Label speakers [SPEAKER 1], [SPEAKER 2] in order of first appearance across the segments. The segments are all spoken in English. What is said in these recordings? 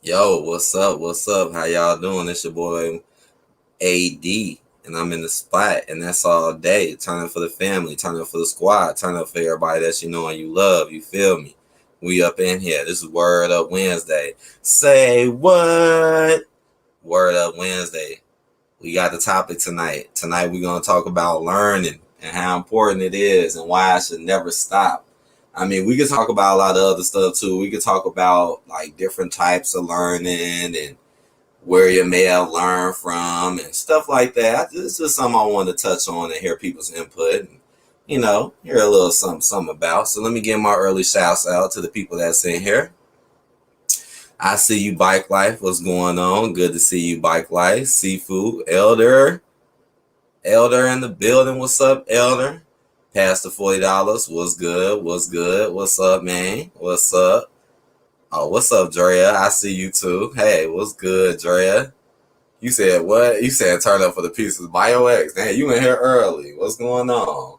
[SPEAKER 1] Yo, what's up? What's up? How y'all doing? It's your boy AD, and I'm in the spot, and that's all day. Turn up for the family, turn up for the squad, turn up for everybody that you know and you love. You feel me? We up in here. This is Word Up Wednesday. Say what? Word Up Wednesday. We got the topic tonight. Tonight we're gonna talk about learning and how important it is and why I should never stop. I mean, we could talk about a lot of other stuff too. We could talk about like different types of learning and where you may have learned from and stuff like that. It's just something I wanted to touch on and hear people's input and, hear a little something about. So let me give my early shouts out to the people that's in here. I see you, Bike Life. What's going on? Good to see you, Bike Life. Seafood, Elder in the building. What's up, Elder? Past the $40. What's good? What's good? What's up, man? What's up? Oh, what's up, Drea? I see you too. Hey, what's good, Drea? You said what? You said turn up for the pieces. BioX. Damn, you in here early. What's going on?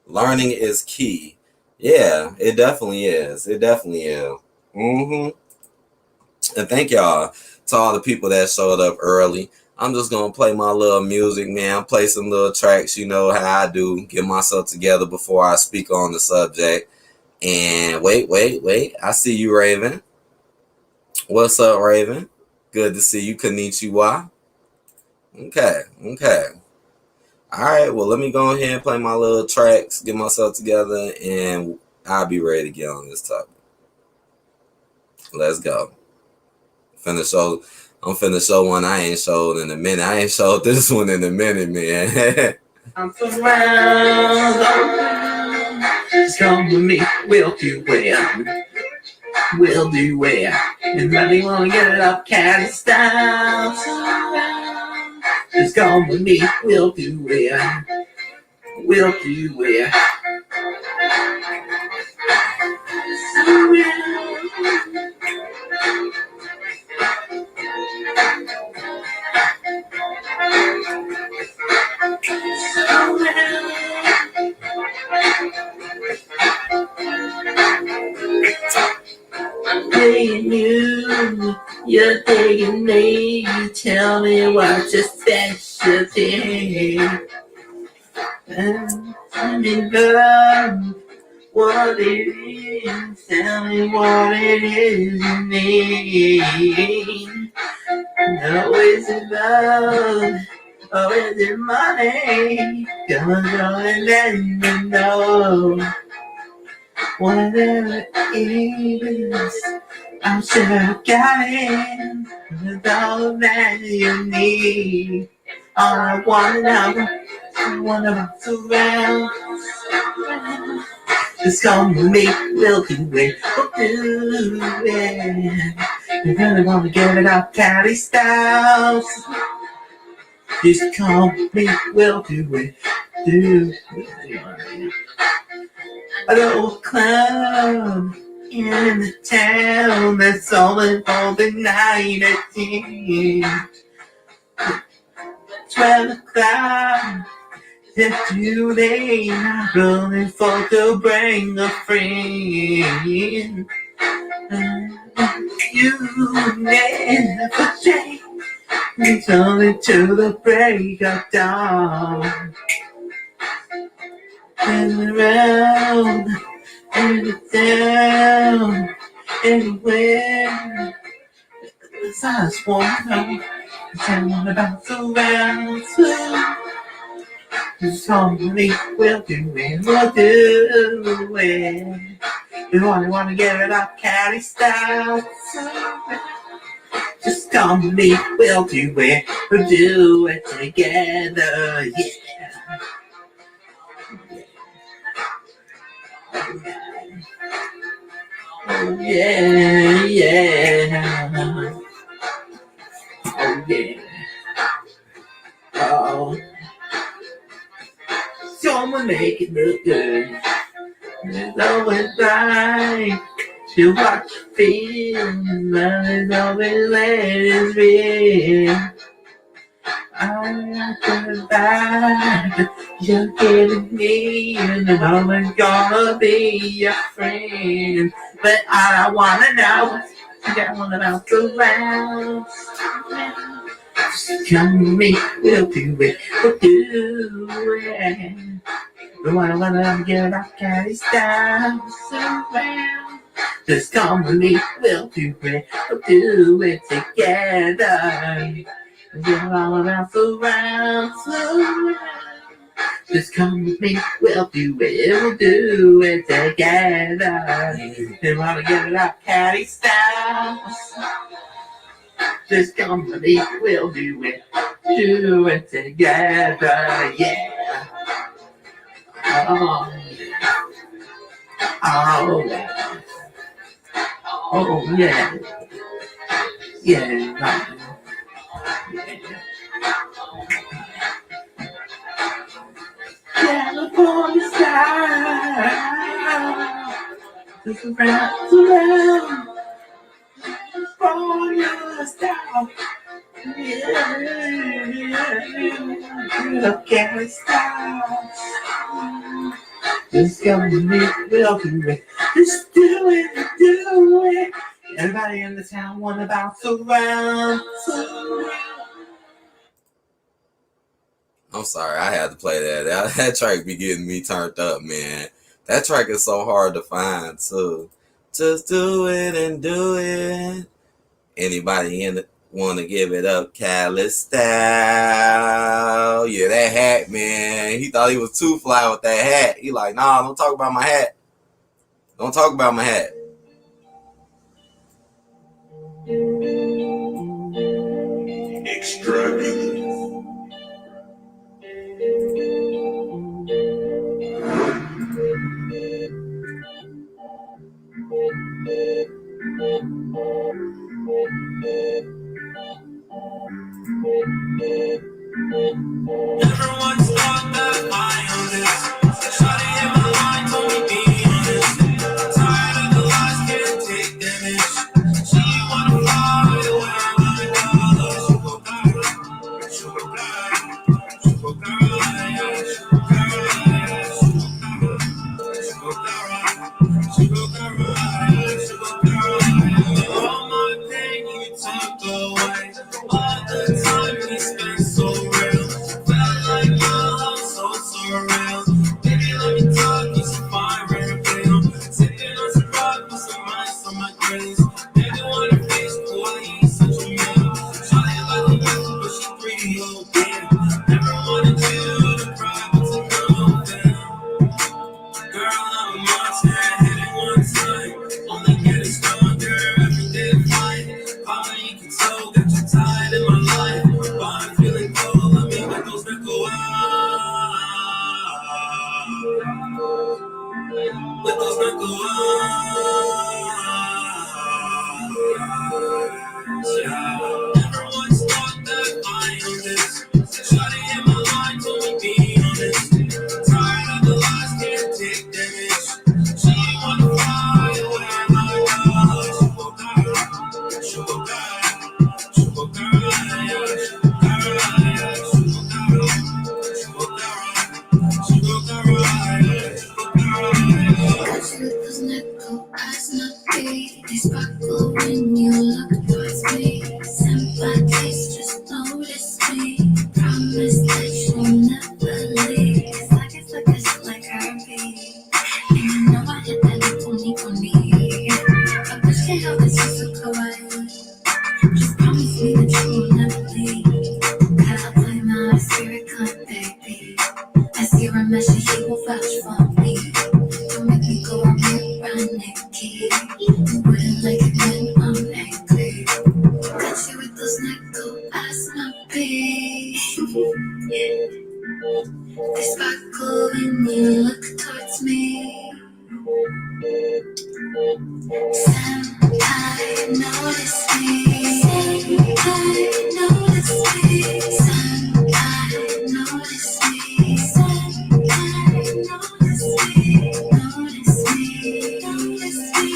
[SPEAKER 1] Learning is key. Yeah, it definitely is. It definitely is. And thank y'all to all the people that showed up early. I'm just gonna play my little music, man. Play some little tracks, you know how I do. Get myself together before I speak on the subject. And wait. I see you, Raven. What's up, Raven? Good to see you, Konnichiwa. Okay. All right, well, let me go ahead and play my little tracks, get myself together, and I'll be ready to get on this topic. Let's go. I'm finna show one I ain't showed in a minute. I ain't showed this one in a minute, man. I'm surrounded. Just come with me, we'll do well. We'll do well. Everybody wanna get it up, cat style. Just come with me, we'll do well. We'll do well. Digging you're digging me. Tell me what's your specialty. And girl, what it is. Tell me what it is you need. No, is it love? Or is it money? Come on, and let me know. Whatever it is, I'm sure I got it. It's all that you need. All I wanna know, I wanna surround. Just come with me, we'll do it, we'll do it. You're gonna wanna get it up, Cali style. Just come with me, we'll do it, do it. A little club in the town that's only for the night at 10. 12 o'clock, it's too late. I'm running for to bring a friend. You never change. It's only to the break of dawn. And around, and down, anywhere. Cause I just wanna know, tell me about surround. Just come to me, we'll do it, we'll do it. You wanna get it up, Cali style. Just come to me, we'll do it, we'll do it together, yeah. Oh yeah, yeah. Oh yeah. Oh. Someone make it look good. It's always right to watch you feel. Love is always where it's real. I'm coming back. You're getting me, and I'm gonna be your friend. But I wanna know Going out around. Come with me, we'll do it, we'll do it. We wanna get our candy style around. Just come with me, we'll do it together. Get all around, surround, surround. Just come with me, we'll do it together. They wanna get it up, caddy style. Just come with me, we'll do it together, yeah. Oh, oh, oh, yeah, yeah, California style. Just around, California style. Yeah, can't stop. Just come with me, we'll do it. Just do it, do it. Everybody in the town want about surround, surround. I'm sorry, I had to play that. That track be getting me turned up, man. That track is so hard to find too. Just do it and do it. Anybody in the want to give it up, Cali style? Yeah, that hat, man. He thought he was too fly with that hat. He like, nah, don't talk about my hat. Don't talk about my hat. Extra. Everyone's thought that I am this. Shawty in my line told me be honest. Tired of the lies, can't take damage. She wanna fly away like dollars. She go fly, she go fly, she go fly, she go fly, she go fly. All my pain you took away. All the time we spent so real. Felt like your love so surreal. Baby, let me talk you some fine reveal. Sipping on some rock with some ice on my grace. Baby, wanna face boy, he's such a man. Shawty like a bitch, but she pretty old damn. Never wanted you to cry, but to know them. Girl, I'm a monster, hit it one time. Only getting stronger every day flight. How you can tell that you're tired in my life. Why I'm feeling cold, let me let those that go out. Let those that go out. Everyone's thought that I am this. Shawty in my line told me be honest. Tired of the lies, can't take damage. She wanna fly away like dollars. She go fly, she go fly, she go those nickel eyes not big. They sparkle when you look towards me. Somebody's just notice me. Promise that you'll never leave. It's like Herbie. And you know I hit that pony. I wish they held this so kawaii. Just promise me that you will never leave. Gotta play my spirit cut, baby. I see her message, she will vouch for me. Don't make me go on around Nikki. You wouldn't like it when I'm angry. Got you with those nickel eyes, not big. They sparkle when you look towards me. Somebody notice me. Somebody notice me. Somebody notice me. Somebody notice me. Notice me. Notice me.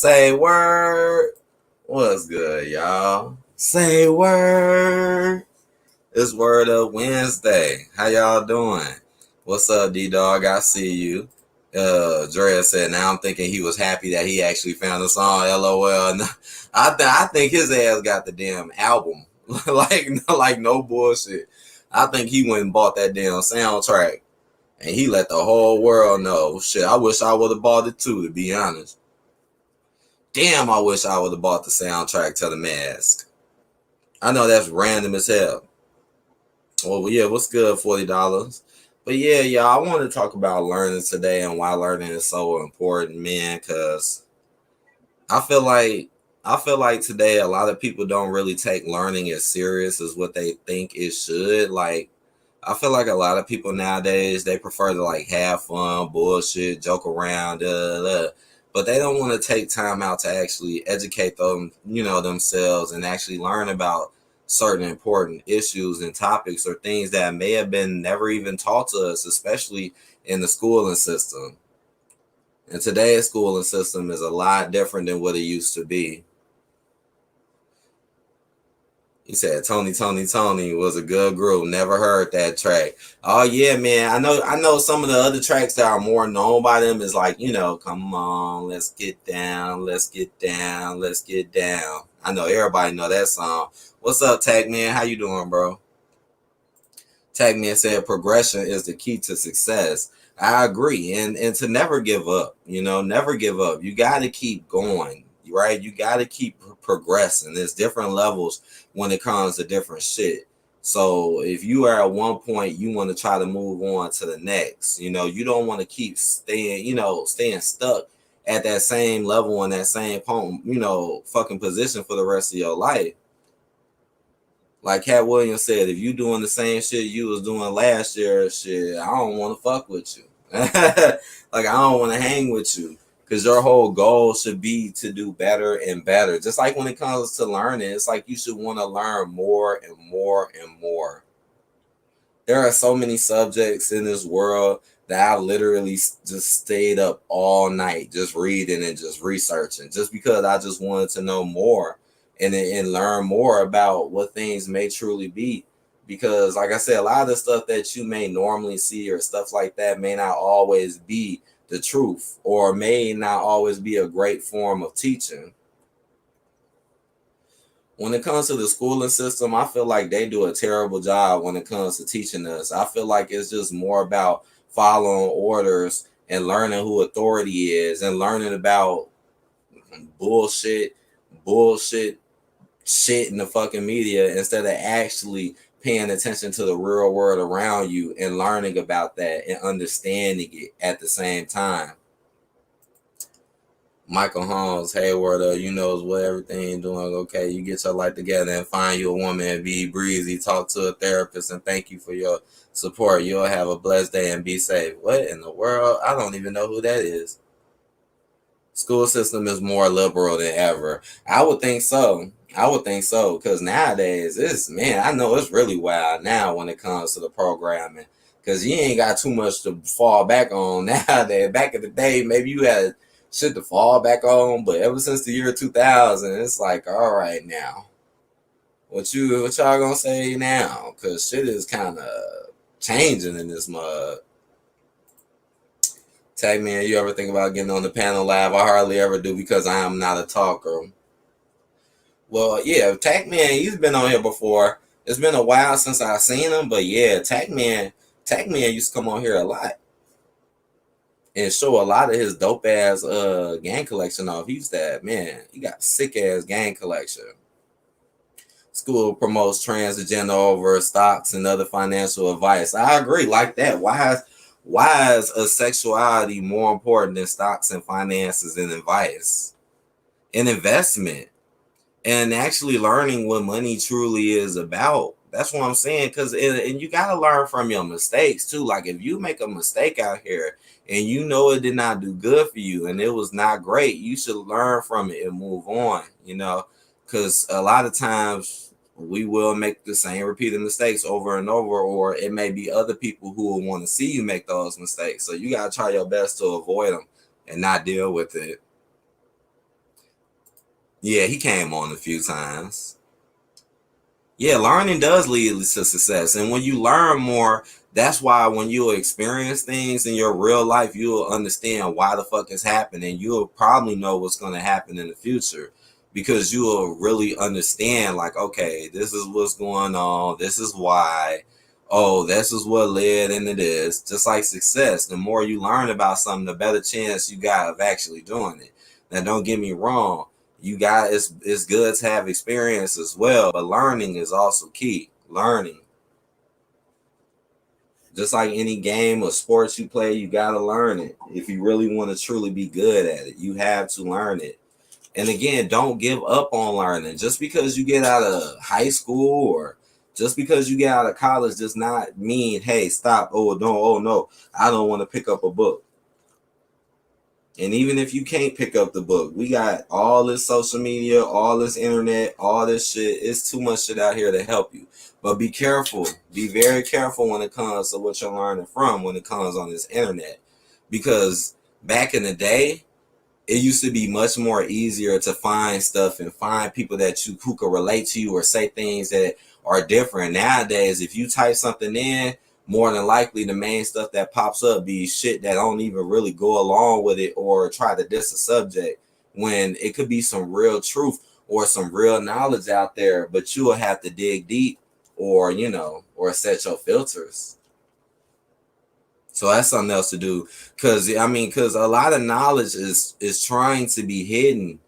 [SPEAKER 1] Say word. What's good, y'all? Say word. It's Word Up Wednesday. How y'all doing? What's up, D-Dog? I see you. Drea said, now I'm thinking he was happy that he actually found the song. LOL. I think his ass got the damn album. like no bullshit. I think he went and bought that damn soundtrack. And he let the whole world know. Shit, I wish I would have bought it too, to be honest. Damn, I wish I would have bought the soundtrack to The Mask. I know that's random as hell. Well, yeah, what's good, $40? But yeah, y'all, I want to talk about learning today and why learning is so important, man, because I feel like today a lot of people don't really take learning as serious as what they think it should. Like, I feel like a lot of people nowadays, they prefer to like have fun, bullshit, joke around, but they don't want to take time out to actually educate themselves and actually learn about certain important issues and topics or things that may have been never even taught to us, especially in the schooling system. And today's schooling system is a lot different than what it used to be. He said Tony was a good group. Never heard that track. Oh yeah, man. I know some of the other tracks that are more known by them is like, come on, let's get down, let's get down, let's get down. I know everybody know that song. What's up, Tag Man? How you doing, bro? Tag Man said progression is the key to success. I agree. And to never give up, never give up. You got to keep going, right? You got to keep progressing. There's different levels when it comes to different shit. So if you are at one point, you want to try to move on to the next. You don't want to keep staying stuck at that same level and that same fucking position for the rest of your life. Like Cat Williams said, if you doing the same shit you was doing last year, shit, I don't want to fuck with you. Like, I don't want to hang with you. Because your whole goal should be to do better and better. Just like when it comes to learning, it's like you should want to learn more and more and more. There are so many subjects in this world that I literally just stayed up all night just reading and just researching just because I just wanted to know more and learn more about what things may truly be. Because like I said, a lot of the stuff that you may normally see or stuff like that may not always be the truth or may not always be a great form of teaching. When it comes to the schooling system, I feel like they do a terrible job when it comes to teaching us. I feel like it's just more about following orders and learning who authority is and learning about bullshit shit in the fucking media instead of actually paying attention to the real world around you and learning about that and understanding it at the same time. Michael Holmes, Hayward, you knows what everything doing. Okay, you get your life together and find you a woman and be breezy. Talk to a therapist and thank you for your support. You'll have a blessed day and be safe. What in the world? I don't even know who that is. School system is more liberal than ever. I would think so. Because nowadays, I know it's really wild now when it comes to the programming. Because you ain't got too much to fall back on nowadays. Back in the day, maybe you had shit to fall back on, but ever since the year 2000, it's like, all right now, what y'all gonna say now? Because shit is kind of changing in this mud. Tag Man, you ever think about getting on the panel live? I hardly ever do because I am not a talker. Well, yeah, Tag Man, he's been on here before. It's been a while since I've seen him, but yeah, Tag Man used to come on here a lot and show a lot of his dope ass gang collection off. He got sick ass gang collection. School promotes transgender over stocks and other financial advice. I agree, like that. Why is a sexuality more important than stocks and finances and advice and investment and actually learning what money truly is about? That's what I'm saying. And you got to learn from your mistakes too. Like if you make a mistake out here and you know it did not do good for you and it was not great, you should learn from it and move on, because a lot of times we will make the same repeated mistakes over and over, or it may be other people who will want to see you make those mistakes. So you got to try your best to avoid them and not deal with it. Yeah, he came on a few times. Yeah, learning does lead to success. And when you learn more, that's why when you experience things in your real life, you'll understand why the fuck it's happening. You'll probably know what's going to happen in the future because you'll really understand, like, okay, this is what's going on. This is why. Oh, this is what led into this. Just like success, the more you learn about something, the better chance you got of actually doing it. Now, don't get me wrong, you got it's good to have experience as well, but learning is also key. Learning, just like any game or sports you play, you got to learn it. If you really want to truly be good at it, you have to learn it. And again, don't give up on learning. Just because you get out of high school or just because you get out of college does not mean, hey, stop. Oh no, I don't want to pick up a book. And even if you can't pick up the book, we got all this social media, all this internet, all this shit. It's too much shit out here to help you. But be careful. Be very careful when it comes to what you're learning from when it comes on this internet. Because back in the day, it used to be much more easier to find stuff and find people that you who could relate to you or say things that are different. Nowadays, if you type something in, more than likely the main stuff that pops up be shit that don't even really go along with it or try to diss a subject when it could be some real truth or some real knowledge out there, but you will have to dig deep or or set your filters. So that's something else to do, because a lot of knowledge is trying to be hidden.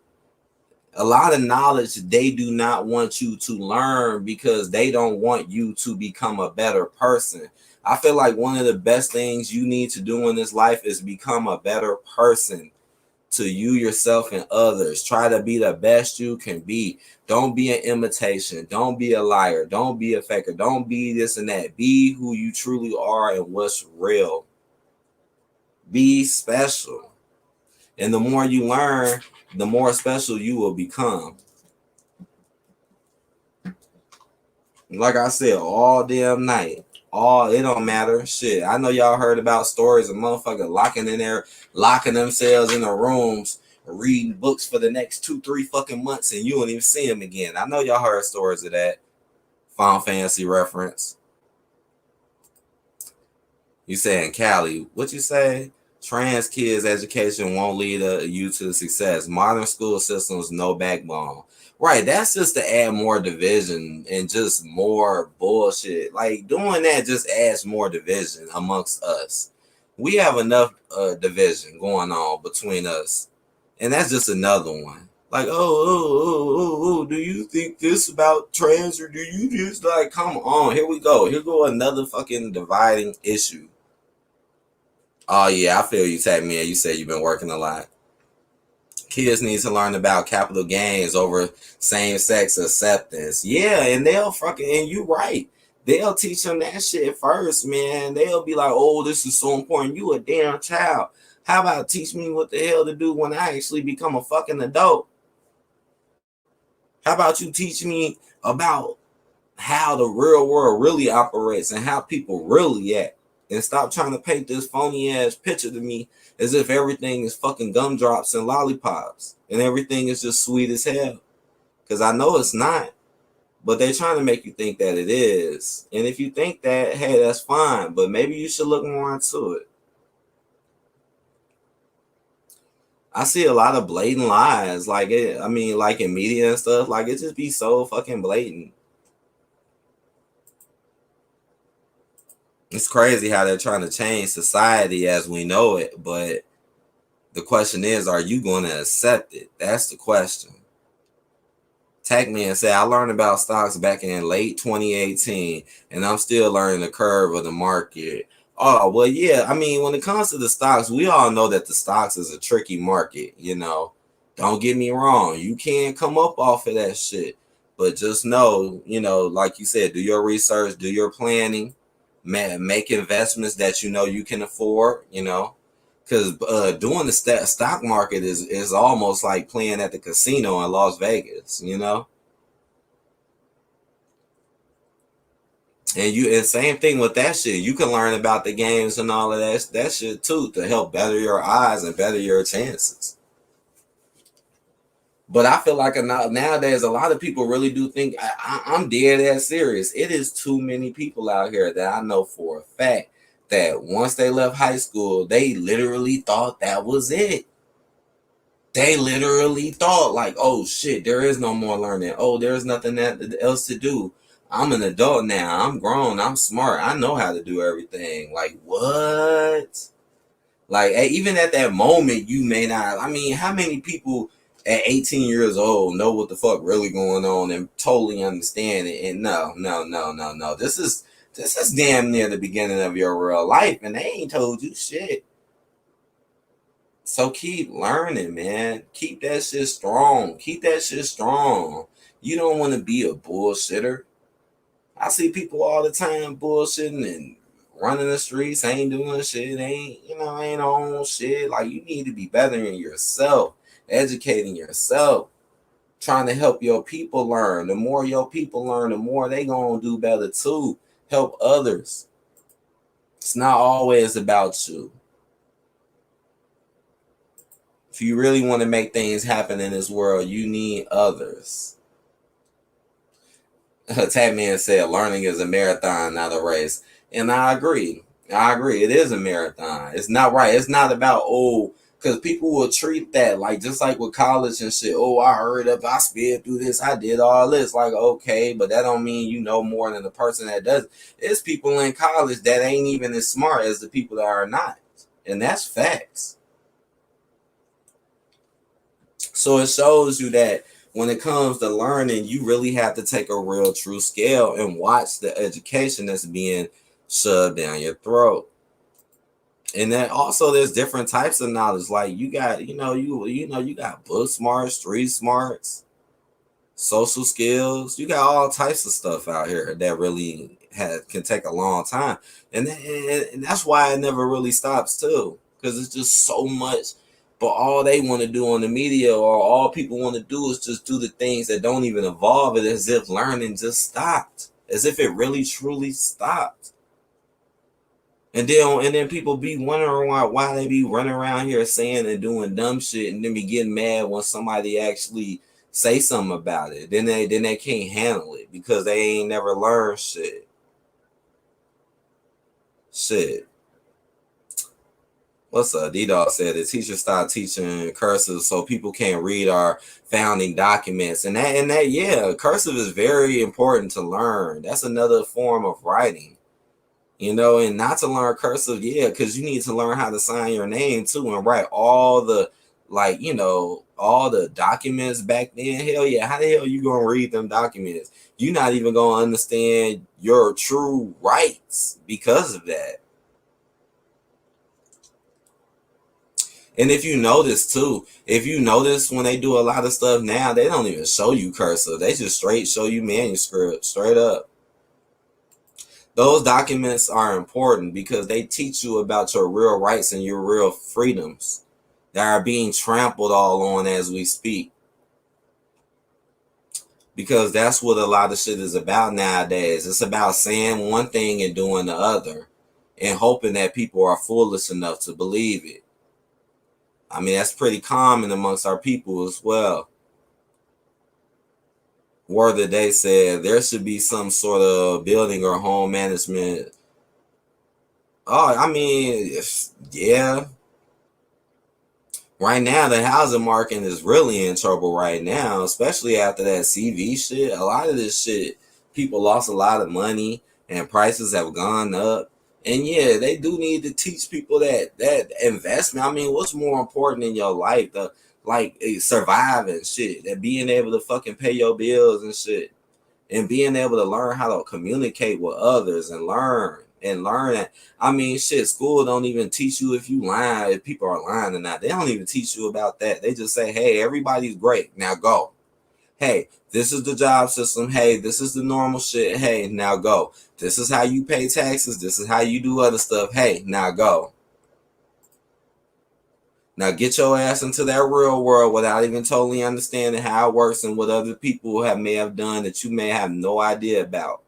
[SPEAKER 1] A lot of knowledge they do not want you to learn because they don't want you to become a better person. I feel like one of the best things you need to do in this life is become a better person to you, yourself, and others. Try to be the best you can be. Don't be an imitation. Don't be a liar. Don't be a faker. Don't be this and that. Be who you truly are and what's real. Be special. And the more you learn, the more special you will become. Like I said, all damn night. All it don't matter. Shit. I know y'all heard about stories of motherfuckers locking in there, locking themselves in their rooms, reading books for the next 2, 3 fucking months, and you won't even see them again. I know y'all heard stories of that. Final Fantasy reference. You saying Cali? What you say? Trans kids education won't lead you to success. Modern school systems no backbone. Right, that's just to add more division and just more bullshit. Like doing that just adds more division amongst us. We have enough division going on between us, and that's just another one. Like, do you think this about trans, or do you just like, come on, here we go. Here go another fucking dividing issue. Oh yeah, I feel you, Tag Man. You said you've been working a lot. Kids need to learn about capital gains over same sex acceptance. Yeah, and they'll fucking and you right. They'll teach them that shit first, man. They'll be like, "Oh, this is so important. You a damn child. How about teach me what the hell to do when I actually become a fucking adult? How about you teach me about how the real world really operates and how people really act, and stop trying to paint this phony ass picture to me as if everything is fucking gumdrops and lollipops and everything is just sweet as hell. Because I know it's not, but they're trying to make you think that it is. And if you think that, hey, that's fine, but maybe you should look more into it. I see a lot of blatant lies, like it. I mean, like in media and stuff, like it just be so fucking blatant. It's crazy how they're trying to change society as we know it, but the question is, are you going to accept it? That's the question. Techman said, I learned about stocks back in late 2018, and I'm still learning the curve of the market. Oh, well, yeah. I mean, when it comes to the stocks, we all know that the stocks is a tricky market. Don't get me wrong. You can't come up off of that shit. But just know, like you said, do your research, do your planning, make investments that you can afford. Because doing the stock market is almost like playing at the casino in Las Vegas. And same thing with that shit. You can learn about the games and all of that shit too to help better your odds and better your chances. But I feel like nowadays a lot of people really do think I'm dead ass serious. It is too many people out here that I know for a fact that once they left high school, they literally thought that was it. They literally thought like, oh shit, there is no more learning. Oh, there's nothing else to do. I'm an adult now. I'm grown. I'm smart. I know how to do everything. Like what? Like even at that moment, you may not. I mean, how many people at 18 years old know what the fuck really going on and totally understand it? And no. This is damn near the beginning of your real life, and they ain't told you shit. So keep learning, man. Keep that shit strong. Keep that shit strong. You don't want to be a bullshitter. I see people all the time bullshitting and running the streets, ain't doing shit, ain't on shit. Like you need to be bettering yourself, educating yourself, trying to help your people learn. The more your people learn, the more they gonna do better too. Help others. It's not always about you. If you really want to make things happen in this world, you need others. Tatman said learning is a marathon, not a race. And I agree. I agree. It is a marathon. It's not right. It's not about, because people will treat that like just like with college and shit. Oh, I heard up, I sped through this, I did all this. Like, okay, but that don't mean you know more than the person that does. It's people in college that ain't even as smart as the people that are not. And that's facts. So it shows you that when it comes to learning, you really have to take a real true scale and watch the education that's being shoved down your throat. And then also there's different types of knowledge. Like you got, you got book smarts, street smarts, social skills. You got all types of stuff out here that really can take a long time. And that's why it never really stops too. Because it's just so much. But all they want to do on the media or all people want to do is just do the things that don't even evolve it, as if learning just stopped. As if it really truly stopped. And then people be wondering why they be running around here saying and doing dumb shit and then be getting mad when somebody actually say something about it. Then they can't handle it because they ain't never learned shit. Shit. What's up? D-Dog said the teacher stopped teaching cursive so people can't read our founding documents. And that yeah, cursive is very important to learn. That's another form of writing. And not to learn cursive, yeah, because you need to learn how to sign your name too and write all the all the documents back then. Hell yeah, how the hell you gonna read them documents? You're not even gonna understand your true rights because of that. And if you notice too, when they do a lot of stuff now, they don't even show you cursive. They just straight show you manuscript, straight up. Those documents are important because they teach you about your real rights and your real freedoms that are being trampled all on as we speak. Because that's what a lot of shit is about nowadays. It's about saying one thing and doing the other and hoping that people are foolish enough to believe it. I mean, that's pretty common amongst our people as well. Word that they said there should be some sort of building or home management. Oh, I mean, yeah. Right now, the housing market is really in trouble right now, especially after that CV shit. A lot of this shit, people lost a lot of money and prices have gone up. And yeah, they do need to teach people that investment. I mean, what's more important in your life? Surviving shit, that being able to fucking pay your bills and shit, and being able to learn how to communicate with others and learn that. I mean, shit, school don't even teach you if you lying, if people are lying or not. They don't even teach you about that. They just say, hey, everybody's great. Now go. Hey, this is the job system. Hey, this is the normal shit. Hey, now go. This is how you pay taxes. This is how you do other stuff. Hey, now go. Now get your ass into that real world without even totally understanding how it works and what other people may have done that you may have no idea about.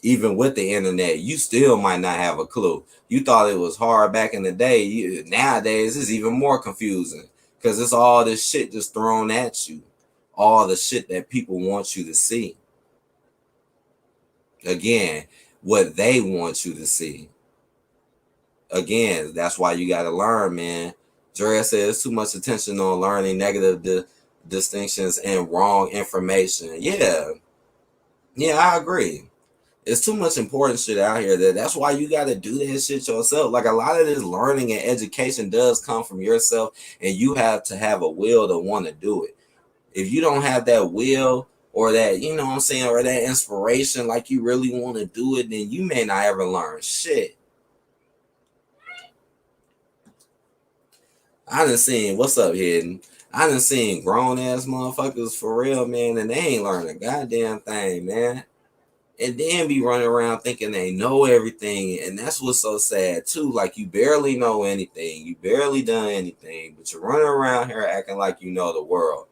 [SPEAKER 1] Even with the internet, you still might not have a clue. You thought it was hard back in the day. Nowadays, it's even more confusing Because it's all this shit just thrown at you. All the shit that people want you to see. Again, what they want you to see. Again, that's why you got to learn, man. Drea says too much attention on learning negative distinctions and wrong information. Yeah, I agree. It's too much important shit out here. That's why you got to do that shit yourself. Like, a lot of this learning and education does come from yourself, and you have to have a will to want to do it. If you don't have that will, or that, you know what I'm saying, or that inspiration, like you really want to do it, then you may not ever learn shit. I done seen, what's up, Hidden? I done seen grown ass motherfuckers for real, man, and they ain't learned a goddamn thing, man. And then be running around thinking they know everything, and that's what's so sad too. Like, you barely know anything, you barely done anything, but you're running around here acting like you know the world.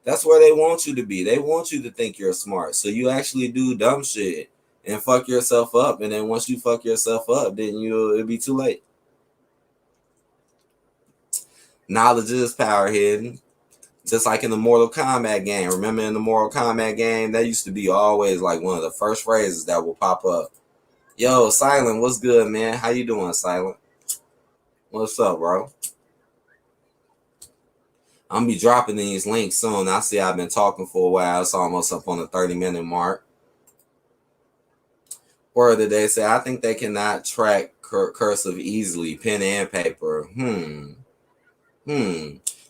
[SPEAKER 1] That's where they want you to be. They want you to think you're smart, so you actually do dumb shit and fuck yourself up. And then once you fuck yourself up, then it'll be too late. Knowledge is power, Hidden. Just like in the Mortal Kombat game. Remember in the Mortal Kombat game, that used to be always like one of the first phrases that will pop up. Yo, Silent, what's good, man? How you doing, Silent? What's up, bro? I'm gonna be dropping these links soon. I see I've been talking for a while. It's almost up on the 30-minute mark. Word did they say? I think they cannot track cursive easily, pen and paper.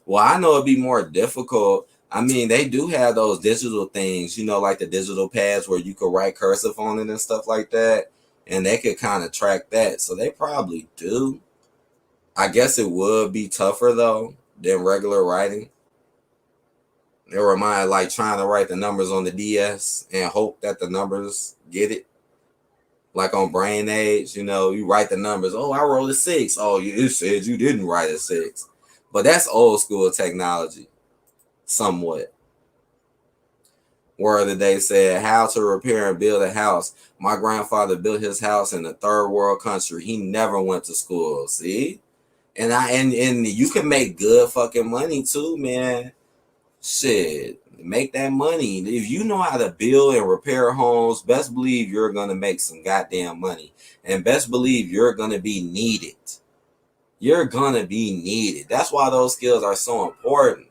[SPEAKER 1] Well, I know it'd be more difficult. I mean, they do have those digital things, like the digital pads where you could write cursive on it and stuff like that. And they could kind of track that. So they probably do. I guess it would be tougher, though, than regular writing. It reminds like trying to write the numbers on the DS and hope that the numbers get it. Like on Brain Age, you write the numbers. Oh, I rolled a 6. Oh, you said you didn't write a 6. But that's old school technology, somewhat. Word that they said, how to repair and build a house. My grandfather built his house in a third world country. He never went to school. See? And you can make good fucking money too, man. Shit. Make that money. If you know how to build and repair homes, best believe you're gonna make some goddamn money. And best believe you're gonna be needed. You're gonna be needed. That's why those skills are so important.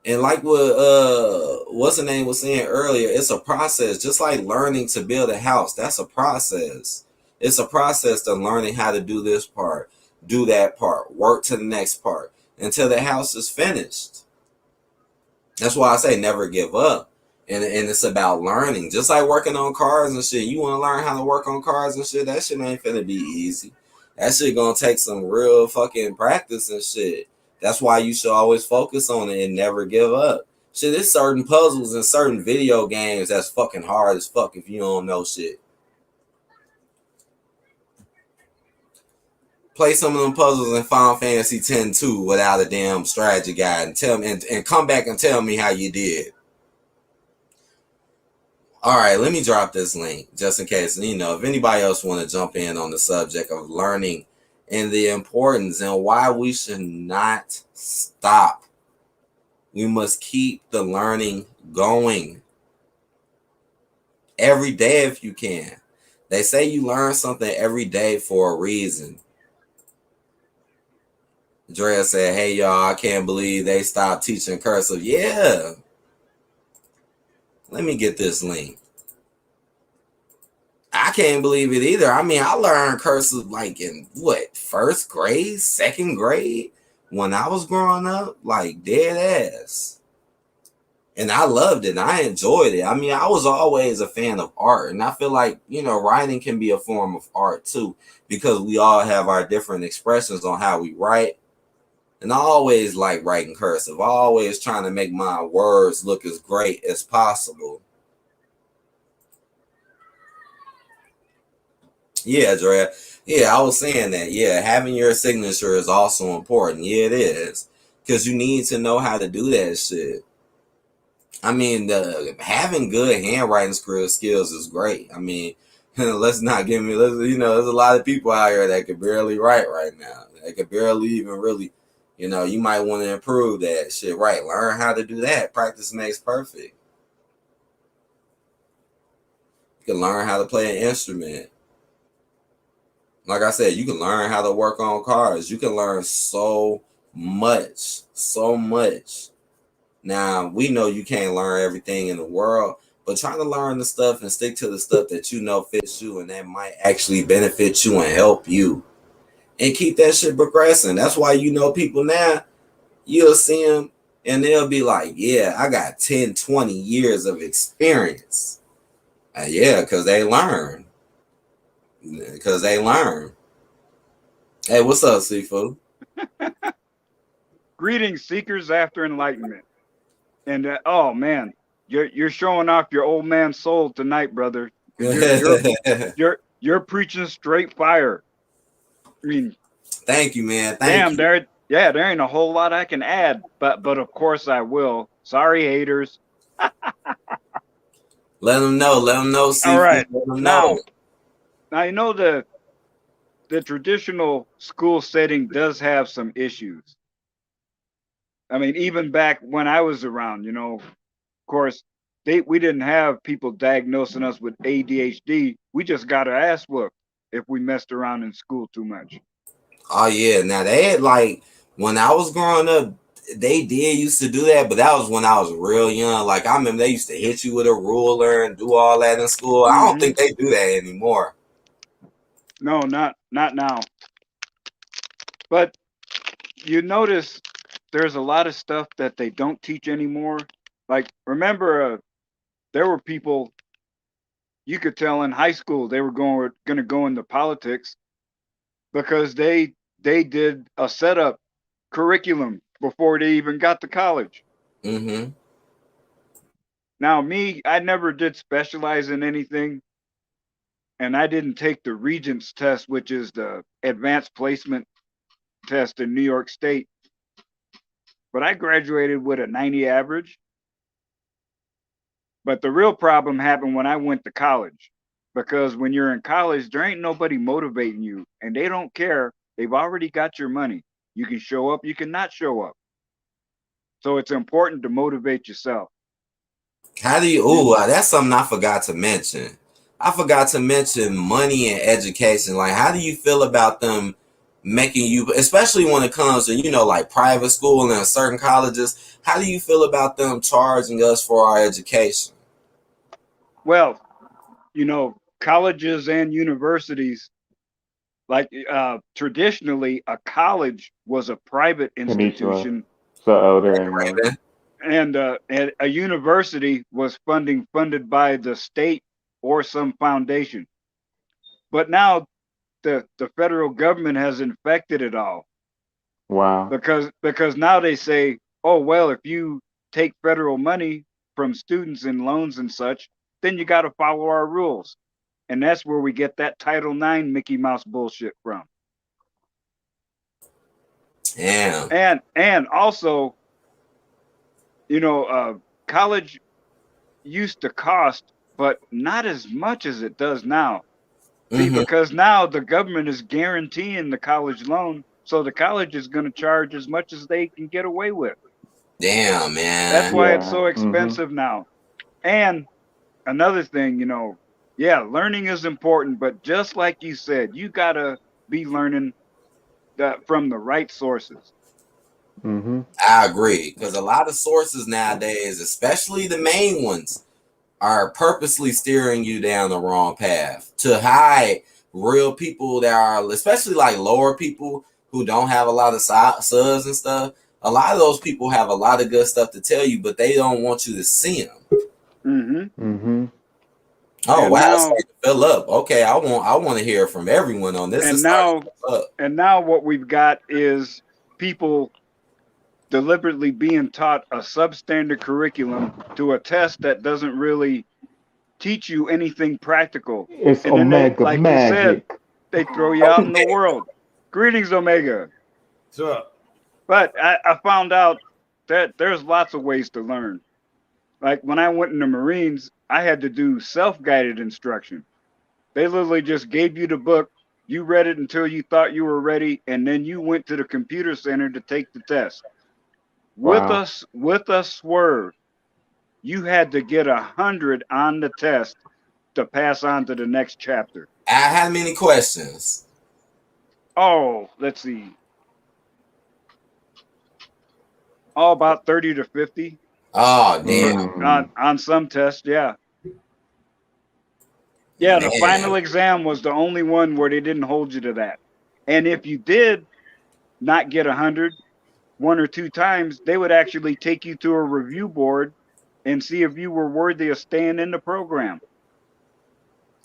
[SPEAKER 1] And like what's the name was saying earlier, it's a process. Just like learning to build a house, that's a process. It's a process to learning how to do this part, do that part, work to the next part until the house is finished. That's why I say never give up. And it's about learning. Just like working on cars and shit. You want to learn how to work on cars and shit, that shit ain't finna be easy. That shit gonna take some real fucking practice and shit. That's why you should always focus on it and never give up. Shit, there's certain puzzles and certain video games that's fucking hard as fuck if you don't know shit. Play some of them puzzles in Final Fantasy X-2 without a damn strategy guide and tell me and come back and tell me how you did. All right, let me drop this link just in case, if anybody else want to jump in on the subject of learning and the importance and why we should not stop. We must keep the learning going every day if you can. They say you learn something every day for a reason. Drea said, hey, y'all, I can't believe they stopped teaching cursive. Yeah. Let me get this link. I can't believe it either. I mean, I learned cursive like in first grade, second grade when I was growing up, like dead ass. And I loved it. And I enjoyed it. I mean, I was always a fan of art. And I feel like, writing can be a form of art too, because we all have our different expressions on how we write. And I always like writing cursive. I always trying to make my words look as great as possible. Yeah, Dre. Yeah, I was saying that. Yeah, having your signature is also important. Yeah, it is. Because you need to know how to do that shit. I mean, having good handwriting skills is great. I mean, Let's not give me. Let's, there's a lot of people out here that can barely write right now. They can barely even really. You might want to improve that shit. Right, learn how to do that. Practice makes perfect. You can learn how to play an instrument. Like I said, you can learn how to work on cars. You can learn so much, so much. Now, we know you can't learn everything in the world, but try to learn the stuff and stick to the stuff that you know fits you and that might actually benefit you and help you. And keep that shit progressing. That's why people now, you'll see them and they'll be like, yeah, I got 10, 20 years of experience. Yeah, because they learn. Because they learn. Hey, what's up, Seafood?
[SPEAKER 2] Greetings, seekers after enlightenment. And oh man, you're showing off your old man soul tonight, brother, because you're preaching straight fire. I mean,
[SPEAKER 1] Thank you, man. Thank
[SPEAKER 2] damn,
[SPEAKER 1] you.
[SPEAKER 2] there ain't a whole lot I can add, but of course I will. Sorry, haters.
[SPEAKER 1] Let them know. Let them know,
[SPEAKER 2] All
[SPEAKER 1] Seafood.
[SPEAKER 2] right,
[SPEAKER 1] Let them
[SPEAKER 2] now
[SPEAKER 1] know.
[SPEAKER 2] now you know the traditional school setting does have some issues. I mean, even back when I was around, of course, we didn't have people diagnosing us with ADHD. We just got our ass whooped if we messed around in school too much.
[SPEAKER 1] Oh yeah. Now they had like when I was growing up, they did used to do that, but that was when I was real young. Like I remember they used to hit you with a ruler and do all that in school. I don't
[SPEAKER 2] Hmm.
[SPEAKER 1] think they do that anymore.
[SPEAKER 2] No, not now. But you notice there's a lot of stuff that they don't teach anymore. Like remember, there were people you could tell in high school they were going to go into politics because they did a setup curriculum before they even got to college.
[SPEAKER 1] Mm-hmm.
[SPEAKER 2] Now, me, I never did specialize in anything, and I didn't take the Regents test, which is the advanced placement test in New York State. But I graduated with a 90 average. But the real problem happened when I went to college. Because when you're in college, there ain't nobody motivating you, and they don't care. They've already got your money. You can show up, you can not show up. So it's important to motivate yourself.
[SPEAKER 1] How do you?
[SPEAKER 2] You,
[SPEAKER 1] Oh, that's something I forgot to mention. I forgot to mention money and education. Like, how do you feel about them making you, especially when it comes to like private school and certain colleges? How do you feel about them charging us for our education?
[SPEAKER 2] well, colleges and universities, like traditionally, a college was a private
[SPEAKER 3] Konnichiwa.
[SPEAKER 2] institution,
[SPEAKER 3] So elder and
[SPEAKER 2] and a university was funded by the state or some foundation. But now the federal government has infected it all
[SPEAKER 3] wow.
[SPEAKER 2] because now they say, oh well, if you take federal money from students and loans and such, then you got to follow our rules, and that's where we get that Title IX Mickey Mouse bullshit from.
[SPEAKER 1] Damn.
[SPEAKER 2] And also, you know, uh, college used to cost, but not as much as it does now. See,
[SPEAKER 1] Mm-hmm.
[SPEAKER 2] because now the government is guaranteeing the college loan, so the college is going to charge as much as they can get away with.
[SPEAKER 1] Damn,
[SPEAKER 2] That's
[SPEAKER 1] man.
[SPEAKER 2] why it's
[SPEAKER 3] Yeah.
[SPEAKER 2] so
[SPEAKER 3] Mm-hmm.
[SPEAKER 2] expensive now. And another thing, yeah, learning is important, but just like you said, you got to be learning that from the right sources.
[SPEAKER 3] Mm-hmm.
[SPEAKER 1] I agree because a lot of sources nowadays, especially the main ones, are purposely steering you down the wrong path to hide real people that are, especially like lower people who don't have a lot of subs and stuff. A lot of those people have a lot of good stuff to tell you, but they don't want you to see them.
[SPEAKER 2] Hmm.
[SPEAKER 3] Mm-hmm.
[SPEAKER 1] Oh
[SPEAKER 2] And
[SPEAKER 1] wow, it's
[SPEAKER 2] now,
[SPEAKER 1] starting to fill up. Okay, I want to hear from everyone on this. It's
[SPEAKER 2] and
[SPEAKER 1] starting
[SPEAKER 2] now,
[SPEAKER 1] to fill up.
[SPEAKER 2] and now, what we've got is people deliberately being taught a substandard curriculum to a test that doesn't really teach you anything practical.
[SPEAKER 3] It's
[SPEAKER 2] And then they,
[SPEAKER 3] Omega
[SPEAKER 2] like you said,
[SPEAKER 3] Magic.
[SPEAKER 2] they throw you out in the
[SPEAKER 1] Okay.
[SPEAKER 2] world. Greetings, Omega.
[SPEAKER 1] Sure.
[SPEAKER 2] But I found out that there's lots of ways to learn. Like when I went in the Marines, I had to do self guided instruction. They literally just gave you the book. You read it until you thought you were ready, and then you went to the computer center to take the test.
[SPEAKER 3] Wow.
[SPEAKER 2] With a swerve, you had to get 100 on the test to pass on to the next chapter.
[SPEAKER 1] I had many questions.
[SPEAKER 2] Oh, let's see. Oh, about 30 to 50
[SPEAKER 1] Oh
[SPEAKER 2] for
[SPEAKER 1] damn,
[SPEAKER 3] Mm.
[SPEAKER 2] on some tests. Yeah. Yeah, the
[SPEAKER 1] man.
[SPEAKER 2] final exam was the only one where they didn't hold you to that. And if you did not get 100 one or two times, they would actually take you to a review board and see if you were worthy of staying in the program.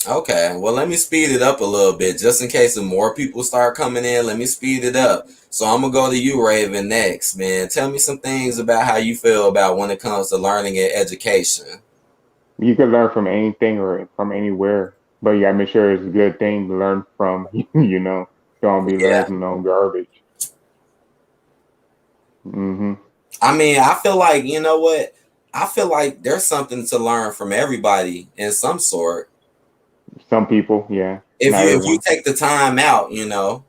[SPEAKER 1] Okay, well, let me speed it up a little bit just in case if more people start coming in. Let me speed it up. So I'm gonna go to you, Raven, next, man. Tell me some things about how you feel about when it comes to learning and education.
[SPEAKER 3] You can learn from anything or from anywhere, but you gotta make sure it's a good thing to learn from. Don't be
[SPEAKER 1] Yeah,
[SPEAKER 3] learning no garbage. Hmm.
[SPEAKER 1] I mean, I feel like you know what? I feel like there's something to learn from everybody in some sort.
[SPEAKER 3] Some people, yeah,
[SPEAKER 1] If
[SPEAKER 3] not
[SPEAKER 1] you
[SPEAKER 3] everyone.
[SPEAKER 1] take the time out, you know.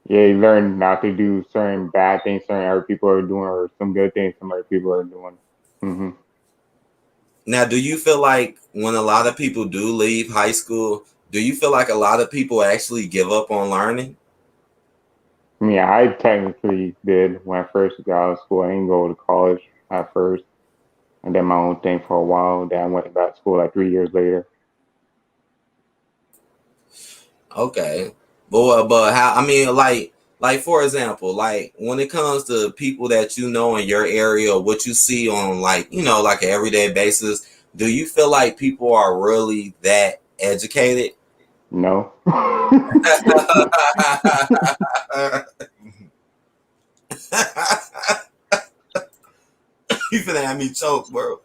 [SPEAKER 3] Yeah, you learn not to do certain bad things certain other people are doing, or some good things some other people are doing. Hmm.
[SPEAKER 1] Now, do you feel like when a lot of people do leave high school, do you feel like a lot of people actually give up on learning?
[SPEAKER 3] Yeah, I technically did when I first got out of school. I didn't go to college at first. I did my own thing for a while. Then I went back to school like 3 years later.
[SPEAKER 1] Okay, but how? I mean, like for example, like when it comes to people that you know in your area, or what you see on like like an everyday basis, do you feel like people are really that educated?
[SPEAKER 3] No.
[SPEAKER 1] You finna have me choke, bro.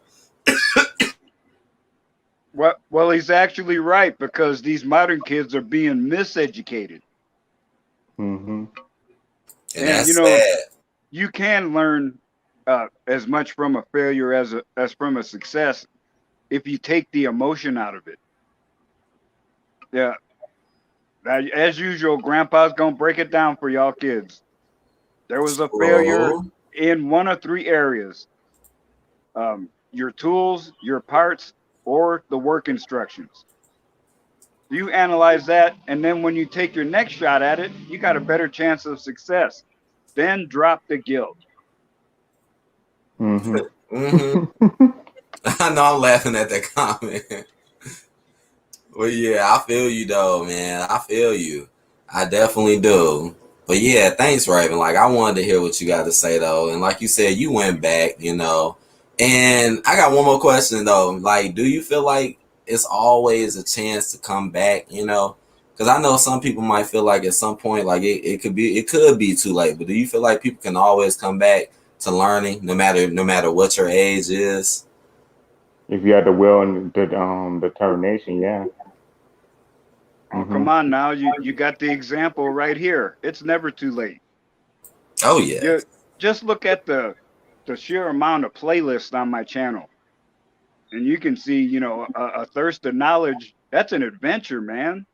[SPEAKER 2] Well, he's actually right because these modern kids are being miseducated.
[SPEAKER 3] Hmm.
[SPEAKER 1] And
[SPEAKER 2] And
[SPEAKER 1] that's sad.
[SPEAKER 2] you can learn as much from a failure as from a success if you take the emotion out of it. Yeah, as usual, Grandpa's gonna break it down for y'all kids. There was a failure
[SPEAKER 1] True.
[SPEAKER 2] in one of three areas: your tools, your parts, or the work instructions. You analyze that, and then when you take your next shot at it, you got a better chance of success. Then drop the guilt.
[SPEAKER 3] Hmm.
[SPEAKER 1] Mm-hmm. I know I'm laughing at that comment. Well, yeah, I feel you though, man. I feel you. I definitely do. But yeah, thanks, Raven. Like, I wanted to hear what you got to say though, and like you said, you went back, And I got one more question though. Like, do you feel like it's always a chance to come back? Because I know some people might feel like at some point, like it could be too late. But do you feel like people can always come back to learning, no matter what your age is?
[SPEAKER 3] If you had the will and the determination, yeah.
[SPEAKER 2] Oh,
[SPEAKER 3] Hmm.
[SPEAKER 2] come on now. You got the example right here. It's never too late.
[SPEAKER 1] Oh yeah,
[SPEAKER 2] You just look at the sheer amount of playlists on my channel, and you can see, a thirst of knowledge. That's an adventure, man.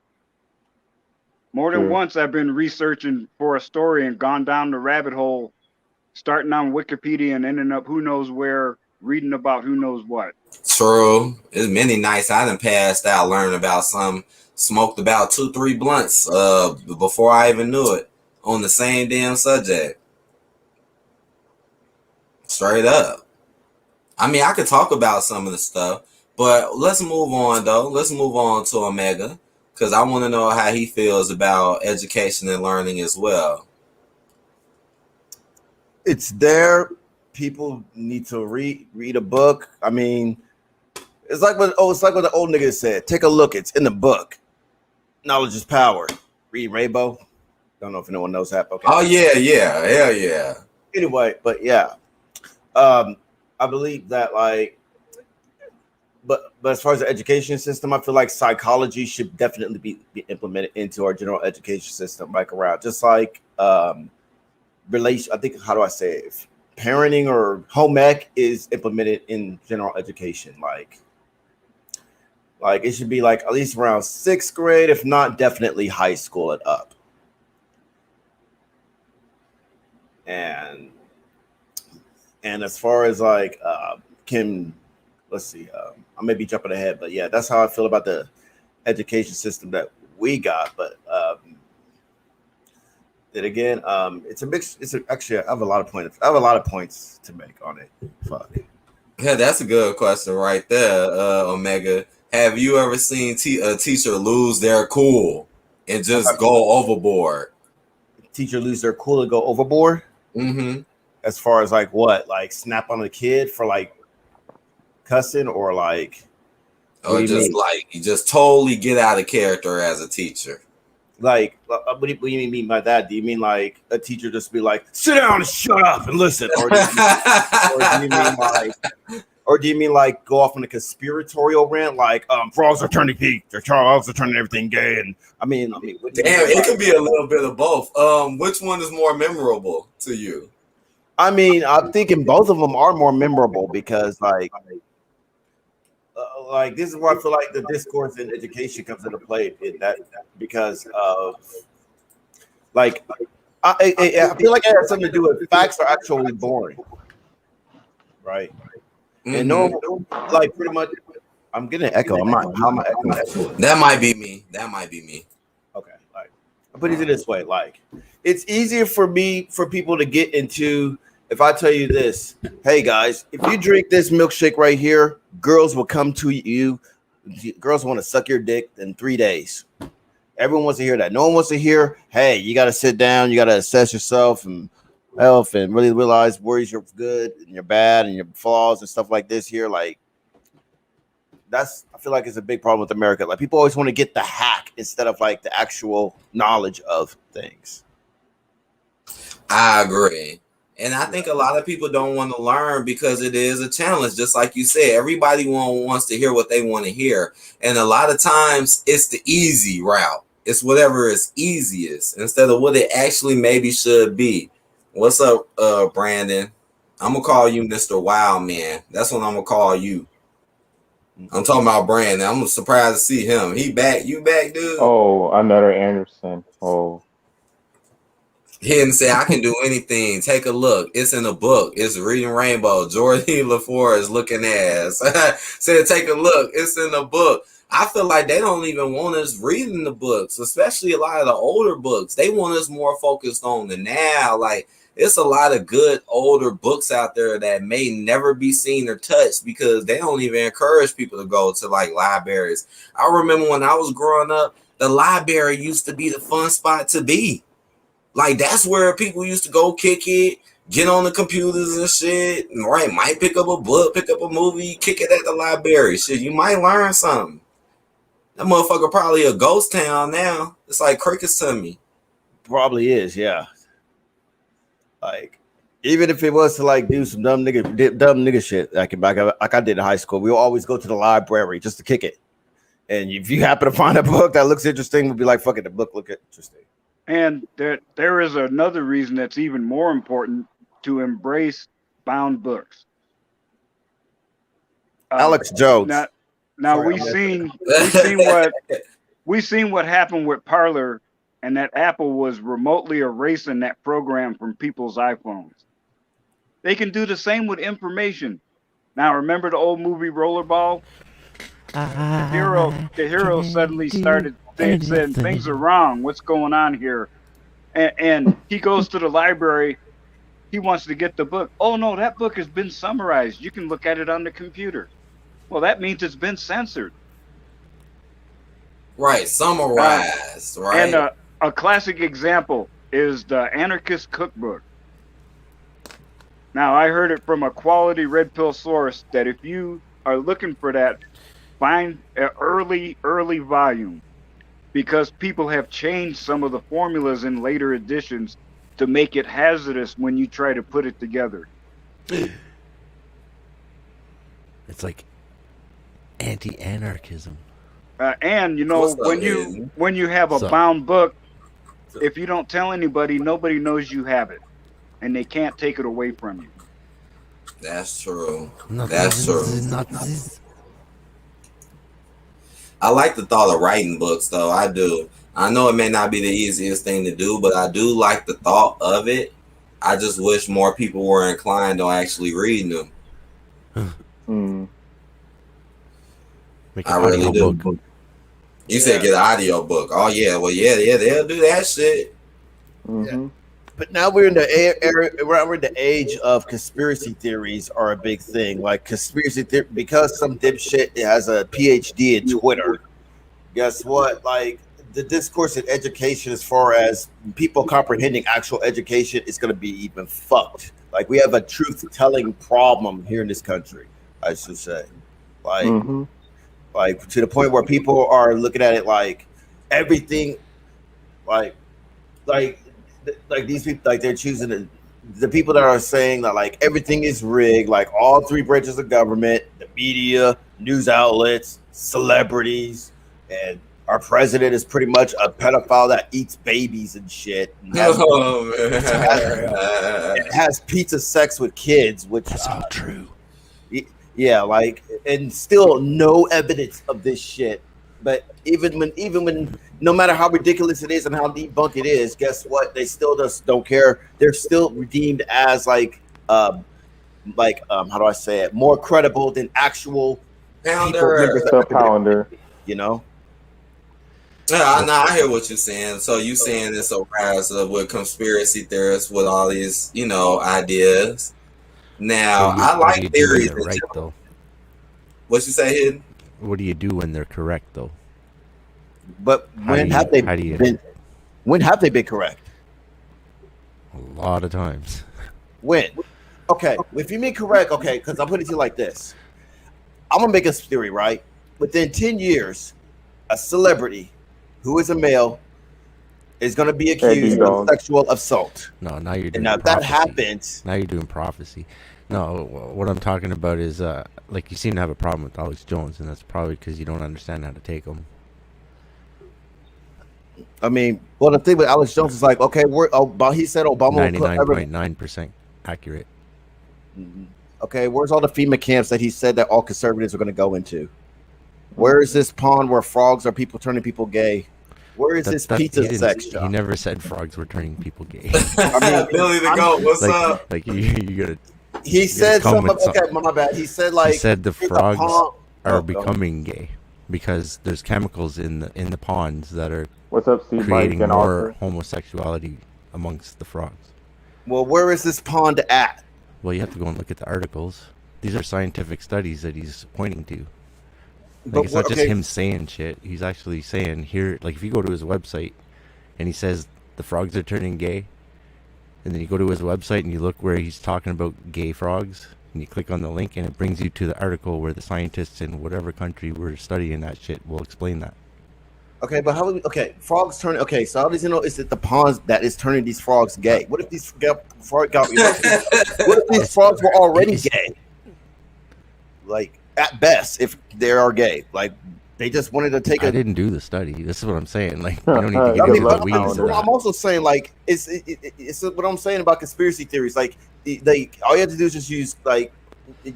[SPEAKER 2] More than
[SPEAKER 3] True.
[SPEAKER 2] once, I've been researching for a story and gone down the rabbit hole, starting on Wikipedia and ending up who knows where, reading about who knows what.
[SPEAKER 1] true. There's many nights I done passed out learning about some, smoked about 2, 3 blunts before I even knew it on the same damn subject. Straight up. I mean, I could talk about some of the stuff, but let's move on though. Let's move on to Omega because I want to know how he feels about education and learning as well.
[SPEAKER 4] It's there. People need to read a book. I mean, it's like what the old nigga said. Take a look. It's in the book. Knowledge is power. Read Rainbow. Don't know if anyone knows that. Okay.
[SPEAKER 1] Oh yeah, yeah, hell yeah.
[SPEAKER 4] Anyway, but yeah, um, I believe that but as far as the education system, I feel like psychology should definitely be implemented into our general education system, like around just like relation. I think how do I say it? Parenting or home ec is implemented in general education. Like Like it should be like at least around 6th grade, if not definitely high school and up. And as far as like Kim, let's see, I may be jumping ahead, but yeah, that's how I feel about the education system that we got. But then again, it's a mix. Actually, I have a lot of points. I have a lot of points to make on it. Fuck.
[SPEAKER 1] Yeah, that's a good question right there, Omega. Have you ever seen a teacher lose their cool and just go overboard?
[SPEAKER 4] Teacher lose their cool and go overboard?
[SPEAKER 1] Mm-hmm.
[SPEAKER 4] As far as like what? Like snap on a kid for like cussing or like...
[SPEAKER 1] Or just like you just totally get out of character as a teacher.
[SPEAKER 4] Like, what do you mean by that? Do you mean like a teacher just be like, sit down and shut up and listen? Or do you mean like go off on a conspiratorial rant, like frogs are turning pink, the frogs are turning everything gay? And I mean,
[SPEAKER 1] damn, it could be a little bit of both. Which one is more memorable to you?
[SPEAKER 4] I mean, I'm thinking both of them are more memorable because like this is where I feel like the discourse in education comes into play. Because of like I feel like it has something to do with facts are actually boring, right? Mm-hmm. And no, like pretty much, I'm getting an echo. How am I echoing?
[SPEAKER 1] That might be me.
[SPEAKER 4] Okay, like I put it this way: like it's easier for people to get into. If I tell you this, hey guys, if you drink this milkshake right here, girls will come to you. Girls want to suck your dick in 3 days. Everyone wants to hear that. No one wants to hear, hey, you got to sit down, you got to assess yourself and health and really realize where you're good and you're bad and your flaws and stuff like this here. Like I feel like it's a big problem with America. Like people always want to get the hack instead of like the actual knowledge of things.
[SPEAKER 1] I agree. And I think a lot of people don't want to learn because it is a challenge. Just like you said, everybody wants to hear what they want to hear. And a lot of times it's the easy route. It's whatever is easiest instead of what it actually maybe should be. What's up, Brandon? I'm going to call you Mr. Wild Man. That's what I'm going to call you. I'm talking about Brandon. I'm surprised to see him. He back. You back, dude?
[SPEAKER 3] Oh, another Anderson. Oh.
[SPEAKER 1] He didn't say I can do anything. Take a look. It's in a book. It's Reading Rainbow. Jordan LaFleur is looking ass. Said take a look. It's in a book. I feel like they don't even want us reading the books, especially a lot of the older books. They want us more focused on the now. Like it's a lot of good older books out there that may never be seen or touched because they don't even encourage people to go to like libraries. I remember when I was growing up, the library used to be the fun spot to be. Like that's where people used to go kick it, get on the computers and shit, and right, might pick up a book, pick up a movie, kick it at the library. Shit, you might learn something. That motherfucker probably a ghost town now. It's like crickets to me.
[SPEAKER 4] Probably is, yeah. Like even if it was to like do some dumb nigga shit, like I did in high school, we'll always go to the library just to kick it. And if you happen to find a book that looks interesting, we'll be like, fuck it, the book look interesting.
[SPEAKER 2] And there is another reason that's even more important to embrace bound books.
[SPEAKER 4] Alex Jones.
[SPEAKER 2] Now we've seen what happened with Parler, and that Apple was remotely erasing that program from people's iPhones. They can do the same with information. Now remember the old movie Rollerball? The hero suddenly started saying things are wrong. What's going on here? And he goes to the library. He wants to get the book. Oh no, that book has been summarized. You can look at it on the computer. Well, that means it's been censored.
[SPEAKER 1] Right, summarized. Right.
[SPEAKER 2] And a classic example is the Anarchist Cookbook. Now, I heard it from a quality red pill source that if you are looking for that, find an early volume, because people have changed some of the formulas in later editions to make it hazardous when you try to put it together.
[SPEAKER 5] It's like anti-anarchism.
[SPEAKER 2] And you know, when you have a bound book, if you don't tell anybody, nobody knows you have it, and they can't take it away from you.
[SPEAKER 1] That's true.
[SPEAKER 5] That's true.
[SPEAKER 1] I like the thought of writing books, though. I do. I know it may not be the easiest thing to do, but I do like the thought of it. I just wish more people were inclined on actually reading them.
[SPEAKER 3] Mm.
[SPEAKER 5] Make an
[SPEAKER 1] I really
[SPEAKER 5] audio
[SPEAKER 1] do.
[SPEAKER 5] book.
[SPEAKER 1] You said get an audio book. Oh yeah, well yeah, they'll do that shit.
[SPEAKER 3] Mm-hmm.
[SPEAKER 4] But now we're in the era, we're in the age of conspiracy theories are a big thing. Like conspiracy theory, because some dipshit has a PhD in Twitter. Guess what? Like the discourse in education, as far as people comprehending actual education, is going to be even fucked. Like we have a truth-telling problem here in this country, I should say. Like,
[SPEAKER 3] Mm-hmm.
[SPEAKER 4] like to the point where people are looking at it like everything, like like like these people, like they're choosing the people that are saying that like everything is rigged, like all three branches of government, the media, news outlets, celebrities, and our president is pretty much a pedophile that eats babies and shit and
[SPEAKER 1] Oh
[SPEAKER 4] has pizza sex with kids, which
[SPEAKER 5] That's all true.
[SPEAKER 4] yeah, like, and still no evidence of this shit. But even when no matter how ridiculous it is and how debunked it is, guess what? They still just don't care. They're still redeemed as how do I say it? More credible than actual people, members
[SPEAKER 1] man.
[SPEAKER 4] of the
[SPEAKER 3] Pounder.
[SPEAKER 4] you know.
[SPEAKER 1] Yeah, I hear what you're saying. So you saying it's a rise of with conspiracy theorists with all these, ideas. Now I
[SPEAKER 5] What do you
[SPEAKER 1] like
[SPEAKER 5] do when
[SPEAKER 1] theories.
[SPEAKER 5] they're right, though?
[SPEAKER 1] What you say, Hidden?
[SPEAKER 5] What do you do when they're correct, though?
[SPEAKER 4] But
[SPEAKER 5] How do you-
[SPEAKER 4] when have they been correct?
[SPEAKER 5] A lot of times.
[SPEAKER 4] When? Okay, if you mean correct, okay, because I'm putting it to you like this. I'm gonna make a theory, right? Within 10 years, a celebrity who is a male is gonna be accused of sexual assault.
[SPEAKER 5] No, now you're doing
[SPEAKER 4] And now if
[SPEAKER 5] prophecy.
[SPEAKER 4] that happens,
[SPEAKER 5] Now you're doing prophecy. No, what I'm talking about is, like, you seem to have a problem with Alex Jones, and that's probably because you don't understand how to take him.
[SPEAKER 4] I mean, well, the thing with Alex Jones is like, okay, he said Obama will put
[SPEAKER 5] 99.9% accurate.
[SPEAKER 4] Okay, where's all the FEMA camps that he said that all conservatives are going to go into? Where is this pond where frogs are people turning people gay? Where is this pizza sex
[SPEAKER 5] He
[SPEAKER 4] shop?
[SPEAKER 5] never said frogs were turning people gay.
[SPEAKER 4] I mean,
[SPEAKER 1] Billy the Goat, what's up?
[SPEAKER 5] Like you gotta.
[SPEAKER 4] He said
[SPEAKER 5] come
[SPEAKER 4] something.
[SPEAKER 5] with
[SPEAKER 4] Okay, my bad. He said like
[SPEAKER 5] He said the
[SPEAKER 4] it's a
[SPEAKER 5] frogs
[SPEAKER 4] pond-
[SPEAKER 5] are
[SPEAKER 4] Oh,
[SPEAKER 5] becoming gay because there's chemicals in the ponds that are
[SPEAKER 3] What's up, Steve?
[SPEAKER 5] creating
[SPEAKER 3] Mike and
[SPEAKER 5] more
[SPEAKER 3] Arthur?
[SPEAKER 5] homosexuality amongst the frogs.
[SPEAKER 4] Well, where is this pond at?
[SPEAKER 5] Well, you have to go and look at the articles. These are scientific studies that he's pointing to. Like,
[SPEAKER 4] But
[SPEAKER 5] it's not just
[SPEAKER 4] okay.
[SPEAKER 5] him saying shit. He's actually saying here, like, if you go to his website and he says the frogs are turning gay, and then you go to his website and you look where he's talking about gay frogs, and you click on the link and it brings you to the article where the scientists in whatever country were studying that shit will explain that.
[SPEAKER 4] Okay, but okay, frogs turning. Okay, so how does he know it's at the ponds that is turning these frogs gay? What if these what if these frogs were already gay? Like at best, if they are gay, like they just wanted to take
[SPEAKER 5] I didn't do the study. This is what I'm saying. Like, you don't need to
[SPEAKER 3] I
[SPEAKER 5] get
[SPEAKER 3] mean,
[SPEAKER 5] into
[SPEAKER 3] but
[SPEAKER 5] the weeds of
[SPEAKER 4] I'm
[SPEAKER 5] that.
[SPEAKER 4] also saying like it's what I'm saying about conspiracy theories. Like all you have to do is just use like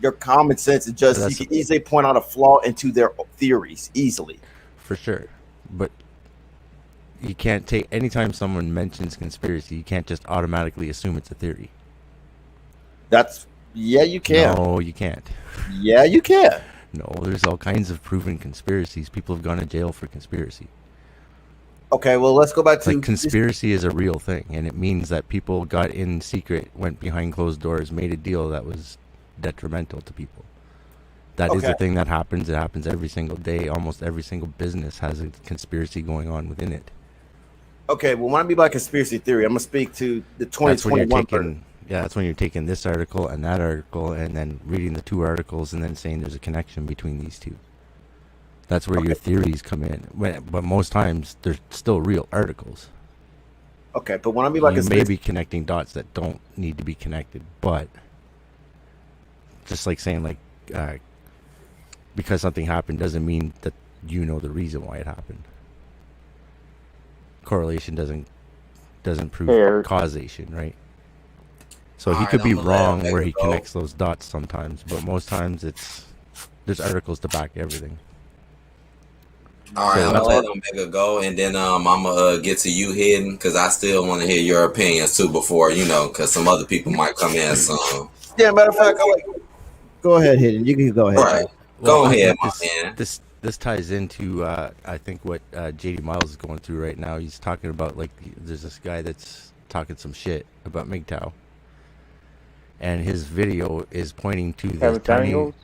[SPEAKER 4] your common sense and just you can easily point out a flaw into their theories easily.
[SPEAKER 5] For sure. But you can't take, anytime someone mentions conspiracy, you can't just automatically assume it's a theory.
[SPEAKER 4] You can.
[SPEAKER 5] No, you can't.
[SPEAKER 4] Yeah, you can.
[SPEAKER 5] No, there's all kinds of proven conspiracies. People have gone to jail for conspiracy.
[SPEAKER 4] Okay, well, let's go back to
[SPEAKER 5] Like, conspiracy is a real thing, and it means that people got in secret, went behind closed doors, made a deal that was detrimental to people. That is a thing that happens. It happens every single day. Almost every single business has a conspiracy going on within it.
[SPEAKER 4] Okay, well, when I mean by conspiracy theory, I'm gonna speak to the 2021.
[SPEAKER 5] That's when you're taking this article and that article, and then reading the two articles, and then saying there's a connection between these two. That's where your theories come in. But most times, they're still real articles.
[SPEAKER 4] Okay, but when I mean by
[SPEAKER 5] you may be connecting dots that don't need to be connected, but just like saying like because something happened doesn't mean that you know the reason why it happened. Correlation doesn't prove causation, right? So he could be wrong where he connects those dots sometimes, but most times there's articles to back everything.
[SPEAKER 1] All right,
[SPEAKER 5] So
[SPEAKER 1] I'm
[SPEAKER 5] that's
[SPEAKER 1] gonna let Omega go, and then I'm gonna get to you, Hidden, because I still want to hear your opinions too before because some other people might come in. So,
[SPEAKER 4] Yeah, matter of fact, go ahead, Hidden. You can go
[SPEAKER 1] all
[SPEAKER 4] ahead,
[SPEAKER 1] right,
[SPEAKER 4] bro.
[SPEAKER 5] well,
[SPEAKER 1] go
[SPEAKER 5] I
[SPEAKER 1] ahead,
[SPEAKER 5] think
[SPEAKER 1] my man.
[SPEAKER 5] this ties into I think what JD Miles is going through right now. He's talking about like there's this guy that's talking some shit about MGTOW, and his video is pointing to the
[SPEAKER 3] Kevin
[SPEAKER 5] tiny.
[SPEAKER 3] Samuels.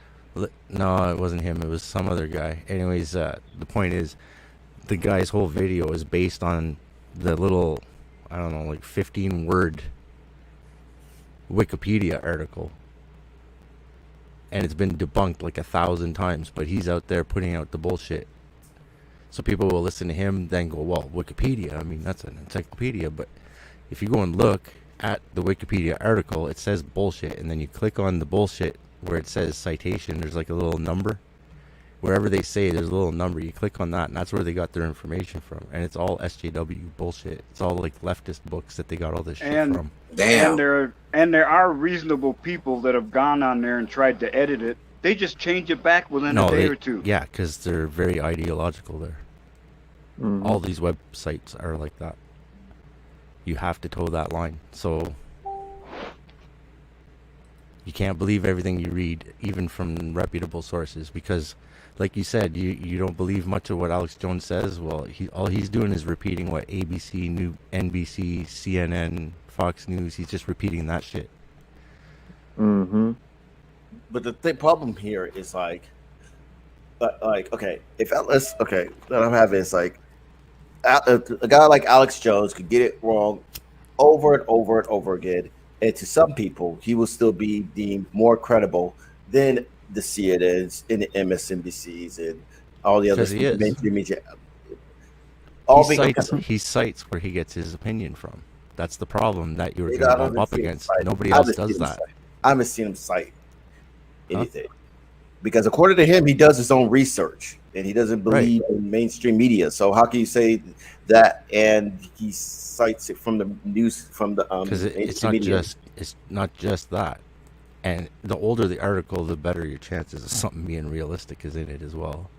[SPEAKER 5] No, it wasn't him. It was some other guy. Anyways, the point is, the guy's whole video is based on the little, I don't know, like 15-word Wikipedia article, and it's been debunked like 1,000 times. But he's out there putting out the bullshit. So people will listen to him, then go, well, Wikipedia. I mean, that's an encyclopedia. But if you go and look at the Wikipedia article, it says bullshit, and then you click on the bullshit where it says citation. There's like a little number. Wherever they say there's a little number, you click on that, and that's where they got their information from. And it's all SJW bullshit. It's all like leftist books that they got all this shit
[SPEAKER 2] And
[SPEAKER 5] from.
[SPEAKER 1] Damn.
[SPEAKER 2] there are reasonable people that have gone on there and tried to edit it. They just change it back within a day or two.
[SPEAKER 5] Yeah, because they're very ideological there.
[SPEAKER 3] Mhm.
[SPEAKER 5] All these websites are like that. You have to toe that line. So you can't believe everything you read, even from reputable sources, because, like you said, you don't believe much of what Alex Jones says. Well, all he's doing is repeating what ABC, NBC, CNN, Fox News. He's just repeating that shit.
[SPEAKER 3] Mhm.
[SPEAKER 4] But the problem here is okay, if Atlas, that I'm having is like a guy like Alex Jones could get it wrong over and over and over again, and to some people, he will still be deemed more credible than the CNNs and the MSNBCs and all the other
[SPEAKER 5] Because he is.
[SPEAKER 4] mainstream media.
[SPEAKER 5] He cites where he gets his opinion from. That's the problem that you're
[SPEAKER 4] I
[SPEAKER 5] going to
[SPEAKER 4] haven't
[SPEAKER 5] bump up
[SPEAKER 4] seen him
[SPEAKER 5] against.
[SPEAKER 4] cite-
[SPEAKER 5] Nobody
[SPEAKER 4] I
[SPEAKER 5] else
[SPEAKER 4] haven't
[SPEAKER 5] does
[SPEAKER 4] seen him
[SPEAKER 5] that.
[SPEAKER 4] cite- I haven't seen him cite anything because, according to him, he does his own research and he doesn't believe in mainstream media. So how can you say that? And he cites it from the news, from the
[SPEAKER 5] Because it's not just that. And the older the article, the better your chances of something being realistic is in it as well.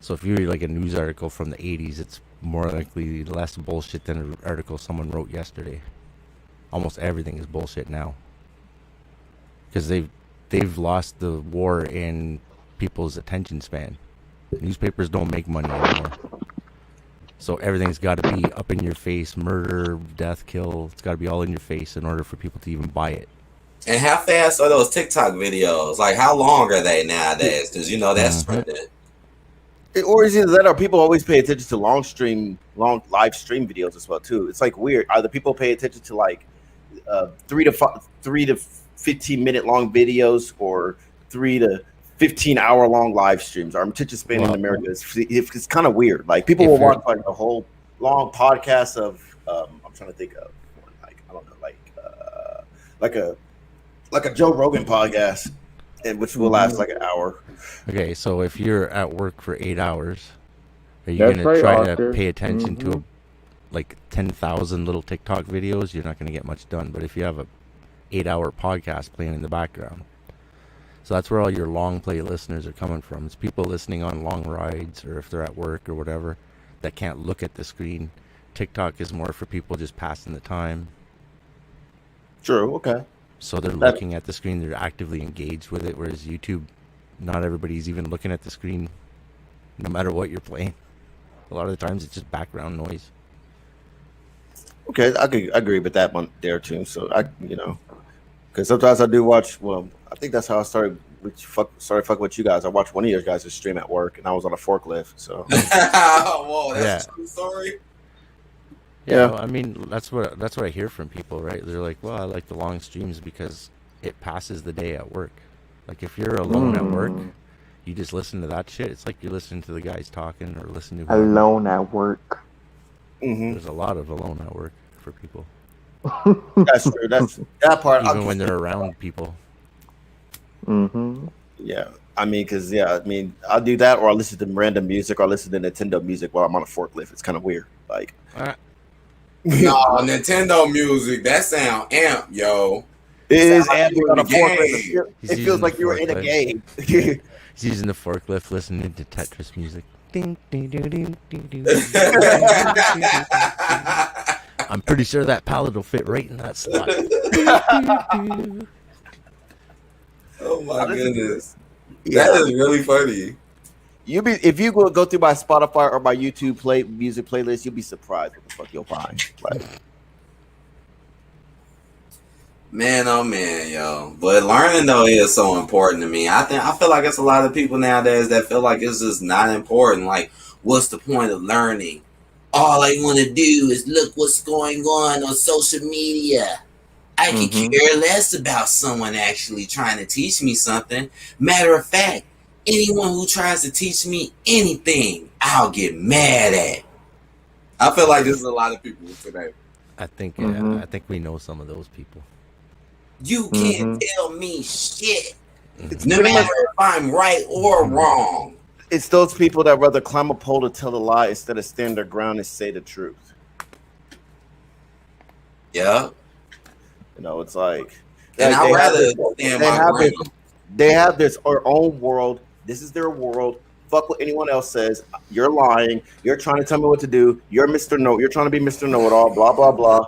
[SPEAKER 5] So if you read like a news article from the 80s, it's more likely less bullshit than an article someone wrote yesterday. Almost everything is bullshit now. Because they've lost the war in people's attention span. Newspapers don't make money anymore. So everything's got to be up in your face, murder, death, kill. It's got to be all in your face in order for people to even buy it.
[SPEAKER 1] And how fast are those TikTok videos? Like, how long are they nowadays? Because that's trending.
[SPEAKER 4] Or is either that, or people always pay attention to long live stream videos as well too. It's like weird. Either people pay attention to like 3 to 15 minute long videos, or 3 to 15 hour long live streams. Our attention span in America it's kind of weird. Like people will watch like a whole long podcast of I'm trying to think of like I don't know like a Joe Rogan podcast, and which will last like an hour.
[SPEAKER 5] Okay, so if you're at work for 8 hours, are you going to try to pay attention to like 10,000 little TikTok videos? You're not going to get much done. But if you have a 8-hour podcast playing in the background, so that's where all your long play listeners are coming from. It's people listening on long rides, or if they're at work or whatever, that can't look at the screen. TikTok is more for people just passing the time.
[SPEAKER 4] True. Okay.
[SPEAKER 5] So they're looking at the screen. They're actively engaged with it. Whereas YouTube, not everybody's even looking at the screen, no matter what you're playing. A lot of the times it's just background noise.
[SPEAKER 4] Okay, I could agree with that one there too. So because sometimes I do watch. Well, I think that's how I started fucking with you guys. I watched one of your guys' stream at work, and I was on a forklift. So,
[SPEAKER 1] whoa, that's a true story.
[SPEAKER 5] Yeah, I mean that's what I hear from people, right? They're like, "Well, I like the long streams because it passes the day at work." Like if you're alone at work, you just listen to that shit. It's like you're listening to the guys talking or listening to whoever.
[SPEAKER 3] Alone at work.
[SPEAKER 4] Mm-hmm.
[SPEAKER 5] There's a lot of alone at work for people.
[SPEAKER 4] That's true. That's that part.
[SPEAKER 5] Even when they're around people.
[SPEAKER 3] Mm-hmm.
[SPEAKER 4] Yeah, I mean, I'll do that, or I'll listen to random music, or I'll listen to Nintendo music while I'm on a forklift. It's kind of weird. Like,
[SPEAKER 1] no, Nintendo music, that sound amp, yo.
[SPEAKER 4] It is amping on a forklift. It feels like you were in a game.
[SPEAKER 5] He's using the forklift listening to Tetris music. I'm pretty sure that palette will fit right in that slot.
[SPEAKER 1] Oh my goodness.
[SPEAKER 4] Yeah.
[SPEAKER 1] That is really funny.
[SPEAKER 4] If you go through my Spotify or my YouTube music playlist, you'll be surprised what the fuck you'll find. Like,
[SPEAKER 1] Man, oh man, yo. But learning though is so important to me. I feel like it's a lot of people nowadays that feel like it's just not important. Like, what's the point of learning? All I want to do is look what's going on social media. I could care less about someone actually trying to teach me something. Matter of fact, anyone who tries to teach me anything, I'll get mad at. I feel like this is a lot of people today.
[SPEAKER 5] I think we know some of those people.
[SPEAKER 1] You can't tell me shit.
[SPEAKER 4] it's
[SPEAKER 1] No
[SPEAKER 4] pretty
[SPEAKER 1] matter
[SPEAKER 4] much,
[SPEAKER 1] if I'm right or wrong.
[SPEAKER 4] it's those people that rather climb a pole to tell a lie instead of stand their ground and say the truth.
[SPEAKER 1] Yeah.
[SPEAKER 4] You know, it's like,
[SPEAKER 1] And
[SPEAKER 4] like
[SPEAKER 1] I'd
[SPEAKER 4] they have
[SPEAKER 1] rather
[SPEAKER 4] this-
[SPEAKER 1] stand
[SPEAKER 4] they
[SPEAKER 1] my
[SPEAKER 4] have
[SPEAKER 1] ground.
[SPEAKER 4] they have this our own world. This is their world. Fuck what anyone else says. You're lying. You're trying to tell me what to do. You're Mr. No. You're trying to be Mr. Know-it-all. Blah blah blah.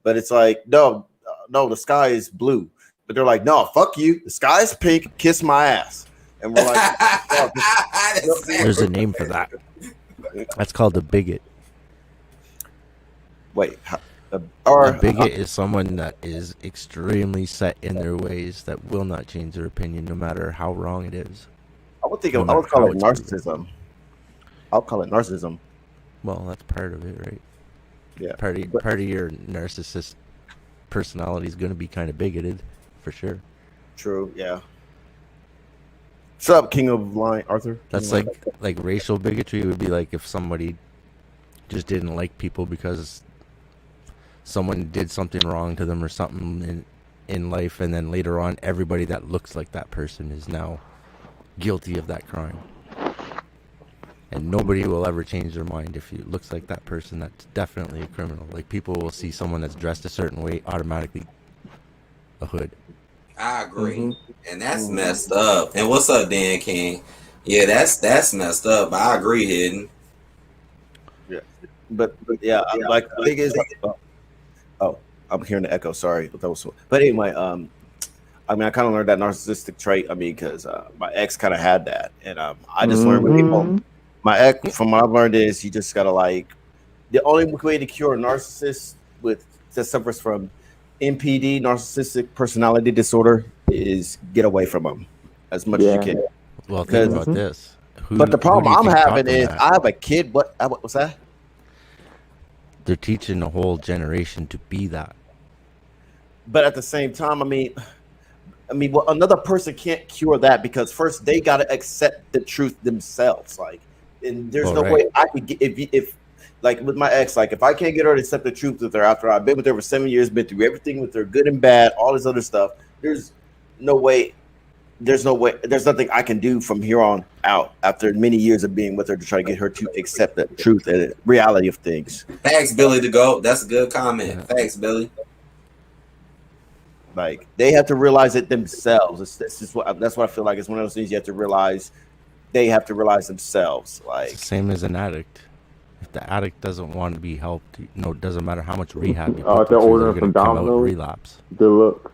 [SPEAKER 4] But it's like, no, the sky is blue. But they're like, no, fuck you. The sky is pink. Kiss my ass. And we're like, no,
[SPEAKER 5] There's a name for that. That's called a bigot.
[SPEAKER 4] wait.
[SPEAKER 5] A
[SPEAKER 4] Or
[SPEAKER 5] bigot is someone that is extremely set in their ways that will not change their opinion no matter how wrong it is.
[SPEAKER 4] I would think
[SPEAKER 5] no
[SPEAKER 4] I
[SPEAKER 5] matter
[SPEAKER 4] would call
[SPEAKER 5] how
[SPEAKER 4] it
[SPEAKER 5] it's
[SPEAKER 4] narcissism. I'll call it narcissism.
[SPEAKER 5] Well, that's part of it, right?
[SPEAKER 4] Yeah.
[SPEAKER 5] Part of your narcissist personality is going to be kind of bigoted, for sure.
[SPEAKER 4] True. Yeah. What's up, King of Line, Arthur?
[SPEAKER 5] That's
[SPEAKER 4] King
[SPEAKER 5] like racial bigotry would be like if somebody just didn't like people because someone did something wrong to them or something in life, and then later on everybody that looks like that person is now guilty of that crime. And nobody will ever change their mind if it looks like that person. That's definitely a criminal. Like, people will see someone that's dressed a certain way, automatically a hood.
[SPEAKER 1] I agree. And that's messed up. And what's up, Dan King? Yeah, that's messed up. I agree, Hidden.
[SPEAKER 4] Yeah. But yeah, like the thing is, oh, I'm hearing the echo. Sorry, but anyway, I mean, I kind of learned that narcissistic trait. I mean, because my ex kind of had that, and I just learned with people. My ex, from what I've learned, is you just gotta like the only way to cure a narcissist that suffers from NPD, narcissistic personality disorder, is get away from them as much as you can.
[SPEAKER 5] Well, think about this.
[SPEAKER 4] But the problem I'm having is I have a kid. What's that?
[SPEAKER 5] They're teaching a whole generation to be that.
[SPEAKER 4] But at the same time, I mean, well, another person can't cure that because first they got to accept the truth themselves. Like, and there's no way I could get if like with my ex, like if I can't get her to accept the truth with her after I've been with her for 7 years, been through everything with her, good and bad, all this other stuff. There's no way. There's nothing I can do from here on out after many years of being with her to try to get her to accept the truth and the reality of things.
[SPEAKER 1] Thanks, Billy, to go. That's a good comment. Thanks, Billy.
[SPEAKER 4] Like, they have to realize it themselves. That's what I feel like. It's one of those things you have to realize. They have to realize themselves. Like,
[SPEAKER 5] it's the same as an addict. If the addict doesn't want to be helped, it doesn't matter how much rehab you
[SPEAKER 3] they're ordering from Domino's.
[SPEAKER 5] Relapse.
[SPEAKER 3] Good look.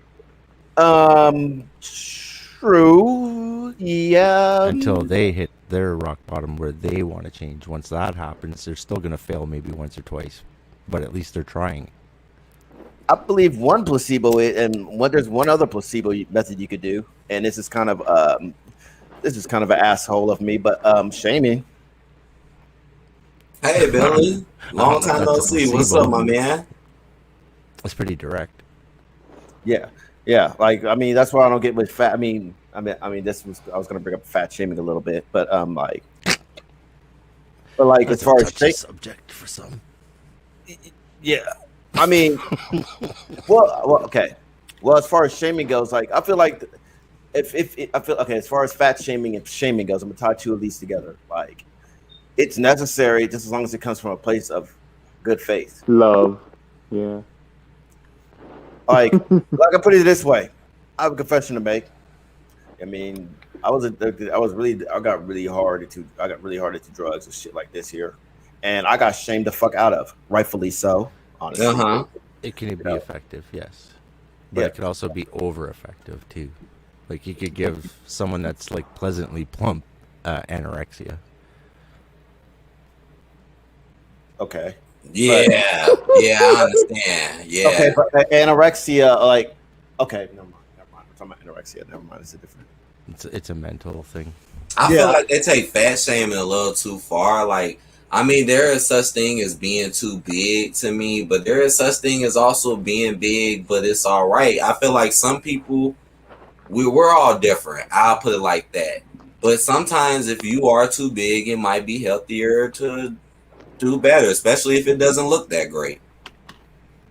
[SPEAKER 4] True. Yeah.
[SPEAKER 5] Until they hit their rock bottom where they want to change. Once that happens, they're still going to fail maybe once or twice, but at least they're trying.
[SPEAKER 4] I believe one placebo there's one other placebo method you could do, and this is kind of an asshole of me, but shaming.
[SPEAKER 1] Hey, Billy. Long time no see. What's up, my man?
[SPEAKER 5] That's pretty direct.
[SPEAKER 4] Yeah. Yeah. Like, I mean, that's why I don't get with fat. I mean, I was gonna bring up fat shaming a little bit, but as far as
[SPEAKER 5] subject for some.
[SPEAKER 4] Yeah. I mean, well, okay. Well, as far as shaming goes, like, I feel like as far as fat shaming and shaming goes, I'm gonna tie two of these together. Like, it's necessary just as long as it comes from a place of good faith,
[SPEAKER 3] love. Yeah.
[SPEAKER 4] Like I put it this way, I have a confession to make. I mean, I got really hard into drugs and shit like this here, and I got shamed the fuck out of, rightfully so, honestly.
[SPEAKER 1] Uh-huh.
[SPEAKER 5] It can
[SPEAKER 4] You
[SPEAKER 5] be
[SPEAKER 4] know,
[SPEAKER 5] effective, yes, but
[SPEAKER 4] yeah,
[SPEAKER 5] it could also be over effective too. Like you could give someone that's like pleasantly plump anorexia.
[SPEAKER 4] okay, but
[SPEAKER 1] Yeah. Yeah, I understand.
[SPEAKER 4] okay,
[SPEAKER 1] Yeah.
[SPEAKER 4] but anorexia, like, okay, never mind. We're talking about anorexia. Never mind, it's a different.
[SPEAKER 5] It's a mental thing.
[SPEAKER 1] I feel
[SPEAKER 4] Yeah,
[SPEAKER 1] like they take fat shaming a little too far. Like, I mean, there is such thing as being too big to me, but there is such thing as also being big, but it's all right. I feel like some people, we're all different. I'll put it like that. But sometimes if you are too big, it might be healthier to do better, especially if it doesn't look that great.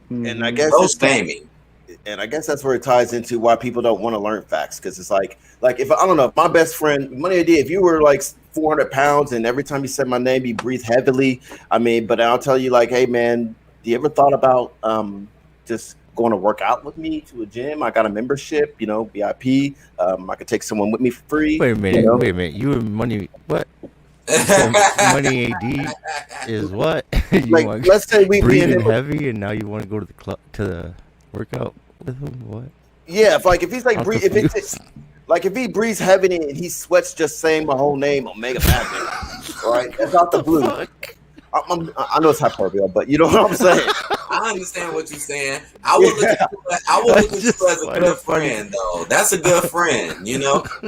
[SPEAKER 4] and I
[SPEAKER 3] Hmm.
[SPEAKER 4] guess
[SPEAKER 1] No
[SPEAKER 4] it's
[SPEAKER 1] shaming.
[SPEAKER 4] and I guess that's where it ties into why people don't want to learn facts, because it's like if I don't know, if my best friend, money idea, if you were like 400 pounds and every time you said my name you breathe heavily, I mean, but I'll tell you like, hey man, do you ever thought about just going to work out with me to a gym? I got a membership, you know, VIP. I could take someone with me for free,
[SPEAKER 5] Wait a
[SPEAKER 4] you
[SPEAKER 5] minute,
[SPEAKER 4] know.
[SPEAKER 5] wait a minute. You and money what? You said money AD is what? You
[SPEAKER 4] Like
[SPEAKER 5] want
[SPEAKER 4] let's say we and
[SPEAKER 5] breathing
[SPEAKER 4] him,
[SPEAKER 5] heavy, and now you want to go to the club to the workout with him? What?
[SPEAKER 4] yeah, if he's like
[SPEAKER 5] I'm
[SPEAKER 4] breathe, if it's
[SPEAKER 5] confused.
[SPEAKER 4] like if he breathes heavy and he sweats just saying my whole name, Omega Magic, right? That's
[SPEAKER 5] What
[SPEAKER 4] out the
[SPEAKER 5] the
[SPEAKER 4] blue.
[SPEAKER 5] fuck?
[SPEAKER 4] I know it's hyperbole, but you know what I'm saying.
[SPEAKER 1] I understand what you're saying. I would look at
[SPEAKER 4] Yeah,
[SPEAKER 1] you. I would
[SPEAKER 5] I
[SPEAKER 1] look at you
[SPEAKER 5] just
[SPEAKER 1] as a
[SPEAKER 5] find
[SPEAKER 1] good
[SPEAKER 5] it funny.
[SPEAKER 1] friend, though. That's a good friend,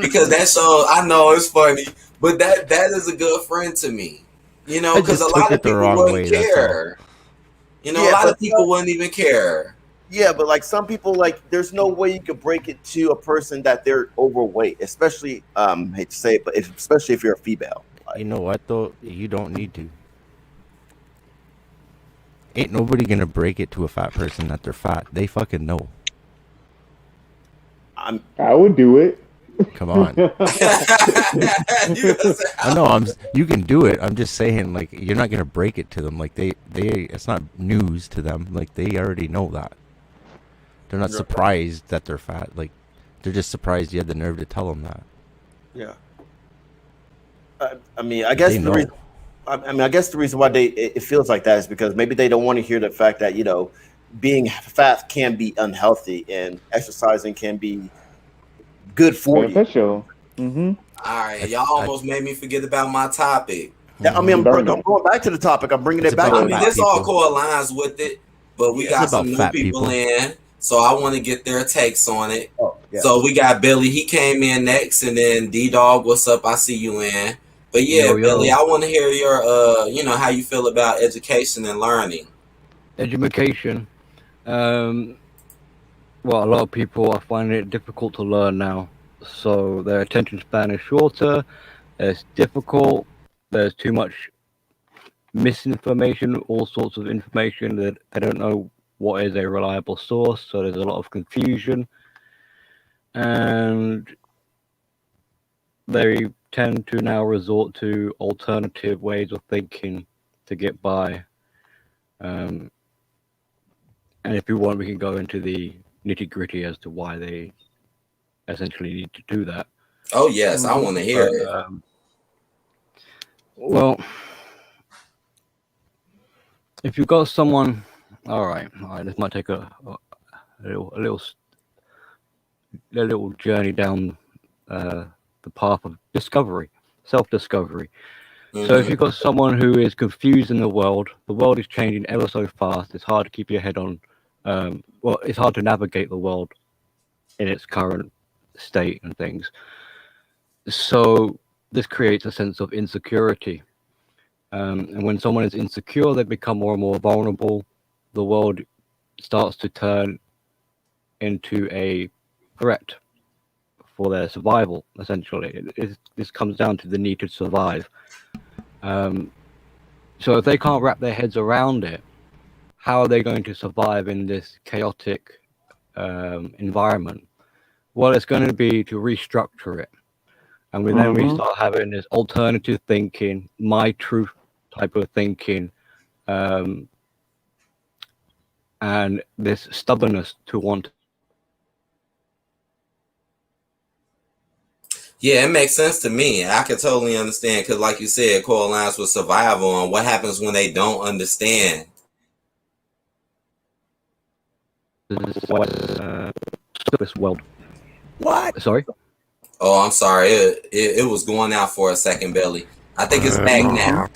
[SPEAKER 1] because that shows. I know it's funny, but that is a good friend to me,
[SPEAKER 5] I
[SPEAKER 1] because a
[SPEAKER 5] just took
[SPEAKER 1] lot
[SPEAKER 5] it
[SPEAKER 1] of
[SPEAKER 5] the
[SPEAKER 1] people
[SPEAKER 5] wrong
[SPEAKER 1] wouldn't
[SPEAKER 5] way. That's all.
[SPEAKER 1] care. A
[SPEAKER 4] yeah,
[SPEAKER 1] lot of people wouldn't even care.
[SPEAKER 4] but like some people, like there's no way you could break it to a person that they're overweight, especially hate to say it, but especially if you're a female.
[SPEAKER 5] You
[SPEAKER 4] Like
[SPEAKER 5] know what though? You don't need to. Ain't nobody gonna break it to a fat person that they're fat. They fucking know.
[SPEAKER 4] I'm
[SPEAKER 3] I would do it.
[SPEAKER 5] Come on.
[SPEAKER 1] You gonna say,
[SPEAKER 5] I know. You can do it. I'm just saying, like, you're not gonna break it to them. Like it's not news to them. Like they already know that. They're not surprised that they're fat. Like they're just surprised you had the nerve to tell them that.
[SPEAKER 4] yeah. I mean, I
[SPEAKER 5] Like,
[SPEAKER 4] guess
[SPEAKER 5] they
[SPEAKER 4] the
[SPEAKER 5] know.
[SPEAKER 4] reason. I mean, I guess the reason why it feels like that is because maybe they don't want to hear the fact that being fat can be unhealthy and exercising can be good for you.
[SPEAKER 3] Beneficial. Hmm.
[SPEAKER 1] all right, y'all
[SPEAKER 5] I.
[SPEAKER 1] almost made me forget about my topic.
[SPEAKER 4] Yeah, I mean,
[SPEAKER 5] Mhm.
[SPEAKER 3] Darn
[SPEAKER 4] I'm
[SPEAKER 3] it.
[SPEAKER 4] going back to the topic. I'm bringing
[SPEAKER 5] It's
[SPEAKER 4] it back
[SPEAKER 5] about
[SPEAKER 1] I
[SPEAKER 4] to
[SPEAKER 1] mean,
[SPEAKER 4] the
[SPEAKER 5] fat
[SPEAKER 1] this
[SPEAKER 4] topic.
[SPEAKER 1] all
[SPEAKER 5] people.
[SPEAKER 1] correlines with it, but we
[SPEAKER 4] Yeah.
[SPEAKER 5] It's
[SPEAKER 1] got
[SPEAKER 5] about
[SPEAKER 1] some new
[SPEAKER 5] fat
[SPEAKER 1] people
[SPEAKER 5] people.
[SPEAKER 1] in, so I want to get their takes on it.
[SPEAKER 4] Oh,
[SPEAKER 1] So
[SPEAKER 4] yes.
[SPEAKER 1] we got Billy. He came in next, and then D Dog. What's up? I see you in. But yeah,
[SPEAKER 6] Yo,
[SPEAKER 1] Billy,
[SPEAKER 6] yo,
[SPEAKER 1] I want to hear your how you feel about education and learning.
[SPEAKER 6] education. Um, well, a lot of people are finding it difficult to learn now. So their attention span is shorter. It's difficult. There's too much misinformation, all sorts of information that they don't know what is a reliable source. So there's a lot of confusion, and they tend to now resort to alternative ways of thinking to get by. Um, and if you want, we can go into the nitty gritty as to why they essentially need to do that.
[SPEAKER 1] Oh yes, I
[SPEAKER 3] Hmm.
[SPEAKER 1] want to hear
[SPEAKER 6] But
[SPEAKER 1] it.
[SPEAKER 6] well, if you've got someone, all right, this might take a little journey down the path of discovery, self-discovery. So if
[SPEAKER 1] Hmm.
[SPEAKER 6] you've got someone who is confused in the world is changing ever so fast. It's hard to keep your head on. Well, it's hard to navigate the world in its current state and things. So this creates a sense of insecurity. And when someone is insecure, they become more and more vulnerable. The world starts to turn into a threat for their survival, essentially. This comes down to the need to survive. So if they can't wrap their heads around it, how are they going to survive in this chaotic environment? Well, it's going to be to restructure it. And we
[SPEAKER 3] Hmm.
[SPEAKER 6] start having this alternative thinking, my truth type of thinking, um, and this stubbornness to want.
[SPEAKER 1] Yeah, it makes sense to me. I can totally understand because, like you said, it correlates with survival and what happens when they don't understand.
[SPEAKER 6] Surface world.
[SPEAKER 4] What?
[SPEAKER 6] Sorry.
[SPEAKER 1] Oh, I'm sorry. It was going out for a second, Billy. I think it's back now.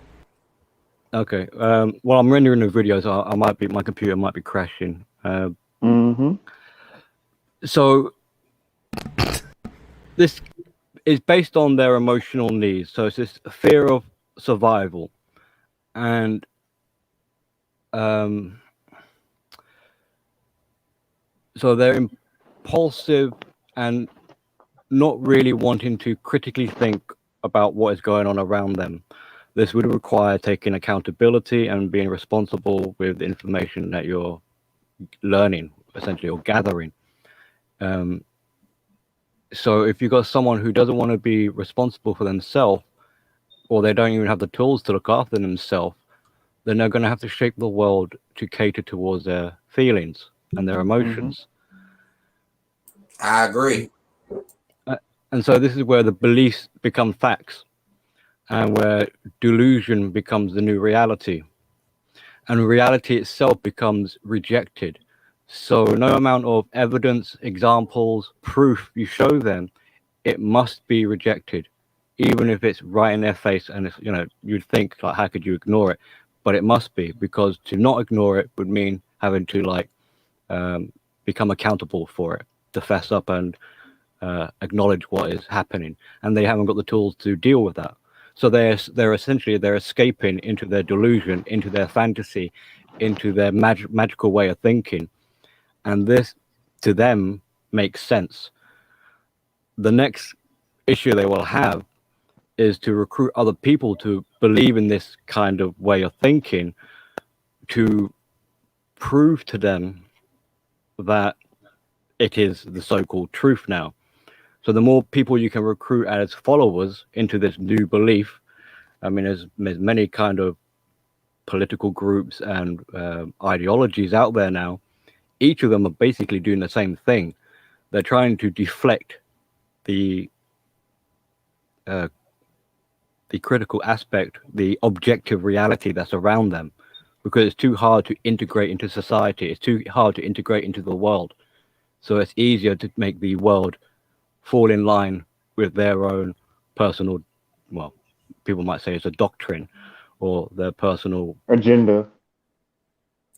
[SPEAKER 6] Okay. Well, I'm rendering a video, so my computer might be crashing.
[SPEAKER 3] Mm-hmm.
[SPEAKER 6] So this is based on their emotional needs. So it's this fear of survival, and so they're impulsive and not really wanting to critically think about what is going on around them. This would require taking accountability and being responsible with the information that you're learning, essentially, or gathering. So if you've got someone who doesn't want to be responsible for themselves, or they don't even have the tools to look after themselves, then they're going to have to shape the world to cater towards their feelings and their emotions.
[SPEAKER 1] I agree.
[SPEAKER 6] And so this is where the beliefs become facts, and where delusion becomes the new reality, and reality itself becomes rejected. So no amount of evidence, examples, proof you show them, it must be rejected, even if it's right in their face. And it's, you'd think, like, how could you ignore it? But it must be, because to not ignore it would mean having to become accountable for it, to fess up and acknowledge what is happening, and they haven't got the tools to deal with that. So they're essentially escaping into their delusion, into their fantasy, into their magical way of thinking, and this to them makes sense. The next issue they will have is to recruit other people to believe in this kind of way of thinking, to prove to them that it is the so-called truth now. So the more people you can recruit as followers into this new belief, I mean, there's many kind of political groups and ideologies out there now. Each of them are basically doing the same thing. They're trying to deflect the critical aspect, the objective reality that's around them, because it's too hard to integrate into society. It's too hard to integrate into the world. So it's easier to make the world fall in line with their own personal, well, people might say it's a doctrine, or their personal
[SPEAKER 3] Agenda.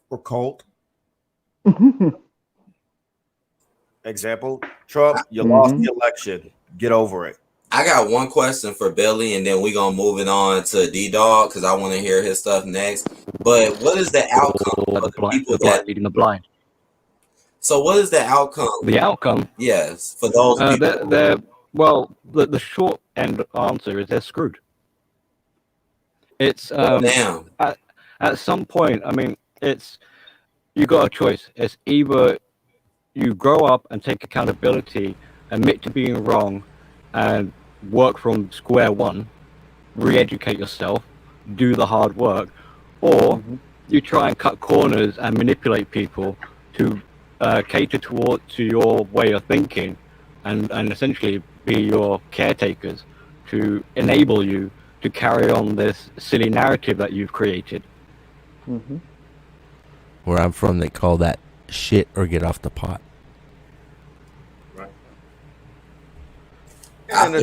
[SPEAKER 4] Or cult. Example, Trump, you lost the election. Get over it.
[SPEAKER 1] I got one question for Billy, and then we're gonna move it on to D Dog because I want to hear his stuff next. But what is the outcome
[SPEAKER 6] or
[SPEAKER 1] of the people
[SPEAKER 6] the blind
[SPEAKER 1] that?
[SPEAKER 6] leading the blind.
[SPEAKER 1] So what is the outcome?
[SPEAKER 6] The outcome,
[SPEAKER 1] Yes, for those people.
[SPEAKER 6] the short end answer is they're screwed. It's
[SPEAKER 1] Damn.
[SPEAKER 6] at some point, I mean, you got a choice. It's either you grow up and take accountability, admit to being wrong, and work from square one, re-educate yourself, do the hard work, or you try and cut corners and manipulate people to cater to your way of thinking, and essentially be your caretakers to enable you to carry on this silly narrative that you've created.
[SPEAKER 5] Where I'm from, they call that shit or get off the pot.
[SPEAKER 4] And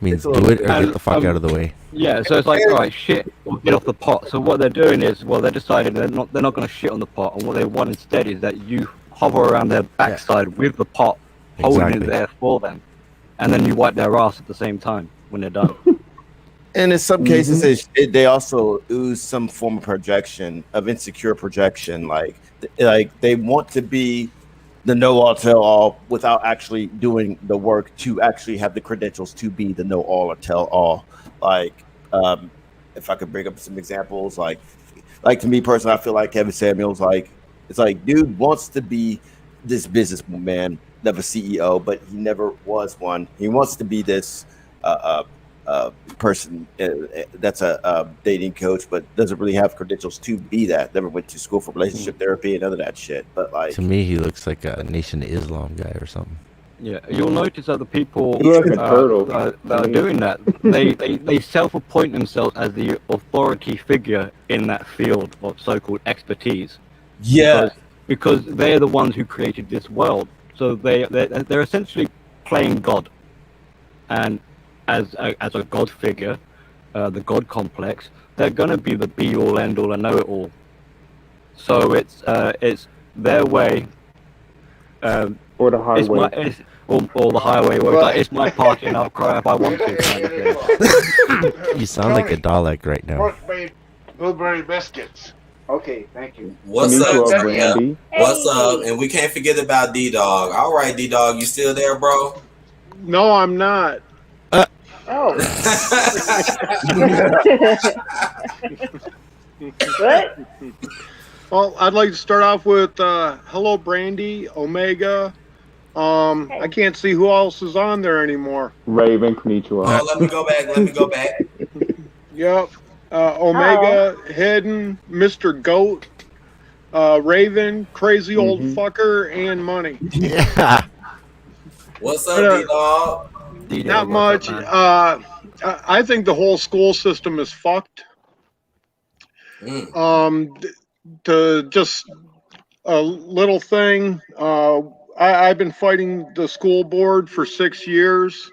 [SPEAKER 5] Means
[SPEAKER 4] it's
[SPEAKER 5] do it or
[SPEAKER 6] and,
[SPEAKER 5] get the fuck out of the way.
[SPEAKER 6] Yeah, so it's like, all right, shit, or get off the pot. So what they're doing is, well, they're deciding they're not going to shit on the pot, and what they want instead is that you hover around their backside with the pot, holding it
[SPEAKER 5] Exactly.
[SPEAKER 6] there for them, and then you wipe their ass at the same time when they're done.
[SPEAKER 4] And in some cases, they also ooze some form of projection, of insecure projection. Like they want to be the know-all, tell-all without actually doing the work to actually have the credentials to be the know-all or tell-all. Like, if I could bring up some examples, like to me personally, I feel like Kevin Samuels, it's like dude wants to be this businessman, never CEO, but he never was one. He wants to be this person that's a dating coach, but doesn't really have credentials to be that. Never went to school for relationship therapy and none of that shit. But like,
[SPEAKER 5] To me, he looks like a Nation of Islam guy or something.
[SPEAKER 6] Yeah, you'll notice that the people
[SPEAKER 3] You're like a turtle.
[SPEAKER 6] that are doing that, they self-appoint themselves as the authority figure in that field of so-called expertise.
[SPEAKER 4] Yeah.
[SPEAKER 6] Because they're the ones who created this world. So they're essentially playing God, and as a God figure, the God complex, they're gonna be the be-all, end-all, and know-it-all. So it's their way.
[SPEAKER 3] Or the
[SPEAKER 6] It's my
[SPEAKER 3] highway.
[SPEAKER 6] or the highway where it's like it's my party and I'll cry if I want to kind of thing.
[SPEAKER 5] You sound like a Dalek right now.
[SPEAKER 7] North made blueberry biscuits.
[SPEAKER 2] Okay, thank you.
[SPEAKER 1] What's up,
[SPEAKER 3] Konnichiwa,
[SPEAKER 1] Jeff?
[SPEAKER 3] Brandy.
[SPEAKER 1] What's up? And we can't forget about D Dog. All right, D Dog, you still there, bro?
[SPEAKER 7] No, I'm not.
[SPEAKER 8] Oh. What?
[SPEAKER 7] Well, I'd like to start off with hello, Brandy, Omega. I can't see who else is on there anymore.
[SPEAKER 3] Raven, konnichiwa.
[SPEAKER 1] Oh, let me go back. Let me go back.
[SPEAKER 7] Yep. Omega, Hidden, Mr. Goat, Raven, Crazy Old Fucker, and Money.
[SPEAKER 5] Yeah.
[SPEAKER 1] What's up, D Dog?
[SPEAKER 7] Not much. I think the whole school system is fucked. To just a little thing. I've been fighting the school board for 6 years,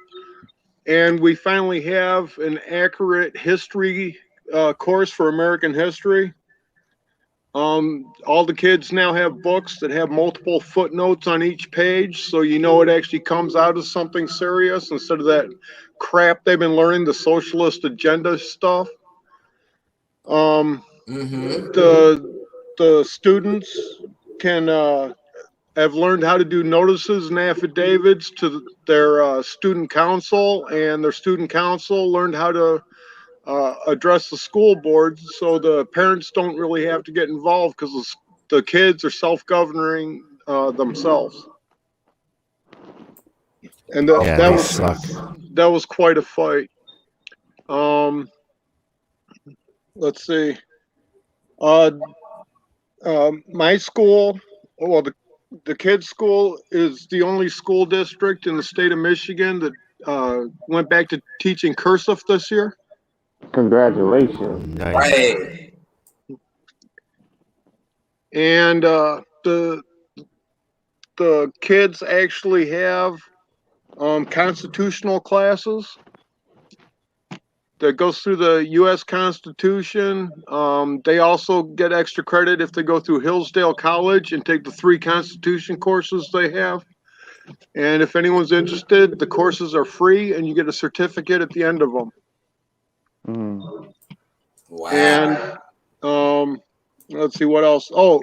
[SPEAKER 7] and we finally have an accurate history course for American history. All the kids now have books that have multiple footnotes on each page, so you know it actually comes out as something serious instead of that crap they've been learning, the socialist agenda stuff. The students can have learned how to do notices and affidavits to their student council, and their student council learned how to address the school board, so the parents don't really have to get involved because the kids are self-governing themselves. And that was quite a fight. Let's see. My school, well, the kids' school is the only school district in the state of Michigan that went back to teaching cursive this year.
[SPEAKER 3] Congratulations.
[SPEAKER 5] Nice.
[SPEAKER 1] Right.
[SPEAKER 7] And the kids actually have constitutional classes that goes through the U.S. Constitution. They also get extra credit if they go through Hillsdale College and take the 3 Constitution courses they have. And if anyone's interested, the courses are free, and you get a certificate at the end of them.
[SPEAKER 1] Wow.
[SPEAKER 7] And let's see what else. Oh,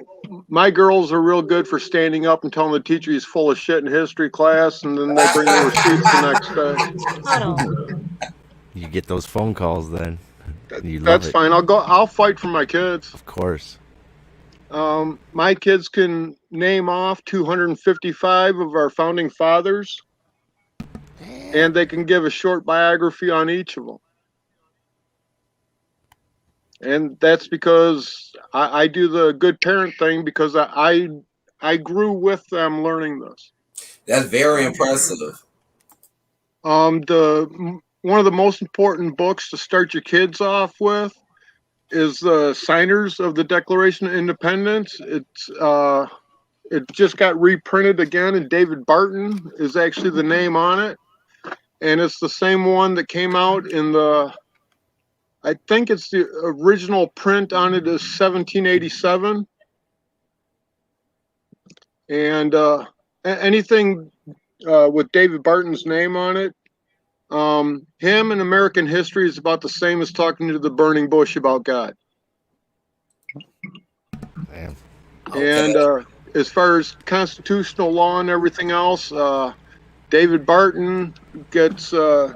[SPEAKER 7] my girls are real good for standing up and telling the teacher he's full of shit in history class, and then they bring the receipts the next day.
[SPEAKER 5] You get those phone calls then. You love
[SPEAKER 7] That's
[SPEAKER 5] it.
[SPEAKER 7] fine. I'll fight for my kids.
[SPEAKER 5] Of course.
[SPEAKER 7] My kids can name off 255 of our founding fathers, and they can give a short biography on each of them. And that's because I do the good parent thing, because I grew with them learning this.
[SPEAKER 1] That's very impressive.
[SPEAKER 7] One of the most important books to start your kids off with is the Signers of the Declaration of Independence. It just got reprinted again, and David Barton is actually the name on it. And it's the same one that came out in I think it's the original print on it is 1787. And anything with David Barton's name on it, him and American history is about the same as talking to the burning bush about God.
[SPEAKER 5] Damn.
[SPEAKER 1] Okay.
[SPEAKER 7] And as far as constitutional law and everything else, David Barton gets a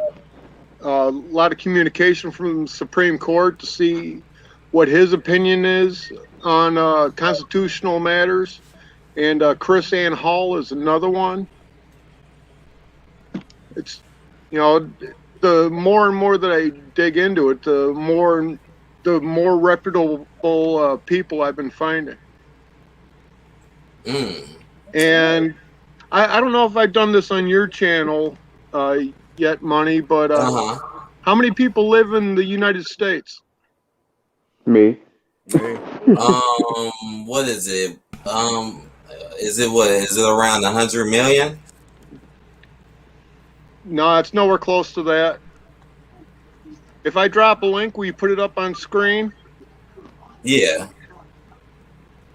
[SPEAKER 7] lot of communication from the Supreme Court to see what his opinion is on constitutional matters. And Chris Ann Hall is another one. It's, the more and more that I dig into it, the more reputable people I've been finding. And I don't know if I've done this on your channel uh, yet, Money, but
[SPEAKER 1] Uh-huh.
[SPEAKER 7] how many people live in the United States?
[SPEAKER 3] Me.
[SPEAKER 4] Me.
[SPEAKER 1] What is it? Is it what? Is it around 100 million?
[SPEAKER 7] No, it's nowhere close to that. If I drop a link, will you put it up on screen?
[SPEAKER 1] Yeah.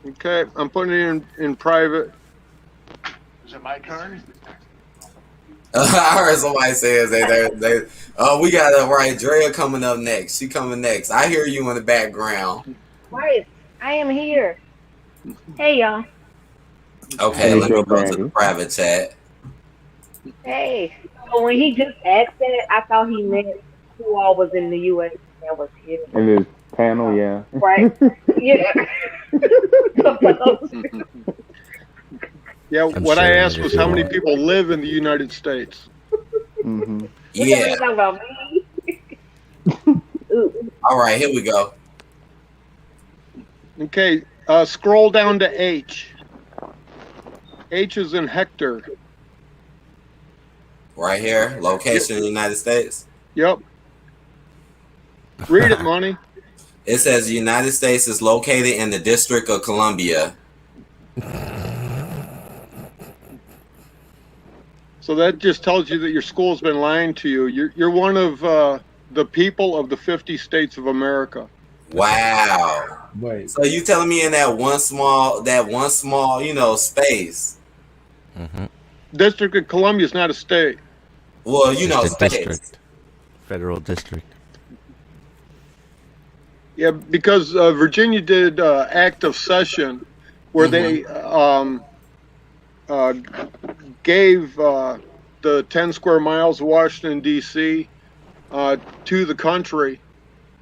[SPEAKER 7] Okay, I'm putting it in private.
[SPEAKER 9] Is it my turn?
[SPEAKER 1] I heard somebody say they oh, we got right, Drea coming up next. She coming next. I hear you in the background.
[SPEAKER 8] Right. I am here. Hey, y'all.
[SPEAKER 1] Okay,
[SPEAKER 3] Hey,
[SPEAKER 1] let me
[SPEAKER 3] Joe
[SPEAKER 1] go to the
[SPEAKER 3] Brandy.
[SPEAKER 1] private chat.
[SPEAKER 8] Hey. So when he just asked that, I thought he meant who all was in the U.S. that was here.
[SPEAKER 3] In this panel, yeah.
[SPEAKER 8] Right. Yeah.
[SPEAKER 7] Yeah,
[SPEAKER 5] I'm
[SPEAKER 7] what I
[SPEAKER 5] sharing
[SPEAKER 7] asked
[SPEAKER 5] it
[SPEAKER 7] was
[SPEAKER 5] if you
[SPEAKER 7] how many
[SPEAKER 5] want.
[SPEAKER 7] people live in the United States.
[SPEAKER 3] Hmm.
[SPEAKER 1] Yeah.
[SPEAKER 8] You talking about me? Ooh.
[SPEAKER 1] All right, here we go.
[SPEAKER 7] Okay, scroll down to H. H is in Hector.
[SPEAKER 1] Right here, location in the United States.
[SPEAKER 7] Yep. Read it, Money.
[SPEAKER 1] It says the United States is located in the District of Columbia.
[SPEAKER 7] So that just tells you that your school's been lying to you. You're one of the people of the 50 states of America.
[SPEAKER 1] Wow.
[SPEAKER 4] Wait.
[SPEAKER 1] So you telling me in that one small, space.
[SPEAKER 5] Hmm.
[SPEAKER 7] District of Columbia is not a state.
[SPEAKER 1] Well,
[SPEAKER 5] It's just a
[SPEAKER 1] space.
[SPEAKER 5] district, federal district.
[SPEAKER 7] Yeah, because Virginia did act of cession where
[SPEAKER 1] Mm-hmm.
[SPEAKER 7] they uh, gave the 10 square miles of Washington, D.C. To the country.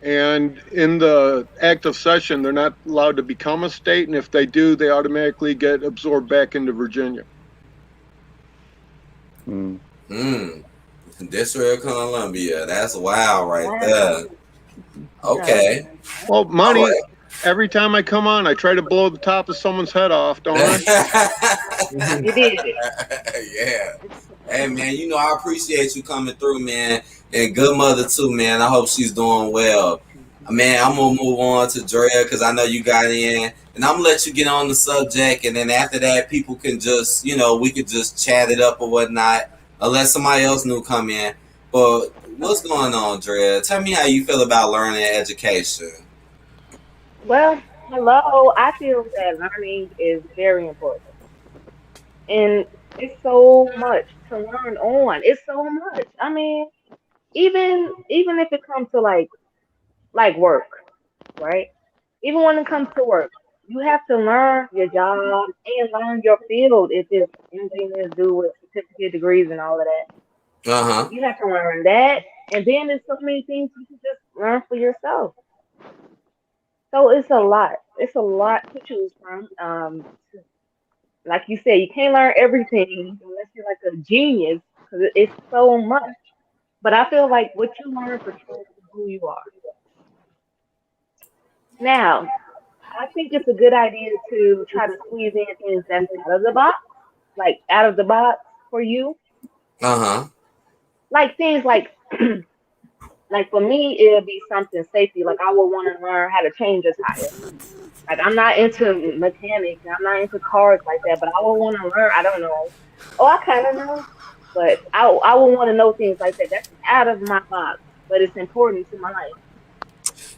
[SPEAKER 7] And in the act of cession, they're not allowed to become a state. And if they do, they automatically get absorbed back into Virginia.
[SPEAKER 3] Mm.
[SPEAKER 1] District of Columbia. That's wild right
[SPEAKER 8] Wow.
[SPEAKER 1] there.
[SPEAKER 8] Yeah,
[SPEAKER 1] Okay.
[SPEAKER 7] Well,
[SPEAKER 1] All
[SPEAKER 7] Money, every time I come on, I try to blow the top of someone's head off, don't I?
[SPEAKER 1] right.
[SPEAKER 8] you did it.
[SPEAKER 1] Yeah. Hey man, I appreciate you coming through, man. And good mother too, man. I hope she's doing well. Man, I'm gonna move on to Drea because I know you got in. And I'm gonna let you get on the subject, and then after that, people can just, we could just chat it up or whatnot, unless somebody else new come in. But what's going on, Drea? Tell me how you feel about learning and education.
[SPEAKER 8] Well, hello. I feel that learning is very important. And it's so much to learn on. It's so much. I mean, even if it comes to like work, right? Even when it comes to work, you have to learn your job and learn your field if it's anything to do with certificate degrees and all of that.
[SPEAKER 1] Uh huh.
[SPEAKER 8] You have to learn that. And then there's so many things you can just learn for yourself. So it's a lot. It's a lot to choose from. Like you said, you can't learn everything unless you're like a genius because it's so much. But I feel like what you learn portrays who you are. Now, I think it's a good idea to try to squeeze in things that's out of the box, like out of the box for you.
[SPEAKER 1] Uh huh.
[SPEAKER 8] Like things like for me, it'll be something safety. Like I would want to learn how to change a tire. Like I'm not into mechanics, and I'm not into cars like that, but I would want to learn. I don't know. Oh, I kind of know, but I would want to know things like that. That's out of my box, but it's important to my life.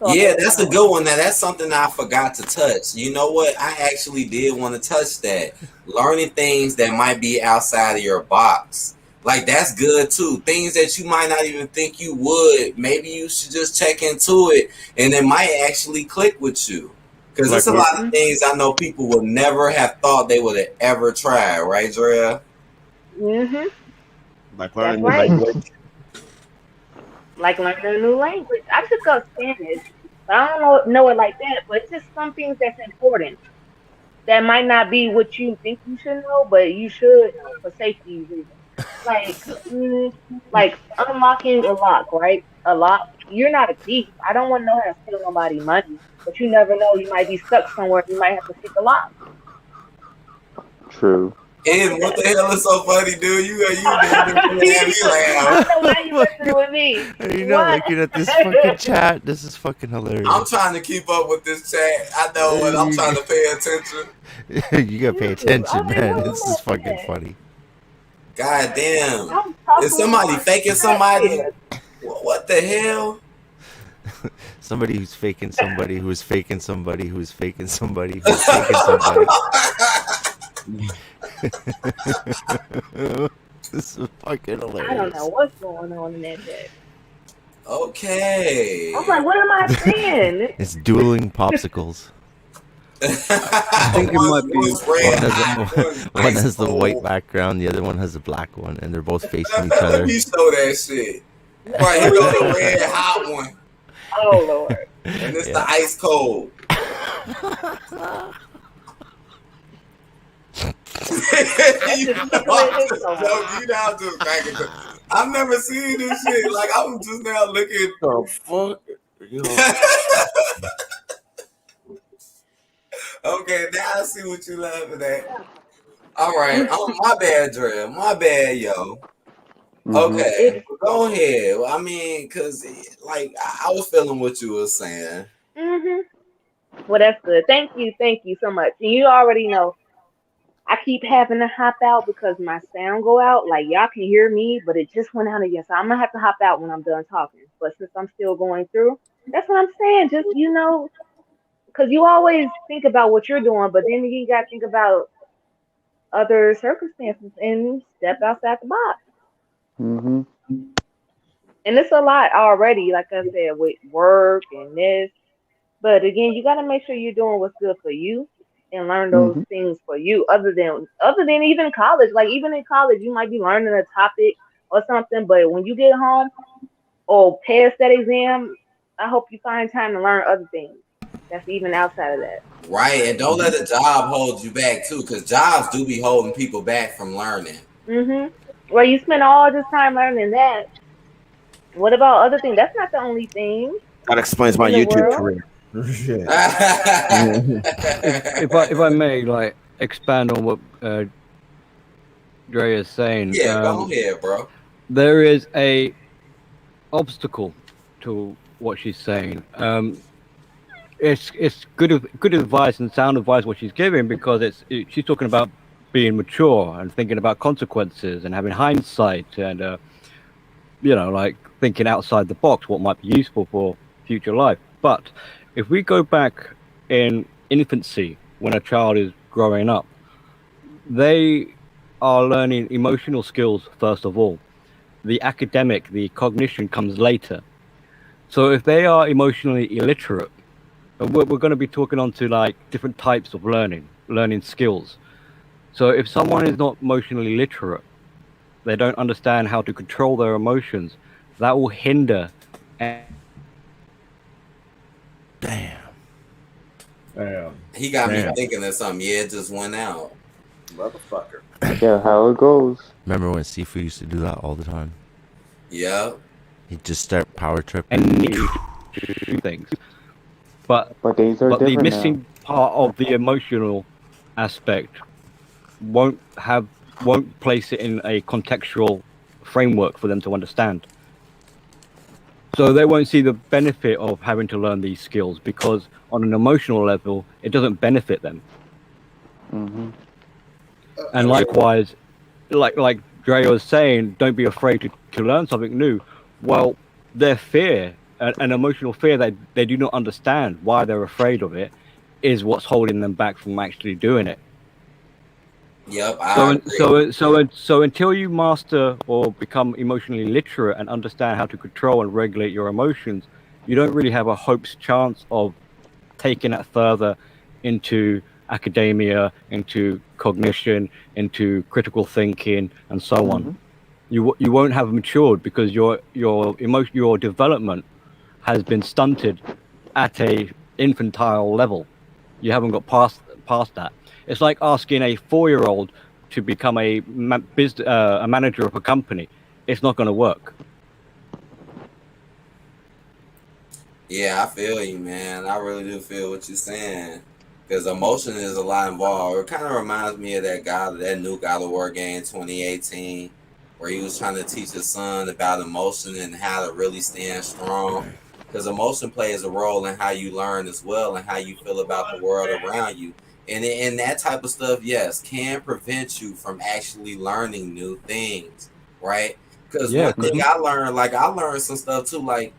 [SPEAKER 8] So I
[SPEAKER 1] Yeah,
[SPEAKER 8] would
[SPEAKER 1] that's
[SPEAKER 8] want to
[SPEAKER 1] a
[SPEAKER 8] learn.
[SPEAKER 1] good one. Now that's something I forgot to touch. You know what? I actually did want to touch that. Learning things that might be outside of your box. Like that's good too. Things that you might not even think you would. Maybe you should just check into it and it might actually click with you. Because
[SPEAKER 6] Like
[SPEAKER 1] there's a
[SPEAKER 6] learn,
[SPEAKER 1] lot of things I know people would never have thought they would have ever tried, right, Drea?
[SPEAKER 8] Mhm.
[SPEAKER 6] like
[SPEAKER 8] That's
[SPEAKER 6] learning new
[SPEAKER 8] right.
[SPEAKER 6] language.
[SPEAKER 8] Like learning a new language. I took up Spanish, but I don't know it like that. But it's just some things that's important that might not be what you think you should know, but you should know for safety reasons. Like, mm, like unlocking a lock, right? A lock. You're not a thief. I don't want to know how to steal nobody's money, but you never know. You might be stuck somewhere. You might have to pick a lock.
[SPEAKER 3] True.
[SPEAKER 1] And what the hell is so funny, dude? You damn near finna have me
[SPEAKER 8] I
[SPEAKER 1] laugh.
[SPEAKER 8] don't know why you messing with me.
[SPEAKER 5] You're not
[SPEAKER 8] What?
[SPEAKER 5] looking at this fucking chat. This is fucking hilarious.
[SPEAKER 1] I'm trying to keep up with this chat. I know, and I'm trying to pay attention.
[SPEAKER 5] You gotta pay
[SPEAKER 8] Dude,
[SPEAKER 5] attention,
[SPEAKER 8] I'm like,
[SPEAKER 5] man.
[SPEAKER 8] what
[SPEAKER 5] This
[SPEAKER 8] am
[SPEAKER 5] is
[SPEAKER 8] I
[SPEAKER 5] fucking
[SPEAKER 8] saying?
[SPEAKER 5] funny.
[SPEAKER 1] God damn.
[SPEAKER 8] I'm
[SPEAKER 1] Is
[SPEAKER 8] talking
[SPEAKER 1] somebody faking somebody?
[SPEAKER 8] shit.
[SPEAKER 1] What the hell?
[SPEAKER 5] Somebody who's faking somebody who's faking somebody who's faking somebody who's faking somebody. This is fucking
[SPEAKER 8] I don't know
[SPEAKER 5] hilarious.
[SPEAKER 8] what's going on in that chat. I'm
[SPEAKER 1] Okay.
[SPEAKER 8] like, what am I saying?
[SPEAKER 5] It's dueling popsicles.
[SPEAKER 6] I think it might be.
[SPEAKER 1] One's red hot, one's
[SPEAKER 5] One
[SPEAKER 1] ice
[SPEAKER 5] has the white
[SPEAKER 1] cold.
[SPEAKER 5] background, the other one has a black one, and they're both facing each
[SPEAKER 1] Let
[SPEAKER 5] other.
[SPEAKER 1] me show that shit. Right, here go the red hot one.
[SPEAKER 8] Oh Lord.
[SPEAKER 1] And this the
[SPEAKER 5] Yeah.
[SPEAKER 1] ice cold.
[SPEAKER 8] That's just tickling his soul.
[SPEAKER 1] You down to crack it. I've never seen this shit. Like I'm just now looking.
[SPEAKER 10] The fuck? Yo,
[SPEAKER 1] Okay, now I see what you laughing at. All right, my bad, Dre. My bad, yo. Okay,
[SPEAKER 8] It's
[SPEAKER 1] go ahead. I mean, cause like I was feeling what you were saying.
[SPEAKER 8] Well, that's good. Thank you so much. And you already know I keep having to hop out because my sound go out. Like y'all can hear me, but it just went out again. So I'm gonna have to hop out when I'm done talking. But since I'm still going through, that's what I'm saying. Just because you always think about what you're doing, but then you got to think about other circumstances and step outside the box.
[SPEAKER 3] Mm-hmm.
[SPEAKER 8] And it's a lot already, like I said, with work and this. But again, you got to make sure you're doing what's good for you and learn those
[SPEAKER 3] Mm-hmm.
[SPEAKER 8] things for you. Other than even college, like even in college, you might be learning a topic or something, but when you get home or pass that exam, I hope you find time to learn other things. That's even outside of that.
[SPEAKER 1] Right, and don't let the job hold you back too, because jobs do be holding people back from learning.
[SPEAKER 8] Well, you spend all this time learning that. What about other things? That's not the only thing
[SPEAKER 4] That explains my
[SPEAKER 8] in the
[SPEAKER 4] YouTube
[SPEAKER 8] world.
[SPEAKER 4] career. Shit.
[SPEAKER 6] If I may, like, expand on what Dre is saying,
[SPEAKER 1] Yeah, go ahead, bro.
[SPEAKER 6] there is a obstacle to what she's saying. It's good advice and sound advice what she's giving, because she's talking about being mature and thinking about consequences and having hindsight and like thinking outside the box what might be useful for future life. But if we go back in infancy, when a child is growing up, they are learning emotional skills first of all. The academic, the cognition comes later. So if they are emotionally illiterate, and we're going to be talking on to like different types of learning skills. So if someone is not emotionally literate, they don't understand how to control their emotions, that will hinder.
[SPEAKER 5] Damn.
[SPEAKER 1] He got me
[SPEAKER 4] Damn.
[SPEAKER 1] thinking of something. Yeah, it just went out.
[SPEAKER 4] Motherfucker.
[SPEAKER 3] Yeah, how it goes.
[SPEAKER 5] Remember when Sifu used to do that all the time?
[SPEAKER 1] Yeah.
[SPEAKER 5] He'd just start power tripping.
[SPEAKER 6] And do things. But
[SPEAKER 3] But things are
[SPEAKER 6] the
[SPEAKER 3] different
[SPEAKER 6] missing part of the emotional aspect won't place it in a contextual framework for them to understand. So they won't see the benefit of having to learn these skills, because on an emotional level, it doesn't benefit them.
[SPEAKER 3] now. Mm-hmm.
[SPEAKER 6] And likewise, like Dre was saying, don't be afraid to learn something new. Well, their fear, an emotional fear that they do not understand why they're afraid of it, is what's holding them back from actually doing it.
[SPEAKER 1] Yep. I agree.
[SPEAKER 6] So until you master or become emotionally literate and understand how to control and regulate your emotions, you don't really have a hope's chance of taking that further into academia, into cognition, into critical thinking, and so on. You won't have matured, because your development has been stunted at a infantile level. You haven't got past that. It's like asking a 4-year-old to become a manager of a company. It's not going to work.
[SPEAKER 1] Yeah, I feel you, man. I really do feel what you're saying. because emotion is a lot involved. It kind of reminds me of that new God of War game 2018, where he was trying to teach his son about emotion and how to really stand strong. Because emotion plays a role in how you learn as well and how you feel about the world around you. And that type of stuff, yes, can prevent you from actually learning new things, right? Because
[SPEAKER 6] Yeah,
[SPEAKER 1] one thing I learned some stuff too, like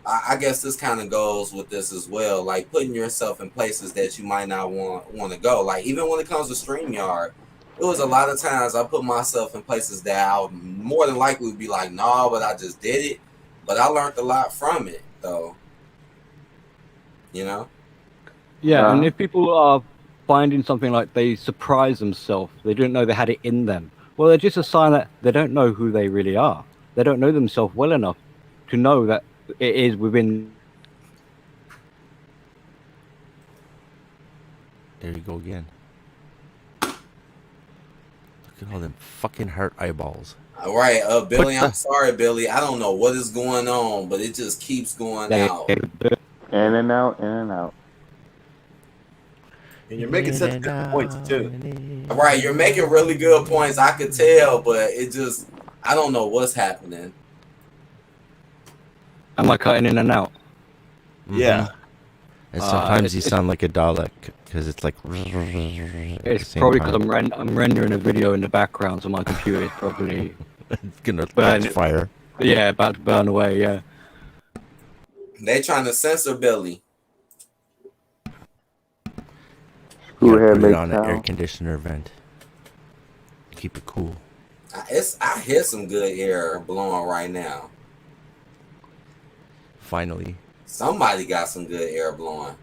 [SPEAKER 1] I guess this kind of goes with this as well, like putting yourself in places that you might not want to go. Like even when it comes to StreamYard, it was a lot of times I put myself in places that I would more than likely would be like, no, but I just did it. But I learned a lot from it, though. You know?
[SPEAKER 6] yeah, and
[SPEAKER 3] Uh,
[SPEAKER 6] if people are finding something like they surprise themselves, they didn't know they had it in them. Well, they're just a sign that they don't know who they really are. They don't know themselves well enough to know that it is within.
[SPEAKER 5] There you go again. Look at all them fucking heart eyeballs.
[SPEAKER 1] All right, Billy,
[SPEAKER 5] What
[SPEAKER 1] I'm
[SPEAKER 5] the?
[SPEAKER 1] sorry, Billy. I don't know what is going on, but it just keeps going out.
[SPEAKER 3] in and out, in and out.
[SPEAKER 4] And you're making
[SPEAKER 5] In
[SPEAKER 4] such
[SPEAKER 5] and
[SPEAKER 4] good points
[SPEAKER 5] out.
[SPEAKER 4] too.
[SPEAKER 1] All right, you're making really good points. I could tell, but I don't know what's happening.
[SPEAKER 6] Am I cutting in and out?
[SPEAKER 4] Yeah.
[SPEAKER 5] And sometimes you
[SPEAKER 6] it's-
[SPEAKER 5] sound like a Dalek because it's like.
[SPEAKER 6] It's probably because I'm rendering a video in the background, so my computer is probably
[SPEAKER 5] It's gonna
[SPEAKER 6] burn.
[SPEAKER 5] catch fire.
[SPEAKER 6] Yeah, about to burn away. Yeah.
[SPEAKER 1] They trying to censor Billy.
[SPEAKER 5] You gotta
[SPEAKER 3] Screwhead
[SPEAKER 5] put it
[SPEAKER 3] make
[SPEAKER 5] on an air
[SPEAKER 3] sound.
[SPEAKER 5] conditioner vent. Keep it cool.
[SPEAKER 1] I hear some good air blowing right now.
[SPEAKER 5] Finally.
[SPEAKER 1] Somebody got some good air blowing.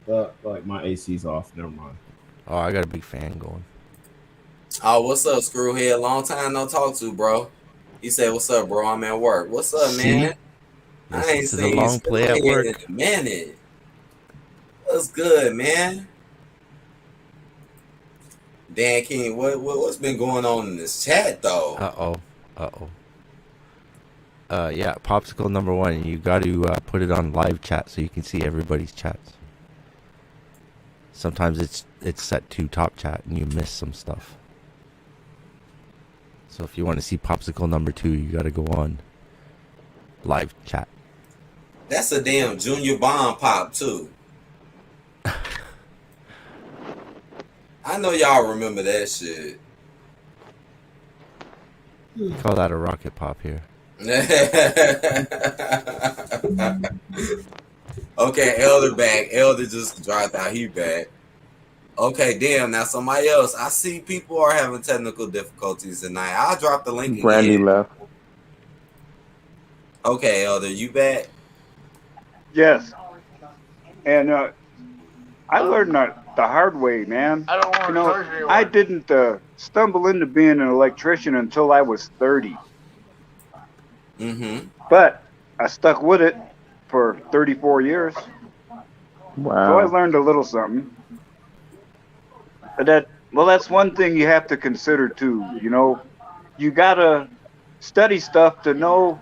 [SPEAKER 11] Like my AC's off. Never mind.
[SPEAKER 5] Oh, I got a big fan going.
[SPEAKER 1] Oh, what's up, Screwhead? Long time no talk to, bro. He said, "What's up, bro? I'm at work. What's up, man? I
[SPEAKER 5] Listen
[SPEAKER 1] ain't
[SPEAKER 5] to the
[SPEAKER 1] seen
[SPEAKER 5] long play at
[SPEAKER 1] Screwhead
[SPEAKER 5] work.
[SPEAKER 1] in a minute. What's good, man? Dan King, what's been going on in this chat though?
[SPEAKER 5] Yeah, popsicle number 1. You got to put it on live chat so you can see everybody's chats. Sometimes it's set to top chat and you miss some stuff. So if you want to see popsicle number 2, you got to go on live chat.
[SPEAKER 1] That's a damn Junior Bomb pop too. I know y'all remember that shit.
[SPEAKER 5] Call that a rocket pop here.
[SPEAKER 1] Okay, Elder back. Elder just dropped out. He back. Okay, damn. Now somebody else. I see people are having technical difficulties tonight. I'll drop the link
[SPEAKER 3] Brandy
[SPEAKER 1] again.
[SPEAKER 3] left.
[SPEAKER 1] Okay, Elder, you back?
[SPEAKER 2] Yes. And I learned that the hard way, man.
[SPEAKER 9] I don't want
[SPEAKER 2] You
[SPEAKER 9] to
[SPEAKER 2] know,
[SPEAKER 9] charge anyone.
[SPEAKER 2] I didn't stumble into being an electrician until I was 30.
[SPEAKER 1] Mm-hmm.
[SPEAKER 2] But I stuck with it for 34 years. So I
[SPEAKER 3] Wow.
[SPEAKER 2] learned a little something. But that's one thing you have to consider too. You know, you gotta study stuff to know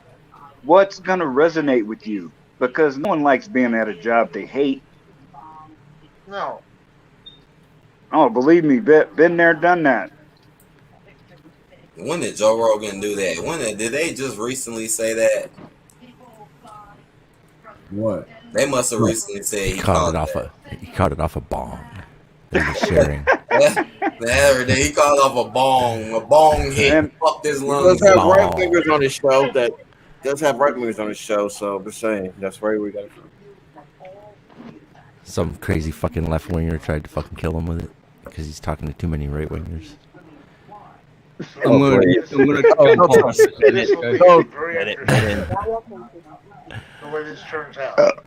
[SPEAKER 2] what's gonna resonate with you, because no one likes being at a job they hate.
[SPEAKER 9] No.
[SPEAKER 2] Oh, believe me, been there, done that.
[SPEAKER 1] When did Joe Rogan do that? Did they just recently say that?
[SPEAKER 11] What?
[SPEAKER 1] They must have recently said
[SPEAKER 5] He caught it off a bong. That he's sharing.
[SPEAKER 1] He called off a bong hit,
[SPEAKER 2] And
[SPEAKER 1] fucked his
[SPEAKER 4] He
[SPEAKER 1] lungs.
[SPEAKER 4] does have
[SPEAKER 5] Wow.
[SPEAKER 4] right wingers on his show. So I'm just saying that's where we got it from.
[SPEAKER 5] Some crazy fucking left winger tried to fucking kill him with it because he's talking to too many right wingers.
[SPEAKER 6] I'm gonna jump off.
[SPEAKER 9] This will be
[SPEAKER 4] Oh,
[SPEAKER 9] very
[SPEAKER 4] get it,
[SPEAKER 9] interesting,
[SPEAKER 4] get in.
[SPEAKER 9] the way this turns out.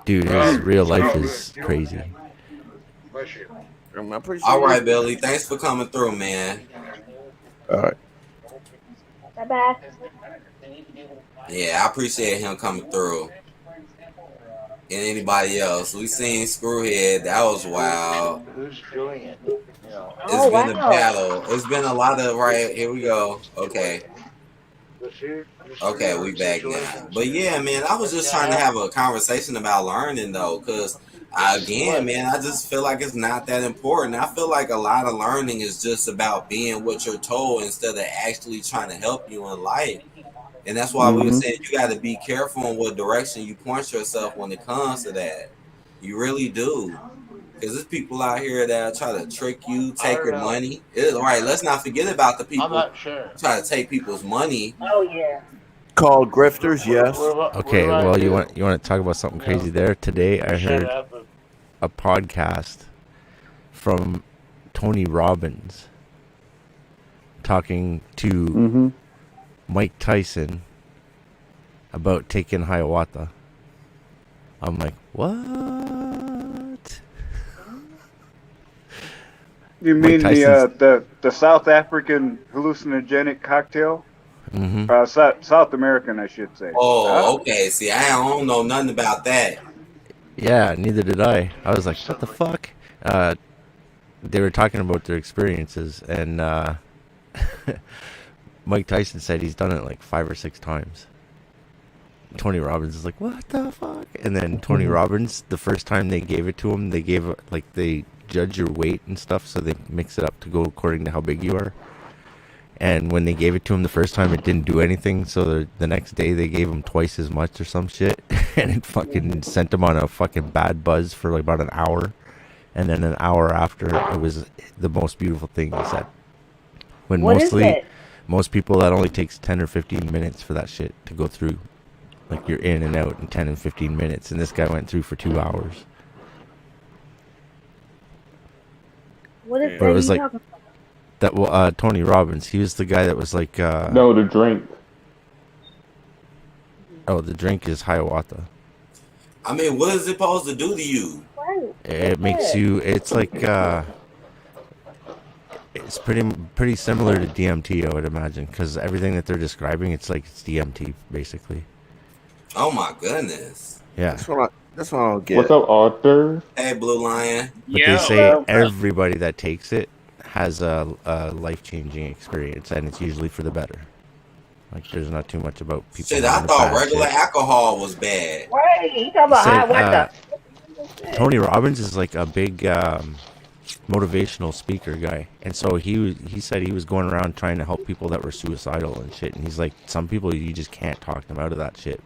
[SPEAKER 5] Dude, his real life is crazy.
[SPEAKER 9] Bless you.
[SPEAKER 4] I'm pretty sure.
[SPEAKER 1] All right, Billy. Thanks for coming through, man.
[SPEAKER 4] All right.
[SPEAKER 8] Bye bye.
[SPEAKER 1] Yeah, I appreciate him coming through. And anybody else? We seen Screwhead. That was wild.
[SPEAKER 9] Who's doing it? You know,
[SPEAKER 1] It's been a
[SPEAKER 8] wow.
[SPEAKER 1] battle. It's been a lot of Here we go. Okay. Okay, we back now. But yeah, man, I was just trying to have a conversation about learning though, because Again, man, I just feel like it's not that important. I feel like a lot of learning is just about being what you're told instead of actually trying to help you in life. And that's why we were
[SPEAKER 3] Mm-hmm.
[SPEAKER 1] saying you got to be careful in what direction you point yourself when it comes to that. You really do. Because there's people out here that try to trick you,
[SPEAKER 9] I
[SPEAKER 1] take
[SPEAKER 9] don't
[SPEAKER 1] your
[SPEAKER 9] know.
[SPEAKER 1] money. All right, let's not forget about the
[SPEAKER 9] I'm
[SPEAKER 1] people
[SPEAKER 9] not sure.
[SPEAKER 1] try to take people's money.
[SPEAKER 8] Oh yeah.
[SPEAKER 4] Called grifters, yes.
[SPEAKER 9] What do
[SPEAKER 5] Okay,
[SPEAKER 9] I
[SPEAKER 5] well,
[SPEAKER 9] do?
[SPEAKER 5] you want to talk about something
[SPEAKER 9] You know,
[SPEAKER 5] crazy there? Today, I
[SPEAKER 9] shut
[SPEAKER 5] heard
[SPEAKER 9] up. And,
[SPEAKER 5] a podcast from Tony Robbins talking to
[SPEAKER 3] Mm-hmm.
[SPEAKER 5] Mike Tyson about taking Hiawatha. I'm like, what?
[SPEAKER 2] You
[SPEAKER 5] Mike
[SPEAKER 2] mean
[SPEAKER 5] Tyson's.
[SPEAKER 2] the South African hallucinogenic cocktail?
[SPEAKER 5] Mm-hmm.
[SPEAKER 2] South American, I should say.
[SPEAKER 1] Oh, okay. See, I don't know nothing about that.
[SPEAKER 5] Yeah, neither did I. I was like, what the
[SPEAKER 9] recently.
[SPEAKER 5] fuck? They were talking about their experiences, and Mike Tyson said he's done it like 5 or 6 times. Tony Robbins is like, what the fuck? And then Tony Robbins, the first time they gave it to him, they gave like they judge your weight and stuff, so they mix it up to go according to how big you are. And when they gave it to him the first time, it didn't do anything. So the next day they gave him twice as much or some shit, and it fucking sent him on a fucking bad buzz for like about an hour. And then an hour after, it was the most beautiful thing, he said. When
[SPEAKER 8] What is that?
[SPEAKER 5] most people, that only takes 10 or 15 minutes for that shit to go through. Like, you're in and out in 10 and 15 minutes, and this guy went through for 2 hours.
[SPEAKER 8] What is
[SPEAKER 5] But it
[SPEAKER 8] that
[SPEAKER 5] was
[SPEAKER 8] you
[SPEAKER 5] like
[SPEAKER 8] talking
[SPEAKER 5] that. Tony Robbins, he was the guy that was like,
[SPEAKER 3] No, the drink.
[SPEAKER 5] oh, the drink is Hiawatha.
[SPEAKER 1] I mean, what is it supposed to do to you?
[SPEAKER 8] about? Right.
[SPEAKER 5] It
[SPEAKER 8] What's
[SPEAKER 5] makes
[SPEAKER 8] that?
[SPEAKER 5] you. It's like it's pretty similar to DMT, I would imagine, because everything that they're describing, it's like it's DMT basically.
[SPEAKER 1] Oh my goodness.
[SPEAKER 5] Yeah,
[SPEAKER 4] That's what I don't get.
[SPEAKER 3] What's up, Arthur?
[SPEAKER 1] Hey, Blue Lion.
[SPEAKER 5] but they
[SPEAKER 12] Yeah.
[SPEAKER 5] say
[SPEAKER 8] Hello.
[SPEAKER 5] everybody that takes it has a life-changing experience, and it's usually for the better. Like, there's not too much about people
[SPEAKER 1] Shit, I
[SPEAKER 5] having a
[SPEAKER 1] thought
[SPEAKER 5] bad
[SPEAKER 1] regular
[SPEAKER 5] shit.
[SPEAKER 1] alcohol was bad.
[SPEAKER 8] Right. You talking
[SPEAKER 5] He
[SPEAKER 8] about
[SPEAKER 5] said
[SPEAKER 8] what the?
[SPEAKER 5] Tony Robbins is like a big motivational speaker guy, and so he said he was going around trying to help people that were suicidal and shit, and he's like, some people you just can't talk them out of that shit.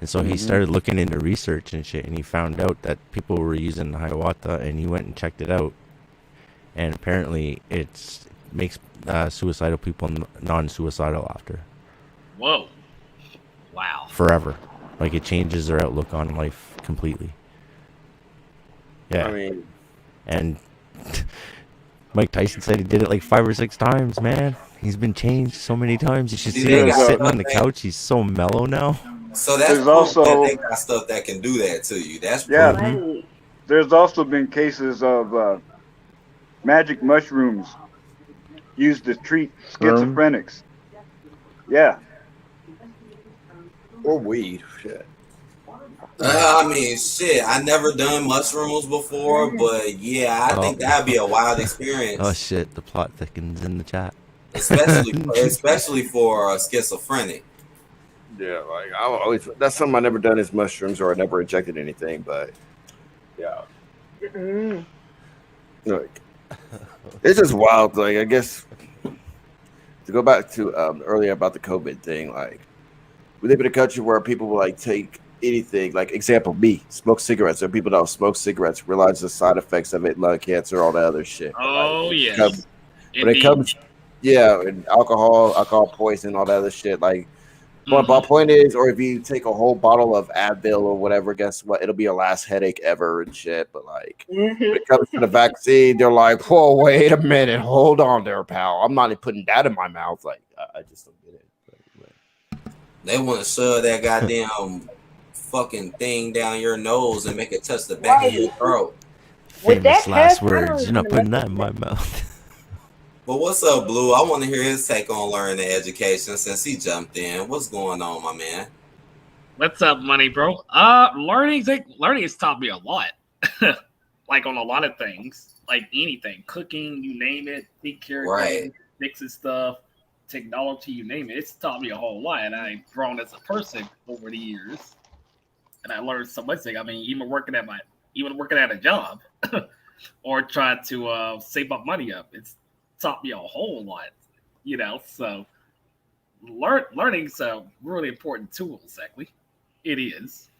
[SPEAKER 5] And so he started looking into research and shit, and he found out that people were using Hiawatha, and he went and checked it out, and apparently it makes suicidal people non-suicidal after
[SPEAKER 12] Whoa. Wow.
[SPEAKER 5] forever. Like, it changes their outlook on life completely. Yeah.
[SPEAKER 4] I mean,
[SPEAKER 5] And Mike Tyson said he did it like 5 or 6 times, man. He's been changed so many times. You should
[SPEAKER 1] See,
[SPEAKER 5] see
[SPEAKER 1] they
[SPEAKER 5] him
[SPEAKER 1] got
[SPEAKER 5] sitting on the
[SPEAKER 1] stuff
[SPEAKER 5] couch. He's so mellow now.
[SPEAKER 1] So that's
[SPEAKER 2] There's
[SPEAKER 1] proof that
[SPEAKER 2] also
[SPEAKER 1] they got stuff that can do that to you. That's
[SPEAKER 2] yeah.
[SPEAKER 1] proof.
[SPEAKER 8] Right.
[SPEAKER 2] There's also been cases of magic mushrooms used to treat schizophrenics. Yeah.
[SPEAKER 4] or weed. Shit.
[SPEAKER 1] I mean, shit. I never done mushrooms before, but yeah, I think that'd be a wild
[SPEAKER 5] Oh
[SPEAKER 1] experience,
[SPEAKER 5] shit, the plot thickens in the chat.
[SPEAKER 1] especially for a schizophrenic.
[SPEAKER 4] Yeah, like I always. That's something I never done is mushrooms, or I never injected anything. But yeah,
[SPEAKER 8] Mm.
[SPEAKER 4] like it's just wild. Like, I guess to go back to earlier about the COVID thing, like we live in a country where people will like take anything. Like, example, me smoke cigarettes. There are people that don't smoke cigarettes, realize the side effects of it, lung cancer, all that other shit. But, like,
[SPEAKER 12] Oh,
[SPEAKER 4] when it
[SPEAKER 12] yes.
[SPEAKER 4] comes- when it
[SPEAKER 12] Indeed.
[SPEAKER 4] comes, yeah, and alcohol poison, all that other shit. Like, but
[SPEAKER 12] Mhm.
[SPEAKER 4] my point is, or if you take a whole bottle of Advil or whatever, guess what? It'll be your last headache ever and shit. But like, when it comes to the vaccine, they're like, "Whoa, wait a minute, hold on there, pal. I'm not even putting that in my mouth." Like, I just don't get it.
[SPEAKER 1] They want to shove that goddamn fucking thing down your nose and make it touch the back of your throat.
[SPEAKER 8] With that
[SPEAKER 5] Famous last
[SPEAKER 8] test, I don't
[SPEAKER 5] words. You're not
[SPEAKER 8] even
[SPEAKER 5] putting
[SPEAKER 8] know.
[SPEAKER 5] that in my mouth.
[SPEAKER 1] But what's up, Blue? I want to hear his take on learning education since he jumped in. What's going on, my man?
[SPEAKER 12] What's up, money, bro? Learning has taught me a lot. Like, on a lot of things, like anything, cooking, you name it, take care of
[SPEAKER 1] Right.
[SPEAKER 12] things, fixing stuff, technology, you name it. It's taught me a whole lot, and I've grown as a person over the years. And I learned so much. I mean, even even working at a job or trying to save up money up. It's taught me a whole lot, So learning's a really important tool. Exactly, it is.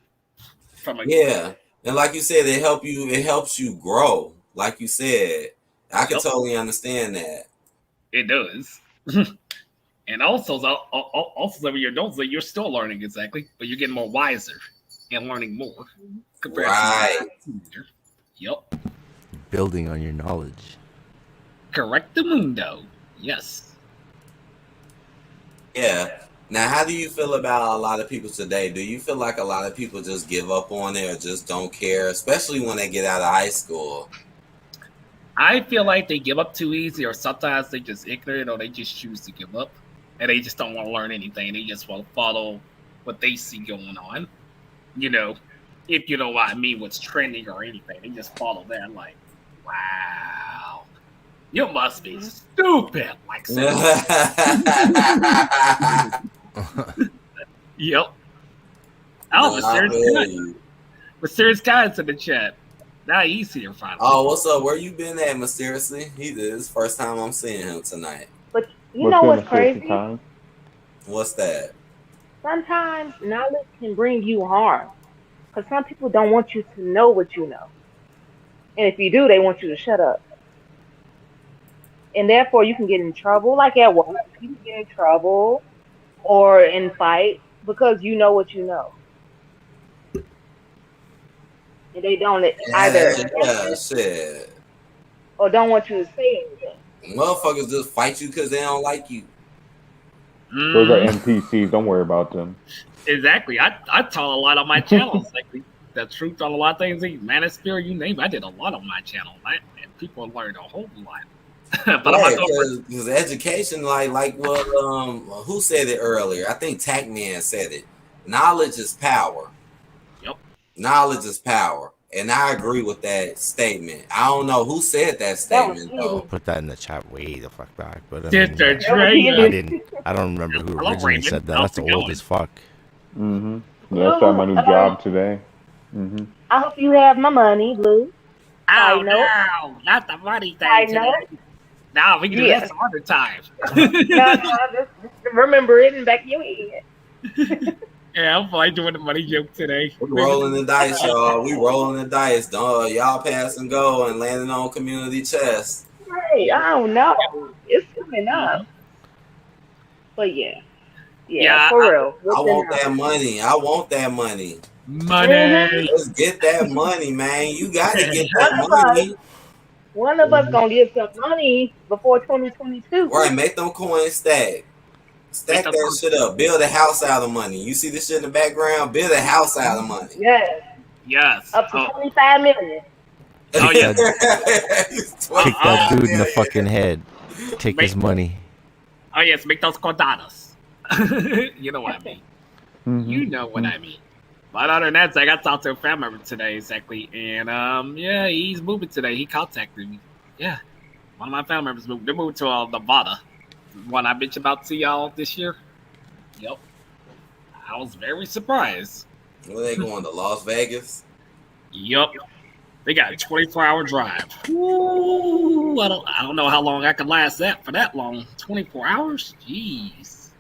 [SPEAKER 1] Yeah, and like you said, it helps you grow. Like you said, I can totally understand that.
[SPEAKER 12] It does. And also when you're adults, you're still learning exactly, but you're getting more wiser and learning more compared to a teenager. Yep.
[SPEAKER 5] Building on your knowledge.
[SPEAKER 12] Correcto mundo. Yes.
[SPEAKER 1] Yeah. Now, how do you feel about a lot of people today? Do you feel like a lot of people just give up on it or just don't care, especially when they get out of high school?
[SPEAKER 12] I feel like they give up too easy, or sometimes they just ignorant, or they just choose to give up, and they just don't want to learn anything. They just want to follow what they see going on. If you know what I mean, what's trending or anything, they just follow that. Like, wow, you must be stupid. Like, yep. Oh, mysterious guys in the chat. Now he's here finally.
[SPEAKER 1] Oh, what's up? Where you been at, mysteriously? This is the first time I'm seeing him tonight.
[SPEAKER 8] But you know what's crazy?
[SPEAKER 1] What's that?
[SPEAKER 8] Sometimes knowledge can bring you harm. Because some people don't want you to know what you know. And if you do, they want you to shut up. And therefore, you can get in trouble. Like at work, you can get in trouble or in fights because you know what you know. And they don't either
[SPEAKER 1] shit.
[SPEAKER 8] or don't want you to say anything.
[SPEAKER 1] Motherfuckers just fight you because they don't like you.
[SPEAKER 3] Those are NPCs. Don't worry about them.
[SPEAKER 12] Exactly. I taught a lot on my channel. Like the truth on a lot of things. Manosphere, you name it. I did a lot on my channel. And people learned a whole lot. But
[SPEAKER 1] because education, who said it earlier? I think Tackman said it. Knowledge is power.
[SPEAKER 12] Yep.
[SPEAKER 1] Knowledge is power. And I agree with that statement. I don't know who said that statement though.
[SPEAKER 5] Put that in the chat way the fuck back. But I don't remember who originally said that. That's old as fuck.
[SPEAKER 3] Yeah, I started my new job today.
[SPEAKER 8] I hope you have my money, Blue.
[SPEAKER 12] Oh no, not the money thing today. No, we can do this some other time.
[SPEAKER 8] Just remember it in the back of your head.
[SPEAKER 12] Yeah, I'm probably doing the money joke today.
[SPEAKER 1] We're rolling the dice, y'all. We rolling the dice. Y'all pass and go and landing on community chest.
[SPEAKER 8] Hey, I don't know. It's coming up. But yeah, for real.
[SPEAKER 1] I want that money. I want that money.
[SPEAKER 12] Money.
[SPEAKER 1] Let's get that money, man. You got to get that money.
[SPEAKER 8] One of us gonna get some money before 2022.
[SPEAKER 1] Right, make them coins stack. Stack that shit up. Build a house out of money. You see this shit in the background? Build a house out of money.
[SPEAKER 12] Yes.
[SPEAKER 8] Up to 25 million.
[SPEAKER 12] Oh, yeah.
[SPEAKER 5] Kick that dude in the fucking head. Take his money.
[SPEAKER 12] Oh, yes. Make those cordadas. You know what I mean. You know what I mean. But other than that, I got to talk to a family member today, exactly. And, he's moving today. He contacted me. Yeah. One of my family members moved. They're moving to Nevada. One I mentioned about to y'all this year. Yep. I was very surprised.
[SPEAKER 1] Were they going to Las Vegas?
[SPEAKER 12] Yep. They got a 24-hour drive. Ooh, I don't know how long I can last that for that long. 24 hours? Jeez.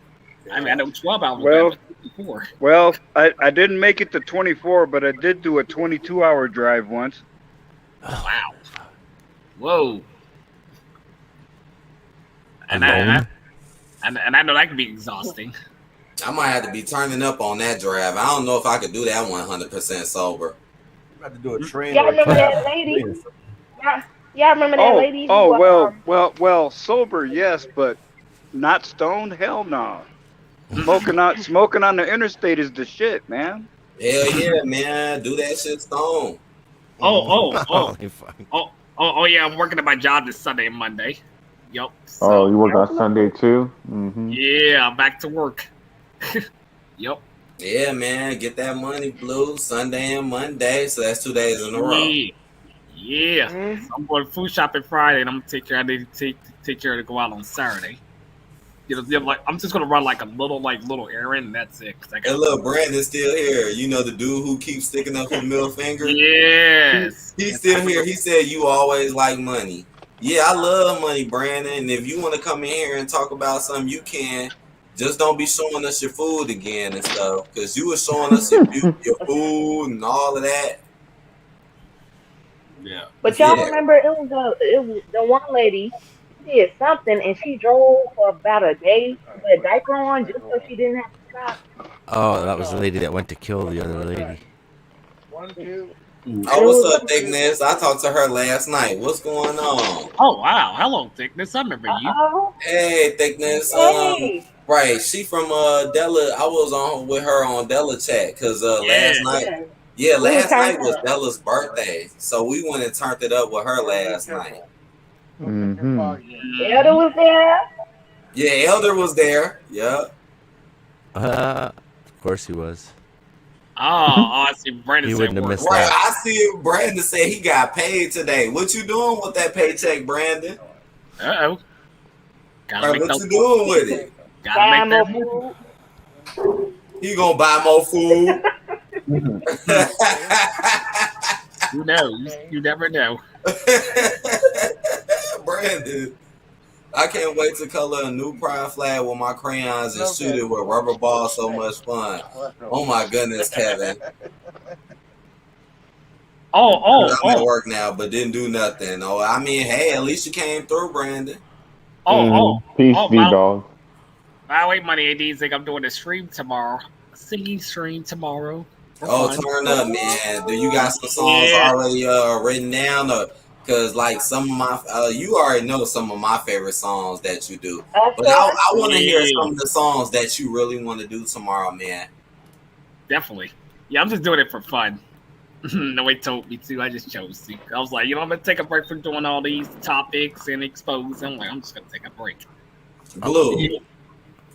[SPEAKER 12] I mean, I know 12 hours.
[SPEAKER 2] Well, I didn't make it to 24, but I did do a 22-hour drive once.
[SPEAKER 12] Wow. Whoa. And I know that can be exhausting.
[SPEAKER 1] I might have to be turning up on that drive. I don't know if I could do that 100% sober.
[SPEAKER 4] You have to do a train.
[SPEAKER 8] Y'all remember that lady? Y'all remember that lady?
[SPEAKER 2] Well, sober, yes, but not stoned? Hell no. Smoking on the interstate is the shit, man.
[SPEAKER 1] Hell yeah, man. Do that shit stone.
[SPEAKER 12] Oh, yeah, I'm working at my job this Sunday and Monday. Yep.
[SPEAKER 3] So, you work on Sunday too?
[SPEAKER 12] Yeah, I'm back to work. Yep.
[SPEAKER 1] Yeah, man. Get that money, Blue. Sunday and Monday. So that's 2 days in a row.
[SPEAKER 12] Yeah. So I'm going food shopping Friday, and I'm gonna take care. I need to take care to go out on Saturday. like I'm just gonna run like a little errand, and that's it. Cause I got
[SPEAKER 1] And look, Brandon's still here. You know the dude who keeps sticking up his middle finger.
[SPEAKER 12] Yes,
[SPEAKER 1] He's still here. He said you always like money. Yeah, I love money, Brandon. And if you want to come in here and talk about something, you can. Just don't be showing us your food again and stuff, because you were showing us your food and all of that.
[SPEAKER 12] Yeah.
[SPEAKER 8] But y'all
[SPEAKER 1] Yeah.
[SPEAKER 8] remember it was the one lady did something and she drove for about a day with a diaper on just so she didn't have to stop.
[SPEAKER 5] Oh, that was the lady that went to kill the other lady.
[SPEAKER 9] 1, 2.
[SPEAKER 1] Oh,
[SPEAKER 8] It
[SPEAKER 1] what's
[SPEAKER 8] was
[SPEAKER 1] up, Thickness? I talked to her last night. What's going on?
[SPEAKER 12] Oh wow, hello Thickness. I remember you.
[SPEAKER 8] oh
[SPEAKER 1] Hey, Thickness.
[SPEAKER 8] hey
[SPEAKER 1] Right. She from Della. I was on with her on Della chat because
[SPEAKER 12] Yeah.
[SPEAKER 1] last night.
[SPEAKER 8] yeah
[SPEAKER 1] Yeah,
[SPEAKER 8] we were
[SPEAKER 1] last
[SPEAKER 8] turned
[SPEAKER 1] night was
[SPEAKER 8] up.
[SPEAKER 1] Della's birthday, so we went and turned it up with her last night.
[SPEAKER 7] Mm-hmm.
[SPEAKER 8] Elder was there.
[SPEAKER 1] Yeah, Elder was there. Yeah.
[SPEAKER 5] Of course he was.
[SPEAKER 12] Oh, I see. Brandon
[SPEAKER 5] He
[SPEAKER 12] said
[SPEAKER 5] wouldn't have
[SPEAKER 12] work.
[SPEAKER 5] missed
[SPEAKER 1] Right.
[SPEAKER 5] that.
[SPEAKER 1] I see Brandon said he got paid today. What you doing with that paycheck, Brandon?
[SPEAKER 12] Uh-oh. Gotta
[SPEAKER 1] Right,
[SPEAKER 12] make
[SPEAKER 1] what
[SPEAKER 12] those.
[SPEAKER 1] you doing with it?
[SPEAKER 12] Gotta
[SPEAKER 8] Buy
[SPEAKER 12] make
[SPEAKER 8] more
[SPEAKER 12] that move.
[SPEAKER 8] food.
[SPEAKER 1] You gonna buy more food?
[SPEAKER 12] Who knows? You never know.
[SPEAKER 1] Brandon, I can't wait to color a new pride flag with my crayons and shoot it with rubber balls. So much fun. Oh my goodness, Kevin. I'm at work now, but didn't do nothing. Oh, I mean, hey, at least you came through, Brandon.
[SPEAKER 3] Peace,
[SPEAKER 12] By
[SPEAKER 3] D-Dog.
[SPEAKER 12] the way, Money AD's like I'm doing a stream tomorrow. A singing stream tomorrow.
[SPEAKER 1] Oh,
[SPEAKER 12] Fun.
[SPEAKER 1] turn up, man. Do you got some songs
[SPEAKER 12] Yeah.
[SPEAKER 1] already written down? Or because like some of my you already know some of my favorite songs that you do. But I want to hear some of the songs that you really want to do tomorrow, man.
[SPEAKER 12] Definitely. Yeah, I'm just doing it for fun. Nobody told me to. I just chose to. I was like, I'm gonna take a break from doing all these topics and expose. I'm like, I'm just gonna take a break.
[SPEAKER 1] Blue.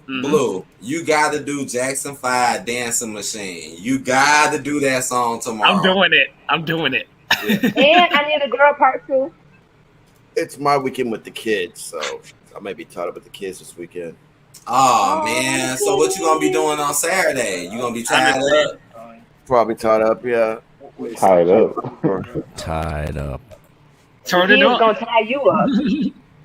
[SPEAKER 12] Mm-hmm.
[SPEAKER 1] Blue, you gotta do Jackson 5 Dancing Machine. You gotta do that song tomorrow.
[SPEAKER 12] I'm doing it.
[SPEAKER 8] And I Need a Girl Part 2.
[SPEAKER 4] It's my weekend with the kids, so I might be tied up with the kids this weekend.
[SPEAKER 1] Oh man. So what you gonna be doing on Saturday? You gonna be tied up?
[SPEAKER 4] Probably tied up, yeah.
[SPEAKER 3] Tied up.
[SPEAKER 5] Tied up.
[SPEAKER 12] Turn
[SPEAKER 8] He
[SPEAKER 12] it
[SPEAKER 8] is
[SPEAKER 12] up.
[SPEAKER 8] gonna tie you up.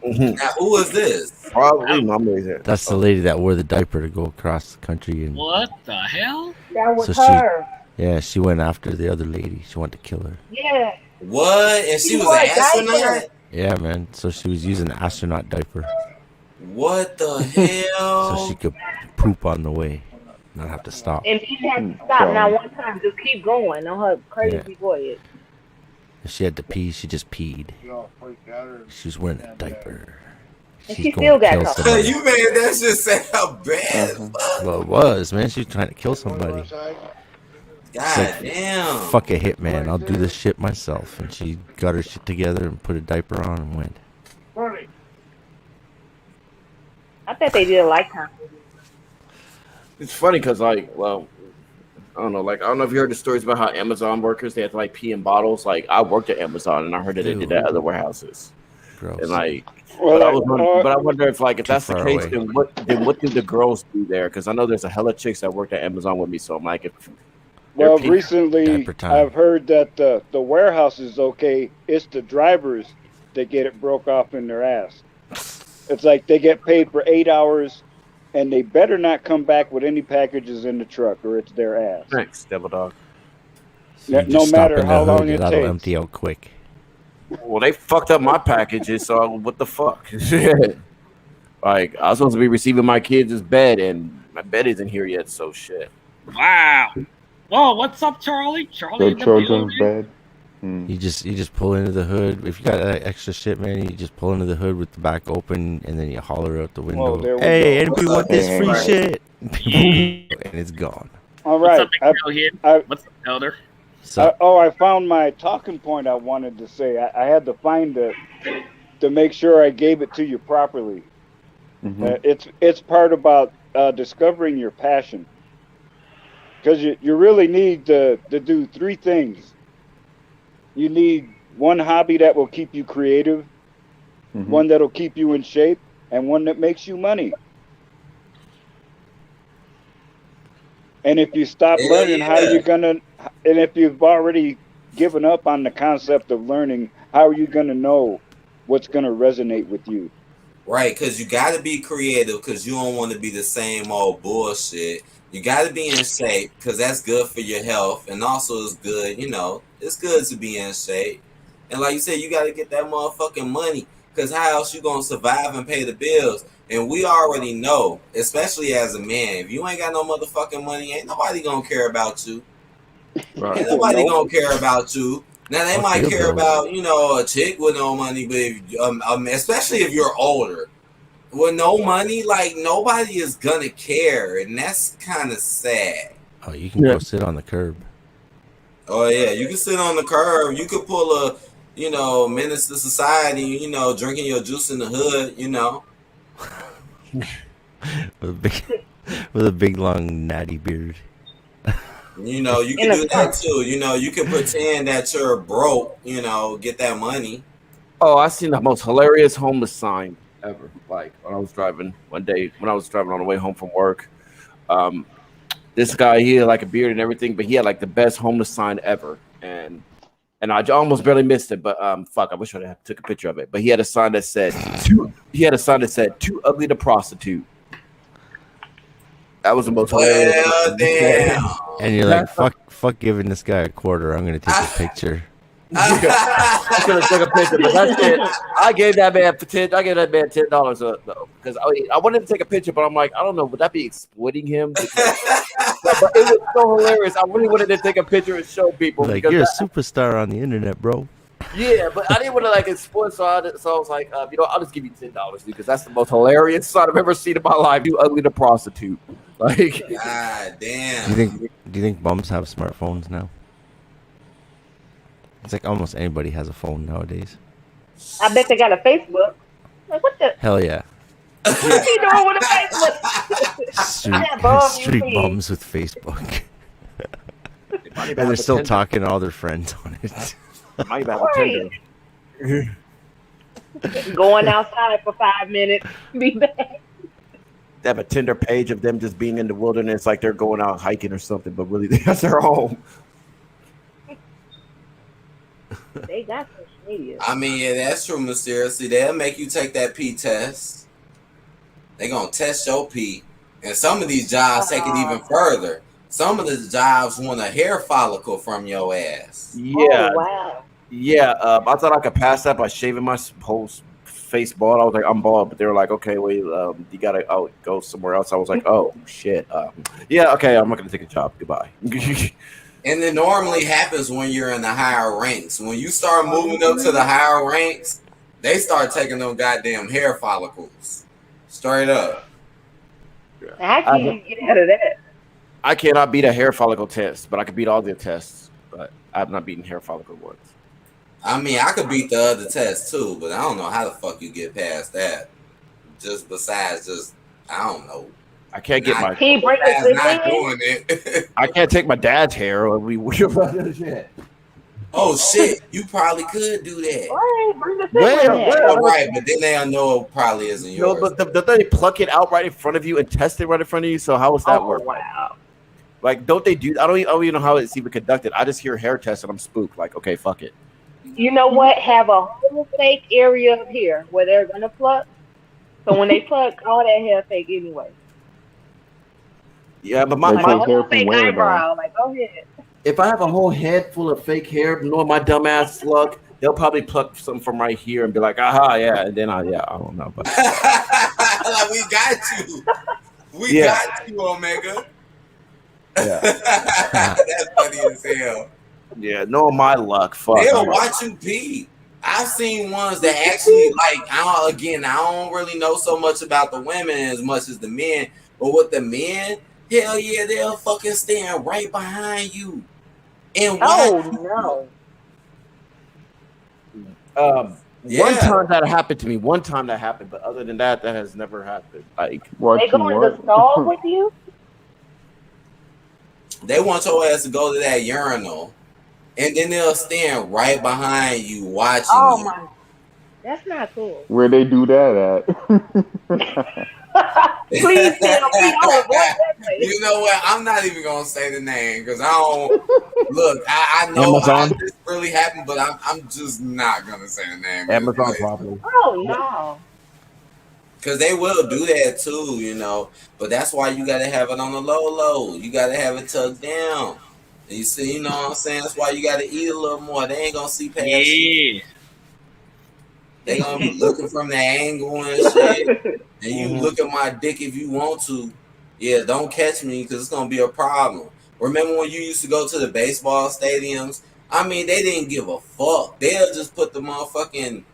[SPEAKER 1] Now, who is this?
[SPEAKER 4] Probably my here.
[SPEAKER 5] That's the lady that wore the diaper to go across the country. And
[SPEAKER 12] What the hell?
[SPEAKER 8] That was
[SPEAKER 5] so
[SPEAKER 8] her.
[SPEAKER 5] she went after the other lady. She wanted to kill her.
[SPEAKER 8] Yeah.
[SPEAKER 1] What? And she was
[SPEAKER 8] wore
[SPEAKER 1] an
[SPEAKER 8] a diaper.
[SPEAKER 1] astronaut?
[SPEAKER 5] Yeah, man. So she was using an astronaut diaper.
[SPEAKER 1] What the hell?
[SPEAKER 5] So she could poop on the way, not have to stop.
[SPEAKER 8] And she had to stop now one time. Just keep going on her crazy voyage.
[SPEAKER 5] If she had to pee, she just peed. She was wearing a diaper.
[SPEAKER 8] And
[SPEAKER 5] She's
[SPEAKER 8] she
[SPEAKER 5] going
[SPEAKER 8] still
[SPEAKER 5] to kill
[SPEAKER 8] got caught.
[SPEAKER 5] somebody.
[SPEAKER 1] You made that shit sound bad.
[SPEAKER 5] Well, it was, man. She was trying to kill somebody.
[SPEAKER 1] God damn.
[SPEAKER 5] Fuck a hitman. I'll do this shit myself. And she got her shit together and put a diaper on and went.
[SPEAKER 8] I bet they did a Lifetime movie.
[SPEAKER 4] It's funny because, like, well, I don't know. Like, I don't know if you heard the stories about how Amazon workers, they have to, like, pee in bottles. Like, I worked at Amazon, and I heard that they did that at other warehouses.
[SPEAKER 5] Gross.
[SPEAKER 4] And, like, but I wonder if, like, if that's the
[SPEAKER 5] far
[SPEAKER 4] case,
[SPEAKER 5] away.
[SPEAKER 4] then what did the girls do there? Because I know there's a hella chicks that worked at Amazon with me, so I'm like, if
[SPEAKER 2] Well,
[SPEAKER 4] they're
[SPEAKER 2] recently
[SPEAKER 5] Diaper time.
[SPEAKER 2] I've heard that the warehouse is okay. It's the drivers that get it broke off in their ass. It's like they get paid for 8 hours, and they better not come back with any packages in the truck, or it's their ass.
[SPEAKER 4] Thanks, Devil Dog.
[SPEAKER 5] So you
[SPEAKER 2] No
[SPEAKER 5] just stop
[SPEAKER 2] matter
[SPEAKER 5] in the
[SPEAKER 2] how
[SPEAKER 5] hood,
[SPEAKER 2] long it
[SPEAKER 5] that'll
[SPEAKER 2] takes.
[SPEAKER 5] empty out quick.
[SPEAKER 4] Well, they fucked up my packages, so what the fuck? Like, I was supposed to be receiving my kids' bed, and my bed isn't here yet, so shit.
[SPEAKER 12] Wow. Whoa, what's up, Charlie? Charlie
[SPEAKER 3] The
[SPEAKER 12] in the
[SPEAKER 3] children's
[SPEAKER 12] building.
[SPEAKER 3] bed. Hmm.
[SPEAKER 5] You just pull into the hood. If you got that extra shit, man, you just pull into the hood with the back open, and then you holler out the window.
[SPEAKER 2] there we
[SPEAKER 5] Hey,
[SPEAKER 2] go.
[SPEAKER 5] anybody want this free
[SPEAKER 3] Hey.
[SPEAKER 5] shit? And it's gone.
[SPEAKER 2] All
[SPEAKER 12] What's
[SPEAKER 2] right.
[SPEAKER 12] up, Big Girl here? What's up, Elder?
[SPEAKER 5] So
[SPEAKER 2] I found my talking point I wanted to say. I had to find it to make sure I gave it to you properly. It's part about discovering your passion, because you really need to do three things. You need one hobby that will keep you creative, one that'll keep you in shape, and one that makes you money. And if you stop
[SPEAKER 1] Hell
[SPEAKER 2] learning, how are
[SPEAKER 1] yeah.
[SPEAKER 2] you gonna? And if you've already given up on the concept of learning, how are you gonna know what's gonna resonate with you?
[SPEAKER 1] Right, because you got to be creative because you don't want to be the same old bullshit. You got to be in shape because that's good for your health. And also, it's good, it's good to be in shape. And like you said, you got to get that motherfucking money because how else you going to survive and pay the bills? And we already know, especially as a man, if you ain't got no motherfucking money, ain't nobody going to care about you.
[SPEAKER 4] Right.
[SPEAKER 1] Ain't nobody
[SPEAKER 2] Nope.
[SPEAKER 1] gonna care about you. Now they
[SPEAKER 5] Fuck
[SPEAKER 1] might
[SPEAKER 5] your
[SPEAKER 1] care
[SPEAKER 5] bills.
[SPEAKER 1] about a chick with no money, but especially if you're older with no money, like nobody is gonna care, and that's kind of sad.
[SPEAKER 5] Oh, you can go sit on the curb.
[SPEAKER 1] Oh yeah, you can sit on the curb. You could pull a menace to society. Drinking your juice in the hood.
[SPEAKER 5] with a big, with a big long natty beard.
[SPEAKER 1] You
[SPEAKER 8] In
[SPEAKER 1] can
[SPEAKER 8] a
[SPEAKER 1] do that
[SPEAKER 8] car.
[SPEAKER 1] too. You can pretend that you're broke. Get that money.
[SPEAKER 10] Oh, I seen the most hilarious homeless sign ever. Like when I was driving one day, when I was driving on the way home from work. Um, this guy, he had like a beard and everything, but he had like the best homeless sign ever. And I almost barely missed it, but fuck, I wish I had took a picture of it. But he had a sign that said too ugly to prostitute. That was the most hilarious
[SPEAKER 1] Well, damn.
[SPEAKER 5] And you're like, fuck giving this guy a quarter. I'm gonna take a picture.
[SPEAKER 10] I could have took a picture, but that's it. I gave that man $10 because I wanted to take a picture, but I'm like, I don't know, would that be exploiting him? But it was so hilarious. I really wanted to take a picture and show people.
[SPEAKER 5] Like,
[SPEAKER 10] because
[SPEAKER 5] you're a superstar on the internet, bro.
[SPEAKER 10] yeah, but I didn't want to like exploit, so I was like, I'll just give you $10 because that's the most hilarious sign I've ever seen in my life. You ugly to prostitute. Like,
[SPEAKER 1] God damn.
[SPEAKER 5] Do you think bums have smartphones now? It's like almost anybody has a phone nowadays.
[SPEAKER 8] I bet they got a Facebook. Like, what the?
[SPEAKER 5] Hell yeah.
[SPEAKER 8] What you doing with a Facebook? That bum you
[SPEAKER 5] Street
[SPEAKER 8] see.
[SPEAKER 5] bums with Facebook.
[SPEAKER 10] might even
[SPEAKER 5] And
[SPEAKER 10] have
[SPEAKER 5] they're
[SPEAKER 10] a
[SPEAKER 5] still
[SPEAKER 10] Tinder.
[SPEAKER 5] talking to all their friends on it.
[SPEAKER 10] Might even have a Tinder.
[SPEAKER 8] Going outside for 5 minutes. Be back.
[SPEAKER 10] They have a Tinder page of them just being in the wilderness, like they're going out hiking or something, but really that's their home.
[SPEAKER 8] They got social media.
[SPEAKER 1] I mean, yeah, that's true, mysteriously. They'll make you take that P test. They're going to test your P. And some of these jobs take it even further. Some of the jobs want a hair follicle from your ass.
[SPEAKER 10] Yeah,
[SPEAKER 8] Oh, wow.
[SPEAKER 10] yeah. I thought I could pass that by shaving my whole face bald. I was like, I'm bald, but they were like, okay, wait, you gotta go somewhere else. I was like, oh shit. Yeah, okay, I'm not gonna take a job. Goodbye.
[SPEAKER 1] And it normally happens when you're in the higher ranks. When you start moving up to the higher ranks, they start taking them goddamn hair follicles. Straight up.
[SPEAKER 8] How can you get out of that?
[SPEAKER 10] I cannot beat a hair follicle test, but I could beat all the tests. But I've not beaten hair follicle once.
[SPEAKER 1] I mean, I could beat the other test too, but I don't know how the fuck you get past that. Just besides just, I don't know.
[SPEAKER 10] I can't get my.
[SPEAKER 8] Can you bring a
[SPEAKER 1] Besides not
[SPEAKER 8] sibling in?
[SPEAKER 1] doing it.
[SPEAKER 10] I can't take my dad's hair. Or we weird about that shit.
[SPEAKER 1] Oh shit, you probably could do that.
[SPEAKER 8] Right, bring the sibling in.
[SPEAKER 1] All right, but then they'll know it probably isn't
[SPEAKER 10] No,
[SPEAKER 1] yours.
[SPEAKER 10] but they pluck it out right in front of you and test it right in front of you. So how does that work?
[SPEAKER 8] Wow.
[SPEAKER 10] Like, don't they do? I don't even know how it's even conducted. I just hear hair test and I'm spooked. Like, okay, fuck it.
[SPEAKER 8] You know what? Have a whole fake area up here where they're gonna pluck. So when they pluck, all that hair fake anyway.
[SPEAKER 10] Yeah, but
[SPEAKER 3] They
[SPEAKER 8] Like a
[SPEAKER 3] take
[SPEAKER 8] whole
[SPEAKER 3] hair from
[SPEAKER 8] fake
[SPEAKER 3] where, though?
[SPEAKER 8] eyebrow. Like, go ahead.
[SPEAKER 10] if I have a whole head full of fake hair, knowing my dumb ass luck, they'll probably pluck some from right here and be like, aha, yeah. And then I don't know. But
[SPEAKER 1] Like, we got you. We got you, Omega.
[SPEAKER 10] Yeah.
[SPEAKER 1] That's funny as hell.
[SPEAKER 10] Yeah, knowing my luck, fuck.
[SPEAKER 1] They'll watch you pee. I've seen ones that actually, like, I don't really know so much about the women as much as the men, but with the men, hell yeah, they'll fucking stand right behind you and watch.
[SPEAKER 8] Oh
[SPEAKER 10] no.
[SPEAKER 1] Yeah.
[SPEAKER 10] One time that happened to me. One time that happened, but other than that, that has never happened. Like,
[SPEAKER 8] they go in the stall with you?
[SPEAKER 1] They want your ass to go to that urinal, and then they'll stand right behind you watching
[SPEAKER 8] Oh
[SPEAKER 1] you.
[SPEAKER 8] my, that's not cool.
[SPEAKER 3] Where they do that at?
[SPEAKER 8] Please tell me. I was born that way.
[SPEAKER 1] You know what? I'm not even gonna say the name because I don't look. I know
[SPEAKER 10] Amazon.
[SPEAKER 1] this really happened, but I'm just not gonna say the name of this
[SPEAKER 10] Amazon
[SPEAKER 1] place
[SPEAKER 10] probably.
[SPEAKER 8] Oh no.
[SPEAKER 1] because they will do that too. But that's why you gotta have it on the low. You gotta have it tucked down. And you see, you know what I'm saying? That's why you gotta eat a little more. They ain't gonna see past you.
[SPEAKER 12] Yeah.
[SPEAKER 1] They gonna be looking from the angle and shit. And you look at my dick if you want to. Yeah, don't catch me because it's gonna be a problem. Remember when you used to go to the baseball stadiums? I mean, they didn't give a fuck. They'll just put the motherfucking,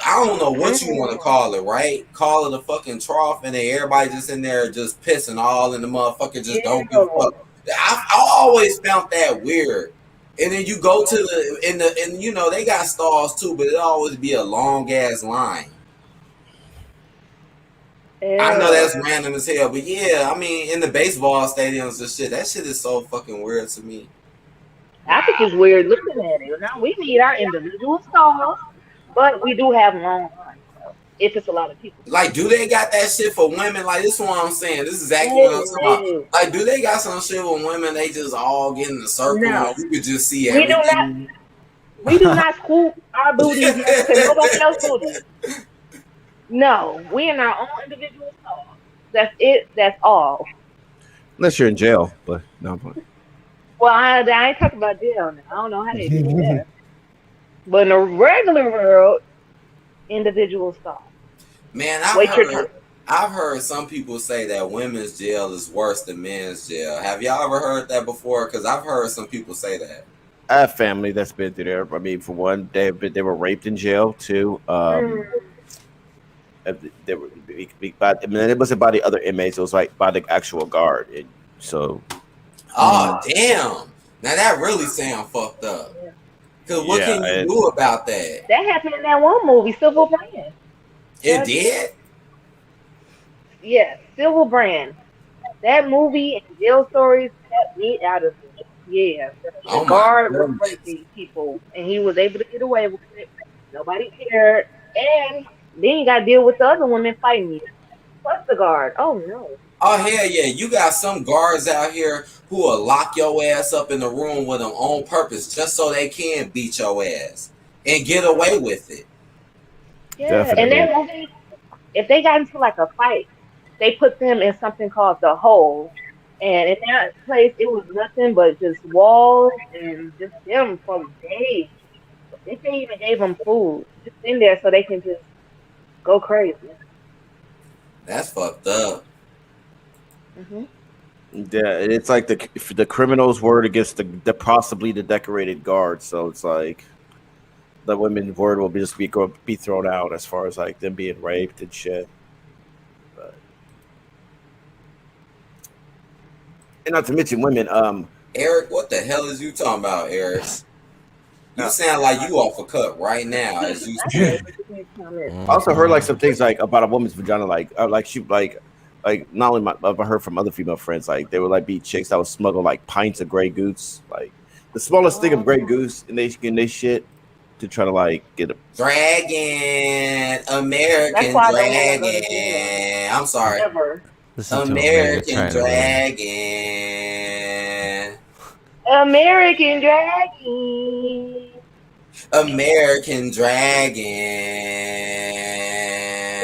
[SPEAKER 1] I don't know what you want to call it, right? Call it a fucking trough, and then everybody just in there just pissing all, and the motherfucker just don't give a fuck. I always found that weird. And then you go to and they got stalls too, but it always be a long ass line. I know that's random as hell, but yeah, I mean, in the baseball stadiums and shit, that shit is so fucking weird to me.
[SPEAKER 8] I think it's weird looking at it. Now we need our individual stalls, but we do have long lines. So if it's a lot of people.
[SPEAKER 1] Like, do they got that shit for women? Like, this is what I'm saying. This is exactly what I'm talking about. Like, do they got some shit with women? They just all get in a circle and you could just see everything.
[SPEAKER 8] We do not scoop our booties next to nobody else's booties. No, we in our own individual stalls. That's it. That's all.
[SPEAKER 10] Unless you're in jail, but no.
[SPEAKER 8] Well, I ain't talking about jail now. I don't know how they do that. But in the regular world, individual stalls.
[SPEAKER 1] Man, I've heard some people say that women's jail is worse than men's jail. Have y'all ever heard that before? Because I've heard some people say that.
[SPEAKER 10] I have family that's been through there. I mean, for one, they were raped in jail too. They were, but I mean, it wasn't by the other inmates. It was like by the actual guard. And so,
[SPEAKER 1] damn! Now that really sound fucked up. Because what can you do about that?
[SPEAKER 8] That happened in that one movie, Civil Brand.
[SPEAKER 1] It did?
[SPEAKER 8] Yeah, Civil Brand. That movie and jail stories kept me out of it. Yeah. The guard was raping people, and he was able to get away with it. Nobody cared. And then you got to deal with the other women fighting you. Plus the guard. Oh, no.
[SPEAKER 1] Oh, hell yeah. You got some guards out here who will lock your ass up in the room with them on purpose just so they can beat your ass and get away with it.
[SPEAKER 8] Yeah, definitely. And that movie, if they got into like a fight, they put them in something called the hole. And in that place, it was nothing but just walls and just them for days. They even gave them food just in there so they can just go crazy.
[SPEAKER 1] That's fucked up.
[SPEAKER 8] Mm-hmm.
[SPEAKER 10] Yeah, it's like the criminal's word against the possibly the decorated guard. So it's like the women's word will be thrown out as far as like them being raped and shit. But, and not to mention women.
[SPEAKER 1] Eric, what the hell is you talking about, Eric? You sound like you off a cut right now. As you speak.
[SPEAKER 10] I also heard like some things like about a woman's vagina, like not only I've heard from other female friends, like they would like be chicks that would smuggle like pints of Grey Goose, like the smallest thing of Grey Goose, and they shit to try to like get a
[SPEAKER 1] American dragon. I'm sorry, American dragon.
[SPEAKER 8] American dragon.
[SPEAKER 1] American dragon.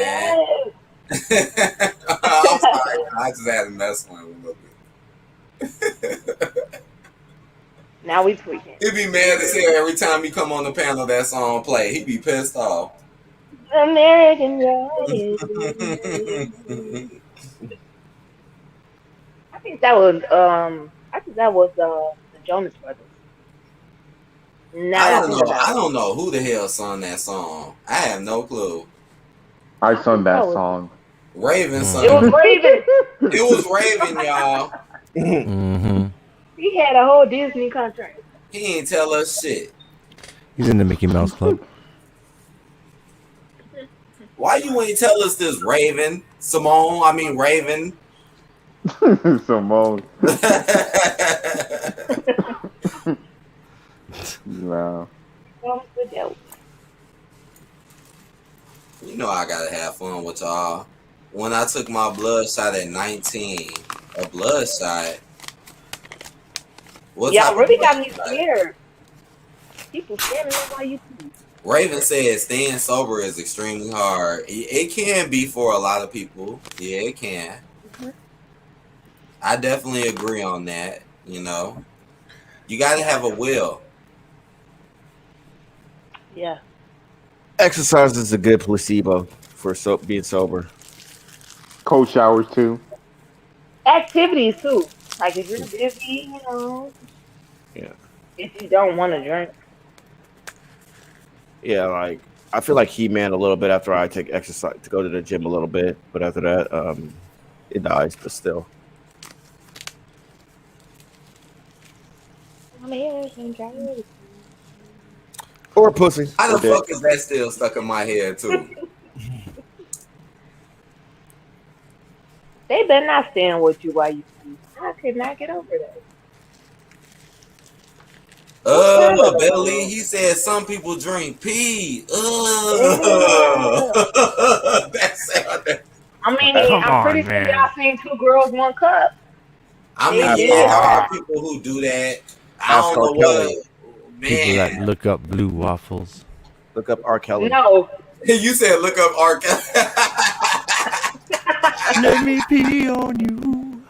[SPEAKER 8] Yes.
[SPEAKER 1] I'm sorry, I just had to mess with him a little bit.
[SPEAKER 8] Now we tweaking.
[SPEAKER 1] He'd be mad as hell every time he come on the panel that song play. He'd be pissed off.
[SPEAKER 8] American dragon. I think that was the Jonas Brothers.
[SPEAKER 1] I don't know who the hell sung that song. I have no clue.
[SPEAKER 3] I sung that song.
[SPEAKER 1] Raven sung
[SPEAKER 8] it. Was Raven.
[SPEAKER 1] It was Raven, y'all.
[SPEAKER 5] Mm-hmm.
[SPEAKER 8] He had a whole Disney contract.
[SPEAKER 1] He ain't tell us shit.
[SPEAKER 5] He's in the Mickey Mouse Club.
[SPEAKER 1] Why you ain't tell us this, Raven? Raven.
[SPEAKER 3] Simone. Wow.
[SPEAKER 1] You know I gotta have fun with y'all. when I took my blood shot at 19, a blood shot. What
[SPEAKER 8] Y'all
[SPEAKER 1] type of
[SPEAKER 8] really
[SPEAKER 1] blood
[SPEAKER 8] got me
[SPEAKER 1] shot?
[SPEAKER 8] scared. People standing up while you pee.
[SPEAKER 1] Raven said staying sober is extremely hard. It can be for a lot of people. Yeah, it can.
[SPEAKER 8] Mhm.
[SPEAKER 1] I definitely agree on that. You know, you got to have a will.
[SPEAKER 8] Yeah.
[SPEAKER 10] Exercise is a good placebo for being sober.
[SPEAKER 3] Cold showers too.
[SPEAKER 8] Activities too. Like if you're busy,
[SPEAKER 10] Yeah.
[SPEAKER 8] if you don't want to drink.
[SPEAKER 10] Yeah, like I feel like He-Man a little bit after I take exercise to go to the gym a little bit, but after that, it dies. But still,
[SPEAKER 8] I'm here and drink.
[SPEAKER 10] or pussy,
[SPEAKER 1] How
[SPEAKER 10] or
[SPEAKER 1] the
[SPEAKER 10] dick.
[SPEAKER 1] fuck is that still stuck in my head too?
[SPEAKER 8] They better not stand with you while you pee. I could not get over that. What's kind of
[SPEAKER 1] Belly, he said some people drink pee.
[SPEAKER 8] Yeah.
[SPEAKER 1] That sounded.
[SPEAKER 8] I mean,
[SPEAKER 5] Come
[SPEAKER 8] I'm pretty
[SPEAKER 5] on,
[SPEAKER 8] sure y'all
[SPEAKER 5] man.
[SPEAKER 8] seen Two Girls, One Cup.
[SPEAKER 1] I
[SPEAKER 8] They
[SPEAKER 1] mean,
[SPEAKER 8] did
[SPEAKER 1] yeah,
[SPEAKER 8] it.
[SPEAKER 1] there are
[SPEAKER 5] Ah,
[SPEAKER 1] people who do that. I
[SPEAKER 10] Ask
[SPEAKER 1] don't
[SPEAKER 10] R.
[SPEAKER 1] know
[SPEAKER 10] Kelly.
[SPEAKER 1] what,
[SPEAKER 5] people
[SPEAKER 1] man.
[SPEAKER 5] that look up blue waffles.
[SPEAKER 10] Look up R. Kelly.
[SPEAKER 8] No.
[SPEAKER 1] You said look up R. Kelly.
[SPEAKER 5] Let me pee on you.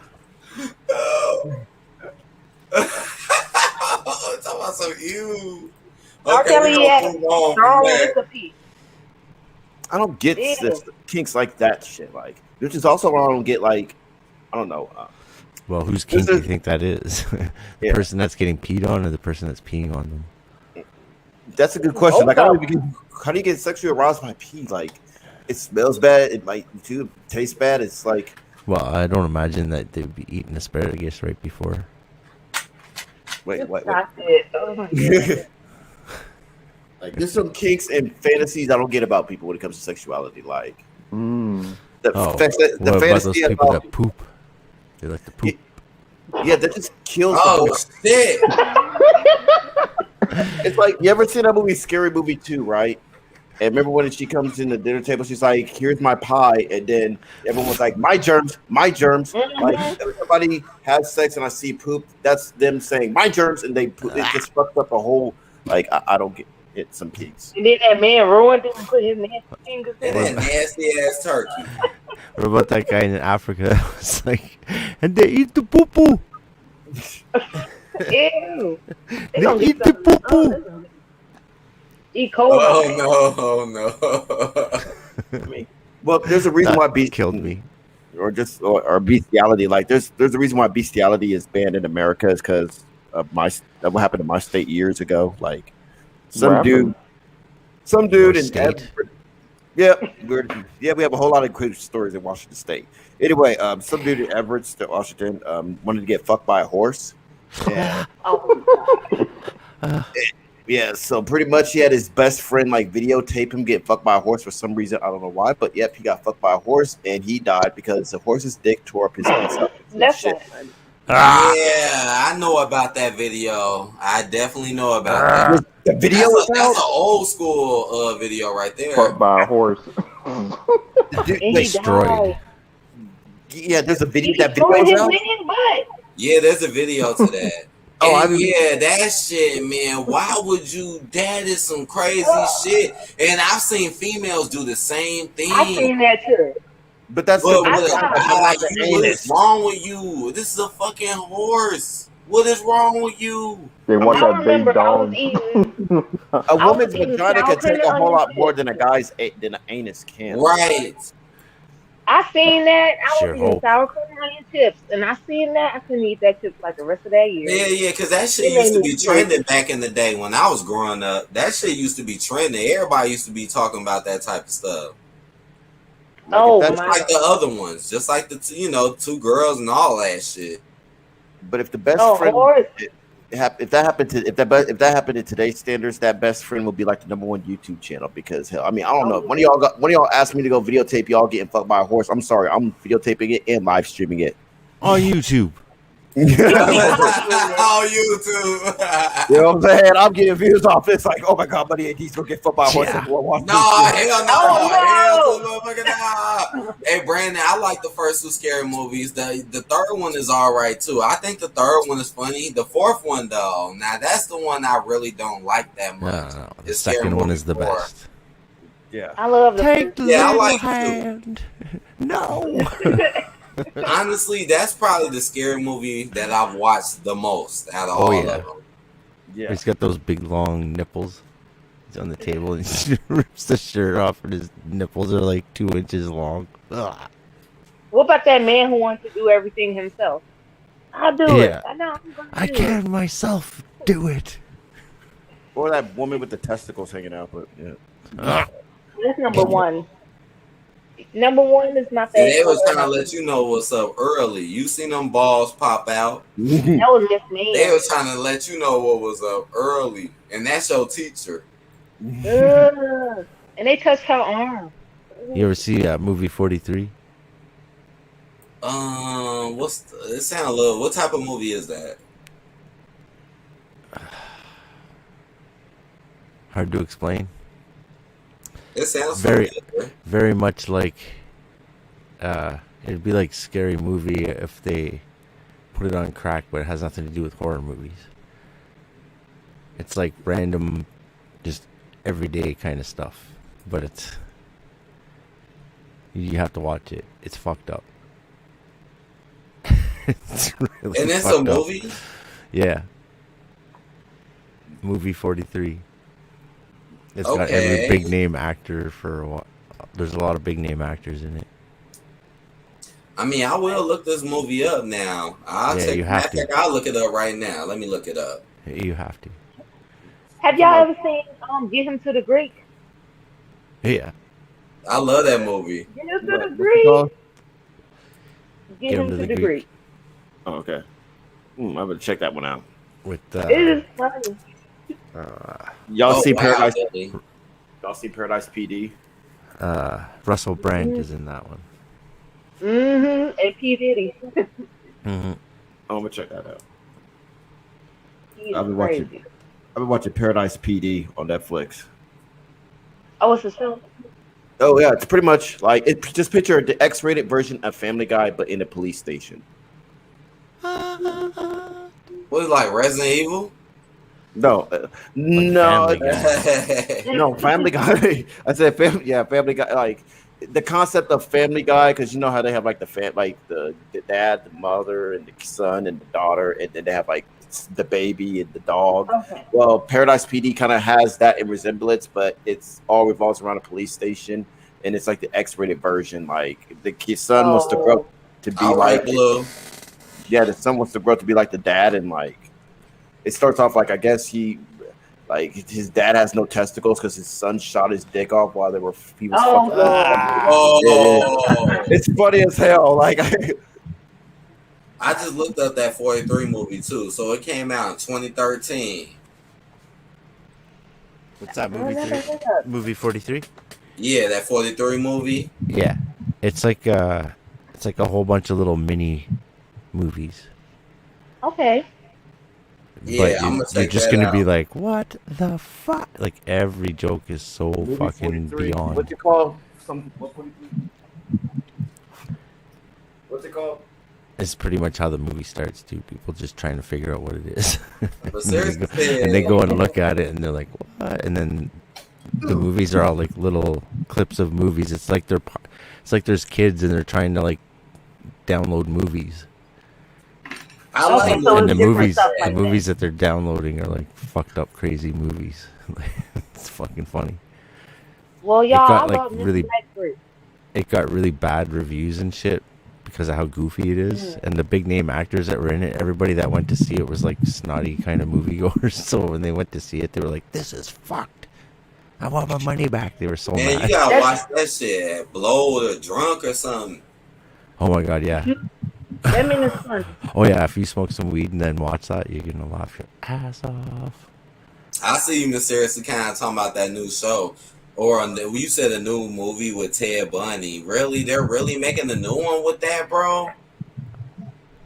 [SPEAKER 1] Talking about some you.
[SPEAKER 8] R.
[SPEAKER 1] Okay, we
[SPEAKER 8] Kelly
[SPEAKER 1] gonna
[SPEAKER 8] had
[SPEAKER 1] move on from
[SPEAKER 8] strong
[SPEAKER 1] that.
[SPEAKER 8] liquor pee.
[SPEAKER 10] I don't get
[SPEAKER 8] Yeah.
[SPEAKER 10] this kinks like that shit. Like, which is also why I don't get like, I don't know.
[SPEAKER 5] Well, whose
[SPEAKER 10] This
[SPEAKER 5] kink do you
[SPEAKER 10] is-
[SPEAKER 5] think that is? The
[SPEAKER 10] Yeah.
[SPEAKER 5] person that's getting peed on, or the person that's peeing on them?
[SPEAKER 10] That's a good question.
[SPEAKER 8] Both
[SPEAKER 10] Like, I
[SPEAKER 8] of
[SPEAKER 10] don't even get, how do you get sexually aroused by pee? Like, it smells bad. It might too taste bad. It's like,
[SPEAKER 5] Well, I don't imagine that they would be eating asparagus right before.
[SPEAKER 10] wait.
[SPEAKER 8] Stop it. Oh my God.
[SPEAKER 10] Like, there's some kinks and fantasies I don't get about people when it comes to sexuality. Like,
[SPEAKER 3] Mm.
[SPEAKER 10] the,
[SPEAKER 5] Oh,
[SPEAKER 10] the
[SPEAKER 5] what about those
[SPEAKER 10] fantasy
[SPEAKER 5] people
[SPEAKER 10] about,
[SPEAKER 5] that poop? They like to poop.
[SPEAKER 10] yeah, that just kills the
[SPEAKER 1] Oh
[SPEAKER 10] whole.
[SPEAKER 1] shit!
[SPEAKER 10] It's like, you ever seen that movie, Scary Movie 2, right? And remember when she comes in the dinner table, she's like, "Here's my pie," and then everyone was like, "My germs, my germs." Like,
[SPEAKER 8] Mhm.
[SPEAKER 10] everybody has sex and I see poop. That's them saying "my germs," and they poop. It just fucked up a whole. Like, I don't get it. Some kinks.
[SPEAKER 8] And then that man ruined it and put his nasty fingers in
[SPEAKER 1] And
[SPEAKER 8] it.
[SPEAKER 1] that nasty ass turkey.
[SPEAKER 5] What about that guy in Africa? It's like, and they eat the poo poo.
[SPEAKER 8] Ew. They
[SPEAKER 5] They
[SPEAKER 8] gonna
[SPEAKER 5] eat
[SPEAKER 8] get
[SPEAKER 5] the
[SPEAKER 8] something.
[SPEAKER 5] poo poo.
[SPEAKER 8] E. coli.
[SPEAKER 1] Oh no!
[SPEAKER 10] I mean, well, there's a reason why
[SPEAKER 5] That killed me.
[SPEAKER 10] or bestiality. Like, there's a reason why bestiality is banned in America is because of that what happened in my state years ago. Like, some
[SPEAKER 3] What
[SPEAKER 10] dude
[SPEAKER 5] Your
[SPEAKER 10] in
[SPEAKER 5] state?
[SPEAKER 10] yeah, we have a whole lot of great stories in Washington State. Anyway, some dude in Everett, Washington, wanted to get fucked by a horse. And,
[SPEAKER 8] Oh,
[SPEAKER 10] yeah, so pretty much he had his best friend like videotape him get fucked by a horse for some reason. I don't know why, but yep, he got fucked by a horse and he died because the horse's dick tore up his inside.
[SPEAKER 8] that's
[SPEAKER 10] Shit.
[SPEAKER 8] not funny.
[SPEAKER 1] Yeah, I know about that video. I definitely know about that.
[SPEAKER 10] The video
[SPEAKER 1] That's
[SPEAKER 10] is
[SPEAKER 1] an
[SPEAKER 10] out.
[SPEAKER 1] old school video right there.
[SPEAKER 3] Fucked by a horse.
[SPEAKER 10] Dude,
[SPEAKER 8] And he
[SPEAKER 5] Destroyed.
[SPEAKER 8] died.
[SPEAKER 10] yeah, there's a video.
[SPEAKER 8] He
[SPEAKER 10] That video
[SPEAKER 8] destroyed
[SPEAKER 10] is
[SPEAKER 8] his
[SPEAKER 10] out.
[SPEAKER 8] man butt.
[SPEAKER 1] Yeah, there's a video to that.
[SPEAKER 10] Oh, I
[SPEAKER 1] And
[SPEAKER 10] mean,
[SPEAKER 1] yeah, that shit, man. Why would you? That is some crazy shit. And I've seen females do the same thing.
[SPEAKER 8] I seen that too.
[SPEAKER 10] but that's
[SPEAKER 1] But
[SPEAKER 10] the
[SPEAKER 8] I
[SPEAKER 1] what,
[SPEAKER 8] saw
[SPEAKER 1] like,
[SPEAKER 10] the
[SPEAKER 1] what
[SPEAKER 10] anus.
[SPEAKER 1] is wrong with you? This is a fucking horse. What is wrong with you?
[SPEAKER 3] They want
[SPEAKER 8] I
[SPEAKER 3] that big
[SPEAKER 8] remember I was
[SPEAKER 3] dog.
[SPEAKER 8] eating.
[SPEAKER 10] A
[SPEAKER 8] I was
[SPEAKER 10] woman's
[SPEAKER 8] eating
[SPEAKER 10] vagina
[SPEAKER 8] sour
[SPEAKER 10] can take
[SPEAKER 8] cream
[SPEAKER 10] a whole
[SPEAKER 8] and
[SPEAKER 10] lot
[SPEAKER 8] onion
[SPEAKER 10] more
[SPEAKER 8] chips.
[SPEAKER 10] than a guy's than an anus can.
[SPEAKER 1] Right.
[SPEAKER 8] I seen that. I
[SPEAKER 5] Sure
[SPEAKER 8] was eating
[SPEAKER 5] hope.
[SPEAKER 8] sour cream and onion chips, and I seen that. I couldn't eat that chips like the rest of that year.
[SPEAKER 1] Yeah, because that shit
[SPEAKER 8] It made
[SPEAKER 1] used to
[SPEAKER 8] me
[SPEAKER 1] be
[SPEAKER 8] sick.
[SPEAKER 1] trending back in the day when I was growing up. That shit used to be trending. Everybody used to be talking about that type of stuff.
[SPEAKER 10] Like,
[SPEAKER 8] Oh
[SPEAKER 10] if that's,
[SPEAKER 8] my!
[SPEAKER 1] Like the other ones, just like the two girls and all that shit.
[SPEAKER 10] but if the best
[SPEAKER 8] Oh,
[SPEAKER 10] friend,
[SPEAKER 8] horse.
[SPEAKER 10] if that happened to if that happened in today's standards, that best friend would be like the #1 YouTube channel because hell, I mean, I don't know. One of y'all asked me to go videotape y'all getting fucked by a horse. I'm sorry, I'm videotaping it and live streaming it.
[SPEAKER 5] On YouTube.
[SPEAKER 1] On YouTube.
[SPEAKER 10] You know what I'm saying? I'm getting views off this. Like, oh my god, buddy, he's gonna get fucked by a horse.
[SPEAKER 5] Yeah.
[SPEAKER 10] Everyone wants
[SPEAKER 1] No,
[SPEAKER 10] this shit.
[SPEAKER 1] hell no.
[SPEAKER 8] Oh,
[SPEAKER 1] Hell to the motherfucking no. Hey, Brandon, I like the first two scary movies. The third one is all right too. I think the third one is funny. The fourth one, though, now that's the one I really don't like that much.
[SPEAKER 5] No, the
[SPEAKER 1] It's Scary
[SPEAKER 5] second one
[SPEAKER 1] Movie
[SPEAKER 5] is the
[SPEAKER 1] 4.
[SPEAKER 5] best.
[SPEAKER 10] Yeah.
[SPEAKER 8] I love the
[SPEAKER 5] Take
[SPEAKER 8] first
[SPEAKER 5] the
[SPEAKER 1] Yeah, I
[SPEAKER 5] little
[SPEAKER 1] like it too.
[SPEAKER 5] hand. No.
[SPEAKER 1] Honestly, that's probably the scary movie that I've watched the most out of
[SPEAKER 5] Oh,
[SPEAKER 1] all
[SPEAKER 5] yeah.
[SPEAKER 1] of them.
[SPEAKER 10] Yeah.
[SPEAKER 5] He's got those big long nipples. He's on the table and he rips the shirt off, and his nipples are like 2 inches long. Ugh.
[SPEAKER 8] What about that man who wants to do everything himself? I'll do it.
[SPEAKER 5] Yeah.
[SPEAKER 8] I know I'm gonna
[SPEAKER 5] I
[SPEAKER 8] do it.
[SPEAKER 5] can myself do it.
[SPEAKER 10] Or that woman with the testicles hanging out, but yeah.
[SPEAKER 5] Ugh.
[SPEAKER 8] That's number one. Number one is my
[SPEAKER 1] And they
[SPEAKER 8] favorite.
[SPEAKER 1] was trying to let you know what's up early. You seen them balls pop out.
[SPEAKER 8] That was Miss
[SPEAKER 1] They
[SPEAKER 8] Man.
[SPEAKER 1] was trying to let you know what was up early. And that's your teacher.
[SPEAKER 8] Ugh. And they touched her arm.
[SPEAKER 5] You ever see movie 43?
[SPEAKER 1] It sound a little. What type of movie is that?
[SPEAKER 5] Hard to explain.
[SPEAKER 1] It sounds
[SPEAKER 5] Very,
[SPEAKER 1] familiar.
[SPEAKER 5] very much like it'd be like Scary Movie if they put it on crack, but it has nothing to do with horror movies. It's like random, just everyday kind of stuff, but you have to watch it. It's fucked up. It's really
[SPEAKER 1] And it's a
[SPEAKER 5] fucked up.
[SPEAKER 1] movie.
[SPEAKER 5] Yeah. Movie 43. It's got every
[SPEAKER 1] Okay.
[SPEAKER 5] big name actor for a while. There's a lot of big name actors in it.
[SPEAKER 1] I mean, I will look this movie up now.
[SPEAKER 5] Yeah, you have to.
[SPEAKER 1] I'll look it up right now. Let me look it up.
[SPEAKER 5] You have to.
[SPEAKER 8] Have y'all ever seen Get Him to the Greek?
[SPEAKER 5] Yeah.
[SPEAKER 1] I love that movie.
[SPEAKER 8] Get Him to
[SPEAKER 10] What-
[SPEAKER 8] the
[SPEAKER 10] what's it
[SPEAKER 8] Greek.
[SPEAKER 10] called?
[SPEAKER 8] Get Him to the Greek.
[SPEAKER 10] Oh, okay. I'm gonna check that one out.
[SPEAKER 5] With
[SPEAKER 8] It is funny.
[SPEAKER 10] Y'all
[SPEAKER 1] Oh,
[SPEAKER 10] see
[SPEAKER 1] wow,
[SPEAKER 10] Paradise?
[SPEAKER 1] Billy.
[SPEAKER 10] Y'all see Paradise PD?
[SPEAKER 5] Russell Brand is in that one.
[SPEAKER 8] And P Diddy.
[SPEAKER 5] Mm-hmm.
[SPEAKER 10] I'm gonna check that out.
[SPEAKER 8] He's
[SPEAKER 10] I've been
[SPEAKER 8] crazy.
[SPEAKER 10] watching. I've been watching Paradise PD on Netflix.
[SPEAKER 8] Oh, it's a show.
[SPEAKER 10] Oh yeah, it's pretty much like it. Just picture the X-rated version of Family Guy, but in a police station.
[SPEAKER 1] What is like Resident Evil?
[SPEAKER 10] No, no,
[SPEAKER 5] Family Guy.
[SPEAKER 10] no. Family Guy. I said family. Yeah, Family Guy. Like the concept of Family Guy, because you know how they have like the dad, the mother, and the son and the daughter, and then they have like the baby and the dog.
[SPEAKER 8] Okay.
[SPEAKER 10] Well, Paradise PD kind of has that in resemblance, but it's all revolves around a police station, and it's like the X-rated version. Like the kid's son wants to grow to be
[SPEAKER 1] All right,
[SPEAKER 10] like,
[SPEAKER 1] Blue.
[SPEAKER 10] yeah, the son wants to grow up to be like the dad, and like it starts off like I guess his dad has no testicles because his son shot his dick off while he was fucking.
[SPEAKER 1] Oh,
[SPEAKER 10] It's funny as hell. Like
[SPEAKER 1] I just looked up that 43 movie too. So it came out in 2013.
[SPEAKER 5] What's that movie? Movie 43?
[SPEAKER 1] Yeah, that 43 movie.
[SPEAKER 5] Yeah. It's like a whole bunch of little mini movies.
[SPEAKER 8] Okay.
[SPEAKER 1] Yeah,
[SPEAKER 5] But
[SPEAKER 1] I'm gonna
[SPEAKER 5] you're
[SPEAKER 1] check
[SPEAKER 5] just
[SPEAKER 1] that
[SPEAKER 5] gonna be
[SPEAKER 1] out.
[SPEAKER 5] like, what the fuck? Like every joke is so fucking beyond.
[SPEAKER 10] What's it called? What's it called?
[SPEAKER 5] It's pretty much how the movie starts too. People just trying to figure out what it is.
[SPEAKER 1] But
[SPEAKER 5] and, they go and look at it and they're like, what? And then the movies are all like little clips of movies. It's like there's kids and they're trying to like download movies.
[SPEAKER 1] I like
[SPEAKER 8] Okay, so
[SPEAKER 5] And
[SPEAKER 8] it's
[SPEAKER 5] the
[SPEAKER 8] different
[SPEAKER 5] movies
[SPEAKER 8] stuff like
[SPEAKER 5] the movies that they're downloading are like fucked up crazy movies. It's fucking funny.
[SPEAKER 8] Well,
[SPEAKER 5] It
[SPEAKER 8] y'all,
[SPEAKER 5] got
[SPEAKER 8] I
[SPEAKER 5] like
[SPEAKER 8] love
[SPEAKER 5] really
[SPEAKER 8] Netflix.
[SPEAKER 5] it got really bad reviews and shit because of how goofy it is. And the big name actors that were in it, everybody that went to see it was like snotty kind of moviegoers. So when they went to see it, they were like, "This is fucked. I want my money back." They were so
[SPEAKER 1] Man,
[SPEAKER 5] mad.
[SPEAKER 1] you gotta watch that shit. Blowed or drunk or something.
[SPEAKER 5] Oh my god, yeah.
[SPEAKER 8] That means it's fun.
[SPEAKER 5] Oh yeah, if you smoke some weed and then watch that, you're gonna laugh your ass off.
[SPEAKER 1] I see you mysteriously kind of talking about that new show. Or you said a new movie with Ted Bundy. Really? They're really making a new one with that, bro?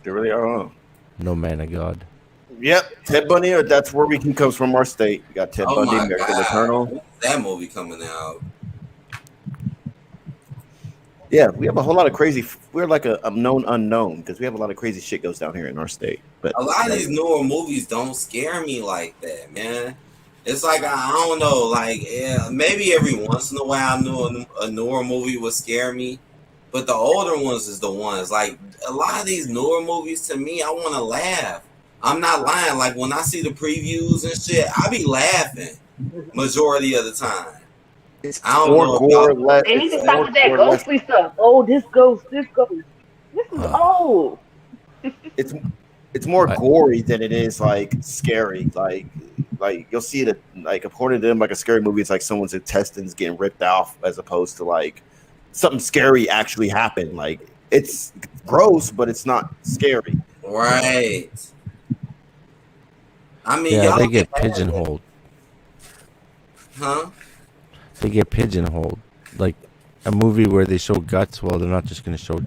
[SPEAKER 10] They really are.
[SPEAKER 5] No man of God.
[SPEAKER 10] Yep, Ted Bundy. That's where he comes from. Our state. You got Ted
[SPEAKER 1] Oh
[SPEAKER 10] Bundy,
[SPEAKER 1] my
[SPEAKER 10] American
[SPEAKER 1] God.
[SPEAKER 10] Eternal.
[SPEAKER 1] When's that movie coming out?
[SPEAKER 4] Yeah, we have a whole lot of crazy. We're like a known unknown because we have a lot of crazy shit goes down here in our state. But
[SPEAKER 1] A lot of these newer movies don't scare me like that, man. It's like I don't know, like maybe every once in a while, I knew a newer movie would scare me, but the older ones is the ones. Like a lot of these newer movies, to me, I want to laugh. I'm not lying. Like when I see the previews and shit, I be laughing majority of the time.
[SPEAKER 4] it's
[SPEAKER 1] I don't
[SPEAKER 4] more
[SPEAKER 1] know if
[SPEAKER 4] gore,
[SPEAKER 1] y'all.
[SPEAKER 4] less.
[SPEAKER 8] They need to
[SPEAKER 4] It's
[SPEAKER 8] stop
[SPEAKER 4] more
[SPEAKER 8] with that
[SPEAKER 4] gore, less.
[SPEAKER 8] ghostly stuff. Oh, this ghost, this ghost. This is old.
[SPEAKER 4] It's it's more
[SPEAKER 5] I,
[SPEAKER 4] gory than it is like scary. Like you'll see it like according to them, like a scary movie, it's like someone's intestines getting ripped off as opposed to like something scary actually happened. Like it's gross, but it's not scary.
[SPEAKER 1] Right. I mean,
[SPEAKER 5] yeah, they
[SPEAKER 1] y'all get
[SPEAKER 5] get
[SPEAKER 1] mad at it,
[SPEAKER 5] pigeonholed.
[SPEAKER 1] huh?
[SPEAKER 5] They get pigeonholed. Like a movie where they show guts. Well, they're not just going to show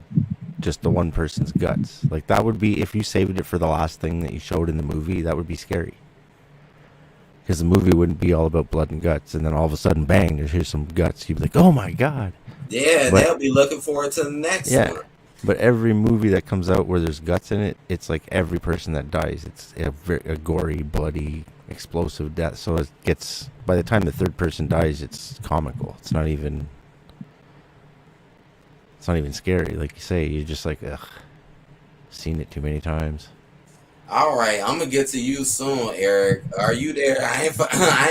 [SPEAKER 5] just the one person's guts. Like that would be if you saved it for the last thing that you showed in the movie. That would be scary. Because the movie wouldn't be all about blood and guts, and then all of a sudden, bang! Here's some guts. You'd be like, "Oh my god!"
[SPEAKER 1] Yeah,
[SPEAKER 5] But
[SPEAKER 1] they'll be looking forward to the next
[SPEAKER 5] yeah,
[SPEAKER 1] one.
[SPEAKER 5] but every movie that comes out where there's guts in it, it's like every person that dies, it's a gory, bloody, explosive death. So it gets by the time the third person dies, it's comical. It's not even scary. Like you say, you're just like, ugh, seen it too many times.
[SPEAKER 1] All right, I'm gonna get to you soon, Eric. Are you there? I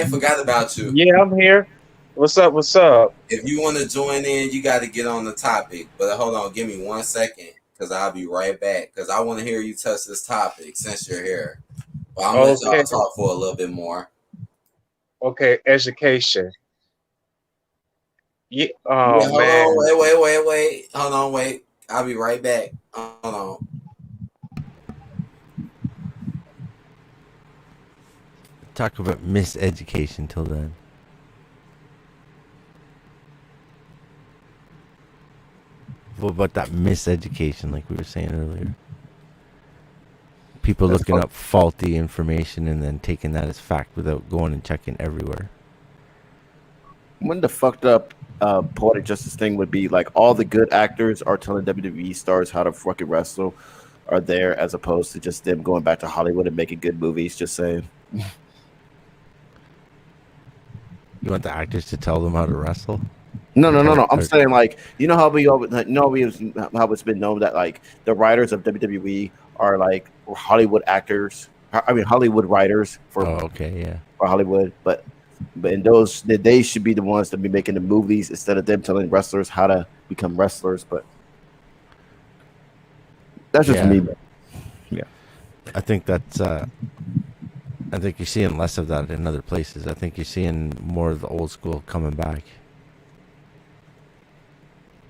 [SPEAKER 1] ain't forgot about you.
[SPEAKER 13] Yeah, I'm here. What's up? What's up?
[SPEAKER 1] If you want to join in, you got to get on the topic. But hold on, give me 1 second, because I'll be right back. Because I want to hear you touch this topic since you're here. But I'm gonna let y'all
[SPEAKER 13] Okay.
[SPEAKER 1] talk for a little bit more.
[SPEAKER 13] Okay. Education. Yeah.
[SPEAKER 1] Yeah,
[SPEAKER 13] Oh
[SPEAKER 1] hold on,
[SPEAKER 13] man.
[SPEAKER 1] wait. Hold on, wait. I'll be right back. Hold on.
[SPEAKER 5] Talk about miseducation till then. What about that miseducation, like we were saying earlier? People
[SPEAKER 4] That's
[SPEAKER 5] looking up faulty information and then taking that as fact without going and checking everywhere.
[SPEAKER 4] When the fucked up poetic justice thing would be like all the good actors are telling WWE stars how to fucking wrestle are there as opposed to just them going back to Hollywood and making good movies. Just saying.
[SPEAKER 5] You want the actors to tell them how to wrestle?
[SPEAKER 4] No. I'm saying like you know how how it's been known that like the writers of WWE are like Hollywood actors. I mean Hollywood writers for Hollywood, but in those they should be the ones to be making the movies instead of them telling wrestlers how to become wrestlers. But that's just me. Yeah,
[SPEAKER 5] I think that's. I think you're seeing less of that in other places. I think you're seeing more of the old school coming back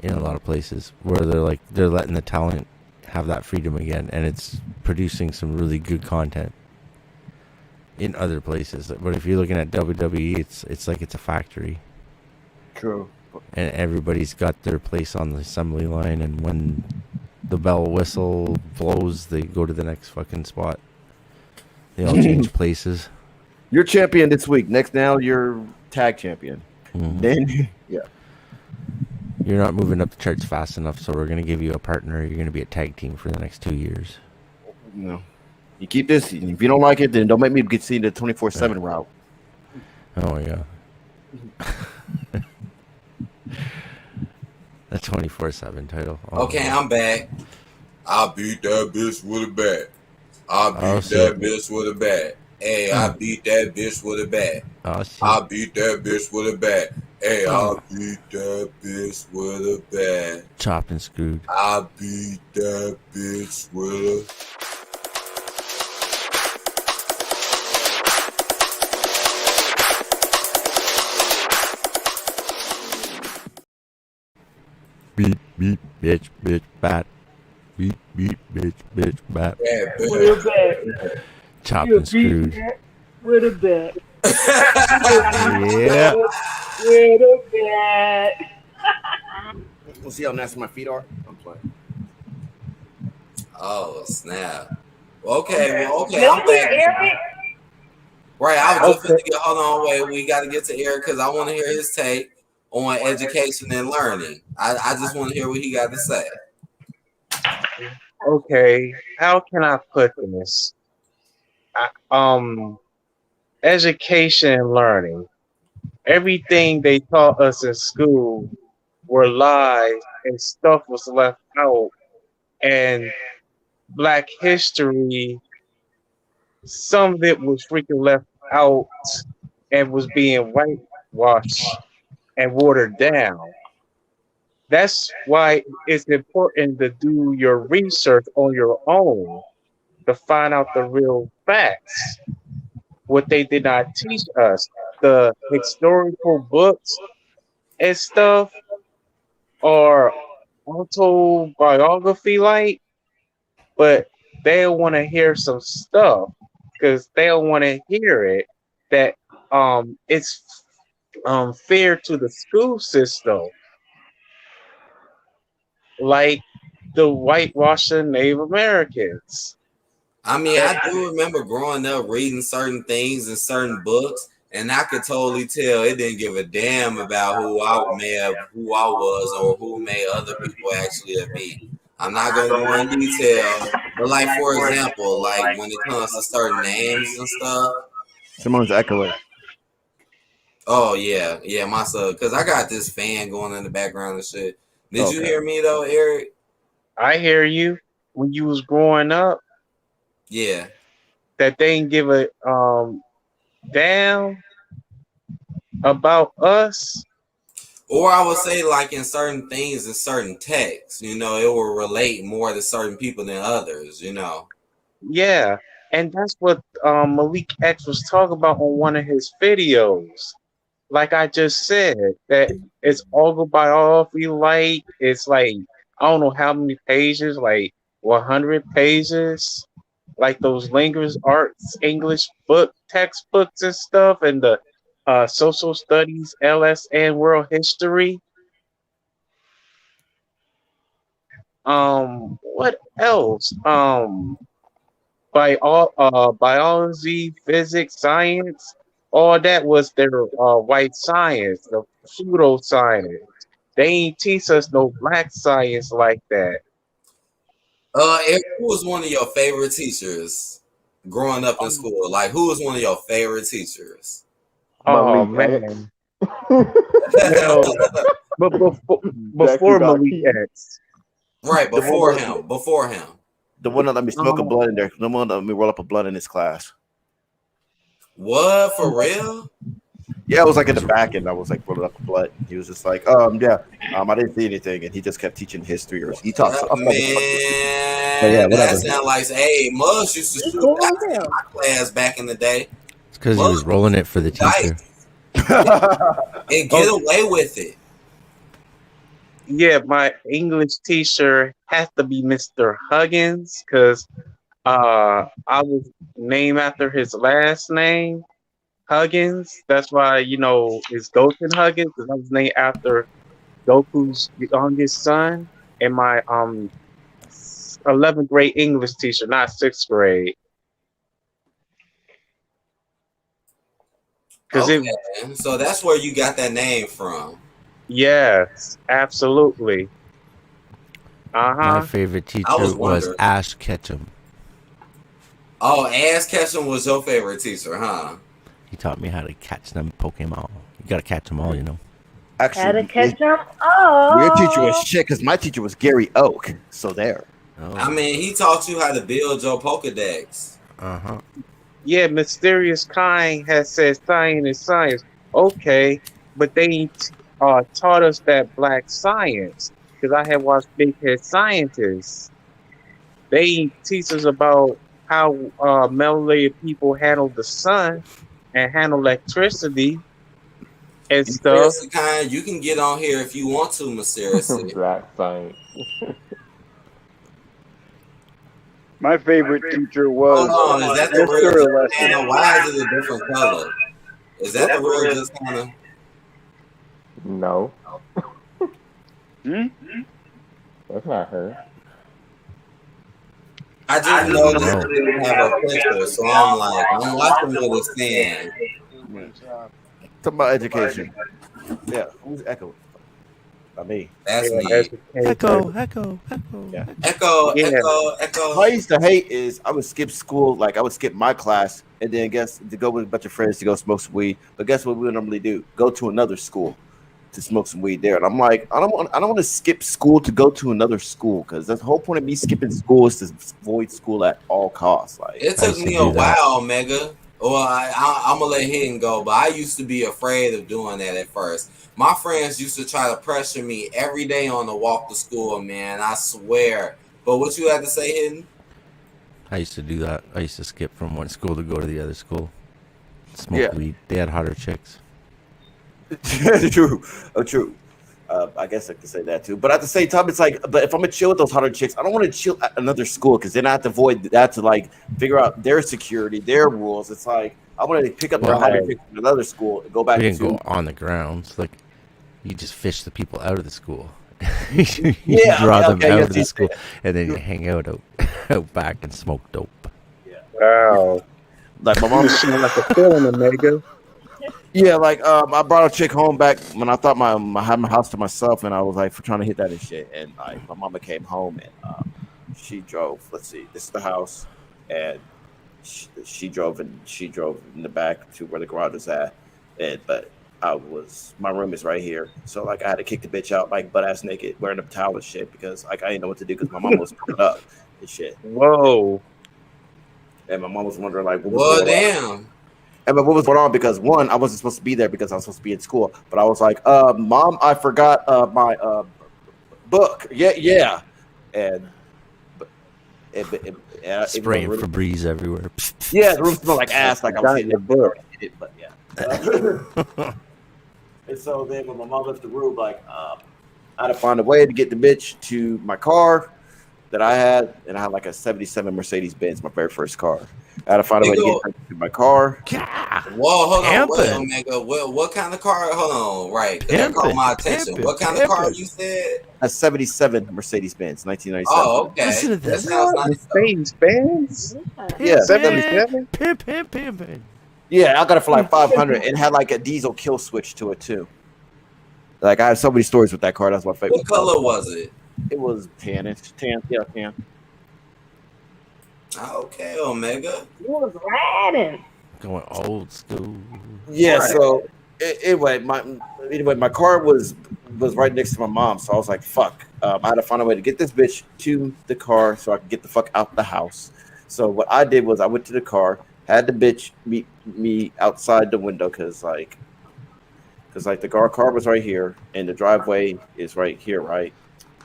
[SPEAKER 5] in a lot of places where they're letting the talent have that freedom again, and it's producing some really good content in other places. But if you're looking at WWE, it's like it's a factory.
[SPEAKER 4] True.
[SPEAKER 5] And everybody's got their place on the assembly line, and when the bell whistle blows, they go to the next fucking spot. They all change places.
[SPEAKER 4] You're champion this week. Next, now you're tag champion.
[SPEAKER 5] Mm-hmm.
[SPEAKER 4] Then, yeah.
[SPEAKER 5] You're not moving up the charts fast enough, so we're going to give you a partner. You're going to be a tag team for the next 2 years.
[SPEAKER 4] No. You keep this. If you don't like it, then don't make me get seen the 24/7 route.
[SPEAKER 5] Oh, yeah. The 24/7 title. Oh,
[SPEAKER 1] Okay, I'm back. I beat that bitch with a bat. I beat that bitch with a bat. Hey, I beat that bitch with a bat. I beat that bitch with a bat. Hey, I beat that bitch with a bat.
[SPEAKER 5] Chopped and screwed.
[SPEAKER 1] I beat that bitch with
[SPEAKER 5] Beat, bitch, bat. Beat, bitch, bat.
[SPEAKER 1] Yeah,
[SPEAKER 8] with a bat.
[SPEAKER 5] Chopped and screwed.
[SPEAKER 8] With a bat.
[SPEAKER 5] Yeah.
[SPEAKER 8] With a bat.
[SPEAKER 4] We'll see how nasty my feet are. I'm playing.
[SPEAKER 1] Oh, snap. Okay, I'm
[SPEAKER 8] Don't hear
[SPEAKER 1] back.
[SPEAKER 8] Eric.
[SPEAKER 1] Right, I was just going to get, hold on, wait, we got to get to Eric because I want to hear his take. on education and learning. I just want to hear what he got to say.
[SPEAKER 13] Okay, how can I put this? Education and learning. Everything they taught us in school were lies and stuff was left out. And Black history, some of it was freaking left out and was being whitewashed and watered down. That's why it's important to do your research on your own to find out the real facts, what they did not teach us. The historical books and stuff are autobiography like, but they'll want to hear some stuff because they'll want to hear it that it's fair to the school system, like the whitewashing Native Americans.
[SPEAKER 1] I mean, I do remember growing up reading certain things in certain books, and I could totally tell it didn't give a damn about who I was or who may other people actually be. I'm not gonna go in detail, but like for example, like when it comes to certain names and stuff.
[SPEAKER 4] Someone's echoing.
[SPEAKER 1] Oh yeah, my son, because I got this fan going in the background and shit. Did you
[SPEAKER 4] Okay.
[SPEAKER 1] hear me though, Eric?
[SPEAKER 13] I hear you. When you was growing up,
[SPEAKER 1] Yeah.
[SPEAKER 13] that they didn't give a damn about us.
[SPEAKER 1] Or I would say like in certain things in certain texts, it will relate more to certain people than others,
[SPEAKER 13] Yeah, and that's what Malik X was talking about on one of his videos. Like I just said, that it's autobiography like it's like I don't know how many pages, like 100 pages, like those language arts English book textbooks and stuff, and the social studies, LSN, world history. What else? Biology, physics, science, all that was their white science, the pseudo science. They ain't teach us no black science like that.
[SPEAKER 1] Eric, who was one of your favorite teachers growing up in school? Like, who was one of your favorite teachers?
[SPEAKER 13] Oh
[SPEAKER 3] Malik X.
[SPEAKER 13] man. Well, but before Malik X.
[SPEAKER 1] Right, before him.
[SPEAKER 4] The one that let me smoke a blunt in there. The one that let me roll up a blunt in his class.
[SPEAKER 1] What, for real?
[SPEAKER 4] Yeah, it was like in the back, and I was like rolling up a blunt. He was just like, I didn't see anything, and he just kept teaching history, or he taught something.
[SPEAKER 1] Man,
[SPEAKER 4] yeah, whatever.
[SPEAKER 1] that sound like, hey, Muggs used to shoot dice in my class back in the day.
[SPEAKER 5] It's because he was rolling it for the teacher.
[SPEAKER 1] And get away with it.
[SPEAKER 13] Yeah, my English teacher has to be Mr. Huggins because I was named after his last name, Huggins. That's why, it's Goten Huggins, because I was named after Goku's youngest son. And my 11th grade English teacher, not 6th grade.
[SPEAKER 1] Okay, so that's where you got that name from.
[SPEAKER 13] Yes, absolutely.
[SPEAKER 5] My favorite teacher was Ash Ketchum.
[SPEAKER 1] Oh, Ash Ketchum was your favorite teacher, huh?
[SPEAKER 5] He taught me how to catch them Pokemon. You gotta catch them all,
[SPEAKER 4] Actually,
[SPEAKER 8] How to catch them all.
[SPEAKER 4] Your teacher was shit because my teacher was Gary Oak. So there.
[SPEAKER 5] Oh.
[SPEAKER 1] I mean, he taught you how to build your Pokedex.
[SPEAKER 5] Uh-huh.
[SPEAKER 13] Yeah, Mysterious Kind has said science is science. Okay, but they taught us that black science because I had watched Big Head Scientists. They teach us about how melanated people handle the sun and handle electricity and stuff.
[SPEAKER 1] Kind, you can get on here if you want to, Mysterious.
[SPEAKER 3] Black science.
[SPEAKER 2] My favorite teacher was
[SPEAKER 1] Hold on, is that the
[SPEAKER 2] Mr.
[SPEAKER 1] real?
[SPEAKER 2] Lesson.
[SPEAKER 1] Why is it a different color? Is that the real just kind of?
[SPEAKER 3] No. That's not her.
[SPEAKER 1] I just know that they didn't have a picture, so I'm like, I'm watching what it's saying.
[SPEAKER 4] Talk about education.
[SPEAKER 10] Yeah, who's Echo? Not me.
[SPEAKER 1] That's
[SPEAKER 13] Yeah,
[SPEAKER 1] me.
[SPEAKER 5] Echo.
[SPEAKER 10] Yeah.
[SPEAKER 13] Yeah.
[SPEAKER 1] Echo.
[SPEAKER 10] What I used to hate is I would skip school, like I would skip my class, and then guess to go with a bunch of friends to go smoke some weed. But guess what we would normally do? Go to another school to smoke some weed there. And I'm like, I don't want to skip school to go to another school because the whole point of me skipping school is to avoid school at all costs. Like
[SPEAKER 1] It
[SPEAKER 5] I
[SPEAKER 1] took
[SPEAKER 5] used to
[SPEAKER 1] me a
[SPEAKER 5] do that.
[SPEAKER 1] while, Mega. Well, I'm gonna let Hidden go, but I used to be afraid of doing that at first. My friends used to try to pressure me every day on the walk to school, man. I swear. But what you had to say, Hidden?
[SPEAKER 5] I used to do that. I used to skip from one school to go to the other school. Smoke
[SPEAKER 10] Yeah.
[SPEAKER 5] weed. They had hotter chicks.
[SPEAKER 10] True. Oh, true. I guess I could say that too. But at the same time, it's like, but if I'm gonna chill with those hotter chicks, I don't want to chill at another school because then I have to avoid that to like figure out their security, their rules. It's like I want to pick up their
[SPEAKER 5] Well,
[SPEAKER 10] hotter
[SPEAKER 13] Right.
[SPEAKER 10] chicks from another school and go
[SPEAKER 5] We
[SPEAKER 10] back
[SPEAKER 5] didn't
[SPEAKER 10] to
[SPEAKER 5] go on the grounds. Like, you just fish the people out of the school. you
[SPEAKER 10] yeah.
[SPEAKER 5] draw them
[SPEAKER 10] Okay,
[SPEAKER 5] out
[SPEAKER 10] yes,
[SPEAKER 5] of the
[SPEAKER 10] yes,
[SPEAKER 5] school, and then you hang out out back and smoke dope.
[SPEAKER 13] Wow.
[SPEAKER 10] like my
[SPEAKER 13] You
[SPEAKER 10] mom.
[SPEAKER 13] just sound like a villain, Omega.
[SPEAKER 10] Yeah, like I brought a chick home back when I thought I had my house to myself, and I was like for trying to hit that and shit. And like my mama came home and she drove. Let's see, this is the house, and she drove in the back to where the garage is at. And but my room is right here, so like I had to kick the bitch out like butt ass naked, wearing a towel and shit because like I didn't know what to do because my mom was pulling up and shit,
[SPEAKER 13] Whoa.
[SPEAKER 10] and my mom was wondering like what was
[SPEAKER 1] Well,
[SPEAKER 10] going on.
[SPEAKER 1] damn.
[SPEAKER 10] And what was going on? Because one, I wasn't supposed to be there because I was supposed to be in school. But I was like, "Mom, I forgot my book." Yeah. And but
[SPEAKER 5] Spraying Febreze everywhere.
[SPEAKER 10] yeah, the room smelled like ass. Like I was
[SPEAKER 13] Got
[SPEAKER 10] hitting
[SPEAKER 13] your book.
[SPEAKER 10] it, but yeah. And so then when my mom left the room, like I had to find a way to get the bitch to my car that I had, and I had like a '77 Mercedes Benz, my very first car. I had to find a way to get her to my car.
[SPEAKER 1] Whoa, hold on, wait,
[SPEAKER 5] Pimpin'.
[SPEAKER 1] Omega. What kind of car? Hold on, right? 'Cause that caught
[SPEAKER 5] Pimpin',
[SPEAKER 1] my attention.
[SPEAKER 5] pimpin',
[SPEAKER 1] What kind of car
[SPEAKER 5] pimpin'.
[SPEAKER 1] you said?
[SPEAKER 10] A '77 Mercedes Benz, 1997.
[SPEAKER 1] Oh, okay.
[SPEAKER 5] Listen to
[SPEAKER 1] That
[SPEAKER 5] this.
[SPEAKER 1] sounds nice. though.
[SPEAKER 13] Mercedes Benz?
[SPEAKER 10] Yeah,
[SPEAKER 13] '77?
[SPEAKER 5] Pimpin'.
[SPEAKER 10] Yeah, I got it for like 500. It had like a diesel kill switch to it too. Like I have so many stories with that car. That's my favorite.
[SPEAKER 1] What color was it?
[SPEAKER 10] It was tan. Yeah, tan.
[SPEAKER 1] Okay, Omega.
[SPEAKER 8] You was riding.
[SPEAKER 5] Going old school.
[SPEAKER 10] Yeah.
[SPEAKER 8] Right.
[SPEAKER 10] So anyway, my car was right next to my mom. So I was like, fuck. I had to find a way to get this bitch to the car so I could get the fuck out the house. So what I did was I went to the car, had the bitch meet me outside the window because the car was right here and the driveway is right here, right?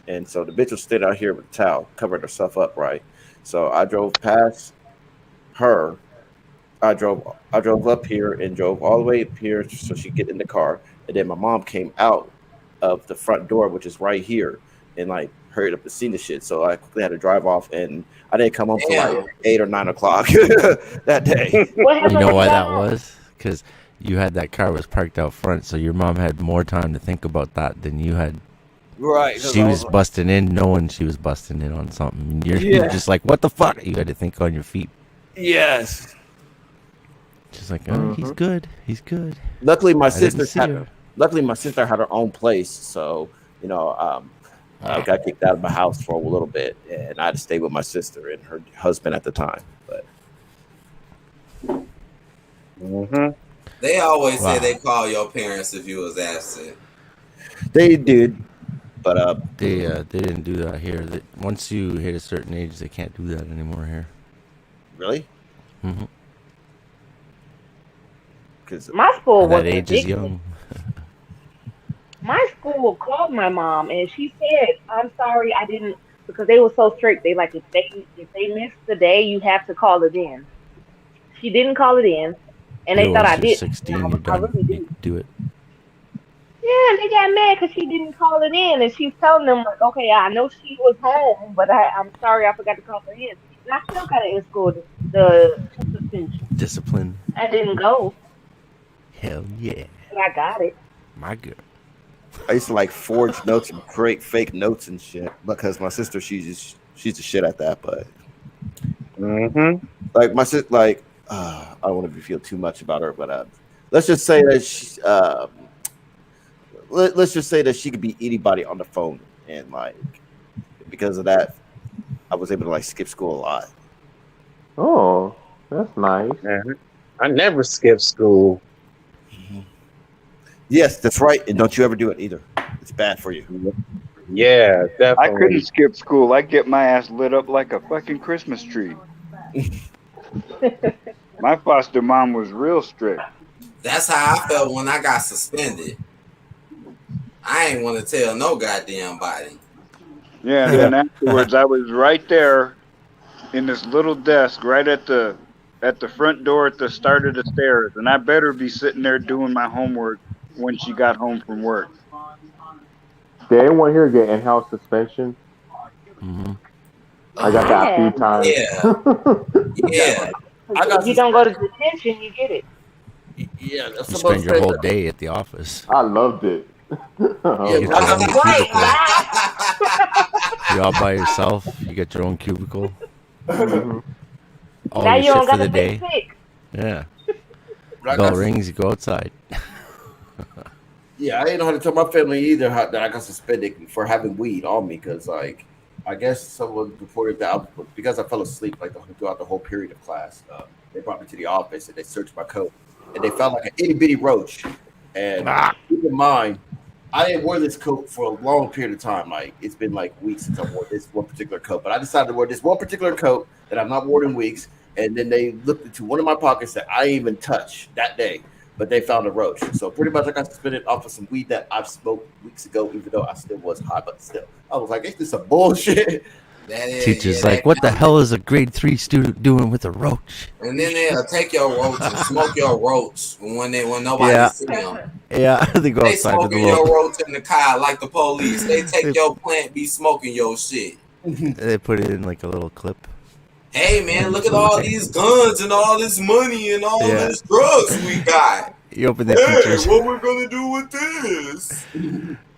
[SPEAKER 10] And so the bitch was stood out here with a towel, covering herself up, right? So I drove past her. I drove up here and drove all the way up here so she could get in the car. And then my mom came out of the front door, which is right here, and like hurried up to see the shit. So I quickly had to drive off, and I didn't come home till like 8 or 9 o'clock that day.
[SPEAKER 8] What
[SPEAKER 5] You
[SPEAKER 8] happened
[SPEAKER 5] know
[SPEAKER 8] with
[SPEAKER 5] why that
[SPEAKER 8] that?
[SPEAKER 5] was? Because you had that car was parked out front, so your mom had more time to think about that than you had.
[SPEAKER 10] Right. 'cause
[SPEAKER 5] She
[SPEAKER 10] I
[SPEAKER 5] was busting in, knowing she was busting in on something. And you're
[SPEAKER 10] Yeah.
[SPEAKER 5] just like, what the fuck? You had to think on your feet.
[SPEAKER 10] Yes.
[SPEAKER 5] She's like, oh, he's good. He's good.
[SPEAKER 10] Luckily, my
[SPEAKER 5] I didn't
[SPEAKER 10] sister
[SPEAKER 5] see
[SPEAKER 10] had.
[SPEAKER 5] her.
[SPEAKER 10] Luckily, my sister had her own place, so I got kicked out of my house for a little bit, and I had to stay with my sister and her husband at the time. But
[SPEAKER 1] They always say
[SPEAKER 5] Wow.
[SPEAKER 1] they call your parents if you was absent.
[SPEAKER 10] they did, but
[SPEAKER 5] They didn't do that here. Once you hit a certain age, they can't do that anymore here.
[SPEAKER 10] really,
[SPEAKER 5] Mm-hmm.
[SPEAKER 10] because
[SPEAKER 8] My school was
[SPEAKER 5] That age is
[SPEAKER 8] ridiculous.
[SPEAKER 5] young.
[SPEAKER 8] My school called my mom and she said, "I'm sorry, I didn't," because they were so strict. They like if they missed the day, you have to call it in. She didn't call it in, and they
[SPEAKER 5] Yo,
[SPEAKER 8] thought I
[SPEAKER 5] once you're
[SPEAKER 8] did.
[SPEAKER 5] 16,
[SPEAKER 8] And
[SPEAKER 5] you're
[SPEAKER 8] I
[SPEAKER 5] done.
[SPEAKER 8] really
[SPEAKER 5] You
[SPEAKER 8] do.
[SPEAKER 5] can do it.
[SPEAKER 8] Yeah, and they got mad because she didn't call it in, and she's telling them like, "Okay, I know she was home, but I'm sorry, I forgot to call her in." And I still got in school the suspension.
[SPEAKER 5] Discipline.
[SPEAKER 8] I didn't go,
[SPEAKER 5] Hell yeah.
[SPEAKER 8] but I got it.
[SPEAKER 5] My girl.
[SPEAKER 10] I used to like forge notes and create fake notes and shit because my sister she's the shit at that. But like my sister, like I don't want to feel too much about her, but let's just say that
[SPEAKER 4] let's just say that she could be anybody on the phone, and like because of that, I was able to like skip school a lot.
[SPEAKER 3] Oh, that's nice.
[SPEAKER 13] Man, I never skipped school.
[SPEAKER 4] Yes, that's right, and don't you ever do it either. It's bad for you.
[SPEAKER 13] Yeah,
[SPEAKER 2] I couldn't
[SPEAKER 13] definitely.
[SPEAKER 2] skip school. I get my ass lit up like a fucking Christmas tree. My foster mom was real strict.
[SPEAKER 1] That's how I felt when I got suspended. I ain't want to tell no goddamn body.
[SPEAKER 2] Yeah, and then afterwards, I was right there in this little desk, right at the front door at the start of the stairs, and I better be sitting there doing my homework when she got home from work.
[SPEAKER 3] Did anyone here get in-house suspension?
[SPEAKER 5] Mm-hmm.
[SPEAKER 3] I got that a few
[SPEAKER 8] Yeah.
[SPEAKER 3] times.
[SPEAKER 1] Yeah, yeah.
[SPEAKER 10] I got
[SPEAKER 8] If you don't go to detention, you get it.
[SPEAKER 10] yeah.
[SPEAKER 5] You
[SPEAKER 10] Some
[SPEAKER 5] spend
[SPEAKER 10] folks
[SPEAKER 5] your
[SPEAKER 10] say
[SPEAKER 5] whole
[SPEAKER 10] that.
[SPEAKER 5] day at the office.
[SPEAKER 3] I loved it.
[SPEAKER 10] Yeah,
[SPEAKER 5] You get
[SPEAKER 10] I
[SPEAKER 5] your
[SPEAKER 10] got
[SPEAKER 5] own
[SPEAKER 8] Right,
[SPEAKER 5] cubicle.
[SPEAKER 8] right.
[SPEAKER 5] You're all by yourself. You get your own cubicle.
[SPEAKER 3] Mhm.
[SPEAKER 5] All
[SPEAKER 8] Now
[SPEAKER 5] your
[SPEAKER 8] you don't
[SPEAKER 5] shit for
[SPEAKER 8] gotta
[SPEAKER 5] the
[SPEAKER 8] stay
[SPEAKER 5] day.
[SPEAKER 8] sick.
[SPEAKER 5] Yeah.
[SPEAKER 10] I
[SPEAKER 5] Bell
[SPEAKER 10] got
[SPEAKER 5] rings, you go outside.
[SPEAKER 10] Yeah, I didn't know how to tell my family either that I got suspended for having weed on me because, like, I guess someone reported that because I fell asleep like throughout the whole period of class. They brought me to the office and they searched my coat and they found like an itty bitty roach. And keep in mind, I didn't wear this coat for a long period of time. Like it's been like weeks since I wore this one particular coat, but I decided to wear this one particular coat that I've not worn in weeks. And then they looked into one of my pockets that I didn't even touch that day, but they found a roach. So pretty much I got suspended off of some weed that I've smoked weeks ago, even though I still was high, but still. I was like, is this some bullshit?
[SPEAKER 1] That is,
[SPEAKER 5] Teacher's
[SPEAKER 1] yeah,
[SPEAKER 5] like, what the hell is a grade 3 student doing with a roach?
[SPEAKER 1] and then they'll take your roach and smoke your roach when nobody
[SPEAKER 5] Yeah.
[SPEAKER 1] see them.
[SPEAKER 5] Yeah, they go
[SPEAKER 1] They
[SPEAKER 5] outside with a
[SPEAKER 1] smoking your
[SPEAKER 5] little.
[SPEAKER 1] roach in the car like the police. They take your plant, be smoking your shit.
[SPEAKER 5] They put it in like a little clip.
[SPEAKER 1] Hey man, look at all these guns and all this money and all
[SPEAKER 5] Yeah.
[SPEAKER 1] this drugs we got.
[SPEAKER 5] You open the
[SPEAKER 1] Hey,
[SPEAKER 5] teacher's.
[SPEAKER 1] what we're gonna do with this?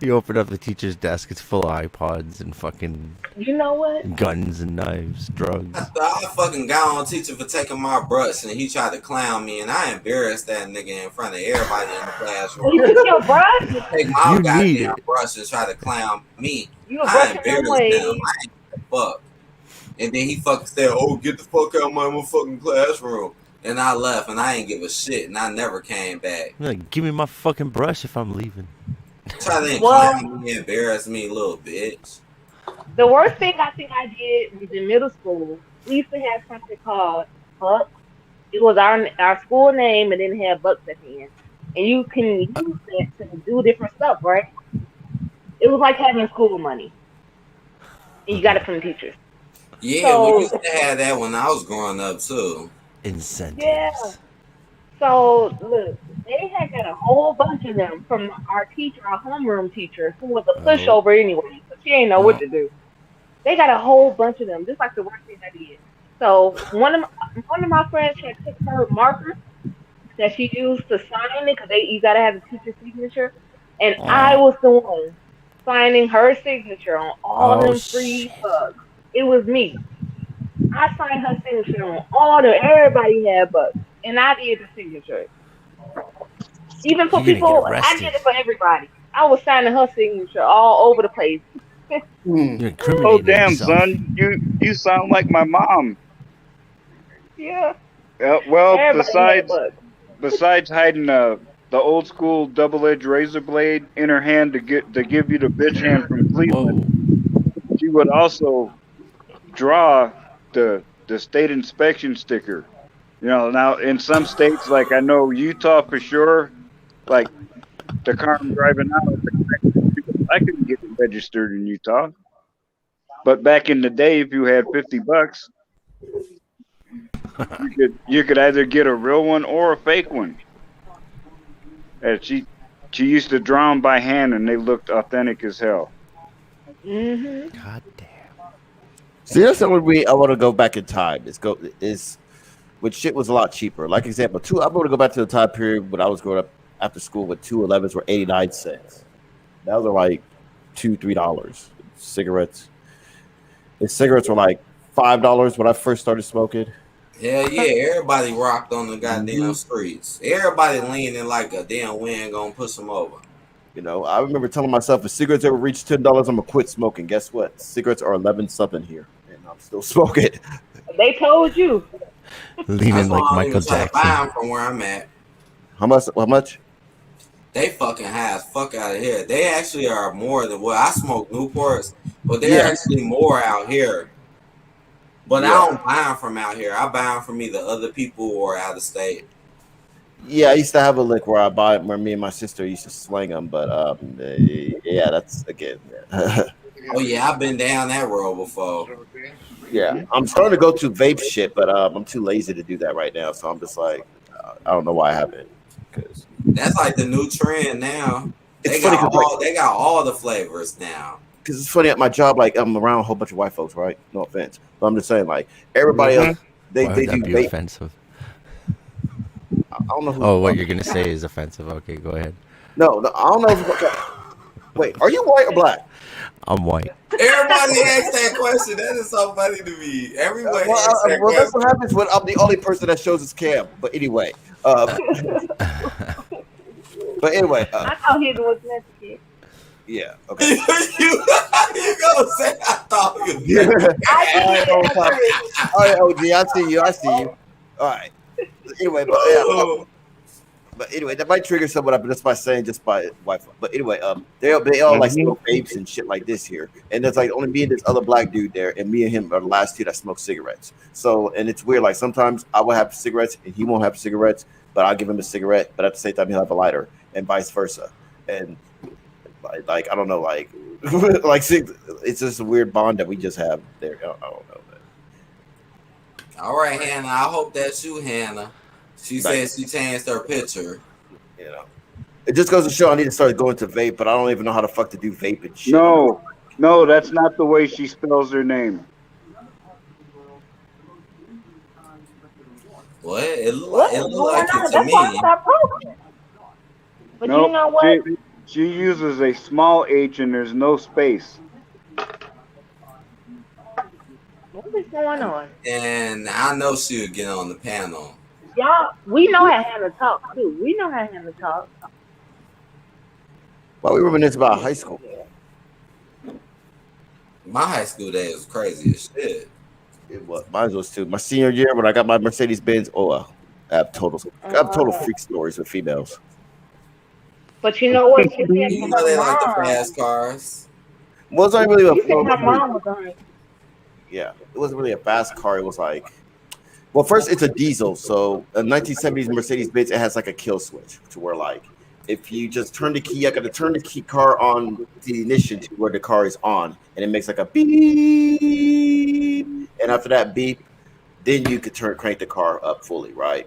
[SPEAKER 5] You open up the teacher's desk. It's full of iPods and fucking
[SPEAKER 8] You know what?
[SPEAKER 5] guns and knives, drugs.
[SPEAKER 1] I fucking got on teacher for taking my brush and he tried to clown me and I embarrassed that nigga in front of everybody in the classroom.
[SPEAKER 8] You took your brush?
[SPEAKER 1] Take my
[SPEAKER 5] You need
[SPEAKER 1] goddamn
[SPEAKER 5] it.
[SPEAKER 1] brush and try to clown me.
[SPEAKER 8] You were
[SPEAKER 1] I
[SPEAKER 8] brushing them
[SPEAKER 1] embarrassed him.
[SPEAKER 8] ways.
[SPEAKER 1] I ain't give a fuck. And then he fucking said, "Oh, get the fuck out of my fucking classroom." And I left and I ain't give a shit and I never came back.
[SPEAKER 5] You're like, give me my fucking brush if I'm leaving.
[SPEAKER 1] Try to
[SPEAKER 8] Well,
[SPEAKER 1] clown me, embarrass me, little bitch.
[SPEAKER 8] the worst thing I think I did was in middle school. We used to have something called Bucks. It was our school name, and then it had Bucks at the end. And you can use that to do different stuff, right? It was like having school money, and you got it from the teachers.
[SPEAKER 1] Yeah, we
[SPEAKER 8] So
[SPEAKER 1] used to have that when I was growing up too.
[SPEAKER 5] Incentives.
[SPEAKER 8] yeah. So look, they had got a whole bunch of them from our teacher, our homeroom teacher, who was a
[SPEAKER 5] Oh.
[SPEAKER 8] pushover anyway, so she ain't know what to do. They got a whole bunch of them, just like the worst thing I did. So one of my friends had took her marker that she used to sign it because you gotta have the teacher's signature, and I was the one signing her signature on all
[SPEAKER 5] Oh,
[SPEAKER 8] them free bugs. It was me. I signed her signature on all them. Everybody had bugs, and I did the signature. Even for
[SPEAKER 5] You're gonna
[SPEAKER 8] people,
[SPEAKER 5] get
[SPEAKER 8] I did
[SPEAKER 5] arrested.
[SPEAKER 8] it for everybody. I was signing her signature all over the place.
[SPEAKER 5] You're incriminating
[SPEAKER 2] Oh damn,
[SPEAKER 5] yourself.
[SPEAKER 2] son, you sound like my mom.
[SPEAKER 8] Yeah,
[SPEAKER 2] Well,
[SPEAKER 8] everybody had bugs.
[SPEAKER 2] besides hiding the old school double-edged razor blade in her hand to give you the bitch hand from Cleveland,
[SPEAKER 5] Whoa.
[SPEAKER 2] she would also draw the state inspection sticker. You know, now in some states, like I know Utah for sure, like the car I'm driving now, I couldn't get it registered in Utah. But back in the day, if you had $50, you could either get a real one or a fake one. And she used to draw them by hand, and they looked authentic as hell.
[SPEAKER 8] Mhm.
[SPEAKER 5] God damn.
[SPEAKER 4] See, that's the only way I want to go back in time. Is when shit was a lot cheaper. Like example, I'm going to go back to the time period when I was growing up after school when 211s were 89 cents. Now they're like $2-3. Cigarettes. And cigarettes were like $5 when I first started smoking.
[SPEAKER 1] Hell yeah, everybody rocked on the goddamn streets. Everybody leaning like a damn wind gonna push them over.
[SPEAKER 4] You know, I remember telling myself if cigarettes ever reach $10, I'm gonna quit smoking. Guess what? Cigarettes are 11 something here, and I'm still smoking.
[SPEAKER 8] They told you.
[SPEAKER 5] Leaning
[SPEAKER 1] That's
[SPEAKER 5] like
[SPEAKER 1] why I don't
[SPEAKER 5] Michael
[SPEAKER 1] even try to buy
[SPEAKER 5] Jackson.
[SPEAKER 1] them from where I'm at.
[SPEAKER 4] How much? How much?
[SPEAKER 1] They fucking high as fuck out of here. They actually are more than what I smoke Newports, but they're
[SPEAKER 4] Yeah,
[SPEAKER 1] actually more out here. But I
[SPEAKER 4] yeah,
[SPEAKER 1] don't buy them from out here. I buy them from either other people or out of state.
[SPEAKER 4] yeah. I used to have a lick where I buy it, where me and my sister used to sling them, but yeah, that's again.
[SPEAKER 1] Oh yeah, I've been down that road before.
[SPEAKER 4] Yeah, I'm starting to go to vape shit, but I'm too lazy to do that right now. So I'm just like, I don't know why I haven't. Because
[SPEAKER 1] That's like the new trend now.
[SPEAKER 4] it's funny because like,
[SPEAKER 1] They got all the flavors now.
[SPEAKER 4] because it's funny at my job, like I'm around a whole bunch of white folks, right? No offense, but I'm just saying, like everybody else, they
[SPEAKER 5] Why would
[SPEAKER 4] do
[SPEAKER 5] that be
[SPEAKER 4] vape.
[SPEAKER 5] offensive?
[SPEAKER 4] I don't know who.
[SPEAKER 5] Oh, what you're gonna say is offensive. Okay, go ahead.
[SPEAKER 4] No, I don't know. Wait, are you white or black?
[SPEAKER 5] I'm white.
[SPEAKER 1] Everybody asks that question. That is so funny to me. Everyone asks that
[SPEAKER 4] Well, that's
[SPEAKER 1] question.
[SPEAKER 4] what happens when I'm the only person that shows his cam. But anyway,
[SPEAKER 8] I thought he was Mexican.
[SPEAKER 4] yeah, okay.
[SPEAKER 1] you gonna say I thought you was
[SPEAKER 4] Yeah.
[SPEAKER 8] I
[SPEAKER 4] All right,
[SPEAKER 8] did.
[SPEAKER 4] all right, OG, I see you. I see you. All right. Anyway, but yeah,
[SPEAKER 1] Oh.
[SPEAKER 4] but anyway, that might trigger someone up just by saying just by Wi-Fi. But anyway, they all like smoke vapes and shit like this here, and there's like only me and this other black dude there, and me and him are the last two that smoke cigarettes. So, and it's weird. Like sometimes I will have cigarettes and he won't have cigarettes, but I'll give him a cigarette, but at the same time he'll have a lighter, and vice versa. And like I don't know, like like it's just a weird bond that we just have there. I don't know.
[SPEAKER 1] All right, Hannah. I hope that's you, Hannah. She said she changed her picture.
[SPEAKER 4] You know, it just goes to show I need to start going to vape, but I don't even know how the fuck to do vape and shit.
[SPEAKER 2] No, that's not the way she spells her name.
[SPEAKER 1] What? It look
[SPEAKER 8] What
[SPEAKER 1] like
[SPEAKER 8] is
[SPEAKER 1] it, look
[SPEAKER 8] going
[SPEAKER 1] like it
[SPEAKER 8] on?
[SPEAKER 1] to
[SPEAKER 8] That's why I
[SPEAKER 1] me.
[SPEAKER 8] stopped posting. But
[SPEAKER 2] Nope.
[SPEAKER 8] you know what?
[SPEAKER 2] She uses a small H and there's no space.
[SPEAKER 8] What is going on?
[SPEAKER 1] And I know she would get on the panel.
[SPEAKER 8] Y'all, we know how Hannah talk too. We know how Hannah talk.
[SPEAKER 4] Well, we reminisce about high school.
[SPEAKER 1] My high school days was crazy as shit.
[SPEAKER 4] It was mine was too. My senior year when I got my Mercedes Benz. I have total freak stories with females.
[SPEAKER 8] But you know what? She said
[SPEAKER 1] You know
[SPEAKER 8] her
[SPEAKER 1] they like the
[SPEAKER 8] mom.
[SPEAKER 1] fast cars.
[SPEAKER 4] Wasn't really
[SPEAKER 8] She said her mom was on.
[SPEAKER 4] yeah, it wasn't really a fast car. It was like, well, first it's a diesel. So a 1970s Mercedes Benz, it has like a kill switch to where like if you just turn the key, I got to turn the key car on the ignition to where the car is on, and it makes like a beep. And after that beep, then you could crank the car up fully, right?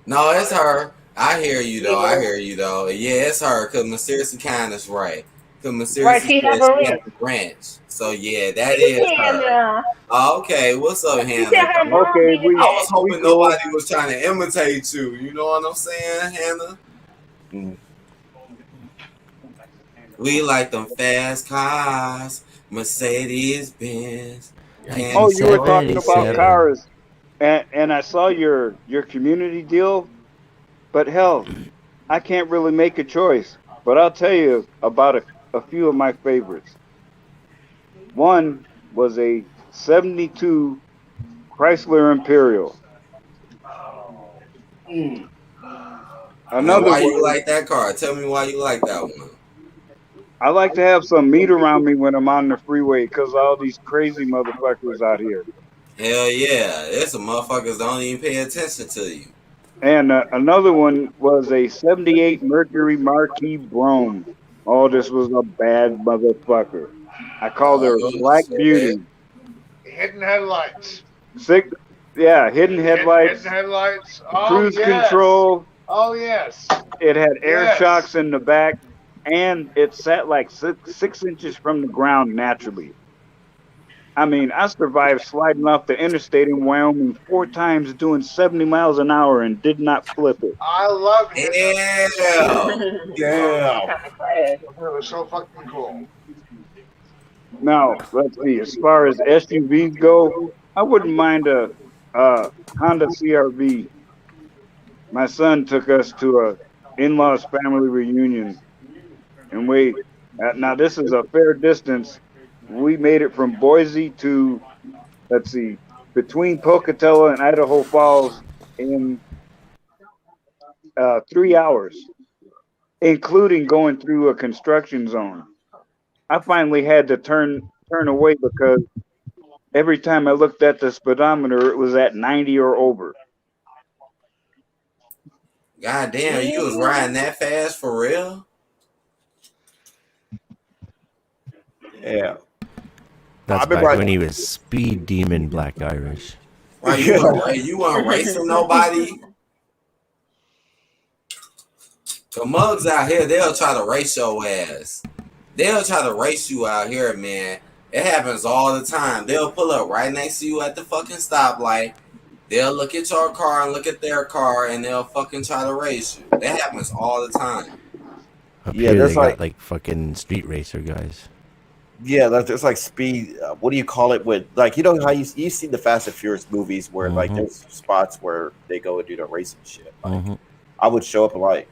[SPEAKER 1] No, it's her. I hear you though. Yeah, it's her. Cause Mysterious Kindness, right? Cause Mysterious
[SPEAKER 8] Right, she have
[SPEAKER 1] says
[SPEAKER 8] a
[SPEAKER 1] she has
[SPEAKER 8] ranch.
[SPEAKER 1] a ranch. So yeah, that is her.
[SPEAKER 8] Yeah.
[SPEAKER 1] Oh, okay, what's up,
[SPEAKER 8] She
[SPEAKER 1] Hannah?
[SPEAKER 8] said her mom
[SPEAKER 2] Okay,
[SPEAKER 8] needed
[SPEAKER 1] I was
[SPEAKER 8] that.
[SPEAKER 1] hoping nobody was trying to imitate you. You know what I'm saying, Hannah?
[SPEAKER 4] Mm-hmm.
[SPEAKER 1] We like them fast cars, Mercedes Benz.
[SPEAKER 2] Oh, you were talking about
[SPEAKER 5] 77.
[SPEAKER 2] cars, and I saw your community deal. But hell, I can't really make a choice. But I'll tell you about a few of my favorites. One was a '72 Chrysler Imperial.
[SPEAKER 1] Now,
[SPEAKER 2] Another
[SPEAKER 1] why you
[SPEAKER 2] one,
[SPEAKER 1] like that car? Tell me why you like that one.
[SPEAKER 2] I like to have some meat around me when I'm on the freeway because all these crazy motherfuckers out here.
[SPEAKER 1] Hell yeah, there's some motherfuckers don't even pay attention to you.
[SPEAKER 2] And another one was a '78 Mercury Marquis Brougham. Oh, this was a bad motherfucker. I called her Black Beauty.
[SPEAKER 9] Hidden headlights.
[SPEAKER 2] Hidden headlights,
[SPEAKER 9] Hidden headlights. Oh,
[SPEAKER 2] cruise
[SPEAKER 9] yes.
[SPEAKER 2] control.
[SPEAKER 9] Oh, yes.
[SPEAKER 2] It had air
[SPEAKER 9] Yes.
[SPEAKER 2] shocks in the back, and it sat like 6 inches from the ground naturally. I mean, I survived sliding off the interstate in Wyoming 4 times doing 70 miles an hour and did not flip it.
[SPEAKER 9] I love it.
[SPEAKER 4] Yeah.
[SPEAKER 9] It was so fucking cool.
[SPEAKER 2] Now, let's see. As far as SUVs go, I wouldn't mind a Honda CRV. My son took us to a in-laws family reunion, and we now this is a fair distance. We made it from Boise to, let's see, between Pocatello and Idaho Falls in 3 hours, including going through a construction zone. I finally had to turn away because every time I looked at the speedometer, it was at 90 or over.
[SPEAKER 1] God damn, you was riding that fast for real?
[SPEAKER 4] Yeah.
[SPEAKER 5] That's
[SPEAKER 4] I've been
[SPEAKER 5] back when
[SPEAKER 4] riding.
[SPEAKER 5] he was Speed Demon Black Irish.
[SPEAKER 1] Right, you weren't racing nobody. The mugs out here, they'll try to race your ass. They'll try to race you out here, man. It happens all the time. They'll pull up right next to you at the fucking stoplight. They'll look at your car and look at their car, and they'll fucking try to race you. That happens all the time.
[SPEAKER 5] Up
[SPEAKER 4] Yeah,
[SPEAKER 5] here,
[SPEAKER 4] there's
[SPEAKER 5] they got
[SPEAKER 4] like
[SPEAKER 5] like fucking street racer guys.
[SPEAKER 4] yeah, there's like speed. What do you call it? With like, you know how you see the Fast and Furious movies where like there's spots where they go and do the racing shit. Like I would show up and like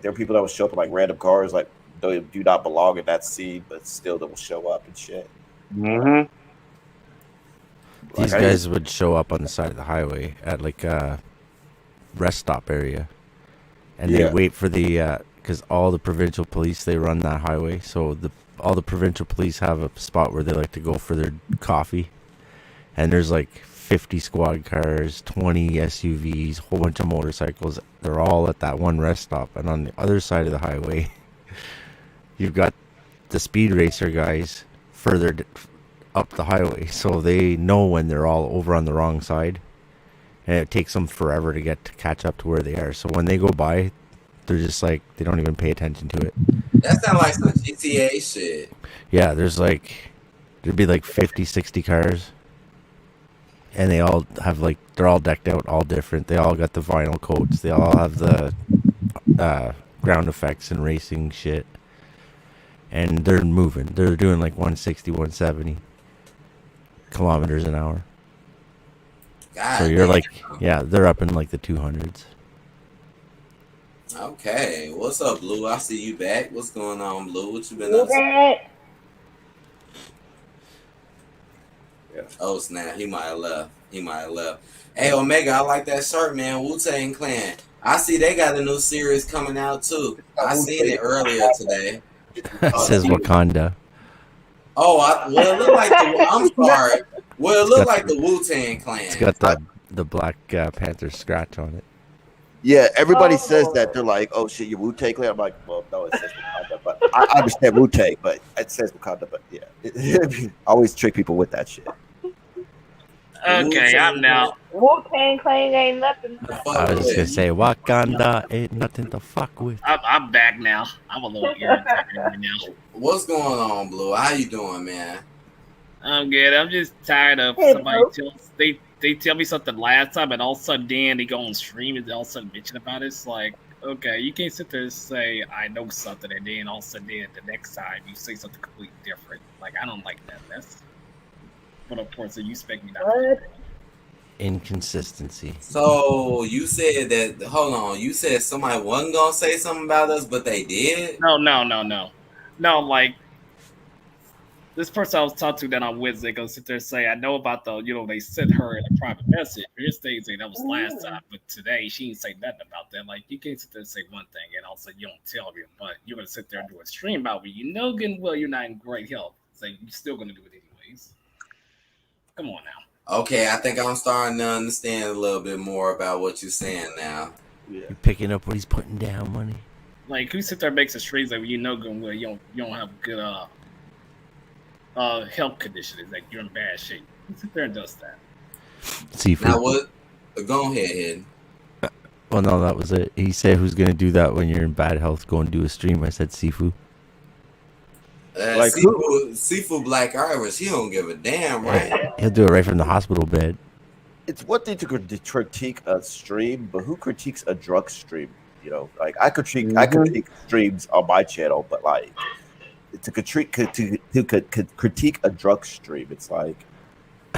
[SPEAKER 4] there are people that would show up in like random cars like they do not belong in that scene, but still they will show up and shit.
[SPEAKER 10] Mm-hmm.
[SPEAKER 5] These guys would show up on the side of the highway at like a rest stop area, and they wait for the because all the provincial police, they run that highway, so all the provincial police have a spot where they like to go for their coffee, and there's like 50 squad cars, 20 SUVs, whole bunch of motorcycles. They're all at that one rest stop, and on the other side of the highway, you've got the speed racer guys further up the highway, so they know when they're all over on the wrong side, and it takes them forever to catch up to where they are. So when they go by, they're just like, they don't even pay attention to it.
[SPEAKER 1] That sounds like some GTA shit.
[SPEAKER 5] Yeah, there'd be like 50, 60 cars, and they all have like, they're all decked out, all different. They all got the vinyl coats. They all have the ground effects and racing shit, and they're moving. They're doing like 160, 170 kilometers an hour.
[SPEAKER 1] God
[SPEAKER 5] so you're
[SPEAKER 1] damn.
[SPEAKER 5] like, yeah, they're up in like the 200s.
[SPEAKER 1] Okay, what's up, Blue? I see you back. What's going on, Blue? What you been
[SPEAKER 8] You
[SPEAKER 1] up to?
[SPEAKER 8] back?
[SPEAKER 1] Yeah. Oh snap, he might have left. Hey Omega, I like that shirt, man. Wu-Tang Clan. I see they got a new series coming out too. I seen it earlier today.
[SPEAKER 5] It says Wakanda.
[SPEAKER 1] Oh, well, it looked like I'm sorry. Well, it looked like the Wu-Tang Clan.
[SPEAKER 5] It's got the Black Panther scratch on it.
[SPEAKER 4] Yeah, everybody says that. They're like, "Oh shit, you Wu-Tang Clan." I'm like, "Well, no, it says Wakanda," but I understand Wu-Tang, but it says Wakanda. But yeah, I always trick people with that shit.
[SPEAKER 12] Okay, I'm now.
[SPEAKER 8] Wu-Tang Clan ain't nothing.
[SPEAKER 5] I was just gonna say Wakanda ain't nothing to fuck with.
[SPEAKER 12] I'm back now. I'm a little irritated right now.
[SPEAKER 1] What's going on, Blue? How you doing, man?
[SPEAKER 12] I'm good. I'm just tired of somebody they tell me something last time, and all of a sudden then they go on stream and all of a sudden mention about it. It's like, okay, you can't sit there and say I know something, and then all of a sudden then the next time you say something completely different. Like, I don't like that. That's what, of course, you expect me not to do.
[SPEAKER 5] Inconsistency.
[SPEAKER 1] So you said that. Hold on. You said somebody wasn't gonna say something about us, but they did.
[SPEAKER 12] No. Like, this person I was talking to that on Wednesday goes sit there and say, I know about the, they sent her a private message. Here's things that was last time, but today she didn't say nothing about that. Like, you can't sit there and say one thing and also you don't tell me, but you're gonna sit there and do a stream about me. You know good and well you're not in great health. So you're still gonna do it anyways. Come on now.
[SPEAKER 1] Okay, I think I'm starting to understand a little bit more about what you're saying now.
[SPEAKER 5] Yeah. You're picking up what he's putting down, money.
[SPEAKER 12] Like, who sit there and makes a stream like you know good and well you don't have good health conditions, like you're in bad shape. Who sit there and does that?
[SPEAKER 5] Seafood.
[SPEAKER 1] Now what? Go ahead.
[SPEAKER 5] Well, no, that was it. He said, "Who's gonna do that when you're in bad health? Go and do a stream." I said, "Seafood."
[SPEAKER 1] Like seafood Black Irish, he don't give a damn, right?
[SPEAKER 5] He'll do it right from the hospital bed.
[SPEAKER 4] It's one thing to critique a stream, but who critiques a drug stream? Like I critique streams on my channel, but like to critique a drug stream, it's like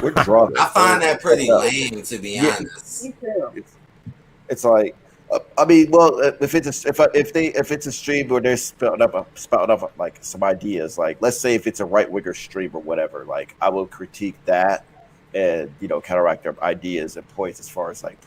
[SPEAKER 4] we're drunk.
[SPEAKER 1] I find that pretty lame, to be honest.
[SPEAKER 4] It's like I mean, well, if it's a stream where they're spouting up like some ideas, like let's say if it's a right winger stream or whatever, like I will critique that and counteract their ideas and points as far as like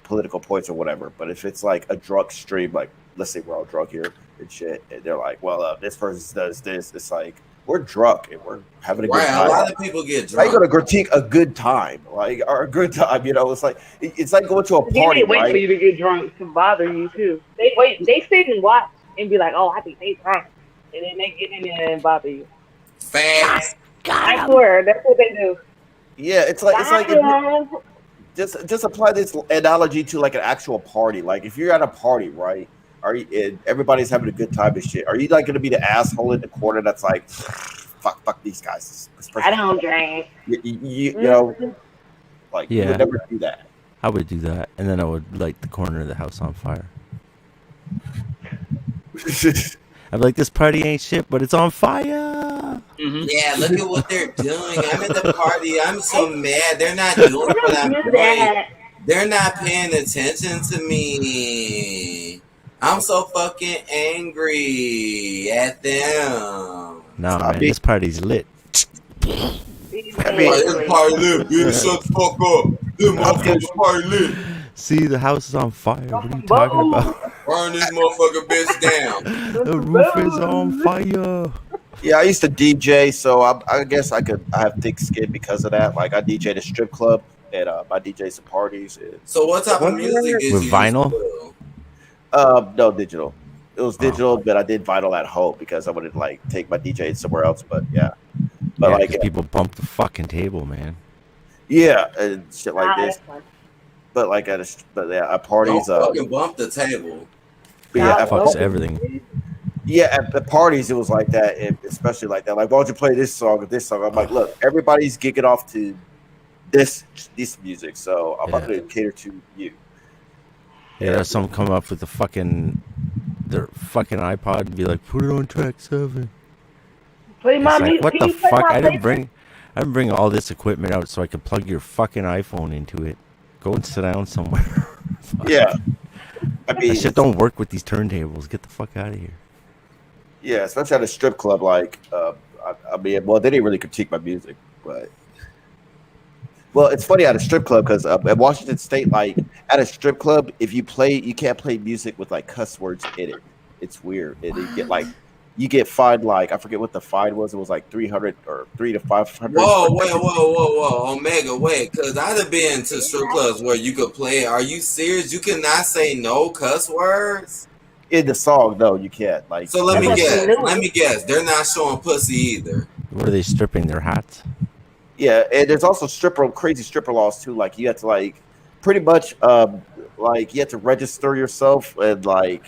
[SPEAKER 4] political points or whatever. But if it's like a drunk stream, like let's say we're all drunk here and shit, and they're like, well, this person does this, it's like we're drunk and we're having a good
[SPEAKER 1] Right, a
[SPEAKER 4] time.
[SPEAKER 1] lot of people get
[SPEAKER 4] How you
[SPEAKER 1] drunk.
[SPEAKER 4] gonna critique a good time, like or a good time? It's like going to a
[SPEAKER 8] Then
[SPEAKER 4] party,
[SPEAKER 8] they wait for
[SPEAKER 4] right?
[SPEAKER 8] you to get drunk to bother you too. They wait. They sit and watch and be like, "Oh, I think they drunk," and then they get in there and bother you.
[SPEAKER 1] Facts.
[SPEAKER 8] I swear, that's what they do.
[SPEAKER 4] Yeah, it's like
[SPEAKER 8] Guys,
[SPEAKER 4] just apply this analogy to like an actual party. Like if you're at a party, right? Are you and everybody's having a good time and shit? Are you like going to be the asshole in the corner that's like, fuck these guys? This
[SPEAKER 8] I
[SPEAKER 4] person,
[SPEAKER 8] don't drink.
[SPEAKER 4] you know, like you
[SPEAKER 5] Yeah,
[SPEAKER 4] would never do that.
[SPEAKER 5] I would do that, and then I would light the corner of the house on fire. I'd be like, this party ain't shit, but it's on fire.
[SPEAKER 1] Yeah, look at what they're doing. I'm at the party. I'm so mad. They're not doing what I'm
[SPEAKER 8] do
[SPEAKER 1] doing.
[SPEAKER 8] that.
[SPEAKER 1] They're not paying attention to me. I'm so fucking angry at them.
[SPEAKER 5] Nah, man, this party's lit.
[SPEAKER 4] I
[SPEAKER 1] Like,
[SPEAKER 4] mean,
[SPEAKER 1] this party lit, bitch. Shut the fuck up. This motherfucking party lit.
[SPEAKER 5] See, the house is on fire. What are you talking about?
[SPEAKER 1] Burn this motherfucking bitch down.
[SPEAKER 5] The roof is on fire.
[SPEAKER 4] yeah, I used to DJ, so I guess I have thick skin because of that. Like I DJ'd a strip club and I DJ some parties.
[SPEAKER 1] So what type of music is
[SPEAKER 5] With
[SPEAKER 1] you
[SPEAKER 5] vinyl?
[SPEAKER 1] used
[SPEAKER 4] No, digital. It was digital, but I did vinyl at home because I wanted to like take my DJ somewhere else. But yeah, but
[SPEAKER 5] Yeah,
[SPEAKER 4] like
[SPEAKER 5] 'cause people bump the fucking table, man.
[SPEAKER 4] yeah, and shit like
[SPEAKER 8] Nah,
[SPEAKER 4] this.
[SPEAKER 8] that's fun.
[SPEAKER 4] But like at
[SPEAKER 1] Don't
[SPEAKER 4] parties,
[SPEAKER 1] fucking bump the table.
[SPEAKER 4] yeah,
[SPEAKER 5] It
[SPEAKER 4] at,
[SPEAKER 5] fucks everything.
[SPEAKER 4] yeah, at the parties it was like that, and especially like that. Like, why don't you play this song or this song? I'm like, look, everybody's geeking off to this music, so I'm not
[SPEAKER 5] Yeah.
[SPEAKER 4] going to cater to you.
[SPEAKER 5] Yeah, some come up with their fucking iPod and be like, put it on track 7.
[SPEAKER 8] Play my
[SPEAKER 5] It's like,
[SPEAKER 8] music.
[SPEAKER 5] what
[SPEAKER 8] Can
[SPEAKER 5] the
[SPEAKER 8] you play
[SPEAKER 5] fuck?
[SPEAKER 8] my
[SPEAKER 5] I didn't
[SPEAKER 8] favorite?
[SPEAKER 5] bring all this equipment out so I could plug your fucking iPhone into it. Go and sit down somewhere.
[SPEAKER 4] Yeah, I mean,
[SPEAKER 5] That shit don't work with these turntables. Get the fuck out of here.
[SPEAKER 4] yeah, especially at a strip club. Like, I mean, well, they didn't really critique my music, but well, it's funny at a strip club because at Washington State, like at a strip club, if you can't play music with like cuss words in it. It's weird. And you get fined like I forget what the fine was. It was like 300 or 300 to 500.
[SPEAKER 1] Whoa, Omega, wait, because I'd have been to strip clubs where you could play. Are you serious? You cannot say no cuss words?
[SPEAKER 4] In the song, no, you can't. Like,
[SPEAKER 1] So let me
[SPEAKER 8] That's
[SPEAKER 1] guess.
[SPEAKER 8] new.
[SPEAKER 1] Let me guess. They're not showing pussy either.
[SPEAKER 5] What are they stripping their hats?
[SPEAKER 4] yeah, and there's also crazy stripper laws too. Like you have to like pretty much like you have to register yourself and like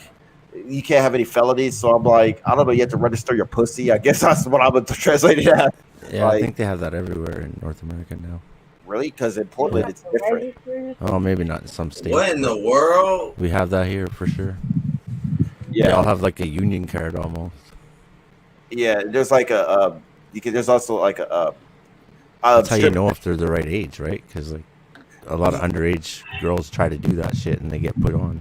[SPEAKER 4] you can't have any felonies. So I'm like, I don't know, you have to register your pussy. I guess that's what I'm translating that.
[SPEAKER 5] Yeah, I
[SPEAKER 4] Like,
[SPEAKER 5] think they have that everywhere in North America now.
[SPEAKER 4] really? Because in Portland it's different.
[SPEAKER 5] Oh, maybe not in some states.
[SPEAKER 1] What in the world?
[SPEAKER 5] We have that here for sure. They all
[SPEAKER 4] Yeah,
[SPEAKER 5] have like a union card almost.
[SPEAKER 4] yeah. There's like there's also like a
[SPEAKER 5] That's how you
[SPEAKER 4] strip-
[SPEAKER 5] know if they're the right age, right? Because like a lot of underage girls try to do that shit and they get put on.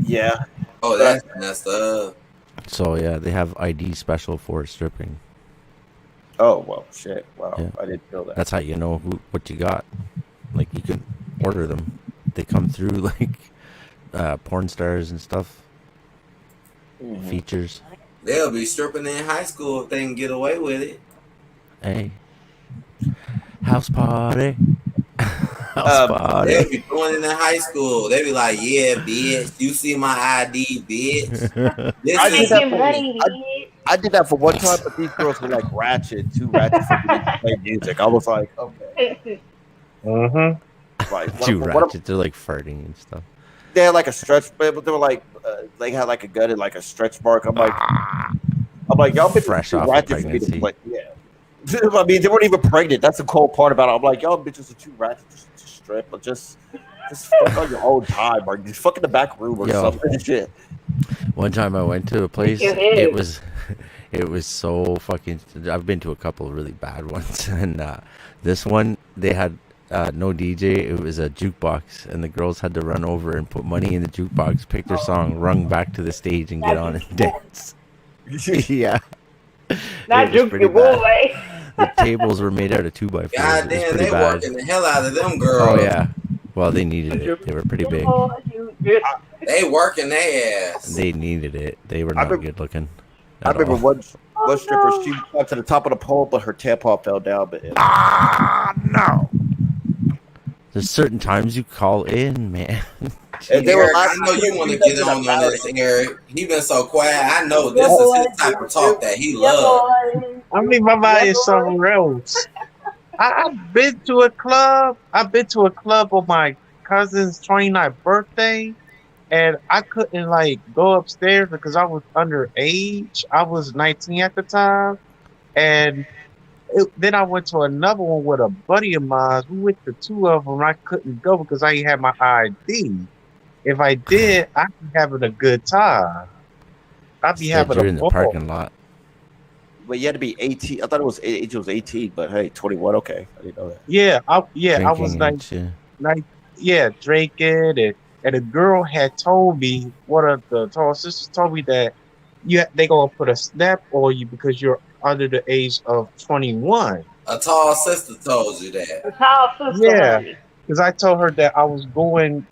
[SPEAKER 4] yeah.
[SPEAKER 1] Oh, that's messed up.
[SPEAKER 5] So yeah, they have ID special for stripping.
[SPEAKER 4] Oh well, shit. Wow,
[SPEAKER 5] Yeah.
[SPEAKER 4] I didn't know that.
[SPEAKER 5] That's how you know what you got. Like you can order them. They come through like porn stars and stuff.
[SPEAKER 4] Mhm.
[SPEAKER 5] Features.
[SPEAKER 1] They'll be stripping in high school if they can get away with it.
[SPEAKER 5] Hey, house party. House party.
[SPEAKER 1] They'll be doing it in high school. They be like, yeah, bitch, you see my ID, bitch. This
[SPEAKER 4] I did
[SPEAKER 1] is
[SPEAKER 4] that
[SPEAKER 8] Making
[SPEAKER 4] for
[SPEAKER 8] money,
[SPEAKER 4] I did that for one time, but these girls were like too ratchet for me to play music. I was like, okay,
[SPEAKER 13] Mm-hmm.
[SPEAKER 4] like
[SPEAKER 5] Too
[SPEAKER 4] what-
[SPEAKER 5] ratchet. They're like farting and stuff.
[SPEAKER 4] they had like a stretch, but they were like they had like a gun and like a stretch mark. I'm like, y'all bitches
[SPEAKER 5] Fresh
[SPEAKER 4] too
[SPEAKER 5] off of
[SPEAKER 4] ratchet for me to
[SPEAKER 5] pregnancy.
[SPEAKER 4] play. Yeah, I mean they weren't even pregnant. That's the cool part about it. I'm like, y'all bitches are too ratchet to strip, but just fuck on your own time, or just fuck in the back room or
[SPEAKER 5] Yo.
[SPEAKER 4] something. Shit.
[SPEAKER 5] One time I went to a place.
[SPEAKER 8] your head.
[SPEAKER 5] It was so fucking. I've been to a couple of really bad ones, and this one they had no DJ. It was a jukebox, and the girls had to run over and put money in the jukebox, pick their song, run back to the stage, and get on and dance. Yeah,
[SPEAKER 8] Not
[SPEAKER 5] it was
[SPEAKER 8] Juke
[SPEAKER 5] pretty
[SPEAKER 8] Your
[SPEAKER 5] bad.
[SPEAKER 8] Boy.
[SPEAKER 5] The tables were made out of 2x4s.
[SPEAKER 1] God
[SPEAKER 5] It was
[SPEAKER 1] damn,
[SPEAKER 5] pretty
[SPEAKER 1] they
[SPEAKER 5] bad.
[SPEAKER 1] working the hell out of them girls.
[SPEAKER 5] Oh yeah. Well, they needed it. They were pretty
[SPEAKER 8] Your
[SPEAKER 5] big.
[SPEAKER 8] boy, you.
[SPEAKER 1] They working their ass.
[SPEAKER 5] They needed it. They were
[SPEAKER 10] I
[SPEAKER 5] not
[SPEAKER 10] remember-
[SPEAKER 5] good looking.
[SPEAKER 10] I
[SPEAKER 5] At
[SPEAKER 10] remember
[SPEAKER 5] all.
[SPEAKER 10] one stripper.
[SPEAKER 8] no.
[SPEAKER 10] She got to the top of the pole, but her tampon fell down. But
[SPEAKER 5] No. There's certain times you call in, man.
[SPEAKER 10] and they were
[SPEAKER 1] Eric, I
[SPEAKER 10] laughing.
[SPEAKER 1] know you want to get on this, Eric. He been so quiet. I know
[SPEAKER 8] Your
[SPEAKER 1] this is
[SPEAKER 8] boy,
[SPEAKER 1] his type of talk that he
[SPEAKER 8] your
[SPEAKER 1] loves.
[SPEAKER 8] boy.
[SPEAKER 13] I mean, my mind
[SPEAKER 8] Your
[SPEAKER 13] is
[SPEAKER 8] boy.
[SPEAKER 13] somewhere else. I've been to a club. I've been to a club on my cousin's 29th birthday, and I couldn't like go upstairs because I was underage. I was 19 at the time, and then I went to another one with a buddy of mine. We went to two of them. I couldn't go because I didn't have my ID. If I did, I'd be having a good time. I'd be
[SPEAKER 5] Instead,
[SPEAKER 13] having
[SPEAKER 5] you're
[SPEAKER 13] a
[SPEAKER 5] in the
[SPEAKER 13] ball.
[SPEAKER 5] parking lot.
[SPEAKER 10] But you had to be 18. I thought it was age was 18, but hey, 21. Okay, I didn't know that.
[SPEAKER 13] Yeah, I was
[SPEAKER 5] Drinking
[SPEAKER 13] like,
[SPEAKER 5] and shit.
[SPEAKER 13] drinking, and a girl had told me, one of the tall sisters told me that they gonna put a snap on you because you're under the age of 21.
[SPEAKER 1] A tall sister told you that.
[SPEAKER 8] The tall sister,
[SPEAKER 13] Yeah,
[SPEAKER 8] honey.
[SPEAKER 13] because I told her that I was going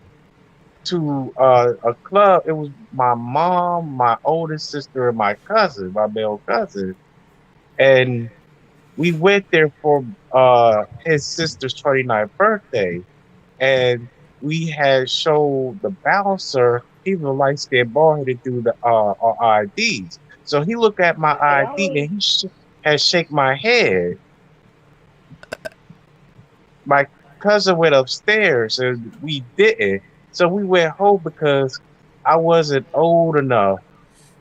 [SPEAKER 13] to a club. It was my mom, my oldest sister, and my cousin, my male cousin, and we went there for his sister's 29th birthday, and we had showed the bouncer. He was a light skinned bald headed dude our IDs. So he looked at my ID and he had shake my head. My cousin went upstairs and we didn't. So we went home because I wasn't old enough.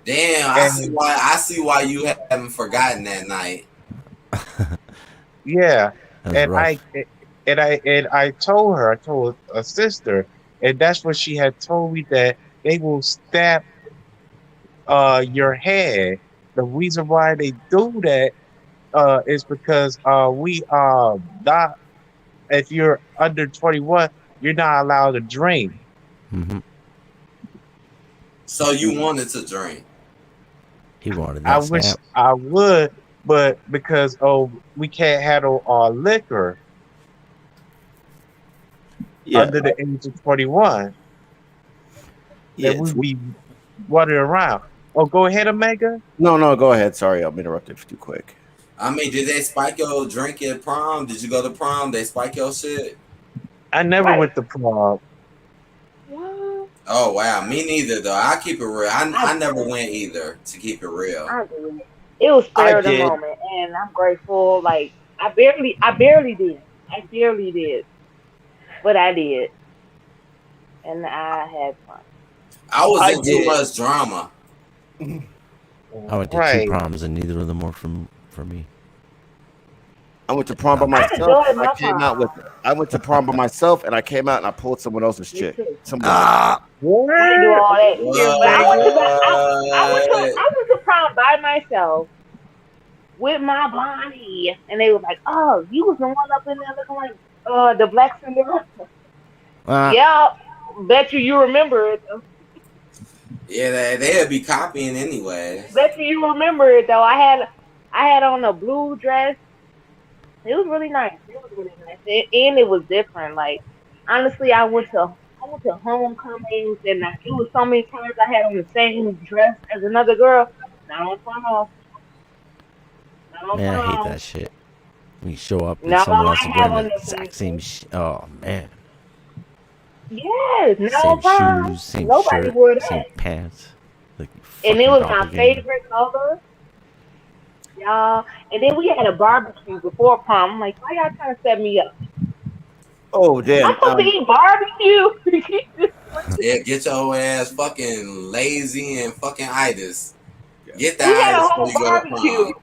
[SPEAKER 1] Damn, I see why you haven't forgotten that night.
[SPEAKER 13] Yeah,
[SPEAKER 5] That's
[SPEAKER 13] and
[SPEAKER 5] rough.
[SPEAKER 13] I told her, I told a sister, and that's what she had told me, that they will stab your head. The reason why they do that is because we not, if you're under 21, you're not allowed to drink.
[SPEAKER 5] Mm-hmm.
[SPEAKER 1] So you wanted to drink.
[SPEAKER 5] He wanted
[SPEAKER 13] I
[SPEAKER 5] that
[SPEAKER 13] wish
[SPEAKER 5] snap.
[SPEAKER 13] I would, but because we can't handle our liquor under the age of 21,
[SPEAKER 10] Yeah,
[SPEAKER 13] then we'd be wandering around. Oh, go ahead, Omega.
[SPEAKER 10] No, go ahead. Sorry, I'm interrupted too quick.
[SPEAKER 1] I mean, did they spike your drink at prom? Did you go to prom? They spike your shit?
[SPEAKER 13] I never went to prom.
[SPEAKER 8] What?
[SPEAKER 1] Oh wow, me neither though. I keep it real. I never went either. To keep it real,
[SPEAKER 8] I did. It was spur of the
[SPEAKER 10] did.
[SPEAKER 8] moment, and I'm grateful. Like I barely did, but I did, and I had fun.
[SPEAKER 1] I was
[SPEAKER 10] I
[SPEAKER 1] in too
[SPEAKER 10] did.
[SPEAKER 1] much drama.
[SPEAKER 5] I went to
[SPEAKER 13] Right.
[SPEAKER 5] 2 proms and neither of them were for me.
[SPEAKER 10] I went to prom by
[SPEAKER 8] I
[SPEAKER 10] myself.
[SPEAKER 8] enjoyed
[SPEAKER 10] And I
[SPEAKER 8] my
[SPEAKER 10] came out with. I went to prom by myself, and I came out and I pulled someone else's
[SPEAKER 8] Me
[SPEAKER 10] chick.
[SPEAKER 8] too.
[SPEAKER 10] Somebody else.
[SPEAKER 13] What?
[SPEAKER 8] I didn't do all that.
[SPEAKER 1] What?
[SPEAKER 8] But I went to prom by myself with my blondie, and they were like, "Oh, you was the one up in there looking like the Black Cinderella." Yeah, bet you remember it. Though.
[SPEAKER 1] Yeah, they'll be copying anyway.
[SPEAKER 8] Bet you remember it though. I had on a blue dress. It was really nice. And it was different. Like honestly, I went to homecomings, and it was so many times I had on the same dress as another girl. Not on prom.
[SPEAKER 5] Man, I hate that shit. When you show up and
[SPEAKER 8] No,
[SPEAKER 5] someone else
[SPEAKER 8] I
[SPEAKER 5] is
[SPEAKER 8] have
[SPEAKER 5] wearing
[SPEAKER 8] on
[SPEAKER 5] the
[SPEAKER 8] the
[SPEAKER 5] exact same shit. Oh man.
[SPEAKER 8] Yes, no
[SPEAKER 5] Same
[SPEAKER 8] prom.
[SPEAKER 5] shoes, same
[SPEAKER 8] Nobody
[SPEAKER 5] shirt,
[SPEAKER 8] wore that.
[SPEAKER 5] same pants. Like
[SPEAKER 8] And it
[SPEAKER 5] fucking
[SPEAKER 8] was my
[SPEAKER 5] doppelganger.
[SPEAKER 8] favorite color. Y'all. And then we had a barbecue before prom. I'm like, why y'all trying to set me up?
[SPEAKER 10] Oh damn.
[SPEAKER 8] I'm supposed to eat barbecue.
[SPEAKER 1] Yeah, get your ass fucking lazy and fucking itis. Get the
[SPEAKER 8] We had a
[SPEAKER 1] itis
[SPEAKER 8] whole
[SPEAKER 1] before you go to
[SPEAKER 8] barbecue.
[SPEAKER 1] prom.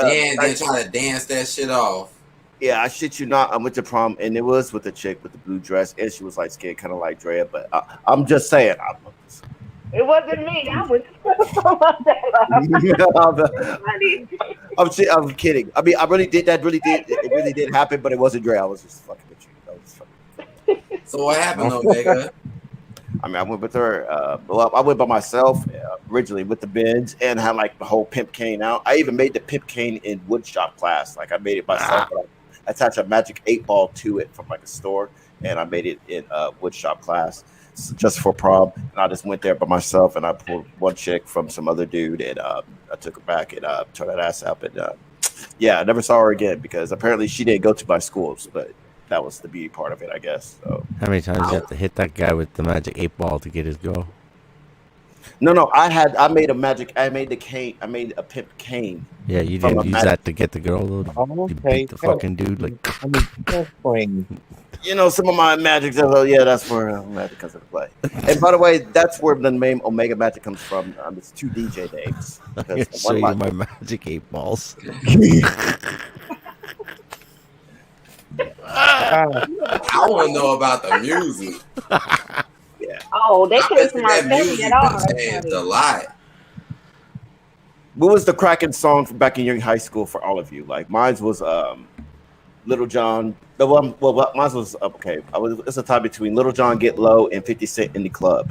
[SPEAKER 1] Then try to dance that shit off.
[SPEAKER 10] Yeah, I shit you not. I went to prom, and it was with a chick with the blue dress, and she was like scared, kind of like Drea. But I'm just saying,
[SPEAKER 8] It wasn't me. I was funny.
[SPEAKER 4] I'm kidding. I mean, I really did. That really did. It really did happen, but it wasn't Dre. I was just fucking with you. That was funny.
[SPEAKER 1] So what happened, Omega?
[SPEAKER 4] I mean, I went with her. Well, I went by myself originally with the bins and had like the whole pimp cane out. I even made the pimp cane in woodshop class. Like I made it myself. But I attached a magic 8-ball to it from like a store, and I made it in woodshop class just for prom. And I just went there by myself, and I pulled one chick from some other dude, and I took her back and turned that ass up. And yeah, I never saw her again because apparently she didn't go to my schools, but that was the beauty part of it, I guess. So.
[SPEAKER 5] How many times you have to hit that guy with the magic 8-ball to get his go?
[SPEAKER 4] No, I made a magic. I made the cane. I made a pimp cane.
[SPEAKER 5] Yeah, you didn't use that to get the girl, though. You beat the fucking dude like.
[SPEAKER 4] You know, some of my magic. Oh yeah, that's where magic comes into play. And by the way, that's where the name Omega Magic comes from. It's 2 DJ names.
[SPEAKER 5] I'm gonna show you my magic 8-balls.
[SPEAKER 1] I want to know about the music.
[SPEAKER 4] Yeah.
[SPEAKER 8] Oh, they came from our
[SPEAKER 1] that
[SPEAKER 8] family
[SPEAKER 1] music
[SPEAKER 8] at all.
[SPEAKER 1] changed a lot.
[SPEAKER 4] What was the cracking song from back in your high school for all of you? Like mine was Little John. Well, mine was okay. It's a tie between Little John Get Low and 50 Cent in the Club.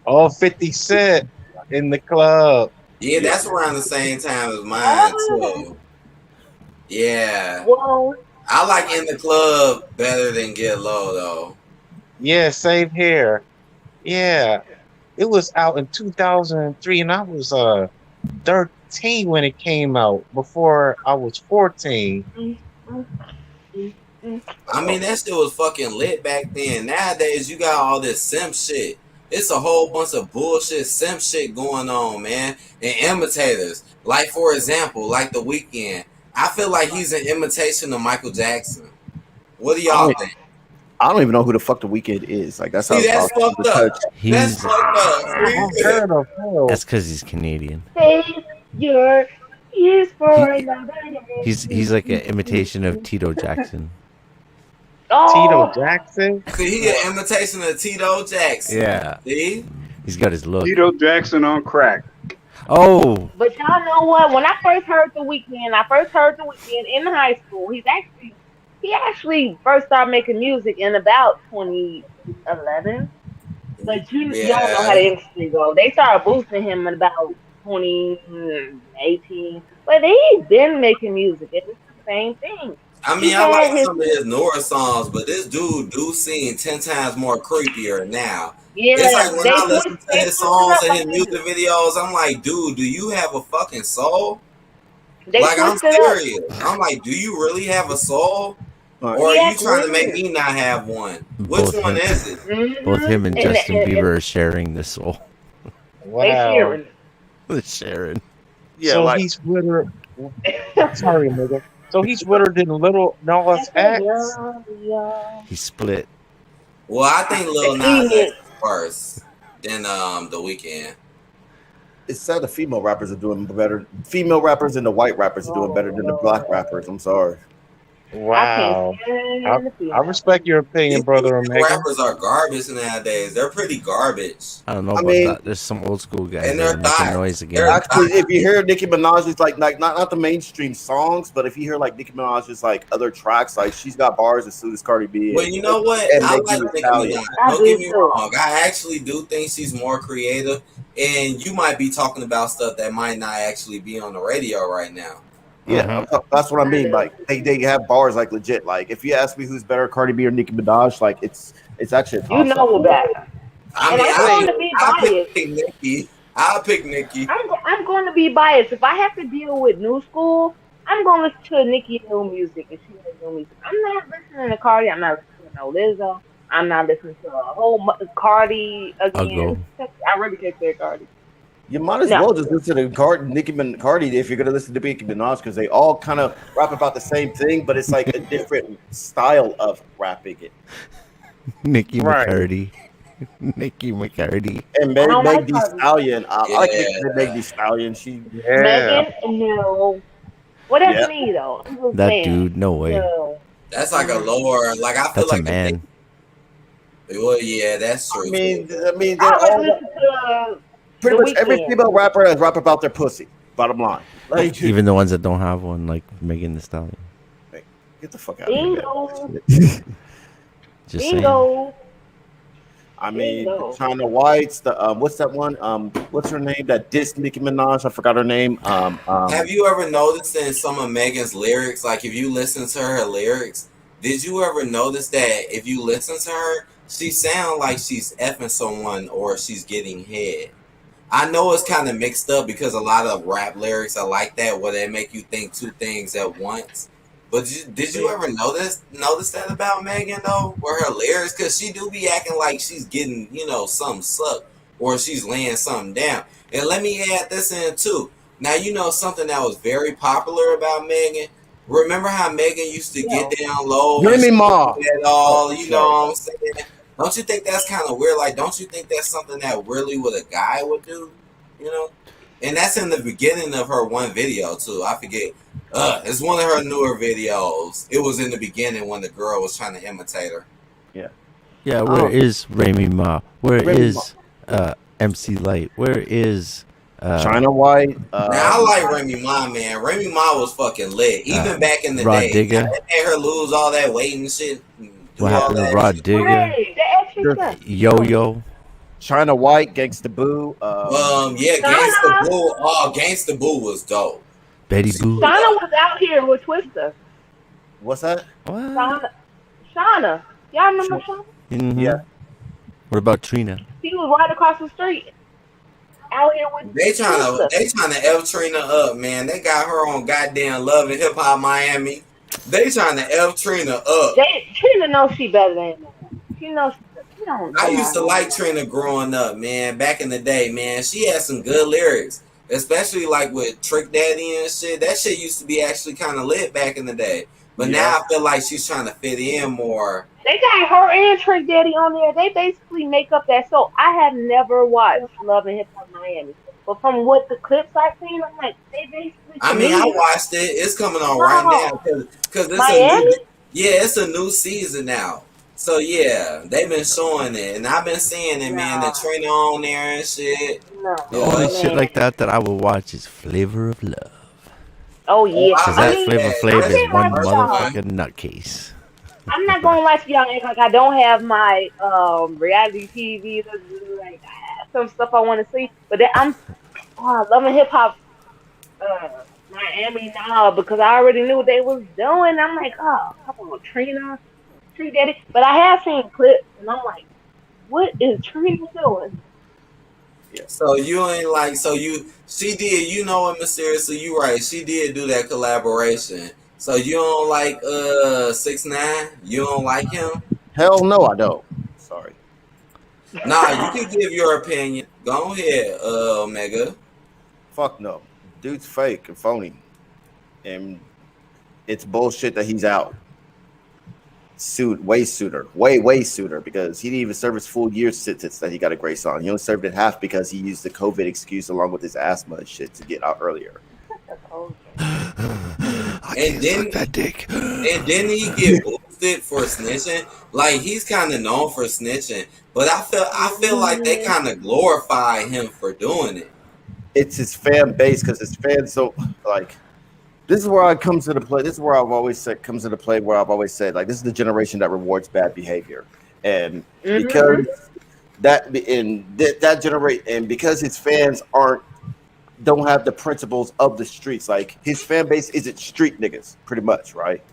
[SPEAKER 13] Oh, 50 Cent in the club.
[SPEAKER 1] Yeah, that's around the same time as mine too. Yeah.
[SPEAKER 8] Well,
[SPEAKER 1] I like In the Club better than Get Low though.
[SPEAKER 13] Yeah, same here. Yeah. It was out in 2003 and I was 13 when it came out before I was 14.
[SPEAKER 1] I mean, that shit was fucking lit back then. Nowadays, you got all this simp shit. It's a whole bunch of bullshit simp shit going on, man. And imitators. Like, for example, like The Weeknd. I feel like he's an imitation of Michael Jackson. What do y'all think?
[SPEAKER 4] I don't even know who the fuck The Weeknd is. Like that's how
[SPEAKER 1] that's fucked up. That's fucked up.
[SPEAKER 5] That's because he's Canadian.
[SPEAKER 8] save your ears for another day.
[SPEAKER 5] He's like an imitation of Tito Jackson.
[SPEAKER 8] Oh,
[SPEAKER 13] Tito Jackson?
[SPEAKER 1] See, he an imitation of Tito Jackson.
[SPEAKER 5] Yeah.
[SPEAKER 1] See?
[SPEAKER 5] He's got his look.
[SPEAKER 2] Tito Jackson on crack.
[SPEAKER 5] Oh.
[SPEAKER 8] but y'all know what? When I first heard The Weeknd, in high school. He actually first started making music in about 2011. But y'all know how the industry go. They started boosting him in about 2018. But he's been making music. It's the same thing.
[SPEAKER 1] I mean, I like some of his newer songs, but this dude do seem 10 times more creepier now.
[SPEAKER 8] Yeah,
[SPEAKER 1] it's like when I listen to his songs and his music videos, I'm like, dude, do you have a fucking soul? Like, I'm serious. I'm like, do you really have a soul? Or are you trying to make me not have one? Which one is it?
[SPEAKER 5] Both him and Justin Bieber are sharing the soul.
[SPEAKER 13] Wow.
[SPEAKER 5] They're sharing.
[SPEAKER 13] Yeah, so he's with her. Sorry, nigga. So he's with her than Little Nas X?
[SPEAKER 5] He split.
[SPEAKER 1] Well, I think Lil Nas X first, then The Weeknd.
[SPEAKER 4] It's sad the female rappers are doing better. Female rappers and the white rappers are doing better than the black rappers. I'm sorry.
[SPEAKER 13] Wow. I respect your opinion, brother Omega.
[SPEAKER 1] Rappers are garbage nowadays. They're pretty garbage.
[SPEAKER 5] I don't know about that. There's some old school guys
[SPEAKER 1] and
[SPEAKER 5] that are making noise again.
[SPEAKER 4] Actually, if you hear Nicki Minaj's like not the mainstream songs, but if you hear like Nicki Minaj's like other tracks, like she's got bars as soon as Cardi B.
[SPEAKER 1] Well, you know what? I like Nicki Minaj. Don't get me wrong. I actually do think she's more creative, and you might be talking about stuff that might not actually be on the radio right now.
[SPEAKER 4] Yeah, that's what I mean. Like they have bars like legit. Like if you ask me who's better, Cardi B or Nicki Minaj, like it's actually
[SPEAKER 8] you know that.
[SPEAKER 1] I mean, I'm going to be biased. I'll pick Nicki.
[SPEAKER 8] I'm going to be biased. If I have to deal with new school, I'm going to listen to Nicki new music and she has new music. I'm not listening to Cardi. I'm not listening to no Lizzo. I'm not listening to a whole Cardi again. I really can't say Cardi.
[SPEAKER 4] You might as well just listen to Nicki and Cardi if you're going to listen to Nicki Minaj because they all kind of rap about the same thing, but it's like a different style of rapping it.
[SPEAKER 5] Nicki McCarty. Nicki McCarty.
[SPEAKER 4] And Meg Thee Stallion. I like Meg Thee Stallion.
[SPEAKER 8] Megan, no. What that's me, though?
[SPEAKER 5] That dude, no way.
[SPEAKER 8] No.
[SPEAKER 1] That's like a lower, like I feel
[SPEAKER 5] that's
[SPEAKER 1] like
[SPEAKER 5] a man.
[SPEAKER 1] Well, yeah, that's
[SPEAKER 4] I
[SPEAKER 1] true
[SPEAKER 4] mean,
[SPEAKER 1] too.
[SPEAKER 4] I mean,
[SPEAKER 8] I
[SPEAKER 4] they're
[SPEAKER 8] always
[SPEAKER 4] all
[SPEAKER 8] listen to
[SPEAKER 4] pretty
[SPEAKER 8] the
[SPEAKER 4] much every
[SPEAKER 8] weekend.
[SPEAKER 4] female rapper has rap about their pussy. Bottom line, like,
[SPEAKER 5] Even the ones that don't have one, like Megan Thee Stallion.
[SPEAKER 4] get the fuck out of here, man.
[SPEAKER 8] Bingo,
[SPEAKER 5] Just saying.
[SPEAKER 8] bingo,
[SPEAKER 4] I mean, the
[SPEAKER 8] bingo.
[SPEAKER 4] China Whites, the what's that one? What's her name? That dissed Nicki Minaj. I forgot her name.
[SPEAKER 1] Have you ever noticed in some of Megan's lyrics, like if you listen to her lyrics, did you ever notice that if you listen to her, she sound like she's effing someone or she's getting head? I know it's kind of mixed up because a lot of rap lyrics are like that, where they make you think two things at once. But did you ever notice that about Megan though, where her lyrics, because she do be acting like she's getting something sucked or she's laying something down. And let me add this in too. Now something that was very popular about Megan. Remember how Megan used to get
[SPEAKER 8] Yeah.
[SPEAKER 1] down low and
[SPEAKER 4] Remy
[SPEAKER 1] she
[SPEAKER 4] Ma.
[SPEAKER 1] didn't do that
[SPEAKER 4] Oh,
[SPEAKER 1] all? You know
[SPEAKER 4] sorry.
[SPEAKER 1] what I'm saying? Don't you think that's kind of weird? Like, don't you think that's something that really what a guy would do? You know? And that's in the beginning of her one video too. I forget. It's one of her newer videos. It was in the beginning when the girl was trying to imitate her.
[SPEAKER 5] Yeah, where is Remy Ma? Where
[SPEAKER 4] Remy
[SPEAKER 5] is MC Light? Where is
[SPEAKER 4] China White.
[SPEAKER 1] Now I like Remy Ma, man. Remy Ma was fucking lit, even back in the
[SPEAKER 5] Rod
[SPEAKER 1] day.
[SPEAKER 5] Digger.
[SPEAKER 1] Now, that made her lose all that weight and shit. And do
[SPEAKER 5] What
[SPEAKER 1] all
[SPEAKER 5] happened to
[SPEAKER 1] that
[SPEAKER 5] Rod
[SPEAKER 1] shit.
[SPEAKER 5] Digger?
[SPEAKER 8] Right, the extra stuff.
[SPEAKER 5] Yo Yo.
[SPEAKER 4] China White, Gangsta Boo.
[SPEAKER 1] Yeah, Gangsta
[SPEAKER 8] Shauna,
[SPEAKER 1] Boo. Oh, Gangsta Boo was dope.
[SPEAKER 5] Betty
[SPEAKER 1] She
[SPEAKER 5] Boo.
[SPEAKER 1] was
[SPEAKER 8] Shauna
[SPEAKER 1] dope.
[SPEAKER 8] was out here with Twister.
[SPEAKER 4] What's that?
[SPEAKER 5] What?
[SPEAKER 8] Shauna. Y'all remember Shauna?
[SPEAKER 5] Mhm.
[SPEAKER 4] Yeah.
[SPEAKER 5] What about Trina?
[SPEAKER 8] She was right across the street. Out here with
[SPEAKER 1] They trying
[SPEAKER 8] Twister.
[SPEAKER 1] to F Trina up, man. They got her on goddamn Love and Hip Hop Miami. They trying to F Trina up.
[SPEAKER 8] Trina knows she better than that. She knows she don't
[SPEAKER 1] I
[SPEAKER 8] come
[SPEAKER 1] used
[SPEAKER 8] on
[SPEAKER 1] to
[SPEAKER 8] here.
[SPEAKER 1] like Trina growing up, man. Back in the day, man. She had some good lyrics, especially like with Trick Daddy and shit. That shit used to be actually kind of lit back in the day. But now I feel like she's trying to fit in more.
[SPEAKER 8] They got her and Trick Daddy on there. They basically make up that. So I have never watched Love and Hip Hop Miami, but from what the clips I've seen, I'm like, they basically
[SPEAKER 1] I
[SPEAKER 8] to
[SPEAKER 1] mean, I
[SPEAKER 8] me.
[SPEAKER 1] watched it. It's coming on right
[SPEAKER 8] No,
[SPEAKER 1] now because it's a
[SPEAKER 8] Miami.
[SPEAKER 1] new. Yeah, it's a new season now. So yeah, they've been showing it, and I've been seeing it, man. The
[SPEAKER 8] No,
[SPEAKER 1] Trina on there and shit.
[SPEAKER 5] The
[SPEAKER 8] no,
[SPEAKER 5] only
[SPEAKER 1] Uh,
[SPEAKER 5] shit
[SPEAKER 8] man.
[SPEAKER 5] like that I will watch is Flavor of Love.
[SPEAKER 8] Oh
[SPEAKER 1] oh,
[SPEAKER 8] yeah.
[SPEAKER 1] I
[SPEAKER 5] Cause
[SPEAKER 8] I
[SPEAKER 5] that
[SPEAKER 1] like
[SPEAKER 8] mean,
[SPEAKER 5] Flavor
[SPEAKER 1] that.
[SPEAKER 5] Flav
[SPEAKER 8] I
[SPEAKER 5] is
[SPEAKER 8] can't
[SPEAKER 5] one
[SPEAKER 8] lie to y'all.
[SPEAKER 5] motherfucking nutcase.
[SPEAKER 8] I'm not gonna lie to y'all. Like I don't have my reality TV. Like I have some stuff I want to see, but then I'm loving hip hop. Miami now because I already knew what they was doing. I'm like, oh, come on, Trina, Tree Daddy. But I have seen clips, and I'm like, what is Trina doing?
[SPEAKER 1] So you ain't like she did, what, mysteriously you right. She did do that collaboration. So you don't like 6ix9ine? You don't like him?
[SPEAKER 4] Hell no, I don't. Sorry.
[SPEAKER 1] Nah, you can give your opinion. Go ahead, Omega.
[SPEAKER 4] Fuck no. Dude's fake and phony. And it's bullshit that he's out. Way sooner because he didn't even serve his full year sentence that he got a grace on. He only served it half because he used the COVID excuse along with his asthma and shit to get out earlier.
[SPEAKER 5] I
[SPEAKER 1] And
[SPEAKER 5] can't suck that dick.
[SPEAKER 1] And didn't he get boosted for snitching? Like he's kind of known for snitching, but I feel like they kind of glorify him for doing it.
[SPEAKER 4] It's his fan base because his fans so like. This is where I come to the play. This is where I've always said comes to the play where I've always said like this is the generation that rewards bad behavior, and because that generate and because his fans don't have the principles of the streets. Like his fan base isn't street niggas, pretty much, right?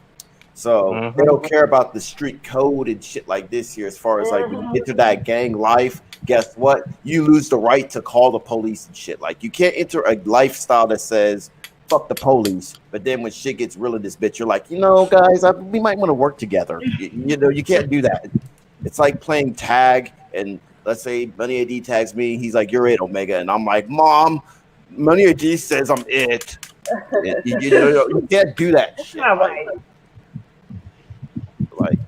[SPEAKER 4] So they don't care about the street code and shit like this here. As far as like when you get to that gang life, guess what? You lose the right to call the police and shit. Like you can't enter a lifestyle that says fuck the police, but then when shit gets real in this bitch, you're like, guys, we might want to work together. You can't do that. It's like playing tag, and let's say Money AD tags me. He's like, "You're it, Omega," and I'm like, "Mom, Money AD says I'm it." You can't do that shit.
[SPEAKER 8] Right.
[SPEAKER 4] Like,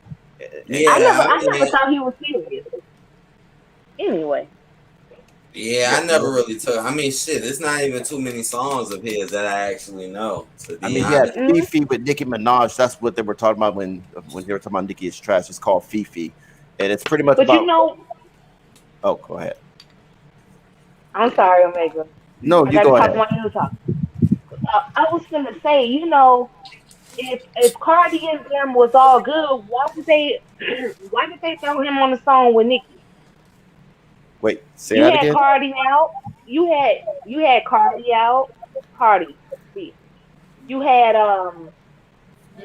[SPEAKER 1] Yeah,
[SPEAKER 8] I never thought he was serious. Anyway.
[SPEAKER 1] Yeah, I never really took. I mean, shit, it's not even too many songs of his that I actually know.
[SPEAKER 4] I mean, yeah, Fifi with Nicki Minaj. That's what they were talking about when they were talking about Nicki is trash. It's called Fifi,
[SPEAKER 10] and it's pretty much
[SPEAKER 8] But you
[SPEAKER 10] about.
[SPEAKER 8] know,
[SPEAKER 10] Oh, go ahead.
[SPEAKER 8] I'm sorry, Omega.
[SPEAKER 10] No,
[SPEAKER 8] I
[SPEAKER 10] you
[SPEAKER 8] gotta
[SPEAKER 10] go
[SPEAKER 8] talk
[SPEAKER 10] ahead.
[SPEAKER 8] when you to talk. I was gonna say, you know, if Cardi and them was all good, why did they why did they throw him on the song with Nicki?
[SPEAKER 10] Wait, say
[SPEAKER 8] You
[SPEAKER 10] that
[SPEAKER 8] had
[SPEAKER 10] again.
[SPEAKER 8] Cardi out. You had Cardi out. Cardi. See, you had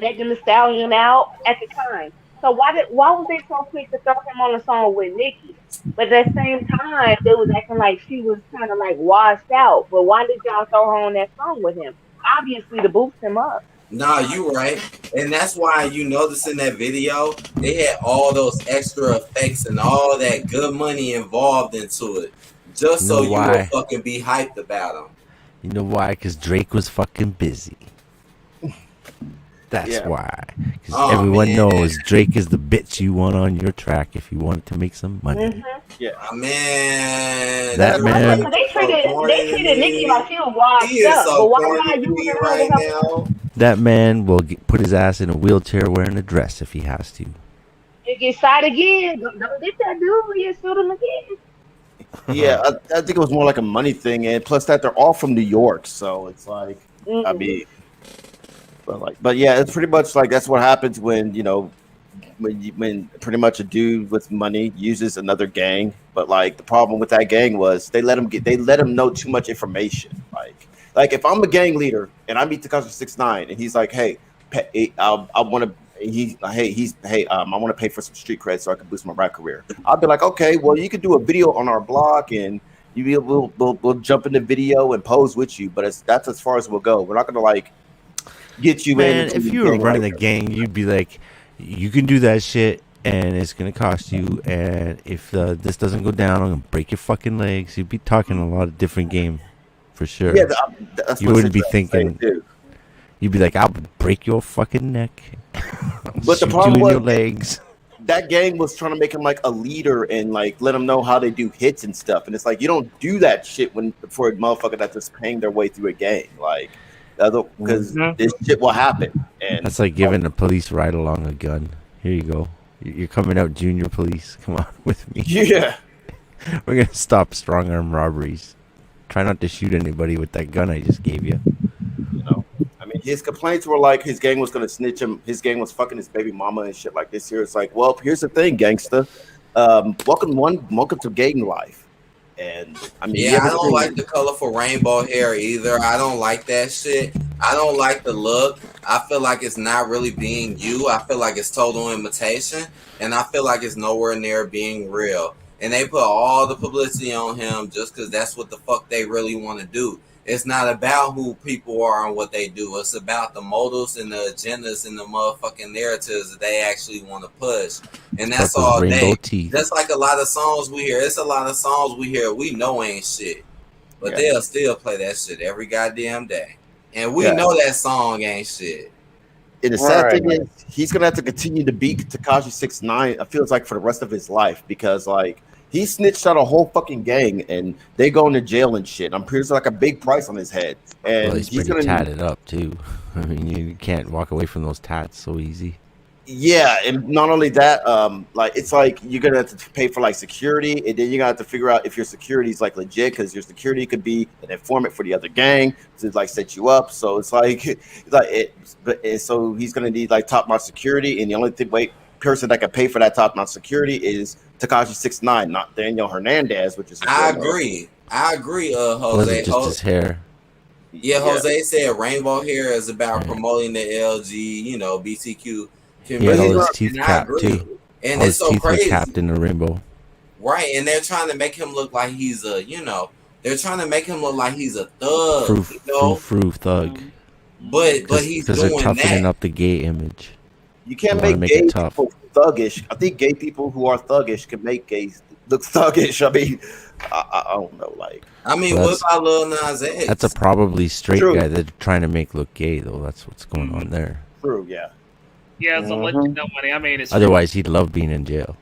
[SPEAKER 8] Megan Thee Stallion out at the time. So why was they so quick to throw him on the song with Nicki? But at the same time, they was acting like she was kind of like washed out. But why did y'all throw her on that song with him? Obviously to boost him up.
[SPEAKER 1] Nah, you right. And that's why you notice in that video, they had all those extra effects and all that good money involved into it.
[SPEAKER 5] You
[SPEAKER 1] Just
[SPEAKER 5] know
[SPEAKER 1] so you will
[SPEAKER 5] why?
[SPEAKER 1] fucking be hyped about them.
[SPEAKER 5] You know why? Because Drake was fucking busy. That's
[SPEAKER 10] Yeah.
[SPEAKER 5] why. Because
[SPEAKER 1] Oh
[SPEAKER 5] everyone
[SPEAKER 1] man.
[SPEAKER 5] knows Drake is the bitch you want on your track if you want to make some money.
[SPEAKER 10] Yeah.
[SPEAKER 1] Oh, man.
[SPEAKER 5] That
[SPEAKER 8] But
[SPEAKER 5] man,
[SPEAKER 8] listen, they
[SPEAKER 1] So corny to
[SPEAKER 8] treated Nicki
[SPEAKER 1] me.
[SPEAKER 8] like she was
[SPEAKER 1] He
[SPEAKER 8] washed
[SPEAKER 1] is
[SPEAKER 8] up. But
[SPEAKER 1] so
[SPEAKER 8] why
[SPEAKER 1] corny
[SPEAKER 8] not
[SPEAKER 1] to
[SPEAKER 8] using
[SPEAKER 1] me
[SPEAKER 8] her to
[SPEAKER 1] right
[SPEAKER 8] help him out?
[SPEAKER 1] now.
[SPEAKER 5] that man will put his ass in a wheelchair wearing a dress if he has to.
[SPEAKER 8] You get shot again. Don't get that dude. You shoot him again.
[SPEAKER 10] Yeah, I think it was more like a money thing, and plus that they're all from New York, so it's like, I
[SPEAKER 8] Mm.
[SPEAKER 10] mean, but yeah, it's pretty much like that's what happens when when pretty much a dude with money uses another gang. But like the problem with that gang was they let him know too much information. Like if I'm a gang leader and I meet Tekashi 6ix9ine and he's like, hey, I want to. I want to pay for some street cred so I can boost my rap career. I'll be like, okay, well, you could do a video on our blog and we'll jump in the video and pose with you. But that's as far as we'll go. We're not gonna like get you
[SPEAKER 5] Man,
[SPEAKER 10] into
[SPEAKER 5] if
[SPEAKER 10] the
[SPEAKER 5] you were
[SPEAKER 10] gang
[SPEAKER 5] running
[SPEAKER 10] like
[SPEAKER 5] the gang, you'd be like, you can do that shit, and it's gonna cost you. And if this doesn't go down, I'm gonna break your fucking legs. You'd be talking a lot of different game, for sure.
[SPEAKER 10] yeah. That's
[SPEAKER 5] You
[SPEAKER 10] what
[SPEAKER 5] wouldn't be
[SPEAKER 10] Six saying
[SPEAKER 5] thinking.
[SPEAKER 10] too.
[SPEAKER 5] You'd be like, I'll break your fucking neck. I'll
[SPEAKER 10] But the
[SPEAKER 5] shoot you
[SPEAKER 10] problem
[SPEAKER 5] in
[SPEAKER 10] was
[SPEAKER 5] your legs.
[SPEAKER 10] that gang was trying to make him like a leader and like let him know how they do hits and stuff. And it's like you don't do that shit for a motherfucker that's just paying their way through a gang. Like because this shit will happen. And
[SPEAKER 5] That's like giving the police ride along a gun. Here you go. You're coming out, junior police. Come on with me.
[SPEAKER 10] yeah,
[SPEAKER 5] We're gonna stop strong arm robberies. Try not to shoot anybody with that gun I just gave you.
[SPEAKER 10] I mean, his complaints were like his gang was gonna snitch him. His gang was fucking his baby mama and shit like this. Here, it's like, well, here's the thing, gangsta. Welcome to gang life. And I mean, you
[SPEAKER 1] Yeah, I
[SPEAKER 10] ever
[SPEAKER 1] don't
[SPEAKER 10] seen?
[SPEAKER 1] like the colorful rainbow hair either. I don't like that shit. I don't like the look. I feel like it's not really being you. I feel like it's total imitation. And I feel like it's nowhere near being real. And they put all the publicity on him just because that's what the fuck they really want to do. It's not about who people are and what they do. It's about the motives and the agendas and the motherfucking narratives that they actually want to push. And
[SPEAKER 5] It's about
[SPEAKER 1] that's
[SPEAKER 5] those
[SPEAKER 1] all
[SPEAKER 5] rainbow
[SPEAKER 1] day.
[SPEAKER 5] teeth.
[SPEAKER 1] That's like a lot of songs we hear. It's a lot of songs we hear we know ain't shit. But
[SPEAKER 10] Yeah.
[SPEAKER 1] they'll still play that shit every goddamn day. And we
[SPEAKER 10] Yeah.
[SPEAKER 1] know that song ain't shit.
[SPEAKER 10] And the sad thing is, he's gonna have to continue to beat Tekashi 6ix9ine. It feels like for the rest of his life because like he snitched out a whole fucking gang and they go into jail and shit. I'm pretty sure like a big price on his head. And
[SPEAKER 5] Well, he's
[SPEAKER 10] he's
[SPEAKER 5] pretty
[SPEAKER 10] gonna
[SPEAKER 5] tatted up too. I mean, you can't walk away from those tats so easy.
[SPEAKER 10] Yeah, and not only that, like it's like you're gonna have to pay for like security, and then you're gonna have to figure out if your security is like legit, because your security could be an informant for the other gang to like set you up. So it's like, so he's gonna need like top notch security, and the only person that can pay for that top notch security is Tekashi 6ix9ine, not Daniel Hernandez, which is
[SPEAKER 1] I agree.
[SPEAKER 5] Was
[SPEAKER 1] Jose.
[SPEAKER 5] it just his hair?
[SPEAKER 1] Yeah, Jose said rainbow hair is about promoting the LG, BTQ
[SPEAKER 5] He had all
[SPEAKER 1] community.
[SPEAKER 5] his teeth
[SPEAKER 1] And I
[SPEAKER 5] capped
[SPEAKER 1] agree.
[SPEAKER 5] too.
[SPEAKER 1] And
[SPEAKER 5] All
[SPEAKER 1] it's
[SPEAKER 5] his
[SPEAKER 1] so
[SPEAKER 5] teeth were
[SPEAKER 1] crazy.
[SPEAKER 5] capped in the rainbow.
[SPEAKER 1] Right, and they're trying to make him look like he's a, they're trying to make him look like he's a thug,
[SPEAKER 5] Frou thug.
[SPEAKER 1] But he's
[SPEAKER 5] Because they're
[SPEAKER 1] doing
[SPEAKER 5] toughening
[SPEAKER 1] that.
[SPEAKER 5] up the gay image.
[SPEAKER 10] You can't
[SPEAKER 5] They wanna
[SPEAKER 10] make
[SPEAKER 5] make
[SPEAKER 10] gay
[SPEAKER 5] it tough.
[SPEAKER 10] people thuggish. I think gay people who are thuggish can make gays look thuggish. I mean, I don't know, like.
[SPEAKER 1] I mean,
[SPEAKER 5] Well,
[SPEAKER 1] what about Lil Nas X?
[SPEAKER 5] That's a probably straight
[SPEAKER 10] True.
[SPEAKER 5] guy that they're trying to make look gay, though. That's what's going on there.
[SPEAKER 10] True, yeah.
[SPEAKER 12] Yeah, so let you know, money. I made a stream.
[SPEAKER 5] Otherwise, he'd love being in jail.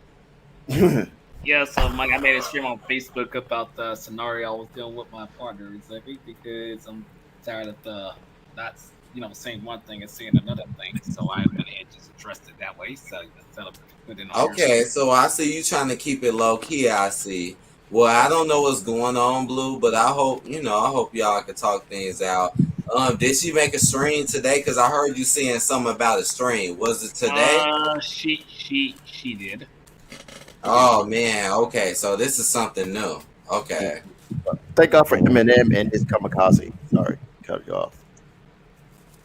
[SPEAKER 12] Yeah, so money. I made a stream on Facebook about the scenario I was dealing with my partner exactly because I'm tired of the not saying one thing and saying another thing. So I went ahead and just addressed it that way. So instead of putting on
[SPEAKER 1] Okay, so I see you trying to keep it low key. I see. Well, I don't know what's going on, Blue, but I hope I hope y'all can talk things out. Did she make a stream today? Because I heard you saying something about a stream. Was it today?
[SPEAKER 12] She did.
[SPEAKER 1] Oh man. Okay, so this is something new. Okay.
[SPEAKER 4] Thank God for Eminem and his kamikaze. Sorry, cut you off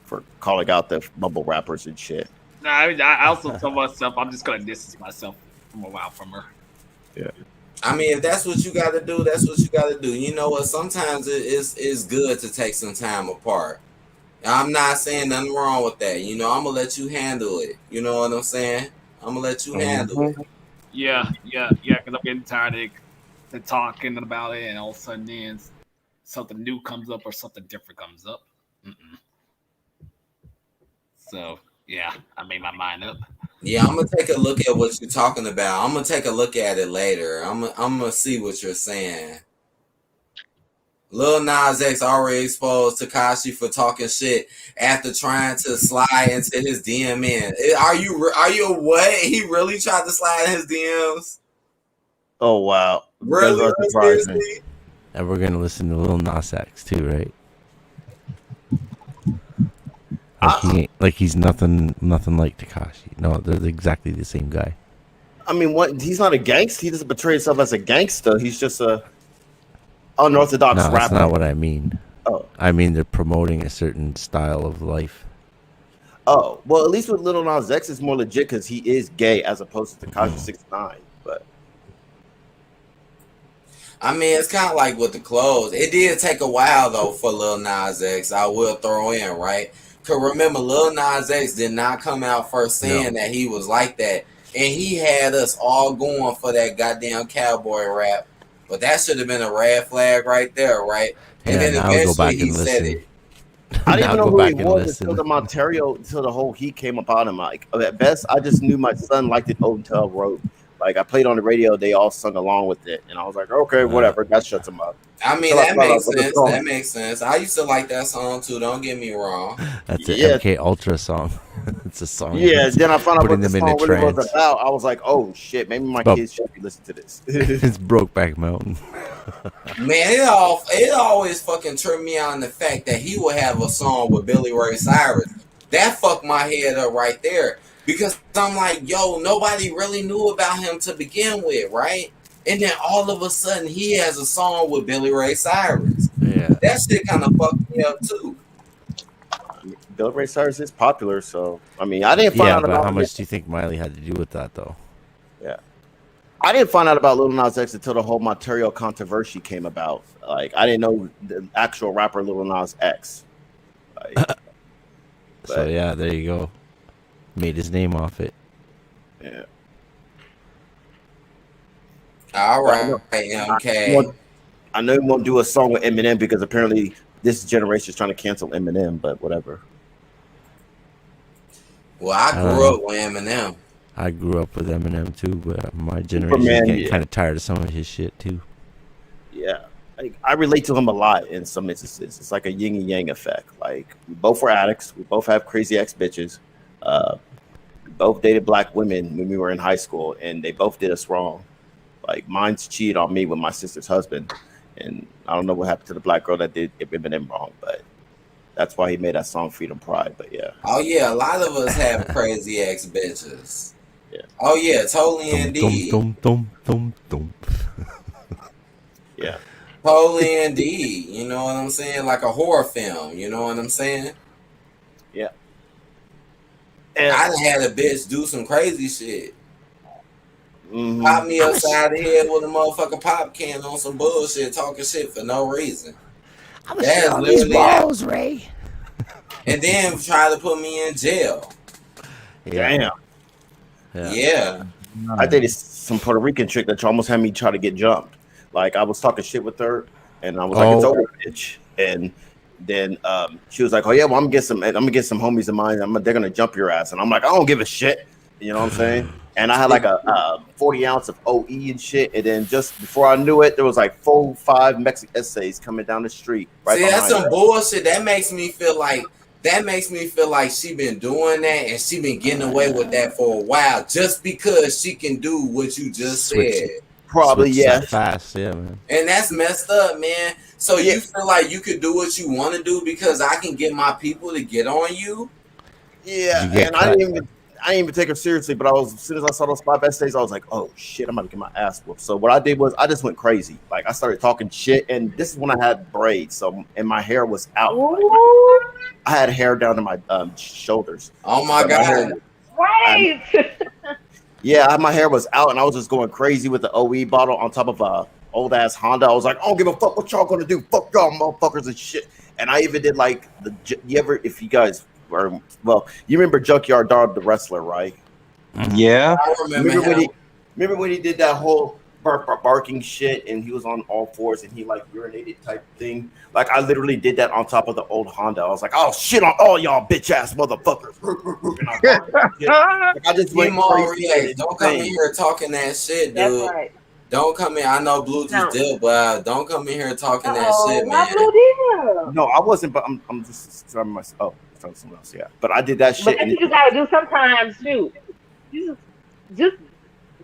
[SPEAKER 4] for calling out the mumble rappers and shit.
[SPEAKER 12] No, I also told myself I'm just gonna distance myself from a while from her.
[SPEAKER 4] Yeah.
[SPEAKER 1] I mean, if that's what you got to do, that's what you got to do. You know what? Sometimes it's good to take some time apart. I'm not saying nothing wrong with that. I'm gonna let you handle it. You know what I'm saying? I'm gonna let you handle it.
[SPEAKER 12] Yeah, because I'm getting tired of talking about it, and all of a sudden then something new comes up or something different comes up. So yeah, I made my mind up.
[SPEAKER 1] Yeah, I'm gonna take a look at what you're talking about. I'm gonna take a look at it later. I'm gonna see what you're saying. Lil Nas X already exposed Tekashi for talking shit after trying to slide into his DM. Are you what? He really tried to slide in his DMs?
[SPEAKER 4] Oh wow!
[SPEAKER 1] Really?
[SPEAKER 4] That's surprising.
[SPEAKER 5] And we're gonna listen to Lil Nas X too, right? Like he's nothing like Tekashi. No, they're exactly the same guy.
[SPEAKER 4] I mean, what? He's not a gangster. He doesn't portray himself as a gangster. He's just a unorthodox
[SPEAKER 5] No,
[SPEAKER 4] rapper.
[SPEAKER 5] that's not what I mean.
[SPEAKER 4] Oh.
[SPEAKER 5] I mean they're promoting a certain style of life.
[SPEAKER 4] Oh, well, at least with Lil Nas X, it's more legit because he is gay as opposed to Tekashi 69. But
[SPEAKER 1] I mean, it's kind of like with the clothes. It did take a while though for Lil Nas X. I will throw in, right? Cause remember, Lil Nas X did not come out first saying that he was like that, and he had us all going for that goddamn cowboy rap. But that should have been a red flag right there, right?
[SPEAKER 5] Yeah,
[SPEAKER 1] And then
[SPEAKER 5] now I'll go
[SPEAKER 1] eventually
[SPEAKER 5] back
[SPEAKER 1] he
[SPEAKER 5] and
[SPEAKER 1] said
[SPEAKER 5] listen.
[SPEAKER 1] it.
[SPEAKER 4] I didn't
[SPEAKER 5] Now
[SPEAKER 4] even know
[SPEAKER 5] go
[SPEAKER 4] who he
[SPEAKER 5] back and
[SPEAKER 4] was
[SPEAKER 5] listen.
[SPEAKER 4] until until the whole heat came about him. Like at best, I just knew my son liked it. Hotel Road. Like I played on the radio, they all sung along with it, and I was like, okay, whatever. That shuts him up.
[SPEAKER 1] I mean,
[SPEAKER 4] Until I
[SPEAKER 1] that
[SPEAKER 4] found out
[SPEAKER 1] makes
[SPEAKER 4] what the
[SPEAKER 1] sense.
[SPEAKER 4] song-
[SPEAKER 1] That makes sense. I used to like that song too. Don't get me wrong.
[SPEAKER 5] That's an
[SPEAKER 4] Yeah.
[SPEAKER 5] MK Ultra song. It's a song.
[SPEAKER 4] Yeah,
[SPEAKER 5] that's
[SPEAKER 4] then I found out
[SPEAKER 5] putting
[SPEAKER 4] what the
[SPEAKER 5] them in a
[SPEAKER 4] song really was
[SPEAKER 5] trance.
[SPEAKER 4] about. I was like, oh shit, maybe my
[SPEAKER 5] But-
[SPEAKER 4] kids should be listening to this.
[SPEAKER 5] It's Brokeback Mountain.
[SPEAKER 1] Man, it always fucking tripped me out in the fact that he would have a song with Billy Ray Cyrus. That fucked my head up right there. Because I'm like, yo, nobody really knew about him to begin with, right? And then all of a sudden he has a song with Billy Ray Cyrus.
[SPEAKER 5] Yeah.
[SPEAKER 1] That shit kind of fucked me up too.
[SPEAKER 4] Bill Ray Cyrus is popular, so I mean, I didn't find
[SPEAKER 5] Yeah,
[SPEAKER 4] out
[SPEAKER 5] but
[SPEAKER 4] about
[SPEAKER 5] how
[SPEAKER 4] him.
[SPEAKER 5] much do you think Miley had to do with that, though?
[SPEAKER 4] Yeah, I didn't find out about Lil Nas X until the whole material controversy came about. Like, I didn't know the actual rapper Lil Nas X. Like,
[SPEAKER 5] So yeah, there you go. Made his name off it.
[SPEAKER 4] yeah.
[SPEAKER 1] All right, okay.
[SPEAKER 4] I know he won't do a song with Eminem because apparently this generation is trying to cancel Eminem, but whatever.
[SPEAKER 1] Well, I grew up with Eminem.
[SPEAKER 5] I grew up with Eminem too, but my
[SPEAKER 4] Superman,
[SPEAKER 5] generation getting
[SPEAKER 4] yeah.
[SPEAKER 5] kind of tired of some of his shit too.
[SPEAKER 4] Yeah. Like, I relate to him a lot in some instances. It's like a yin and yang effect. Like, we both were addicts. We both have crazy ex bitches. We both dated black women when we were in high school, and they both did us wrong. Like, mine's cheated on me with my sister's husband, and I don't know what happened to the black girl that did Eminem wrong, but that's why he made that song Freedom Pride. But yeah.
[SPEAKER 1] Oh yeah, a lot of us have crazy ex bitches.
[SPEAKER 4] Yeah.
[SPEAKER 1] Oh yeah, totally indeed.
[SPEAKER 4] Yeah.
[SPEAKER 1] Totally indeed. You know what I'm saying? Like a horror film. You know what I'm saying?
[SPEAKER 4] Yeah.
[SPEAKER 1] And I done had a bitch do some crazy shit.
[SPEAKER 4] Mm-hmm.
[SPEAKER 1] Pop me upside the head with a motherfucking pop can on some bullshit, talking shit for no reason. That's literally
[SPEAKER 5] Ray.
[SPEAKER 1] And then try to put me in jail.
[SPEAKER 4] Damn.
[SPEAKER 1] Yeah.
[SPEAKER 4] I dated some Puerto Rican chick that almost had me try to get jumped. Like, I was talking shit with her, and I was like, "It's over, bitch." And then she was like, "Oh yeah, well, I'm gonna get some homies of mine. They're gonna jump your ass." And I'm like, "I don't give a shit." You know what I'm saying? And I had like a 40 ounce of OE and shit. And then just before I knew it, there was like 4-5 Mexican essays coming down the street. Right.
[SPEAKER 1] See, that's some bullshit. That makes me feel like that makes me feel like she been doing that and she been getting away with that for a while just because she can do what you just said.
[SPEAKER 4] Probably,
[SPEAKER 5] Switch
[SPEAKER 4] yeah.
[SPEAKER 5] that fast, yeah, man.
[SPEAKER 1] And that's messed up, man. So you feel like you could do what you want to do because I can get my people to get on you?
[SPEAKER 4] Yeah,
[SPEAKER 5] You get
[SPEAKER 4] and
[SPEAKER 5] cut.
[SPEAKER 4] I didn't even take her seriously. But as soon as I saw those 5 essays, I was like, oh shit, I'm about to get my ass whooped. So what I did was I just went crazy. Like I started talking shit, and this is when I had braids, so and my hair was out. Like, I had hair down to my shoulders.
[SPEAKER 1] Oh my
[SPEAKER 4] So
[SPEAKER 1] god!
[SPEAKER 8] Right.
[SPEAKER 4] Yeah, my hair was out, and I was just going crazy with the OE bottle on top of a old ass Honda. I was like, I don't give a fuck what y'all gonna do. Fuck y'all motherfuckers and shit. And I even did like if you guys were, well, you remember Junkyard Dog the wrestler, right?
[SPEAKER 13] Yeah.
[SPEAKER 1] I remember him.
[SPEAKER 4] Remember when he did that whole barking shit and he was on all fours and he like urinated type thing? Like I literally did that on top of the old Honda. I was like, oh shit on all y'all bitch ass motherfuckers. I just went crazy.
[SPEAKER 1] Don't come in here talking that shit, dude.
[SPEAKER 8] That's right.
[SPEAKER 1] Don't come in. I know Blue just did, but don't come in here talking that shit,
[SPEAKER 8] Why
[SPEAKER 1] man.
[SPEAKER 8] Blue did?
[SPEAKER 4] No, I wasn't, but I'm just trying myself. Oh, trying someone else, yeah. But I did that shit.
[SPEAKER 8] But that's what you gotta do sometimes too. Just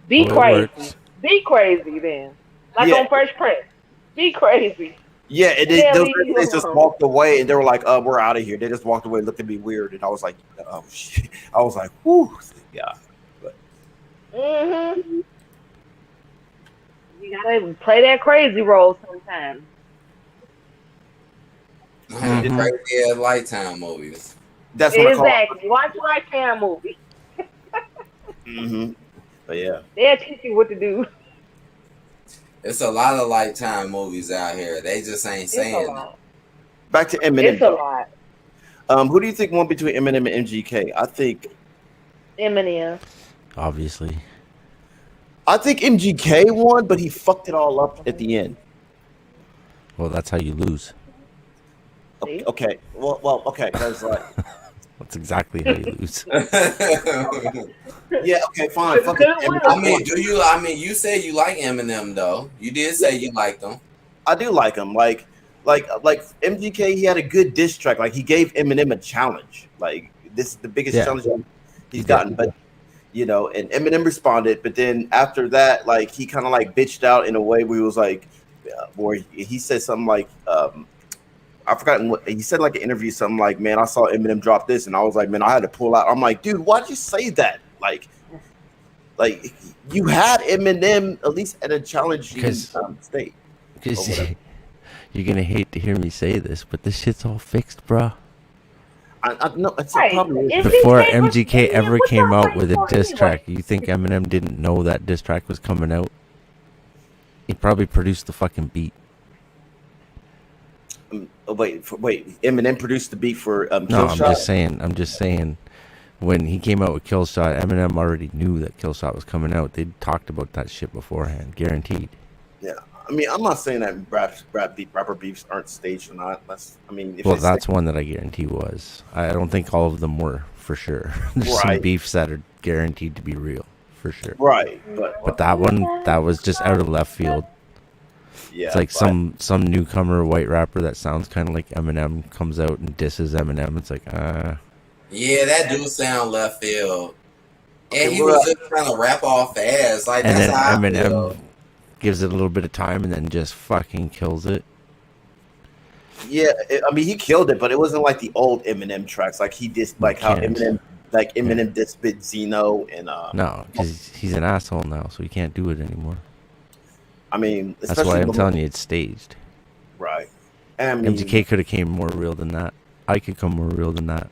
[SPEAKER 8] be
[SPEAKER 5] Oh, it
[SPEAKER 8] crazy.
[SPEAKER 5] works.
[SPEAKER 8] Be crazy then. Like
[SPEAKER 4] Yeah.
[SPEAKER 8] on First Prince. Be crazy.
[SPEAKER 4] Yeah, and
[SPEAKER 8] Yeah,
[SPEAKER 4] those
[SPEAKER 8] leave you
[SPEAKER 4] guys just
[SPEAKER 8] alone.
[SPEAKER 4] walked away and they were like, we're out of here. They just walked away, looked at me weird, and I was like, oh shit. I was like, whoo, yeah. But
[SPEAKER 8] Mm-hmm. You gotta play that crazy role sometimes.
[SPEAKER 1] Crazy ass Lifetime movies.
[SPEAKER 4] That's what I call it.
[SPEAKER 8] Exactly. Watch Lifetime movie.
[SPEAKER 4] But yeah.
[SPEAKER 8] They'll teach you what to do.
[SPEAKER 1] It's a lot of Lifetime movies out here. They just ain't saying it.
[SPEAKER 4] Back to Eminem.
[SPEAKER 8] It's a lot.
[SPEAKER 4] Who do you think won between Eminem and MGK? I think
[SPEAKER 8] Eminem.
[SPEAKER 5] Obviously.
[SPEAKER 4] I think MGK won, but he fucked it all up at the end.
[SPEAKER 5] Well, that's how you lose.
[SPEAKER 4] Okay. Well, okay, because like
[SPEAKER 5] That's exactly how you lose.
[SPEAKER 4] yeah, okay, fine. Fuck it.
[SPEAKER 1] I mean, you said you like Eminem though. You did say you liked him.
[SPEAKER 4] I do like him. Like MGK, he had a good diss track. Like he gave Eminem a challenge. Like this is the biggest challenge he's gotten. But you know, and Eminem responded. But then after that, like he kind of like bitched out in a way where he was like, where he said something like, I forgot what he said, like an interview, something like, man, I saw Eminem drop this, and I was like, man, I had to pull out. I'm like, dude, why'd you say that? Like you had Eminem at least at a challenging state.
[SPEAKER 5] Because you're gonna hate to hear me say this, but this shit's all fixed, bro.
[SPEAKER 4] I know it's a problem.
[SPEAKER 5] Before MGK ever came out with a diss track, you think Eminem didn't know that diss track was coming out? He probably produced the fucking beat.
[SPEAKER 4] Wait! Eminem produced the beat for
[SPEAKER 5] No,
[SPEAKER 4] Killshot?
[SPEAKER 5] I'm just saying. When he came out with Killshot, Eminem already knew that Killshot was coming out. They talked about that shit beforehand, guaranteed.
[SPEAKER 4] Yeah, I mean, I'm not saying that rapper beefs aren't staged or not. That's
[SPEAKER 5] one that I guarantee was. I don't think all of them were, for sure. There's some
[SPEAKER 4] Right.
[SPEAKER 5] beefs that are guaranteed to be real, for sure.
[SPEAKER 4] Right,
[SPEAKER 5] But that one, that was just out of left field.
[SPEAKER 4] Yeah,
[SPEAKER 5] it's like some newcomer white rapper that sounds kind of like Eminem comes out and disses Eminem. It's like,
[SPEAKER 1] Yeah, that do sound left field. And
[SPEAKER 4] Okay,
[SPEAKER 1] he was just trying to rap off fast. Like,
[SPEAKER 5] and
[SPEAKER 1] that's
[SPEAKER 5] then
[SPEAKER 1] how I
[SPEAKER 5] Eminem
[SPEAKER 1] feel.
[SPEAKER 5] gives it a little bit of time and then just fucking kills it.
[SPEAKER 4] Yeah, I mean, he killed it, but it wasn't like the old Eminem tracks. Like he dissed, like how
[SPEAKER 5] can't.
[SPEAKER 4] Eminem dissed Bit Zeno and
[SPEAKER 5] No, because he's an asshole now, so he can't do it anymore.
[SPEAKER 4] I mean,
[SPEAKER 5] That's why I'm telling you it's staged.
[SPEAKER 4] Right. And I mean,
[SPEAKER 5] MGK could have came more real than that. I could come more real than that.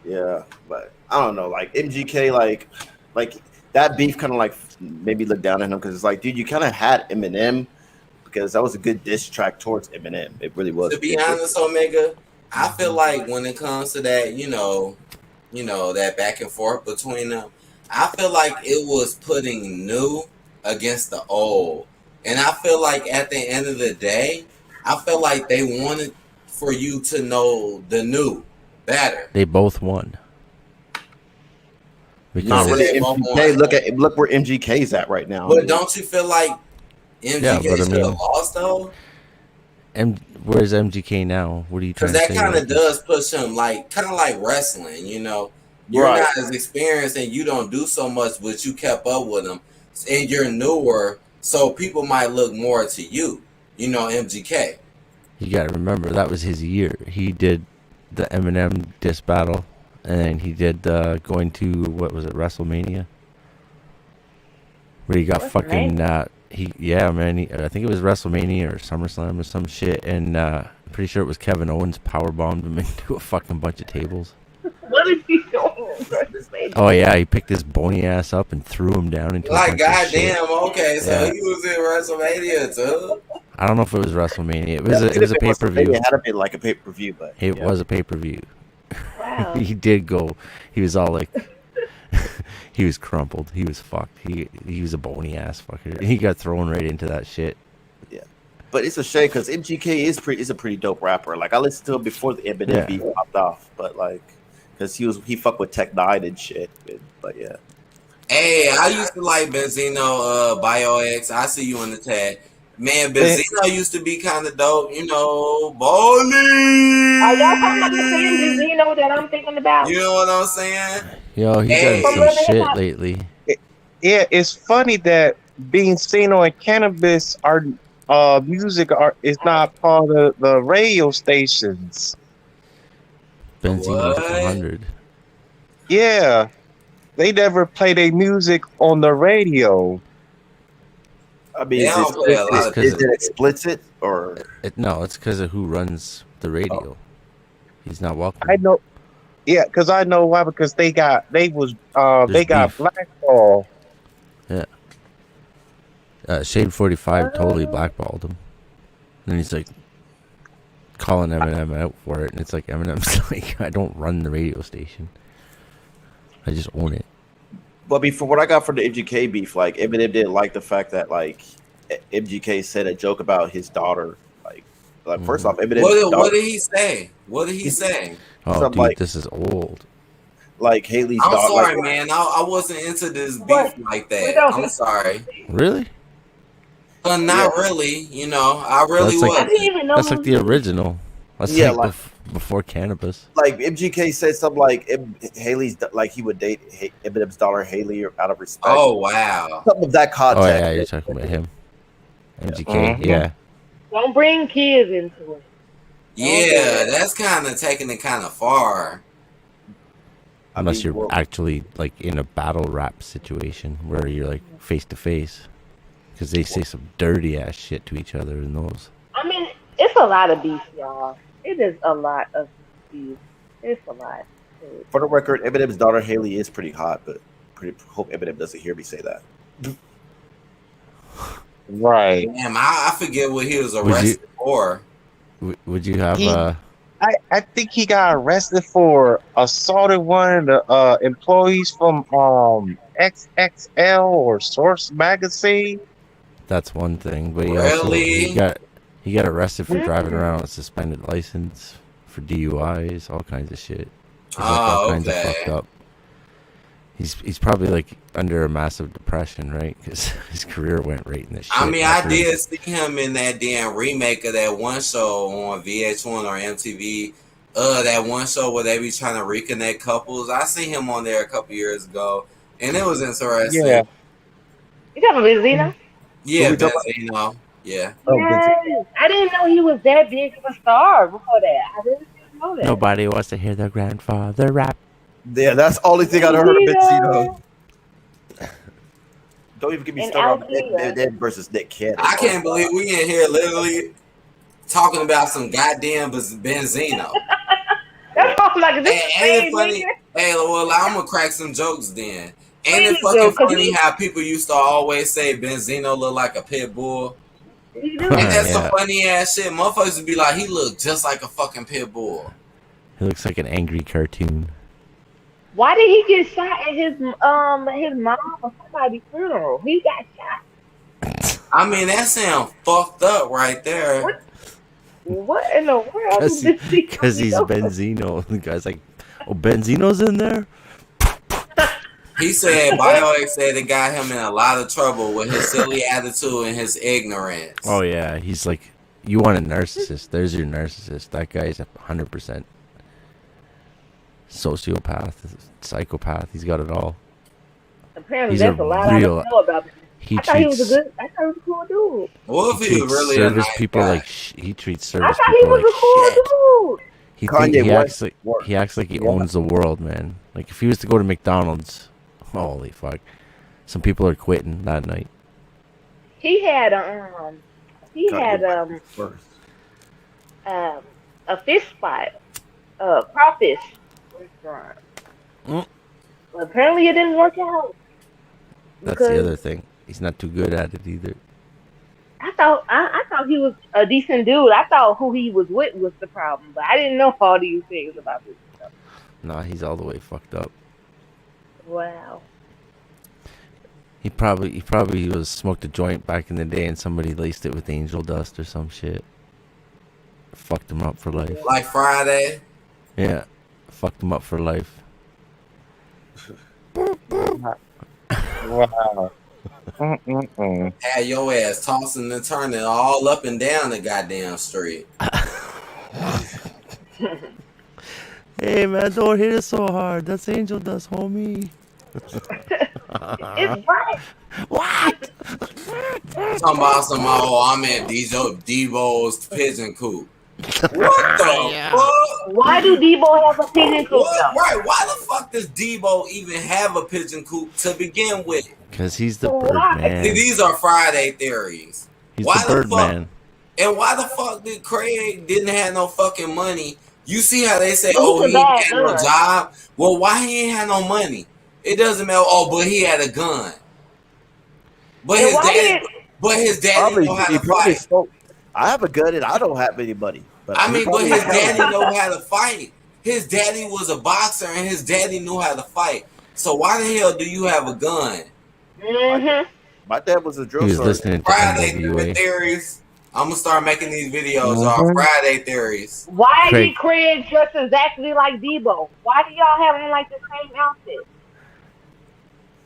[SPEAKER 4] Yeah, but I don't know. Like MGK, like that beef kind of like made me look down at him because it's like, dude, you kind of had Eminem because that was a good diss track towards Eminem. It really was.
[SPEAKER 1] To be honest, Omega, I feel like when it comes to that, you know, that back and forth between them, I feel like it was putting new against the old. And I feel like at the end of the day, I feel like they wanted for you to know the new better.
[SPEAKER 5] They both won.
[SPEAKER 4] Not really MGK. Look where MGK's at right now.
[SPEAKER 1] But don't you feel like MGK should have lost though?
[SPEAKER 5] And where's MGK now? What are you trying
[SPEAKER 1] Because
[SPEAKER 5] to
[SPEAKER 1] that
[SPEAKER 5] say?
[SPEAKER 1] kind of
[SPEAKER 5] Like,
[SPEAKER 1] does push him, like kind of like wrestling. You know, you're
[SPEAKER 10] Right.
[SPEAKER 1] not as experienced and you don't do so much, but you kept up with him, and you're newer, so people might look more to you. You know, MGK.
[SPEAKER 5] you got to remember that was his year. He did the Eminem diss battle, and then he did going to what was it, WrestleMania, where he got fucking I think it was WrestleMania or SummerSlam or some shit, and I'm pretty sure it was Kevin Owens powerbombed him into a fucking bunch of tables.
[SPEAKER 8] What is he doing?
[SPEAKER 5] Oh yeah, he picked his bony ass up and threw him down into a
[SPEAKER 1] Like,
[SPEAKER 5] bunch of shit.
[SPEAKER 1] goddamn, okay, so
[SPEAKER 5] Yeah.
[SPEAKER 1] he was in WrestleMania too.
[SPEAKER 5] I don't know if it was WrestleMania. It was a pay per view.
[SPEAKER 4] It had to be like a pay per view, but
[SPEAKER 5] It was a pay per view.
[SPEAKER 8] Wow.
[SPEAKER 5] He did go. He was all like, he was crumpled. He was fucked. He was a bony ass fucker. He got thrown right into that shit.
[SPEAKER 4] yeah. But it's a shame because MGK is a pretty dope rapper. Like I listened to him before the Eminem beat popped off, but like because he fucked with Tech Nine and shit. But yeah.
[SPEAKER 1] Hey, I used to like Benzino, BioX. I see you in the tag. Man, Benzino used to be kind of dope, you know, balling.
[SPEAKER 8] Are y'all talking about the same Benzino that I'm thinking about?
[SPEAKER 1] You know what I'm saying?
[SPEAKER 5] Yo, he's
[SPEAKER 1] Hey.
[SPEAKER 5] done some shit lately.
[SPEAKER 13] Yeah, it's funny that Benzino and Cannabis are music is not part of the radio stations.
[SPEAKER 5] Benzino's
[SPEAKER 1] What?
[SPEAKER 5] 100.
[SPEAKER 13] Yeah, they never play their music on the radio.
[SPEAKER 4] I mean,
[SPEAKER 1] They don't play a lot of
[SPEAKER 4] is it explicit or
[SPEAKER 5] No, it's because of who runs the radio. He's not welcome.
[SPEAKER 13] I know. Yeah, because I know why. Because they got
[SPEAKER 5] beef.
[SPEAKER 13] blackball.
[SPEAKER 5] Yeah. Shade 45 totally blackballed him. And he's like calling Eminem out for it. And it's like, Eminem's like, I don't run the radio station. I just own it.
[SPEAKER 4] But before what I got from the MGK beef, like Eminem didn't like the fact that like MGK said a joke about his daughter. Like first off, Eminem.
[SPEAKER 1] What did he say? What did he say?
[SPEAKER 5] Oh, dude,
[SPEAKER 4] like,
[SPEAKER 5] this is old.
[SPEAKER 4] Like Haley's
[SPEAKER 1] I'm
[SPEAKER 4] daughter.
[SPEAKER 1] sorry,
[SPEAKER 4] like,
[SPEAKER 1] man. I wasn't into this beef like that. I'm sorry.
[SPEAKER 5] Really?
[SPEAKER 1] Not really. You know, I really
[SPEAKER 5] That's like,
[SPEAKER 1] was.
[SPEAKER 8] I didn't even know.
[SPEAKER 5] That's like the original. That's
[SPEAKER 4] Yeah,
[SPEAKER 5] like
[SPEAKER 4] like-
[SPEAKER 5] before Cannabis.
[SPEAKER 4] like MGK said something like Haley's like he would date Eminem's daughter Haley out of respect.
[SPEAKER 1] Oh wow.
[SPEAKER 4] Something of that
[SPEAKER 5] Oh,
[SPEAKER 4] context.
[SPEAKER 5] yeah, you're talking about him. MGK, yeah.
[SPEAKER 8] Don't bring kids into it.
[SPEAKER 1] Yeah, that's kind of taking it kind of far.
[SPEAKER 5] Unless
[SPEAKER 4] mean,
[SPEAKER 5] you're
[SPEAKER 4] well-
[SPEAKER 5] actually like in a battle rap situation where you're like face to face. Because they say some dirty ass shit to each other in those.
[SPEAKER 8] I mean, it's a lot of beef, y'all. It is a lot of beef. It's a lot.
[SPEAKER 4] For the record, Eminem's daughter Haley is pretty hot, but hope Eminem doesn't hear me say that.
[SPEAKER 13] Right.
[SPEAKER 1] Damn, I forget what he was arrested for.
[SPEAKER 5] Would you have
[SPEAKER 13] He- I think he got arrested for assaulting one of the employees from XXL or Source Magazine.
[SPEAKER 5] that's one thing, but
[SPEAKER 1] Really?
[SPEAKER 5] he got arrested for driving around with a suspended license for DUIs, all kinds of shit. He's like all kinds of fucked up. He's probably like under a massive depression, right? Because his career went right in the shit.
[SPEAKER 1] I mean, I
[SPEAKER 5] after he-
[SPEAKER 1] did see him in that damn remake of that one show on VH1 or MTV. That one show where they be trying to reconnect couples. I seen him on there a couple years ago, and it was interesting.
[SPEAKER 13] Yeah.
[SPEAKER 8] You talking about Benzino?
[SPEAKER 1] Yeah,
[SPEAKER 4] Who we talking
[SPEAKER 1] Benzino. Yeah.
[SPEAKER 8] Yes. I didn't know he was that big of a star before that. I really didn't know that.
[SPEAKER 5] Nobody wants to hear their grandfather rap.
[SPEAKER 4] Yeah, that's the only thing I heard of Benzino. Don't even get me
[SPEAKER 8] And
[SPEAKER 4] started on
[SPEAKER 8] Althea.
[SPEAKER 4] Ed versus Nick Cannon.
[SPEAKER 1] I can't believe we in here literally talking about some goddamn Benzino.
[SPEAKER 8] That's all I'm like, is this
[SPEAKER 1] Ain't it
[SPEAKER 8] crazy?
[SPEAKER 1] funny? Hey, well, I'm gonna crack some jokes then. Ain't it
[SPEAKER 8] Please
[SPEAKER 1] fucking
[SPEAKER 8] do, 'cause
[SPEAKER 1] funny
[SPEAKER 8] he-
[SPEAKER 1] how people used to always say Benzino look like a pit bull?
[SPEAKER 8] You do.
[SPEAKER 1] Ain't that
[SPEAKER 5] Yeah.
[SPEAKER 1] some funny ass shit? Motherfuckers would be like, he look just like a fucking pit bull.
[SPEAKER 5] He looks like an angry cartoon.
[SPEAKER 8] Why did he get shot at his mom or somebody's funeral? He got shot.
[SPEAKER 1] I mean, that sound fucked up right there.
[SPEAKER 8] What in the world? is this thing
[SPEAKER 5] Because he's
[SPEAKER 8] doing?
[SPEAKER 5] Benzino. The guy's like, oh, Benzino's in there?
[SPEAKER 1] He said BioX said it got him in a lot of trouble with his silly attitude and his ignorance.
[SPEAKER 5] Oh, yeah. He's like, You want a narcissist? There's your narcissist. That guy's 100% sociopath, psychopath. He's got it all.
[SPEAKER 8] Apparently,
[SPEAKER 5] He's a
[SPEAKER 8] that's a lot I don't
[SPEAKER 5] real.
[SPEAKER 8] know about him.
[SPEAKER 5] He
[SPEAKER 8] I thought he was a
[SPEAKER 5] treats
[SPEAKER 8] good. I thought he was a cool dude.
[SPEAKER 1] What
[SPEAKER 5] he
[SPEAKER 1] if he was
[SPEAKER 5] treats
[SPEAKER 1] really a
[SPEAKER 5] service
[SPEAKER 1] nice
[SPEAKER 5] people
[SPEAKER 1] guy?
[SPEAKER 5] like he treats
[SPEAKER 8] I
[SPEAKER 5] service
[SPEAKER 8] thought he
[SPEAKER 5] people
[SPEAKER 8] was
[SPEAKER 5] like
[SPEAKER 8] a cool
[SPEAKER 5] shit.
[SPEAKER 8] dude.
[SPEAKER 4] Kanye West.
[SPEAKER 5] He acts like he
[SPEAKER 4] Yeah.
[SPEAKER 5] owns the world, man. Like if he was to go to McDonald's, holy fuck, some people are quitting that night.
[SPEAKER 8] He had
[SPEAKER 4] First.
[SPEAKER 8] a fish spot, crawfish restaurant.
[SPEAKER 5] Mm.
[SPEAKER 8] But apparently, it didn't work out
[SPEAKER 5] That's the
[SPEAKER 8] because
[SPEAKER 5] other thing. He's not too good at it either.
[SPEAKER 8] I thought he was a decent dude. I thought who he was with was the problem, but I didn't know all these things about this stuff.
[SPEAKER 5] Nah, he's all the way fucked up.
[SPEAKER 8] Wow.
[SPEAKER 5] He probably was smoked a joint back in the day and somebody laced it with angel dust or some shit. Fucked him up for life.
[SPEAKER 1] Like Friday.
[SPEAKER 5] Yeah. Fucked him up for life.
[SPEAKER 13] Wow.
[SPEAKER 1] Had your ass tossing and turning all up and down the goddamn street.
[SPEAKER 5] Hey man, don't hit it so hard. That's angel dust, homie.
[SPEAKER 8] It's what?
[SPEAKER 5] What?
[SPEAKER 1] Talking about some, I'm at Debo's pigeon coop. What the fuck?
[SPEAKER 8] Why do Debo have a pigeon coop
[SPEAKER 1] What?
[SPEAKER 8] though?
[SPEAKER 1] Right, why the fuck does Debo even have a pigeon coop to begin with?
[SPEAKER 5] Because he's the
[SPEAKER 8] So
[SPEAKER 5] bird
[SPEAKER 8] why?
[SPEAKER 5] man.
[SPEAKER 1] See, these are Friday theories.
[SPEAKER 5] He's
[SPEAKER 1] Why
[SPEAKER 5] the bird
[SPEAKER 1] fuck?
[SPEAKER 5] man.
[SPEAKER 1] And why the fuck did Craig didn't have no fucking money? You see how they say,
[SPEAKER 8] He's
[SPEAKER 1] oh,
[SPEAKER 8] a
[SPEAKER 1] he ain't
[SPEAKER 8] bad
[SPEAKER 1] had no
[SPEAKER 8] gun.
[SPEAKER 1] job? Well, why he ain't had no money? It doesn't matter. Oh, but he had a gun. But
[SPEAKER 8] And
[SPEAKER 1] his
[SPEAKER 8] why
[SPEAKER 1] daddy,
[SPEAKER 8] did
[SPEAKER 1] but his daddy
[SPEAKER 4] Probably,
[SPEAKER 1] know how
[SPEAKER 4] he
[SPEAKER 1] to
[SPEAKER 4] probably
[SPEAKER 1] fight.
[SPEAKER 4] spoke. I have a gun and I don't have any money. But
[SPEAKER 1] I
[SPEAKER 4] he
[SPEAKER 1] mean, but
[SPEAKER 4] probably
[SPEAKER 1] his
[SPEAKER 4] has
[SPEAKER 1] daddy
[SPEAKER 4] one.
[SPEAKER 1] know how to fight. His daddy was a boxer and his daddy knew how to fight. So why the hell do you have a gun?
[SPEAKER 8] Mm-hmm.
[SPEAKER 4] My dad was a
[SPEAKER 5] He
[SPEAKER 4] drill
[SPEAKER 5] was
[SPEAKER 4] sergeant.
[SPEAKER 5] listening to
[SPEAKER 1] Friday
[SPEAKER 5] NWA.
[SPEAKER 1] theories. I'm gonna start making these videos. Friday theories.
[SPEAKER 8] Why
[SPEAKER 5] Craig.
[SPEAKER 8] did Craig dress exactly like Debo? Why do y'all have on like the same outfit?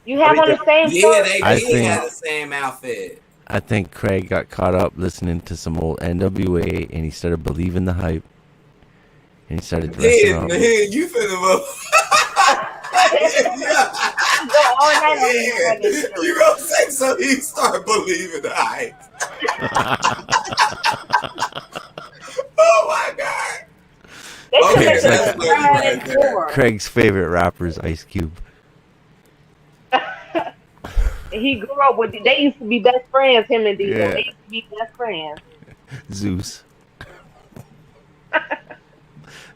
[SPEAKER 8] You have on the same
[SPEAKER 1] Yeah,
[SPEAKER 8] shirt?
[SPEAKER 1] they
[SPEAKER 5] I
[SPEAKER 1] did
[SPEAKER 5] think-
[SPEAKER 1] have the same outfit.
[SPEAKER 5] I think Craig got caught up listening to some old NWA and he started believing the hype. And he started dressing up.
[SPEAKER 1] You finna
[SPEAKER 8] Go all night on this fucking
[SPEAKER 1] You
[SPEAKER 8] shirt.
[SPEAKER 1] gonna say so he start believing the hype. Oh my god.
[SPEAKER 8] They should
[SPEAKER 1] Okay,
[SPEAKER 8] make
[SPEAKER 1] that's
[SPEAKER 8] a
[SPEAKER 1] what you
[SPEAKER 8] Friday
[SPEAKER 1] right there.
[SPEAKER 8] tour.
[SPEAKER 5] Craig's favorite rapper is Ice Cube.
[SPEAKER 8] He grew up with. They used to be best friends. Him and Debo.
[SPEAKER 5] Yeah.
[SPEAKER 8] They used to be best friends.
[SPEAKER 5] Zeus.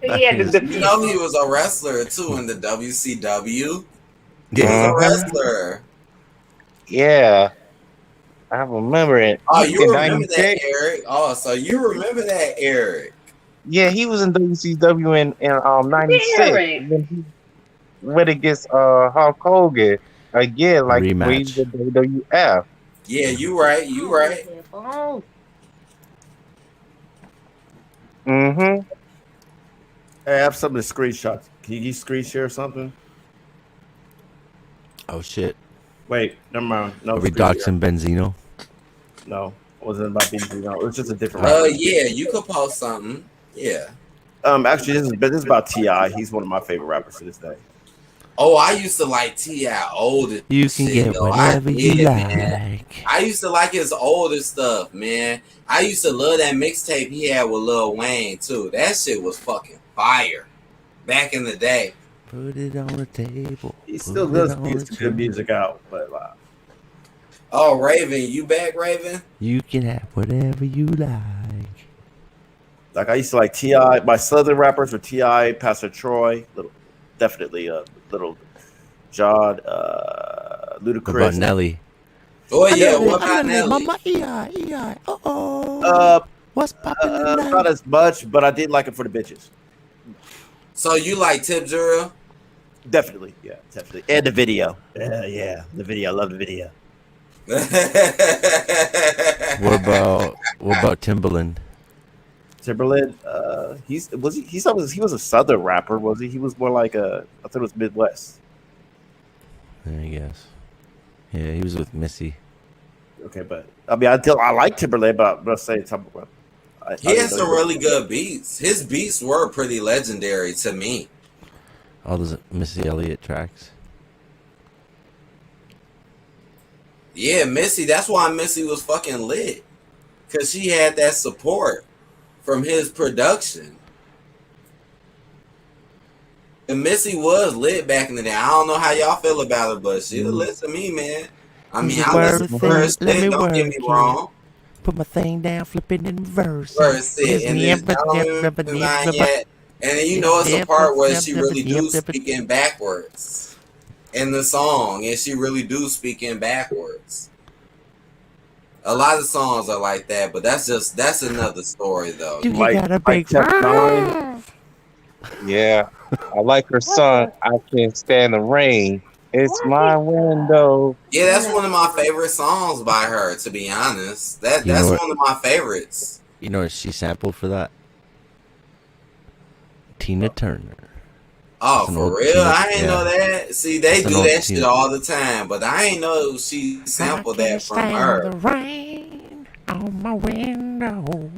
[SPEAKER 8] He had to
[SPEAKER 5] is-
[SPEAKER 8] defeat.
[SPEAKER 1] You know he was a wrestler too in the WCW. He was
[SPEAKER 5] Yeah.
[SPEAKER 1] a wrestler.
[SPEAKER 13] Yeah. I remember it.
[SPEAKER 1] Oh,
[SPEAKER 13] In
[SPEAKER 1] you remember that,
[SPEAKER 13] 96?
[SPEAKER 1] Eric? Oh, so you remember that, Eric?
[SPEAKER 13] Yeah, he was in WCW in '96.
[SPEAKER 8] Eric.
[SPEAKER 13] When he went against Hulk Hogan again, like when he
[SPEAKER 5] Rematch.
[SPEAKER 13] did WWF.
[SPEAKER 1] Yeah, you right. You right.
[SPEAKER 8] Oh,
[SPEAKER 13] Mm-hmm.
[SPEAKER 4] Hey, I have some of the screenshots. Can you screen share something?
[SPEAKER 5] Oh shit.
[SPEAKER 4] Wait, never mind. No,
[SPEAKER 5] Are we
[SPEAKER 4] screen share.
[SPEAKER 5] doxing Benzino?
[SPEAKER 4] No, it wasn't about BG. It was just a different. rapper.
[SPEAKER 1] Yeah, you could post something. Yeah.
[SPEAKER 4] Actually, this is about Ti. He's one of my favorite rappers to this day.
[SPEAKER 1] Oh, I used to like T.I. older.
[SPEAKER 5] You can
[SPEAKER 1] shit,
[SPEAKER 5] get
[SPEAKER 1] though.
[SPEAKER 5] whatever you
[SPEAKER 1] man.
[SPEAKER 5] like.
[SPEAKER 1] I used to like his older stuff, man. I used to love that mixtape he had with Lil Wayne too. That shit was fucking fire back in the day.
[SPEAKER 5] Put it on the table.
[SPEAKER 4] He
[SPEAKER 5] Put
[SPEAKER 4] still
[SPEAKER 5] it
[SPEAKER 4] does
[SPEAKER 5] on
[SPEAKER 4] get
[SPEAKER 5] the
[SPEAKER 4] some good
[SPEAKER 5] table.
[SPEAKER 4] music out, but
[SPEAKER 1] Oh, Raven, you back, Raven?
[SPEAKER 5] You can have whatever you like.
[SPEAKER 4] like I used to like Ti. My southern rappers were Ti, Pastor Troy, definitely Little John,
[SPEAKER 5] What about
[SPEAKER 4] Ludacris.
[SPEAKER 5] Nelly?
[SPEAKER 1] Oh yeah, what about Nelly?
[SPEAKER 5] Mama, uh-oh. What's poppin' tonight?
[SPEAKER 4] Not as much, but I did like it for the bitches.
[SPEAKER 1] So you like Tip Drill?
[SPEAKER 4] Definitely, yeah, definitely, and the video. Yeah, the video. I love the video.
[SPEAKER 5] What about Timbaland?
[SPEAKER 4] Timberland, he was a southern rapper, was he? He was more like I thought it was Midwest.
[SPEAKER 5] I guess. Yeah, he was with Missy.
[SPEAKER 4] Okay, but I mean, I like Timberland, but I'm saying I
[SPEAKER 1] He
[SPEAKER 4] didn't
[SPEAKER 1] has
[SPEAKER 4] know
[SPEAKER 1] some
[SPEAKER 4] he was.
[SPEAKER 1] really good beats. His beats were pretty legendary to me.
[SPEAKER 5] All those Missy Elliott tracks.
[SPEAKER 1] Yeah, Missy. That's why Missy was fucking lit, cause she had that support from his production. And Missy was lit back in the day. I don't know how y'all feel about it, but she was lit to me, man. I
[SPEAKER 5] Is
[SPEAKER 1] mean,
[SPEAKER 5] it
[SPEAKER 1] I listen
[SPEAKER 5] worth
[SPEAKER 1] to her
[SPEAKER 5] it? Let me
[SPEAKER 1] shit. Don't get me
[SPEAKER 5] work it.
[SPEAKER 1] wrong.
[SPEAKER 5] Put my thing down, flip it and reverse it.
[SPEAKER 1] First it, and this gentleman design yet, and then it's a part where she really do speak in backwards in the song, and she really do speak in backwards. A lot of songs are like that, but that's another story though.
[SPEAKER 5] Do you got a big
[SPEAKER 13] Yeah, I like her song. I can't stand the rain. It's my window.
[SPEAKER 1] Yeah, that's one of my favorite songs by her. To be honest, that's one of my favorites.
[SPEAKER 5] You know what she sampled for that? Tina Turner.
[SPEAKER 1] Oh, for real? I ain't know that. See, they do that shit all the time, but I ain't know she sampled that from her.
[SPEAKER 5] The rain on my window.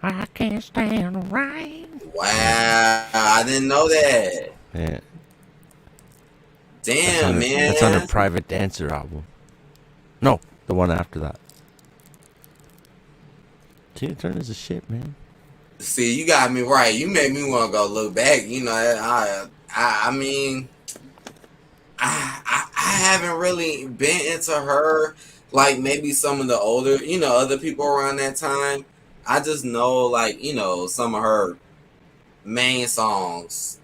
[SPEAKER 5] I can't stand the rain.
[SPEAKER 1] Wow, I didn't know that.
[SPEAKER 5] Yeah.
[SPEAKER 1] Damn, man.
[SPEAKER 5] That's on her Private Dancer album. No, the one after that. Tina Turner's a shit, man.
[SPEAKER 1] See, you got me right. You made me want to go look back. You know, I mean, I haven't really been into her like maybe some of the older, other people around that time. I just know, like, some of her main songs.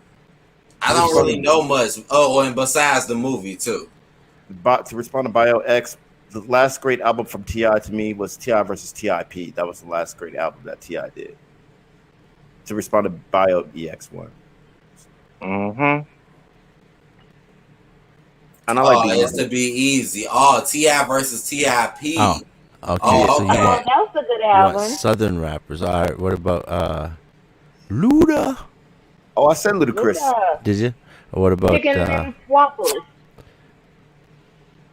[SPEAKER 1] I don't really know much. Oh, and besides the movie too.
[SPEAKER 4] But to respond to Bio X, the last great album from T.I. to me was T.I. versus T.I.P. That was the last great album that T.I. did. To respond to Bio EX1.
[SPEAKER 13] Mm-hmm.
[SPEAKER 1] And I like it's to be easy. Oh, T.I. versus T.I.P.
[SPEAKER 5] Oh, okay.
[SPEAKER 1] Oh,
[SPEAKER 5] so
[SPEAKER 1] okay.
[SPEAKER 8] That was a good album.
[SPEAKER 5] Southern rappers. All right. What about Luda?
[SPEAKER 4] Oh, I said Ludacris.
[SPEAKER 8] Luda.
[SPEAKER 5] Did you? Or what about
[SPEAKER 8] Chicken and Waffles.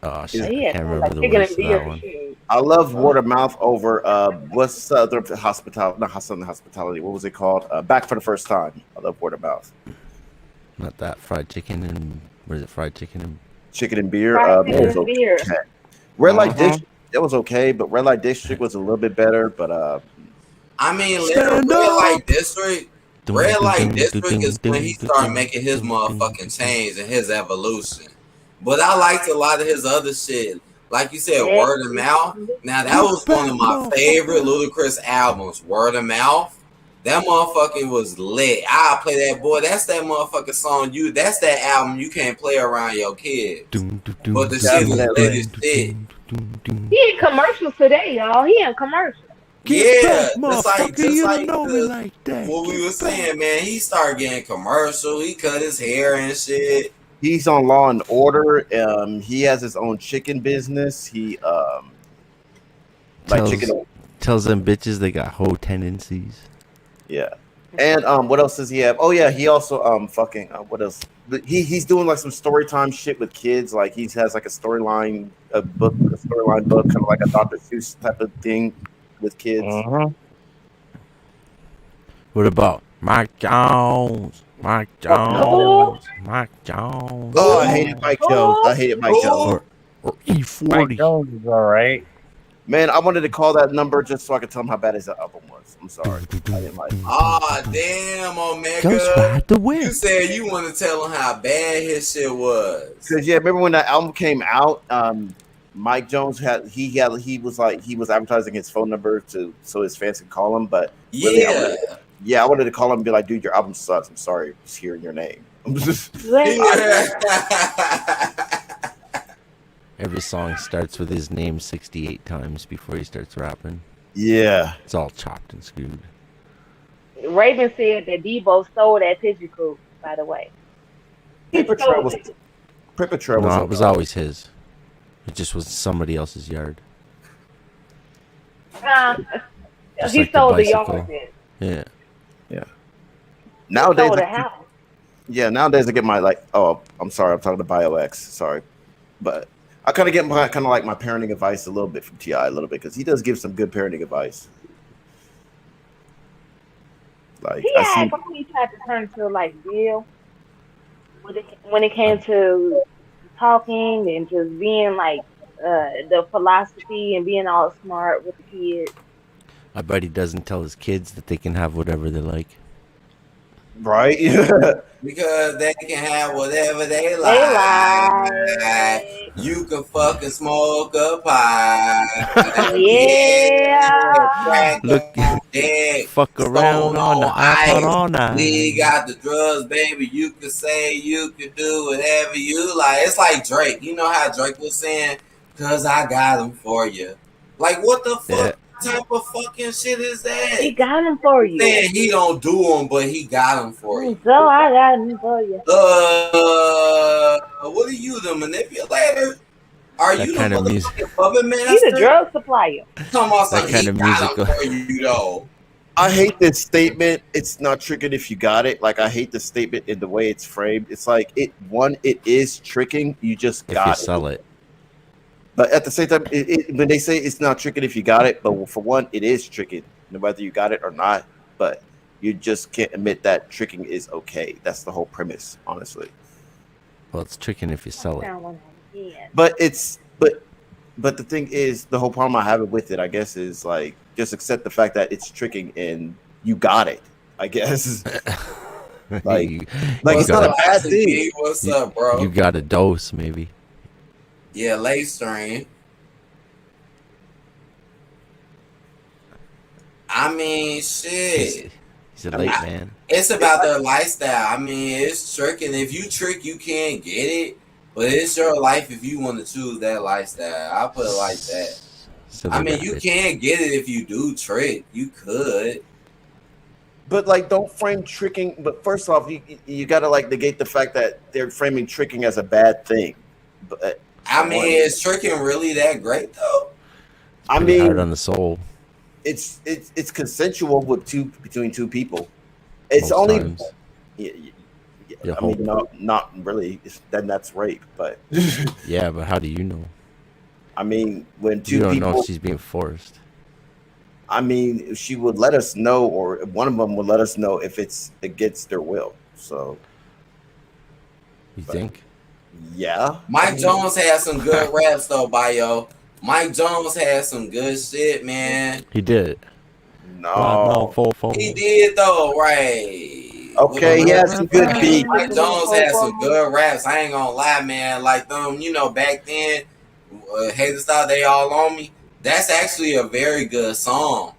[SPEAKER 5] Oh shit!
[SPEAKER 8] Yeah,
[SPEAKER 5] I can't remember
[SPEAKER 8] like
[SPEAKER 5] the
[SPEAKER 8] chicken
[SPEAKER 5] words
[SPEAKER 8] and
[SPEAKER 5] to
[SPEAKER 8] beer
[SPEAKER 5] that one.
[SPEAKER 8] shit.
[SPEAKER 4] I love word of mouth over what's Southern Hospitality? Not Southern Hospitality. What was it called? Back for the First Time. I love word of mouth.
[SPEAKER 5] Not that fried chicken and what is it? Fried chicken and
[SPEAKER 4] beer.
[SPEAKER 8] Fried chicken and beer.
[SPEAKER 4] Okay. Red Light District. That was okay, but Red Light District was a little bit better. But
[SPEAKER 1] I mean, Red Light District. Red Light District is when he started making his motherfucking change and his evolution. But I liked a lot of his other shit. Like you said, Word of Mouth. Now, that was one of my favorite Ludacris albums, Word of Mouth. That motherfucking was lit. I'll play that, boy. That's that motherfucking song. That's that album you can't play around your kids. But the shit is lit as shit.
[SPEAKER 8] He in commercials today, y'all. He in commercials.
[SPEAKER 1] Yeah, just like what we were saying, man. He started getting commercial. He cut his hair and shit.
[SPEAKER 4] He's on Law and Order. He has his own chicken business. He
[SPEAKER 5] tells them bitches they got hoe tendencies.
[SPEAKER 4] Yeah. And what else does he have? Oh yeah, he also what else? He's doing like some story time shit with kids. Like he has like a storyline book, kind of like a Dr. Seuss type of thing with kids.
[SPEAKER 5] What about Mike Jones? Mike Jones. Mike Jones.
[SPEAKER 4] Oh, I hated Mike Jones. I hated Mike Jones.
[SPEAKER 5] Or E40.
[SPEAKER 13] Mike Jones is all right.
[SPEAKER 4] Man, I wanted to call that number just so I could tell him how bad his album was. I'm sorry. I didn't like it.
[SPEAKER 1] Ah, damn, Omega. You said you want to tell him how bad his shit was.
[SPEAKER 4] Because remember when that album came out? Mike Jones he was advertising his phone number so his fans could call him, but really, I wanted to call him and be like, dude, your album sucks. I'm sorry, just hearing your name.
[SPEAKER 5] Every song starts with his name 68 times before he starts rapping.
[SPEAKER 4] Yeah.
[SPEAKER 5] It's all chopped and screwed.
[SPEAKER 8] Raven said that Debo stole that picture coop, by the way.
[SPEAKER 4] Paper Trail was
[SPEAKER 5] No, it was always his. It just was somebody else's yard.
[SPEAKER 8] He stole the yard then.
[SPEAKER 5] Yeah.
[SPEAKER 4] Yeah. Nowadays,
[SPEAKER 8] stole the house.
[SPEAKER 4] Yeah, nowadays I get my I'm sorry, I'm talking to BioX. Sorry. But I kind of get my my parenting advice a little bit from T.I. a little bit because he does give some good parenting advice.
[SPEAKER 3] Like
[SPEAKER 8] He
[SPEAKER 3] I
[SPEAKER 8] had
[SPEAKER 3] see,
[SPEAKER 8] finally tried to turn to like Bill when it came to talking and just being like the philosophy and being all smart with the kids.
[SPEAKER 5] I bet he doesn't tell his kids that they can have whatever they like.
[SPEAKER 4] right?
[SPEAKER 1] Because they can have whatever they
[SPEAKER 8] They
[SPEAKER 1] like.
[SPEAKER 8] like,
[SPEAKER 1] You can fucking smoke a pie. Yeah,
[SPEAKER 8] yeah,
[SPEAKER 1] crack
[SPEAKER 5] Look,
[SPEAKER 1] on deck,
[SPEAKER 5] fuck around
[SPEAKER 1] stone
[SPEAKER 5] on the
[SPEAKER 1] on
[SPEAKER 5] iPod
[SPEAKER 1] ice.
[SPEAKER 5] all
[SPEAKER 1] We
[SPEAKER 5] night.
[SPEAKER 1] got the drugs, baby. You can say you can do whatever you like. It's like Drake. You know how Drake was saying, "Cause I got them for you." Like, what the
[SPEAKER 5] Yeah,
[SPEAKER 1] fuck type of fucking shit is that?
[SPEAKER 8] he got them for you.
[SPEAKER 1] Saying he don't do them, but he got them for you.
[SPEAKER 8] So I got them for you.
[SPEAKER 1] What are you, the manipulator? Are
[SPEAKER 5] that
[SPEAKER 1] you the
[SPEAKER 5] kind of music.
[SPEAKER 1] motherfucking puppet
[SPEAKER 8] He the
[SPEAKER 1] master?
[SPEAKER 8] drug supplier.
[SPEAKER 1] Talking about
[SPEAKER 5] That
[SPEAKER 1] something
[SPEAKER 5] kind
[SPEAKER 1] he
[SPEAKER 5] of
[SPEAKER 1] got
[SPEAKER 5] music.
[SPEAKER 1] them for you though.
[SPEAKER 4] I hate this statement. It's not tricking if you got it. Like I hate the statement in the way it's framed. It's like it is tricking. You just
[SPEAKER 5] If you
[SPEAKER 4] got it.
[SPEAKER 5] sell it,
[SPEAKER 4] But at the same time, when they say it's not tricking if you got it, but for one, it is tricking, no whether you got it or not. But you just can't admit that tricking is okay. That's the whole premise, honestly.
[SPEAKER 5] well, it's tricking if you sell it.
[SPEAKER 8] Found one again.
[SPEAKER 4] But the thing is, the whole problem I have with it, I guess, is like just accept the fact that it's tricking and you got it. I guess like
[SPEAKER 5] you,
[SPEAKER 4] like
[SPEAKER 5] you
[SPEAKER 4] it's not a
[SPEAKER 5] got
[SPEAKER 4] bad
[SPEAKER 1] Classic
[SPEAKER 4] thing.
[SPEAKER 1] B, what's
[SPEAKER 5] you,
[SPEAKER 1] up, bro?
[SPEAKER 5] you got a dose, maybe.
[SPEAKER 1] Yeah, late stream. I mean, shit.
[SPEAKER 5] He's a late man.
[SPEAKER 1] It's about their lifestyle. I mean, it's tricking. If you trick, you can't get it. But it's your life if you want to choose that lifestyle. I put it like that.
[SPEAKER 5] Silly
[SPEAKER 1] I mean, you
[SPEAKER 5] rabbit.
[SPEAKER 1] can't get it if you do trick. You could.
[SPEAKER 4] But like, don't frame tricking. But first off, you got to like negate the fact that they're framing tricking as a bad thing. But
[SPEAKER 1] I mean, is tricking really that great though?
[SPEAKER 4] I
[SPEAKER 5] Pretty hard
[SPEAKER 4] mean,
[SPEAKER 5] on the soul.
[SPEAKER 4] it's consensual between two people. It's
[SPEAKER 5] Most
[SPEAKER 4] only.
[SPEAKER 5] times. You
[SPEAKER 4] I
[SPEAKER 5] hope.
[SPEAKER 4] mean, not really. Then that's rape. But
[SPEAKER 5] Yeah, but how do you know?
[SPEAKER 4] I mean, when two
[SPEAKER 5] You don't
[SPEAKER 4] people,
[SPEAKER 5] know if she's being forced.
[SPEAKER 4] I mean, she would let us know, or one of them would let us know if it's against their will. So,
[SPEAKER 5] You think?
[SPEAKER 4] yeah.
[SPEAKER 1] Mike Jones had some good raps though, Bio. Mike Jones had some good shit, man.
[SPEAKER 5] He did.
[SPEAKER 4] No.
[SPEAKER 1] He did though, right?
[SPEAKER 4] Okay, he has some good beats.
[SPEAKER 1] Mike Jones had some good raps. I ain't gonna lie, man. Like them, you know, back then, Haters Thought They All On Me. That's actually a very good song.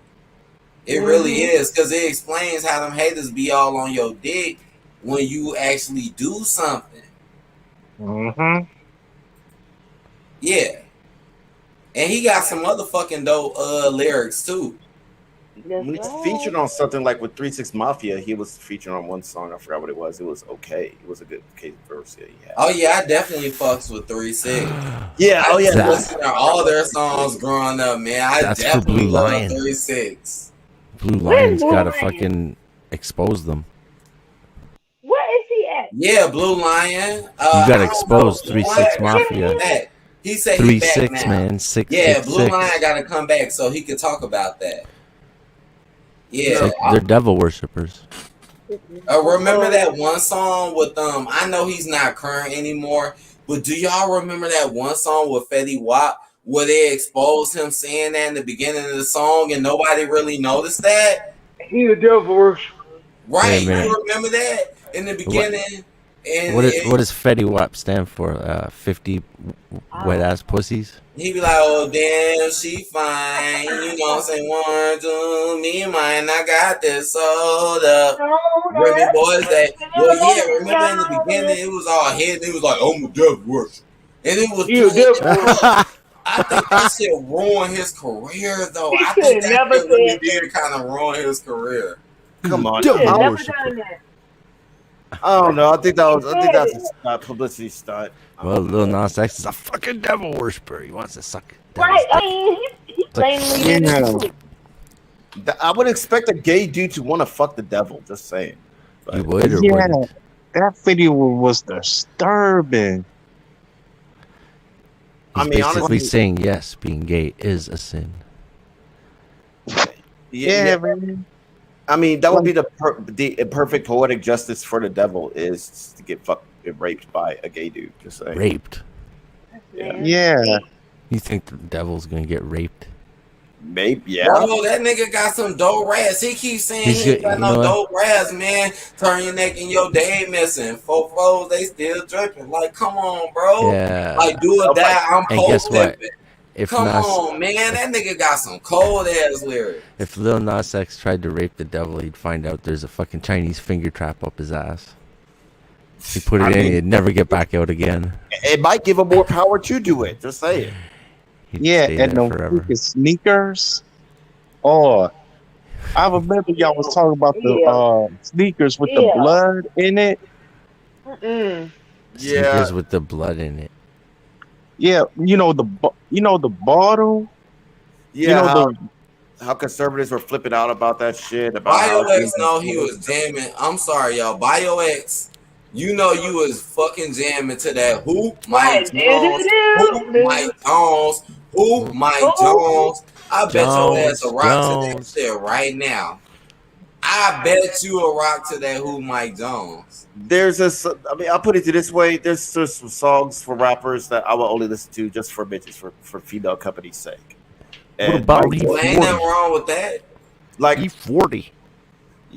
[SPEAKER 1] It really is, because it explains how them haters be all on your dick when you actually do something.
[SPEAKER 13] Mm-hmm.
[SPEAKER 1] Yeah. And he got some motherfucking dope lyrics too.
[SPEAKER 4] When he's featured on something like with 3-6 Mafia, he was featured on one song. I forgot what it was. It was okay. It was a good verse that he had.
[SPEAKER 1] Oh yeah, I definitely fucks with 3-6.
[SPEAKER 4] Yeah. Oh yeah.
[SPEAKER 1] I listened to all their songs growing up, man. I
[SPEAKER 5] That's for
[SPEAKER 1] definitely
[SPEAKER 5] Blue
[SPEAKER 1] love
[SPEAKER 5] Lion.
[SPEAKER 1] 3-6.
[SPEAKER 5] Blue
[SPEAKER 8] Where's
[SPEAKER 5] Lion's
[SPEAKER 8] Blue
[SPEAKER 5] gotta
[SPEAKER 8] Lion?
[SPEAKER 5] fucking expose them.
[SPEAKER 8] Where is he at?
[SPEAKER 1] Yeah, Blue Lion.
[SPEAKER 5] You gotta
[SPEAKER 1] I don't know.
[SPEAKER 5] expose 3-6 Mafia.
[SPEAKER 1] Back. He said he back
[SPEAKER 5] 3-6,
[SPEAKER 1] now.
[SPEAKER 5] man. 6
[SPEAKER 1] Yeah,
[SPEAKER 5] 6
[SPEAKER 1] Blue
[SPEAKER 5] 6.
[SPEAKER 1] Lion got to come back so he could talk about that. Yeah,
[SPEAKER 5] It's like they're devil worshippers.
[SPEAKER 1] remember that one song with I know he's not current anymore, but do y'all remember that one song with Fetty Wap where they exposed him saying that in the beginning of the song and nobody really noticed that?
[SPEAKER 9] He the devil worshiper.
[SPEAKER 1] Right?
[SPEAKER 5] Wait a minute.
[SPEAKER 1] You remember that in the beginning?
[SPEAKER 5] What does Fetty Wap stand for? 50 wet ass pussies?
[SPEAKER 1] He be like, oh damn, she fine. You know what I'm saying? 1, 2, me and mine, I got this sold up. Remy Boys that, well, yeah, remember in the beginning, it was all hidden. It was like, oh, my devil worship. And it was I think that shit ruined his career, though.
[SPEAKER 8] He
[SPEAKER 1] I think
[SPEAKER 8] should
[SPEAKER 1] that
[SPEAKER 8] never
[SPEAKER 1] shit really
[SPEAKER 8] said
[SPEAKER 1] did kind of ruin his career.
[SPEAKER 4] Come on.
[SPEAKER 8] He should have never done that.
[SPEAKER 4] I don't know. I think that's a publicity stunt.
[SPEAKER 5] Well, Lil Nas X is a fucking devil worshiper. He wants to suck.
[SPEAKER 8] Right? I mean, he blatantly did it too.
[SPEAKER 4] I would expect a gay dude to want to fuck the devil. Just saying.
[SPEAKER 5] You would or
[SPEAKER 13] Yeah,
[SPEAKER 5] wouldn't?
[SPEAKER 13] that video was disturbing.
[SPEAKER 5] He's
[SPEAKER 4] I mean,
[SPEAKER 5] basically
[SPEAKER 4] honestly-
[SPEAKER 5] saying yes, being gay is a sin.
[SPEAKER 13] Yeah, man.
[SPEAKER 4] I mean, that would be the perfect poetic justice for the devil is to get raped by a gay dude. Just saying.
[SPEAKER 5] Raped.
[SPEAKER 13] Yeah.
[SPEAKER 5] You think the devil's gonna get raped?
[SPEAKER 4] Maybe, yeah.
[SPEAKER 1] Bro, that nigga got some dope raps. He keeps saying he ain't got no dope raps, man. Turn your neck and your day missing. Fofos, they still dripping. Like, come on, bro.
[SPEAKER 5] Yeah.
[SPEAKER 1] Like, do or die, I'm
[SPEAKER 5] And guess what?
[SPEAKER 1] If come on, man. That nigga got some cold ass lyrics.
[SPEAKER 5] If Lil Nas X tried to rape the devil, he'd find out there's a fucking Chinese finger trap up his ass. He put it in, he'd never get back out again.
[SPEAKER 4] It might give him more power to do it. Just say it.
[SPEAKER 13] Yeah, and the sneakers. Oh, I remember y'all was talking about the sneakers with the blood in it.
[SPEAKER 5] Sneakers with the blood in it.
[SPEAKER 13] Yeah, you know the bottle.
[SPEAKER 4] Yeah, how conservatives were flipping out about that shit. About
[SPEAKER 1] BioX, no, he was jamming. I'm sorry, y'all. BioX, you know you was fucking jamming to that. Who? Mike Jones. Who? Mike Jones. Who? Mike Jones. I bet your ass a rock to that shit right now. I bet you a rock to that. Who? Mike Jones.
[SPEAKER 4] There's I'll put it this way. There's some songs for rappers that I will only listen to just for bitches, for female company's sake. And
[SPEAKER 5] what about
[SPEAKER 1] ain't nothing wrong with that.
[SPEAKER 4] Like
[SPEAKER 5] E40.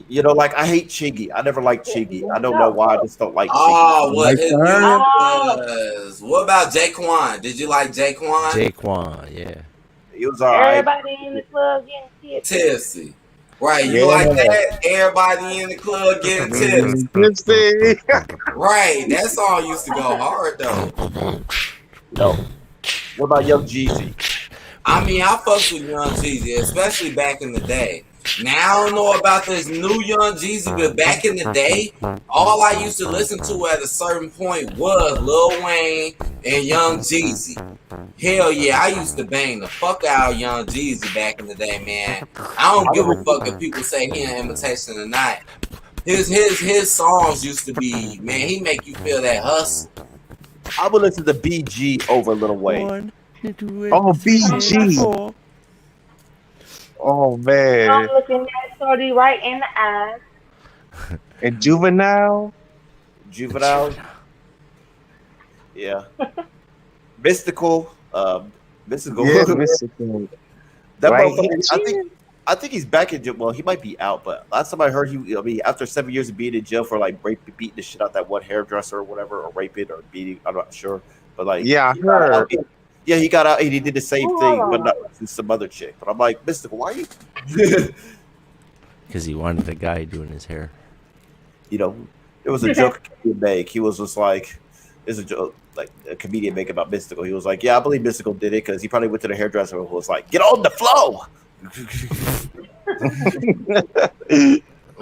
[SPEAKER 4] You know, like I hate Chiggy. I never liked Chiggy. I don't know why. I just don't like Chiggy.
[SPEAKER 1] Oh, what his music was. What about Jaquan? Did you like Jaquan?
[SPEAKER 5] Jaquan, yeah.
[SPEAKER 4] He was alright.
[SPEAKER 8] Everybody in the club getting
[SPEAKER 1] tipsy. Right, you like that? Everybody in the club getting
[SPEAKER 13] tipsy.
[SPEAKER 1] Right, that song used to go hard though.
[SPEAKER 4] No. What about Young Jeezy?
[SPEAKER 1] I mean, I fucked with Young Jeezy, especially back in the day. Now I don't know about this new Young Jeezy, but back in the day, all I used to listen to at a certain point was Lil Wayne and Young Jeezy. Hell yeah, I used to bang the fuck out of Young Jeezy back in the day, man. I don't give a fuck if people say he an imitation or not. His songs used to be, man, he make you feel that hustle.
[SPEAKER 4] I would listen to BG over Lil Wayne.
[SPEAKER 13] Oh, BG. Oh man!
[SPEAKER 8] I'm looking at Shorty right in the eyes.
[SPEAKER 13] And Juvenile.
[SPEAKER 4] Yeah. Mystical. Mystical.
[SPEAKER 13] Yeah, Mystical.
[SPEAKER 4] That
[SPEAKER 13] right.
[SPEAKER 4] motherfucker. I think he's back in jail. Well, he might be out, but last time I heard, after 7 years of being in jail for like beating the shit out that one hairdresser or whatever, or raping or beating. I'm not sure, but like
[SPEAKER 13] yeah, I heard.
[SPEAKER 4] Yeah, he got out and he did the same thing, but not to some other chick. But I'm like, Mystical, why are you?
[SPEAKER 5] Because he wanted the guy doing his hair.
[SPEAKER 4] You know, it was a joke he would make. He was just like, it's a joke, like a comedian make about Mystical. He was like, yeah, I believe Mystical did it because he probably went to the hairdresser and was like, get on the flow.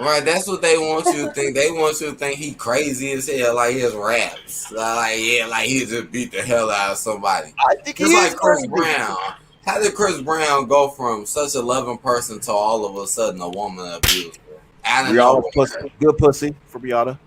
[SPEAKER 1] Right, that's what they want you to think. They want you to think he crazy as hell, like his raps. Like he just beat the hell out of somebody.
[SPEAKER 4] I think
[SPEAKER 1] it's like Chris Brown. How did Chris Brown go from such a loving person to all of a sudden a woman abuser?
[SPEAKER 4] Rihanna, good pussy for Rihanna.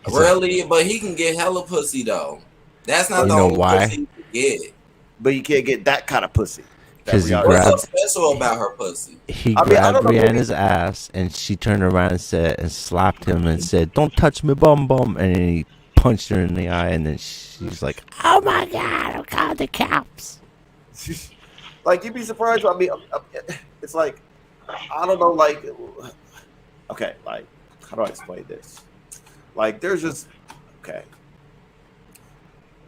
[SPEAKER 1] Really, but he can get hella pussy though. That's not the only pussy he can get.
[SPEAKER 4] But you can't get that kind of pussy.
[SPEAKER 5] Because
[SPEAKER 1] what's so special about her pussy?
[SPEAKER 5] He grabbed Rihanna's ass, and she turned around and slapped him and said, "Don't touch me, bum bum." And then he punched her in the eye, and then she's like, "Oh my god, I'm calling the cops."
[SPEAKER 4] Like you'd be surprised. I mean, it's like I don't know. Like, okay, like how do I explain this? Like, there's just okay.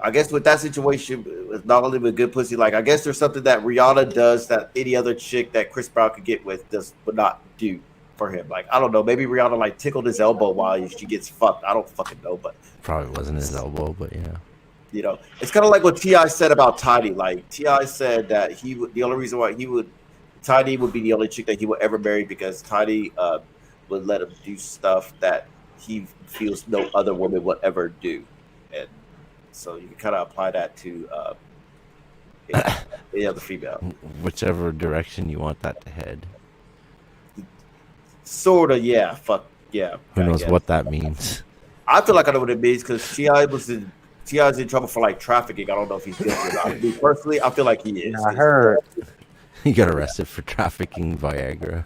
[SPEAKER 4] I guess with that situation, with not only with good pussy, like I guess there's something that Rihanna does that any other chick that Chris Brown could get with would not do for him. Like I don't know, maybe Rihanna like tickled his elbow while she gets fucked. I don't fucking know, but
[SPEAKER 5] probably wasn't his elbow, but yeah.
[SPEAKER 4] You know, it's kind of like what T.I. said about Tiny. Like T.I. said that the only reason why Tiny would be the only chick that he would ever marry because Tiny would let him do stuff that he feels no other woman would ever do, and so you can kind of apply that to any other female.
[SPEAKER 5] Whichever direction you want that to head.
[SPEAKER 4] Sorta, yeah. Fuck, yeah.
[SPEAKER 5] Who knows what that means?
[SPEAKER 4] I feel like I know what it means because T.I.'s in trouble for like trafficking. I don't know if he's guilty or not. Me personally, I feel like he is.
[SPEAKER 13] I heard
[SPEAKER 5] he got arrested for trafficking Viagra.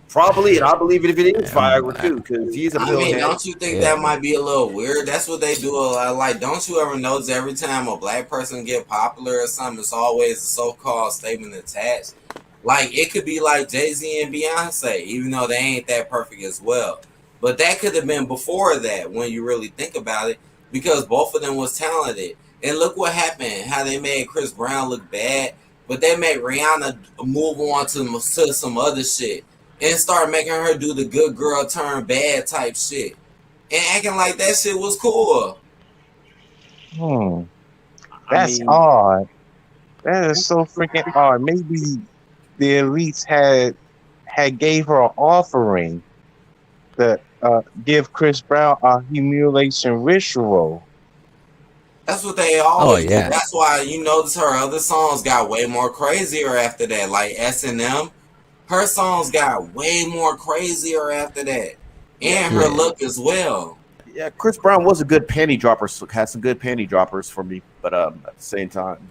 [SPEAKER 4] Probably, and I believe it if it is Viagra too, because he's a
[SPEAKER 1] I mean,
[SPEAKER 4] pillhead.
[SPEAKER 1] don't you think that might be a little weird? That's what they do. Like, don't you ever notice every time a black person get popular or something, it's always a so-called statement attached. Like, it could be like Jay-Z and Beyonce, even though they ain't that perfect as well. But that could have been before that when you really think about it, because both of them was talented. And look what happened, how they made Chris Brown look bad, but they made Rihanna move on to some other shit and start making her do the good girl turn bad type shit and acting like that shit was cool.
[SPEAKER 13] That's odd. That is so freaking odd. Maybe the elites had gave her an offering to give Chris Brown a humiliation ritual.
[SPEAKER 1] That's what they always do. That's why you notice her other songs got way more crazier after that. Like S&M, her songs got way more crazier after that. And her look as well.
[SPEAKER 10] Yeah, Chris Brown was a good panty dropper. Had some good panty droppers for me, but at the same time,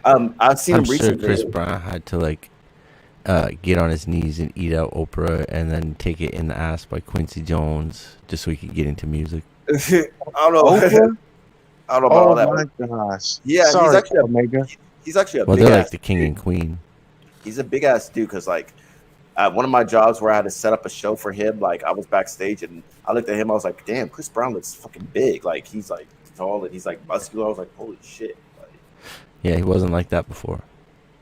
[SPEAKER 10] I've seen him
[SPEAKER 5] I'm sure
[SPEAKER 10] recently.
[SPEAKER 5] Chris Brown had to like get on his knees and eat out Oprah and then take it in the ass by Quincy Jones just so he could get into music.
[SPEAKER 10] I don't know.
[SPEAKER 13] Oprah?
[SPEAKER 10] I don't know about all that.
[SPEAKER 13] Oh my gosh!
[SPEAKER 10] Yeah,
[SPEAKER 13] Sorry, Omega.
[SPEAKER 10] He's actually a
[SPEAKER 5] well,
[SPEAKER 10] big
[SPEAKER 5] they're
[SPEAKER 10] ass
[SPEAKER 5] like the king and queen.
[SPEAKER 10] He's a big ass dude because like one of my jobs where I had to set up a show for him, like I was backstage and I looked at him, I was like, damn, Chris Brown looks fucking big. Like he's like tall and he's like muscular. I was like, holy shit. Like,
[SPEAKER 5] Yeah, he wasn't like that before.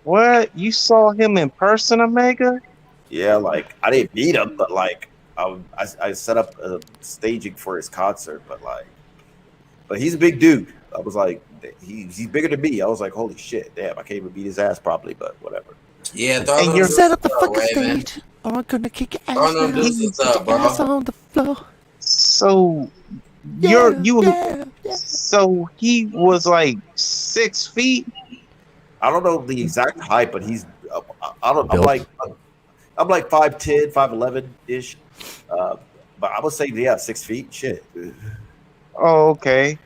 [SPEAKER 13] What? You saw him in person, Omega?
[SPEAKER 10] yeah, like I didn't meet him, but like I set up a staging for his concert, but he's a big dude. I was like, he's bigger than me. I was like, holy shit, damn, I can't even beat his ass properly, but whatever.
[SPEAKER 1] Yeah,
[SPEAKER 5] And you're set up the fucking stage. I'm gonna kick your ass down.
[SPEAKER 1] Kick your
[SPEAKER 5] ass on the floor.
[SPEAKER 13] So so he was like 6 feet.
[SPEAKER 10] I don't know the exact height, but he's I'm like 5'10", 5'11" ish. But I would say 6 feet. Shit.
[SPEAKER 13] Oh, okay.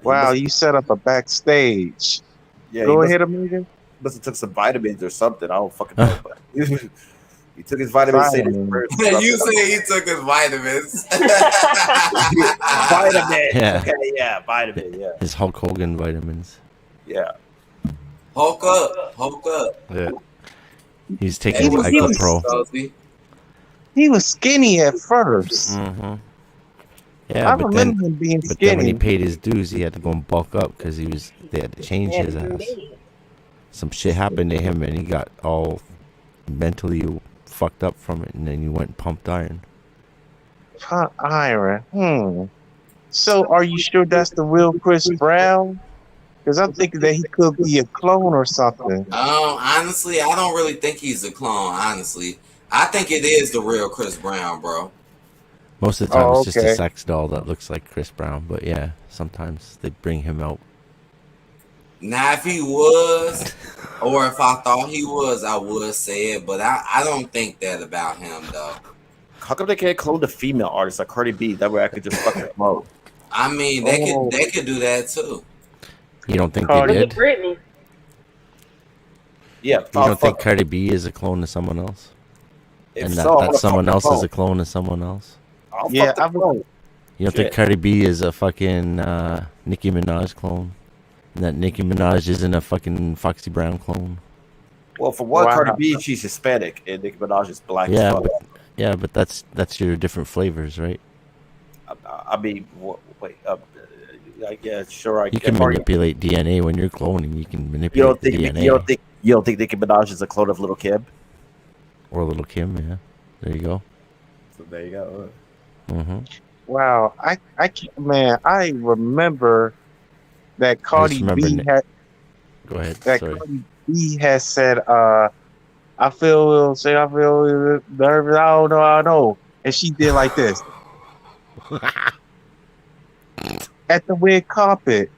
[SPEAKER 13] Wow, you set up a backstage.
[SPEAKER 10] Yeah,
[SPEAKER 13] Go ahead, Omega.
[SPEAKER 10] Must have took some vitamins or something. I don't fucking know. But he took his vitamins.
[SPEAKER 1] You say he took his vitamins.
[SPEAKER 10] Vitamin.
[SPEAKER 5] Yeah.
[SPEAKER 10] Okay, yeah, vitamin. Yeah.
[SPEAKER 5] His Hulk Hogan vitamins.
[SPEAKER 10] Yeah.
[SPEAKER 1] Hulk up.
[SPEAKER 5] Yeah. He's taking his IcoPro.
[SPEAKER 13] He was skinny at 1st.
[SPEAKER 5] Mm-hmm. Yeah,
[SPEAKER 13] I
[SPEAKER 5] but
[SPEAKER 13] remember him being
[SPEAKER 5] But then when he
[SPEAKER 13] skinny.
[SPEAKER 5] paid his dues, he had to go and bulk up because they had to change his ass. Some shit happened to him and he got all mentally fucked up from it, and then he went and pumped iron.
[SPEAKER 13] Pump iron. So are you sure that's the real Chris Brown? Because I'm thinking that he could be a clone or something.
[SPEAKER 1] Honestly, I don't really think he's a clone. Honestly, I think it is the real Chris Brown, bro.
[SPEAKER 5] Most of the time,
[SPEAKER 13] Oh,
[SPEAKER 5] it's just
[SPEAKER 13] okay.
[SPEAKER 5] a sex doll that looks like Chris Brown. But yeah, sometimes they bring him out.
[SPEAKER 1] Now, if he was, or if I thought he was, I would say it. But I don't think that about him, though.
[SPEAKER 10] How come they can't clone the female artist like Cardi B? That way I could just fucking promote.
[SPEAKER 1] I mean, they could do that too.
[SPEAKER 5] You don't think
[SPEAKER 13] Cardi-
[SPEAKER 5] they did?
[SPEAKER 8] Britney.
[SPEAKER 10] Yeah.
[SPEAKER 5] You don't think Cardi B is a clone of someone else?
[SPEAKER 10] If
[SPEAKER 5] And
[SPEAKER 10] so, I'm
[SPEAKER 5] that
[SPEAKER 10] gonna
[SPEAKER 5] someone
[SPEAKER 10] fuck the
[SPEAKER 5] else is
[SPEAKER 10] clone.
[SPEAKER 5] a clone of someone else?
[SPEAKER 10] I'll
[SPEAKER 13] Yeah,
[SPEAKER 10] fuck the clone.
[SPEAKER 5] You don't think
[SPEAKER 10] Shit.
[SPEAKER 5] Cardi B is a fucking Nicki Minaj clone? And that Nicki Minaj isn't a fucking Foxy Brown clone?
[SPEAKER 10] Well, for one,
[SPEAKER 13] Wow.
[SPEAKER 10] Cardi B, she's Hispanic, and Nicki Minaj is black as
[SPEAKER 5] Yeah,
[SPEAKER 10] fuck.
[SPEAKER 5] but that's your different flavors, right?
[SPEAKER 10] I mean, wait, yeah, sure.
[SPEAKER 5] You can manipulate DNA when you're cloning. You can
[SPEAKER 10] You
[SPEAKER 5] manipulate
[SPEAKER 10] don't
[SPEAKER 5] the
[SPEAKER 10] think
[SPEAKER 5] DNA.
[SPEAKER 10] you don't think Nicki Minaj is a clone of Little Kim?
[SPEAKER 5] Or Little Kim, yeah. There you go.
[SPEAKER 10] So there you go.
[SPEAKER 5] Mm-hmm.
[SPEAKER 13] Wow, I can't, man, I remember that Cardi
[SPEAKER 5] remember
[SPEAKER 13] B had
[SPEAKER 5] Go ahead.
[SPEAKER 13] that
[SPEAKER 5] Sorry.
[SPEAKER 13] Cardi B has said, I feel nervous, I don't know. And she did like this. At the red carpet.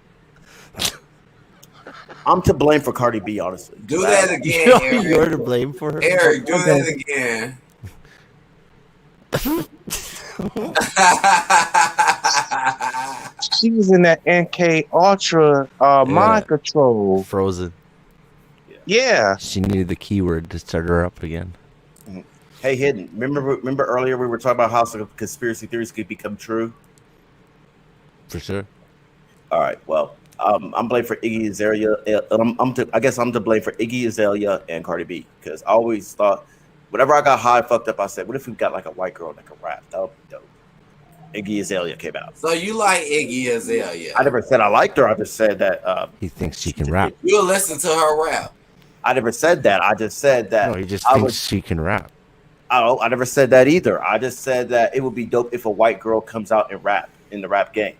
[SPEAKER 10] I'm to blame for Cardi B, honestly.
[SPEAKER 1] Do that again, Eric.
[SPEAKER 5] You're to blame for her.
[SPEAKER 1] Eric, do that again.
[SPEAKER 13] She was in that NK Ultra mind control.
[SPEAKER 5] Frozen.
[SPEAKER 13] Yeah.
[SPEAKER 5] She needed the keyword to start her up again.
[SPEAKER 4] Hey, Hidden. Remember earlier we were talking about how some conspiracy theories could become true.
[SPEAKER 5] For sure.
[SPEAKER 4] All right. Well, I'm blamed for Iggy Azalea. I guess I'm to blame for Iggy Azalea and Cardi B because I always thought, whenever I got high, fucked up, I said, "What if we got like a white girl that could rap? That would be dope." Iggy Azalea came out.
[SPEAKER 1] So you like Iggy Azalea?
[SPEAKER 4] I never said I liked her. I just said that
[SPEAKER 5] he thinks she can rap.
[SPEAKER 1] You'll listen to her rap.
[SPEAKER 4] I never said that. I just said that.
[SPEAKER 5] No, he just thinks she can rap.
[SPEAKER 4] I never said that either. I just said that it would be dope if a white girl comes out and rap in the rap game.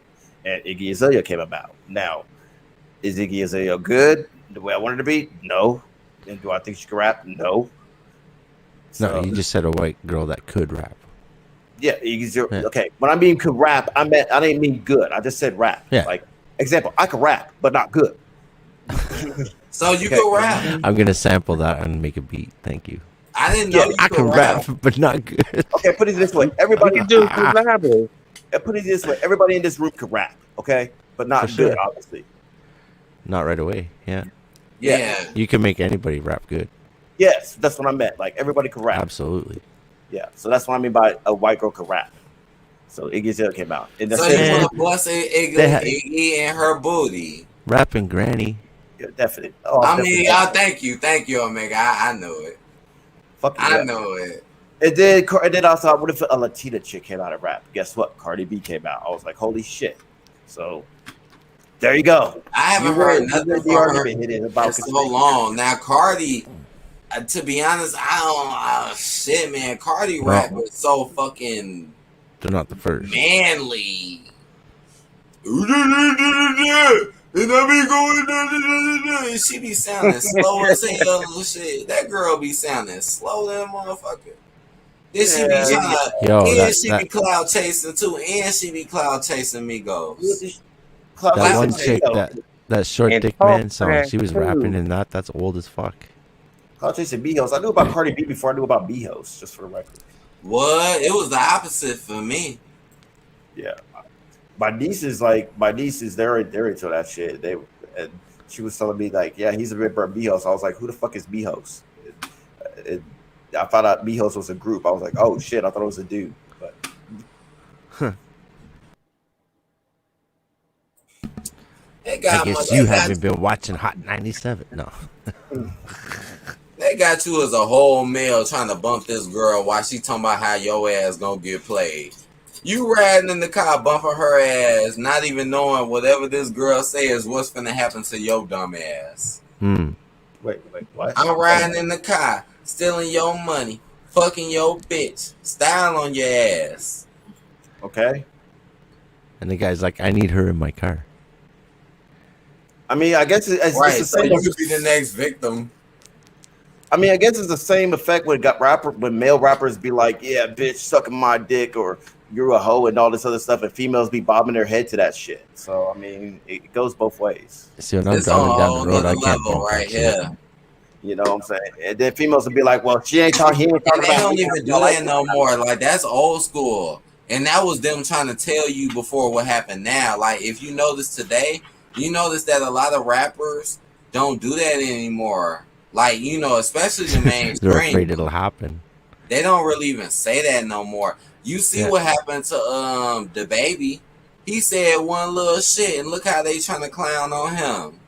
[SPEAKER 4] And Iggy Azalea came about. Now, is Iggy Azalea good the way I wanted to be? No. And do I think she can rap? No.
[SPEAKER 5] No, you just said a white girl that could rap.
[SPEAKER 4] Yeah, okay. When I mean could rap, I didn't mean good. I just said rap.
[SPEAKER 5] Yeah.
[SPEAKER 4] Like, example, I could rap, but not good.
[SPEAKER 1] So you could rap.
[SPEAKER 5] I'm gonna sample that and make a beat. Thank you.
[SPEAKER 1] I didn't know
[SPEAKER 5] I can rap, but not good.
[SPEAKER 4] Okay, put it this way. Everybody
[SPEAKER 13] can do collaborative.
[SPEAKER 4] Put it this way. Everybody in this room could rap, okay? But not
[SPEAKER 5] For
[SPEAKER 4] good,
[SPEAKER 5] sure.
[SPEAKER 4] obviously.
[SPEAKER 5] Not right away. Yeah.
[SPEAKER 1] Yeah.
[SPEAKER 5] You can make anybody rap good.
[SPEAKER 4] Yes, that's what I meant. Like, everybody could rap.
[SPEAKER 5] Absolutely.
[SPEAKER 4] Yeah, so that's what I mean by a white girl could rap. So Iggy Azalea came out. And
[SPEAKER 1] So you want to bust Iggy and her booty?
[SPEAKER 5] Rapping Granny.
[SPEAKER 4] Yeah, definitely. Oh,
[SPEAKER 1] I mean, thank you, Omega. I know it. I know it.
[SPEAKER 4] And then I thought, what if a Latina chick came out and rap? Guess what? Cardi B came out. I was like, holy shit. So there you go.
[SPEAKER 1] I haven't heard nothing from her in so long. Now, Cardi, to be honest, I don't. Shit, man, Cardi rap is so fucking.
[SPEAKER 5] They're not the first.
[SPEAKER 1] Manly. She be sounding slow as hell. Shit, that girl be sounding slow, that motherfucker. Then she be trying to, she be cloud chasing too, and she be cloud chasing Migos.
[SPEAKER 5] That one chick, that short dick man song, she was rapping in that. That's old as fuck.
[SPEAKER 4] Cloud chasing Migos. I knew about Cardi B before I knew about Migos, just for the record.
[SPEAKER 1] What? It was the opposite for me.
[SPEAKER 4] Yeah. My nieces, they're into that shit. And she was telling me like, yeah, he's a member of Migos. I was like, who the fuck is Migos? I found out Migos was a group. I was like, oh shit, I thought it was a dude. But
[SPEAKER 5] I guess you haven't been watching Hot 97. No.
[SPEAKER 1] They got you as a whole male trying to bump this girl while she talking about how your ass gonna get played. You riding in the car bumping her ass, not even knowing whatever this girl says what's gonna happen to your dumb ass.
[SPEAKER 4] Wait, what?
[SPEAKER 1] I'm riding in the car, stealing your money, fucking your bitch, style on your ass.
[SPEAKER 4] Okay.
[SPEAKER 5] And the guy's like, I need her in my car.
[SPEAKER 4] I mean, I guess it's
[SPEAKER 1] right,
[SPEAKER 4] the
[SPEAKER 1] so
[SPEAKER 4] same.
[SPEAKER 1] you could be the next victim.
[SPEAKER 4] I mean, I guess it's the same effect when male rappers be like, yeah, bitch, sucking my dick, or you're a hoe and all this other stuff, and females be bobbing their head to that shit. So I mean, it goes both ways.
[SPEAKER 5] See, when I'm driving down the road, I can't bump
[SPEAKER 1] right here.
[SPEAKER 4] You know what I'm saying? And then females will be like, well, he ain't talking
[SPEAKER 1] They
[SPEAKER 4] about
[SPEAKER 1] don't even do that no more. Like, that's old school. And that was them trying to tell you before what happened now. Like, if you notice today, you notice that a lot of rappers don't do that anymore. Like, you know, especially the mainstream.
[SPEAKER 5] They're afraid it'll happen.
[SPEAKER 1] They don't really even say that no more. You see what happened to the baby. He said one little shit, and look how they trying to clown on him.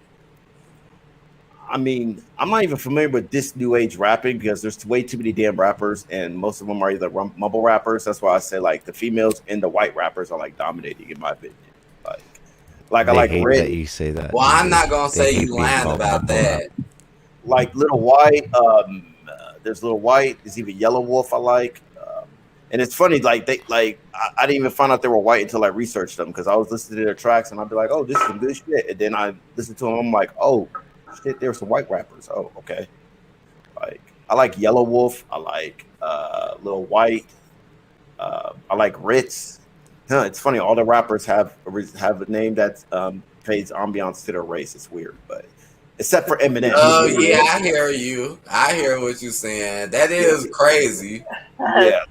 [SPEAKER 4] I mean, I'm not even familiar with this new age rapping because there's way too many damn rappers, and most of them are either mumble rappers. That's why I say like the females and the white rappers are like dominating, in my opinion. Like I like Red.
[SPEAKER 5] That you say that.
[SPEAKER 1] Well, I'm not gonna say you lying about that.
[SPEAKER 4] Like Little White, there's Little White. There's even Yellow Wolf. I like, and it's funny. Like I didn't even find out they were white until I researched them because I was listening to their tracks and I'd be like, oh, this is some good shit. And then I listened to them. I'm like, oh shit, there's some white rappers. Oh, okay. Like I like Yellow Wolf. I like Little White. I like Ritz. It's funny. All the rappers have a name that pays ambiance to their race. It's weird, but except for Eminem.
[SPEAKER 1] Oh yeah, I hear you. I hear what you're saying. That is crazy.
[SPEAKER 4] Yeah,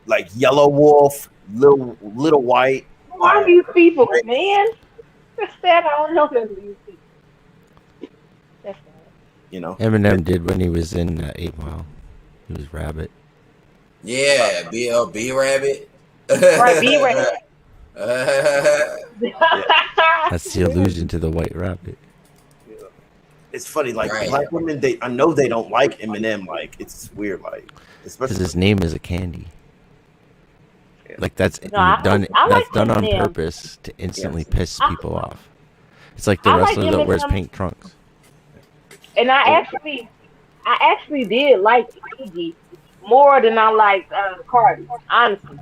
[SPEAKER 4] like Yellow Wolf, Little White.
[SPEAKER 8] Who are these people, man? That's sad. I don't know them. These people. That's sad.
[SPEAKER 4] You know,
[SPEAKER 5] Eminem did when he was in 8 Mile. He was Rabbit.
[SPEAKER 1] Yeah, B Rabbit.
[SPEAKER 8] Right, B-Ray.
[SPEAKER 5] That's the allusion to the White Rabbit.
[SPEAKER 4] It's funny, like
[SPEAKER 1] Right.
[SPEAKER 4] black women. I know they don't like Eminem. Like it's weird, like
[SPEAKER 5] Because
[SPEAKER 4] especially
[SPEAKER 5] his name is a candy. Like that's
[SPEAKER 8] No, I
[SPEAKER 5] that's
[SPEAKER 8] like
[SPEAKER 5] done on
[SPEAKER 8] Eminem.
[SPEAKER 5] purpose to instantly
[SPEAKER 4] Yes.
[SPEAKER 5] piss people off. It's like the
[SPEAKER 8] I like
[SPEAKER 5] wrestler that wears
[SPEAKER 8] Eminem,
[SPEAKER 5] pink trunks.
[SPEAKER 8] and I actually did like Iggy more than I liked Cardi. Honestly,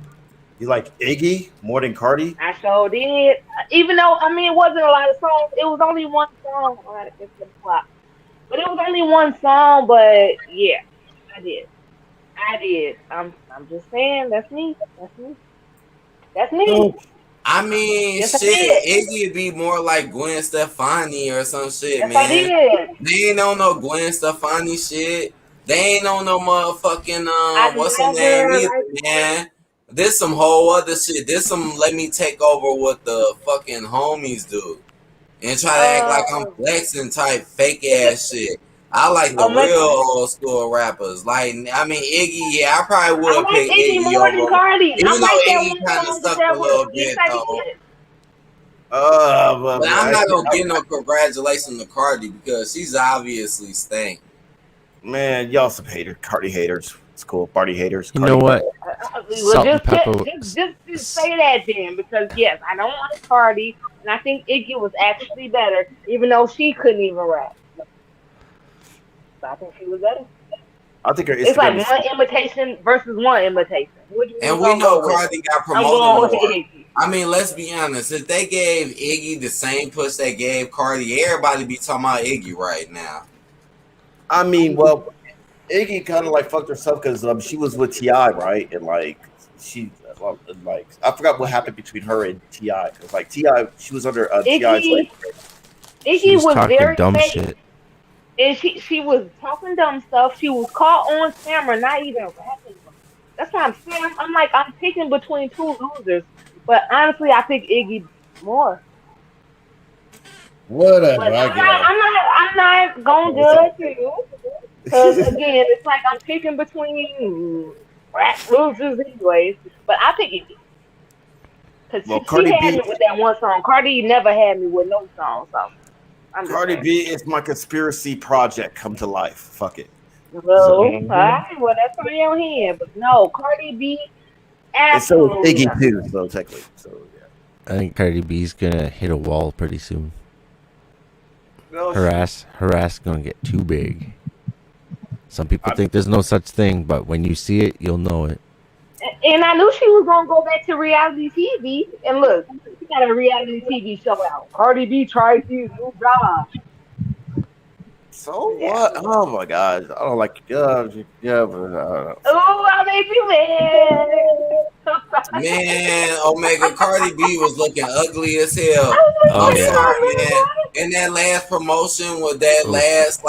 [SPEAKER 4] You like Iggy more than Cardi?
[SPEAKER 8] I sure did. Even though I mean, it wasn't a lot of songs. It was only one song. Oh, I had to get to the clock. But it was only one song. But yeah, I did. I did. I'm just saying. That's me. That's me. That's me.
[SPEAKER 1] I mean,
[SPEAKER 8] Yes, I
[SPEAKER 1] shit,
[SPEAKER 8] did.
[SPEAKER 1] Iggy would be more like Gwen Stefani or some shit,
[SPEAKER 8] Yes, I
[SPEAKER 1] man.
[SPEAKER 8] did.
[SPEAKER 1] They ain't on no Gwen Stefani shit. They ain't on no motherfucking
[SPEAKER 8] I
[SPEAKER 1] what's her name
[SPEAKER 8] never
[SPEAKER 1] either,
[SPEAKER 8] liked.
[SPEAKER 1] man. This some whole other shit. This some let me take over what the fucking homies do and try to act like I'm
[SPEAKER 8] Uh,
[SPEAKER 1] flexing type fake
[SPEAKER 8] is it
[SPEAKER 1] ass shit. I like the
[SPEAKER 8] Omega?
[SPEAKER 1] real old school rappers. Like I mean Iggy, yeah, I probably
[SPEAKER 8] I
[SPEAKER 1] would
[SPEAKER 8] like
[SPEAKER 1] pick
[SPEAKER 8] Iggy
[SPEAKER 1] Iggy
[SPEAKER 8] more than
[SPEAKER 1] over,
[SPEAKER 8] Cardi. I
[SPEAKER 1] even though
[SPEAKER 8] like that
[SPEAKER 1] Iggy
[SPEAKER 8] one
[SPEAKER 1] kind of
[SPEAKER 8] song with
[SPEAKER 1] sucked a
[SPEAKER 8] that one.
[SPEAKER 1] little
[SPEAKER 8] Yes,
[SPEAKER 1] bit
[SPEAKER 8] I
[SPEAKER 1] though.
[SPEAKER 8] did.
[SPEAKER 1] But
[SPEAKER 4] Man,
[SPEAKER 1] I'm not gonna give no congratulations to Cardi because she's obviously stank.
[SPEAKER 4] man, y'all some Cardi haters. It's cool, party haters.
[SPEAKER 5] You know
[SPEAKER 4] Cardi.
[SPEAKER 5] what?
[SPEAKER 8] Well,
[SPEAKER 5] Salt and pepper.
[SPEAKER 8] just say that then, because yes, I don't like Cardi, and I think Iggy was actually better, even though she couldn't even rap. So I think she was better.
[SPEAKER 4] I think her
[SPEAKER 8] It's like
[SPEAKER 4] Instagram is.
[SPEAKER 8] one imitation versus one imitation. Which one
[SPEAKER 1] And
[SPEAKER 8] you
[SPEAKER 1] we
[SPEAKER 8] gonna
[SPEAKER 1] know
[SPEAKER 8] go with?
[SPEAKER 1] Cardi got
[SPEAKER 8] I'm
[SPEAKER 1] promoted
[SPEAKER 8] going with
[SPEAKER 1] more.
[SPEAKER 8] Iggy.
[SPEAKER 1] I mean, let's be honest. If they gave Iggy the same push they gave Cardi, everybody be talking about Iggy right now.
[SPEAKER 4] I mean, well, Iggy kind of like fucked herself because she was with Ti, right? And like like I forgot what happened between her and Ti because like Ti, she was under Ti's like.
[SPEAKER 8] Iggy,
[SPEAKER 5] She
[SPEAKER 8] Iggy
[SPEAKER 5] was
[SPEAKER 8] was
[SPEAKER 5] talking
[SPEAKER 8] very
[SPEAKER 5] dumb
[SPEAKER 8] fake,
[SPEAKER 5] shit.
[SPEAKER 8] and she was talking dumb stuff. She was caught on camera, not even rapping. That's what I'm saying. I'm like, I'm picking between two losers, but honestly, I pick Iggy more.
[SPEAKER 11] Whatever.
[SPEAKER 8] But
[SPEAKER 11] I get it.
[SPEAKER 8] I'm not gonna
[SPEAKER 4] What's up?
[SPEAKER 8] judge you, because again, it's like I'm picking between rap losers anyways. But I pick Iggy, because
[SPEAKER 4] Well,
[SPEAKER 8] she had me with that one song. Cardi never had me with no song, so I'm just
[SPEAKER 4] Cardi
[SPEAKER 8] saying.
[SPEAKER 4] B is my conspiracy project come to life. Fuck it.
[SPEAKER 8] Well,
[SPEAKER 4] So,
[SPEAKER 8] alright, well that's on your hand, but no, Cardi B,
[SPEAKER 4] and so is
[SPEAKER 8] absolutely
[SPEAKER 4] Iggy
[SPEAKER 8] not.
[SPEAKER 4] too. So technically, so yeah.
[SPEAKER 5] I think Cardi B's gonna hit a wall pretty soon.
[SPEAKER 4] No,
[SPEAKER 5] Her ass gonna get too big. Some people think there's no such thing, but when you see it, you'll know it.
[SPEAKER 8] And I knew she was gonna go back to reality TV. And look, she got a reality TV show out. Cardi B tried his new job.
[SPEAKER 4] So
[SPEAKER 8] Yeah.
[SPEAKER 4] what? Oh my god, I don't like. Yeah, but I don't know.
[SPEAKER 8] Oh, I made you mad.
[SPEAKER 1] Man, Omega Cardi B was looking ugly as hell.
[SPEAKER 5] Oh
[SPEAKER 1] I'm
[SPEAKER 5] yeah.
[SPEAKER 1] sorry, man. In that last promotion with that
[SPEAKER 5] Oof.
[SPEAKER 1] last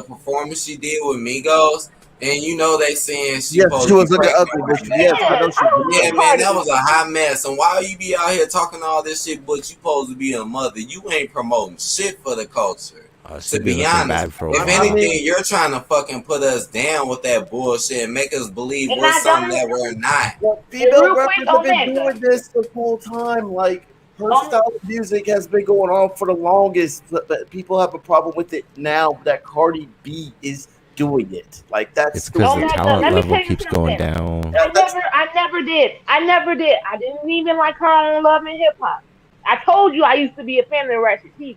[SPEAKER 1] performance she did with Migos, and you know they saying she
[SPEAKER 4] Yes,
[SPEAKER 1] supposed
[SPEAKER 4] she
[SPEAKER 1] to be
[SPEAKER 4] was looking
[SPEAKER 1] pregnant
[SPEAKER 4] ugly,
[SPEAKER 1] right
[SPEAKER 4] but yes,
[SPEAKER 1] now.
[SPEAKER 4] I know
[SPEAKER 8] Yes,
[SPEAKER 4] she
[SPEAKER 8] I
[SPEAKER 4] was
[SPEAKER 8] don't
[SPEAKER 1] Yeah,
[SPEAKER 8] like
[SPEAKER 4] looking
[SPEAKER 1] man,
[SPEAKER 8] Cardi
[SPEAKER 1] that
[SPEAKER 8] B.
[SPEAKER 1] was a hot mess. And why you be out here talking all this shit, but you supposed to be a mother? You ain't promoting shit for the culture.
[SPEAKER 5] She's
[SPEAKER 1] To
[SPEAKER 5] been
[SPEAKER 1] be
[SPEAKER 5] looking
[SPEAKER 1] honest,
[SPEAKER 5] bad for a
[SPEAKER 1] if
[SPEAKER 5] while.
[SPEAKER 1] anything, you're trying to fucking put us down with that bullshit and make us believe
[SPEAKER 8] And
[SPEAKER 1] we're
[SPEAKER 8] I
[SPEAKER 1] something
[SPEAKER 8] don't.
[SPEAKER 1] that we're not.
[SPEAKER 4] Well,
[SPEAKER 8] And
[SPEAKER 4] female
[SPEAKER 8] real quick,
[SPEAKER 4] rappers have been
[SPEAKER 8] Omega.
[SPEAKER 4] doing this the whole time. Like her
[SPEAKER 8] Um,
[SPEAKER 4] style of music has been going on for the longest, but people have a problem with it now that Cardi B is doing it. Like that's
[SPEAKER 5] It's because the
[SPEAKER 4] stupid.
[SPEAKER 8] Omega,
[SPEAKER 5] talent
[SPEAKER 8] let me
[SPEAKER 5] level
[SPEAKER 8] tell you
[SPEAKER 5] keeps going
[SPEAKER 8] something.
[SPEAKER 5] down.
[SPEAKER 4] Yeah, that's
[SPEAKER 8] I never did. I never did. I didn't even like her on Love and Hip Hop. I told you I used to be a fan of Ratchet TV.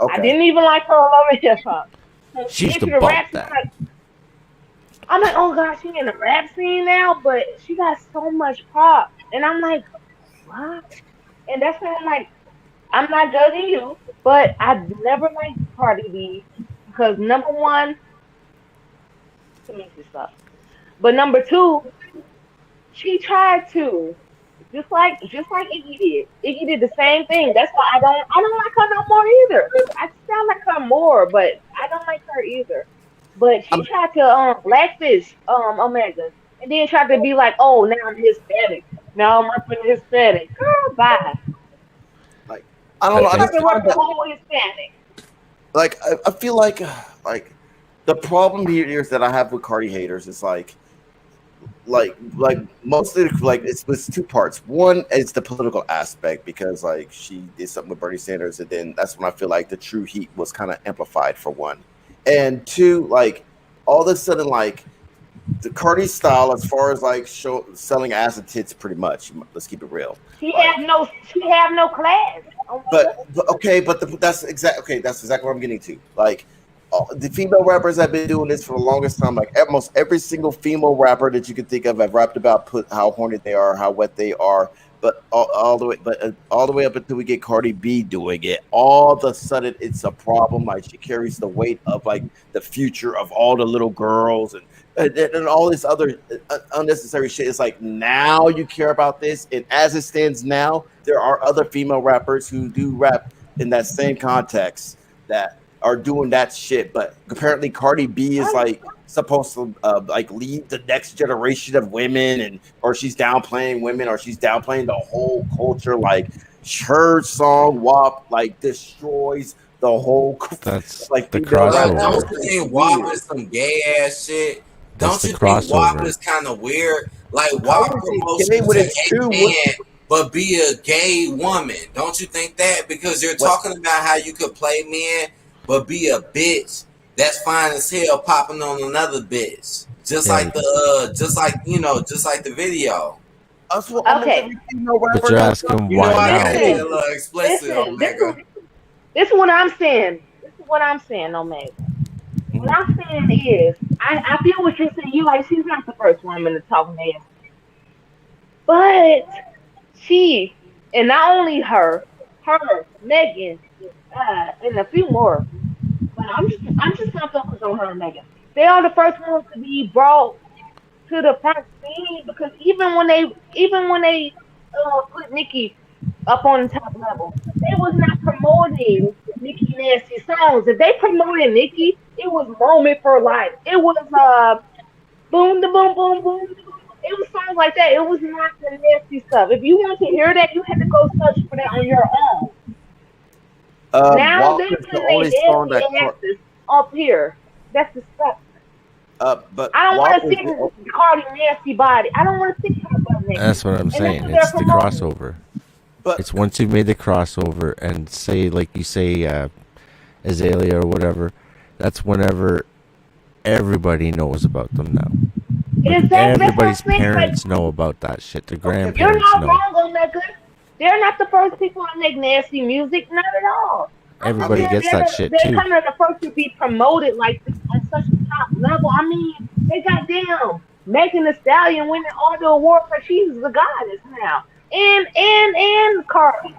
[SPEAKER 8] I
[SPEAKER 4] okay.
[SPEAKER 8] didn't even like her on Love and Hip Hop. So
[SPEAKER 5] She
[SPEAKER 8] she
[SPEAKER 5] used to
[SPEAKER 8] into the
[SPEAKER 5] bump
[SPEAKER 8] rap scene,
[SPEAKER 5] that.
[SPEAKER 8] I'm like, oh gosh, she in the rap scene now, but she got so much pop. And I'm like, what? And that's why I'm like, I'm not judging you, but I never liked Cardi B because number one, let me just stop. But number two, she tried to. Just like Iggy did. Iggy did the same thing. That's why I don't like her no more either. I sound like her more, but I don't like her either. But she
[SPEAKER 4] I'm
[SPEAKER 8] tried to blackfish Omega, and then tried to be like, oh, now I'm Hispanic. Now I'm repping Hispanic. Girl, bye.
[SPEAKER 4] like I don't
[SPEAKER 8] You
[SPEAKER 4] know. I
[SPEAKER 5] Okay.
[SPEAKER 8] tried
[SPEAKER 4] just
[SPEAKER 8] to rep
[SPEAKER 4] find
[SPEAKER 8] the
[SPEAKER 4] that
[SPEAKER 8] whole Hispanic.
[SPEAKER 4] I feel like the problem here is that I have with Cardi haters is like like most of the, like it's two parts. One is the political aspect because like she did something with Bernie Sanders, and then that's when I feel like the true heat was kind of amplified for one, and two, like all of a sudden like the Cardi style as far as like selling ass and tits, pretty much. Let's keep it real. Like,
[SPEAKER 8] She have no class. Oh my God.
[SPEAKER 4] but okay, but that's exactly what I'm getting to. Like the female rappers have been doing this for the longest time. Like almost every single female rapper that you can think of have rapped about put how horny they are, how wet they are. But all the way up until we get Cardi B doing it, all of a sudden it's a problem. Like she carries the weight of like the future of all the little girls and all this other unnecessary shit. It's like now you care about this, and as it stands now, there are other female rappers who do rap in that same context that are doing that shit. But apparently, Cardi B is like supposed to like lead the next generation of women, and or she's downplaying women, or she's downplaying the whole culture. Like her song "WAP" like destroys the whole
[SPEAKER 5] That's
[SPEAKER 4] like
[SPEAKER 5] the
[SPEAKER 4] female rap.
[SPEAKER 5] crossover.
[SPEAKER 1] Don't you think WAP is some gay ass shit?
[SPEAKER 5] That's
[SPEAKER 1] Don't
[SPEAKER 5] the
[SPEAKER 1] you think WAP
[SPEAKER 5] crossover.
[SPEAKER 1] is kind of weird? Like
[SPEAKER 4] How
[SPEAKER 1] WAP
[SPEAKER 4] is
[SPEAKER 1] promotes
[SPEAKER 4] it gay
[SPEAKER 1] you
[SPEAKER 4] when
[SPEAKER 1] to
[SPEAKER 4] it's
[SPEAKER 1] a
[SPEAKER 4] two?
[SPEAKER 1] man, but be a gay woman. Don't you think that? Because you're
[SPEAKER 4] What?
[SPEAKER 1] talking about how you could play men, but be a bitch that's fine as hell popping on another bitch. Just
[SPEAKER 5] Yeah.
[SPEAKER 1] like the just like the video.
[SPEAKER 4] That's what almost
[SPEAKER 8] Okay.
[SPEAKER 4] every female rapper
[SPEAKER 5] But you're
[SPEAKER 4] does.
[SPEAKER 5] asking
[SPEAKER 1] You know
[SPEAKER 5] why
[SPEAKER 1] I
[SPEAKER 5] now?
[SPEAKER 1] gotta get a
[SPEAKER 8] Listen,
[SPEAKER 1] little explicit,
[SPEAKER 8] listen.
[SPEAKER 1] Omega.
[SPEAKER 8] This is what I'm saying. This is what I'm saying, Omega. What I'm saying is, I feel what you're saying. You like she's not the first woman to talk nasty, but she and not only Megan, and a few more. But I'm just gonna focus on her and Megan. They are the first ones to be brought to the front scene because even when they put Nikki up on the top level, they was not promoting Nikki Nasty songs. If they promoted Nikki, it was Moment for Life. It was Boom the Boom Boom Boom. It was songs like that. It was not the nasty stuff. If you want to hear that, you had to go search for that on your own. Now
[SPEAKER 4] WAP
[SPEAKER 8] they're
[SPEAKER 4] is the
[SPEAKER 8] putting
[SPEAKER 4] only
[SPEAKER 8] their
[SPEAKER 4] song that.
[SPEAKER 8] nasty asses up here. That's disgusting.
[SPEAKER 4] But
[SPEAKER 8] I don't
[SPEAKER 4] WAP
[SPEAKER 8] want to
[SPEAKER 4] is
[SPEAKER 8] see Cardi nasty body. I don't want to see her butt naked.
[SPEAKER 5] That's what I'm
[SPEAKER 8] And that's
[SPEAKER 5] saying.
[SPEAKER 8] what they're
[SPEAKER 5] It's the
[SPEAKER 8] promoting.
[SPEAKER 5] crossover.
[SPEAKER 4] But
[SPEAKER 5] It's once you've made the crossover and say, like you say, Azalea or whatever, that's whenever everybody knows about them now. Like
[SPEAKER 8] Exactly. That's what I'm
[SPEAKER 5] everybody's
[SPEAKER 8] saying. Like,
[SPEAKER 5] parents know about that shit. The
[SPEAKER 8] you're
[SPEAKER 5] grandparents
[SPEAKER 8] not
[SPEAKER 5] know.
[SPEAKER 8] wrong on that. Good. They're not the first people to make nasty music. Not at all. I'm just
[SPEAKER 5] Everybody
[SPEAKER 8] saying
[SPEAKER 5] gets that shit
[SPEAKER 8] they're
[SPEAKER 5] too.
[SPEAKER 8] kind of the first to be promoted like this on such a top level. I mean, they goddamn Megan Thee Stallion winning all the awards for she's the goddess now. And Cardi.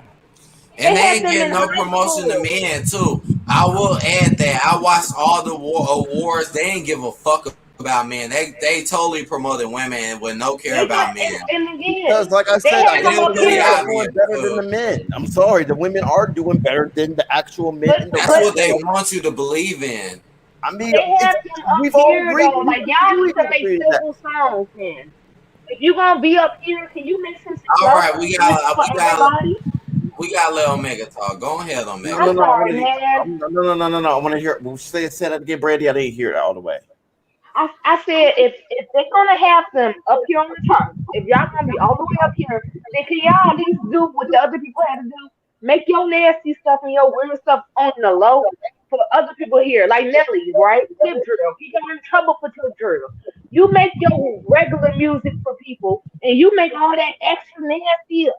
[SPEAKER 1] And
[SPEAKER 8] They
[SPEAKER 1] they
[SPEAKER 8] had
[SPEAKER 1] ain't
[SPEAKER 8] them
[SPEAKER 1] getting
[SPEAKER 8] in
[SPEAKER 1] no
[SPEAKER 8] high
[SPEAKER 1] promotion to
[SPEAKER 8] school.
[SPEAKER 1] men too. I will add that I watched all the awards. They ain't give a fuck about men. They totally promoted women with no care
[SPEAKER 8] They got
[SPEAKER 1] about men.
[SPEAKER 8] and
[SPEAKER 4] because,
[SPEAKER 8] again,
[SPEAKER 4] like I
[SPEAKER 8] they
[SPEAKER 4] said,
[SPEAKER 8] had
[SPEAKER 1] Like
[SPEAKER 8] them
[SPEAKER 1] it
[SPEAKER 8] up
[SPEAKER 1] was
[SPEAKER 4] the
[SPEAKER 1] really
[SPEAKER 4] women
[SPEAKER 8] here.
[SPEAKER 4] are doing
[SPEAKER 1] obvious.
[SPEAKER 4] better than the men. I'm sorry, the women are doing better than the actual men
[SPEAKER 8] But
[SPEAKER 4] in the
[SPEAKER 1] That's
[SPEAKER 4] rap.
[SPEAKER 1] what they
[SPEAKER 8] but
[SPEAKER 1] want you to believe in.
[SPEAKER 4] I mean,
[SPEAKER 8] they have them up
[SPEAKER 4] we've all
[SPEAKER 8] here
[SPEAKER 4] agreed.
[SPEAKER 8] though. Like y'all need to make
[SPEAKER 4] That.
[SPEAKER 8] civil songs then. If you gonna be up here, can you make some
[SPEAKER 1] All
[SPEAKER 8] successful
[SPEAKER 1] right,
[SPEAKER 8] music for everybody?
[SPEAKER 1] we got let Omega talk. Go ahead,
[SPEAKER 4] No,
[SPEAKER 1] Omega.
[SPEAKER 4] no,
[SPEAKER 8] I'm
[SPEAKER 4] no. I want
[SPEAKER 8] sorry,
[SPEAKER 4] to.
[SPEAKER 8] man.
[SPEAKER 4] No. I want to hear. Well, say that again, Brandy. I didn't hear it all the way.
[SPEAKER 8] I said if they're gonna have them up here on the chart, if y'all gonna be all the way up here, then can y'all at least do what the other people had to do? Make your nasty stuff and your weird stuff on the low for other people here, like Nelly, right? Tip drill. He got in trouble for tip drill. You make your regular music for people, and you make all that extra nasty,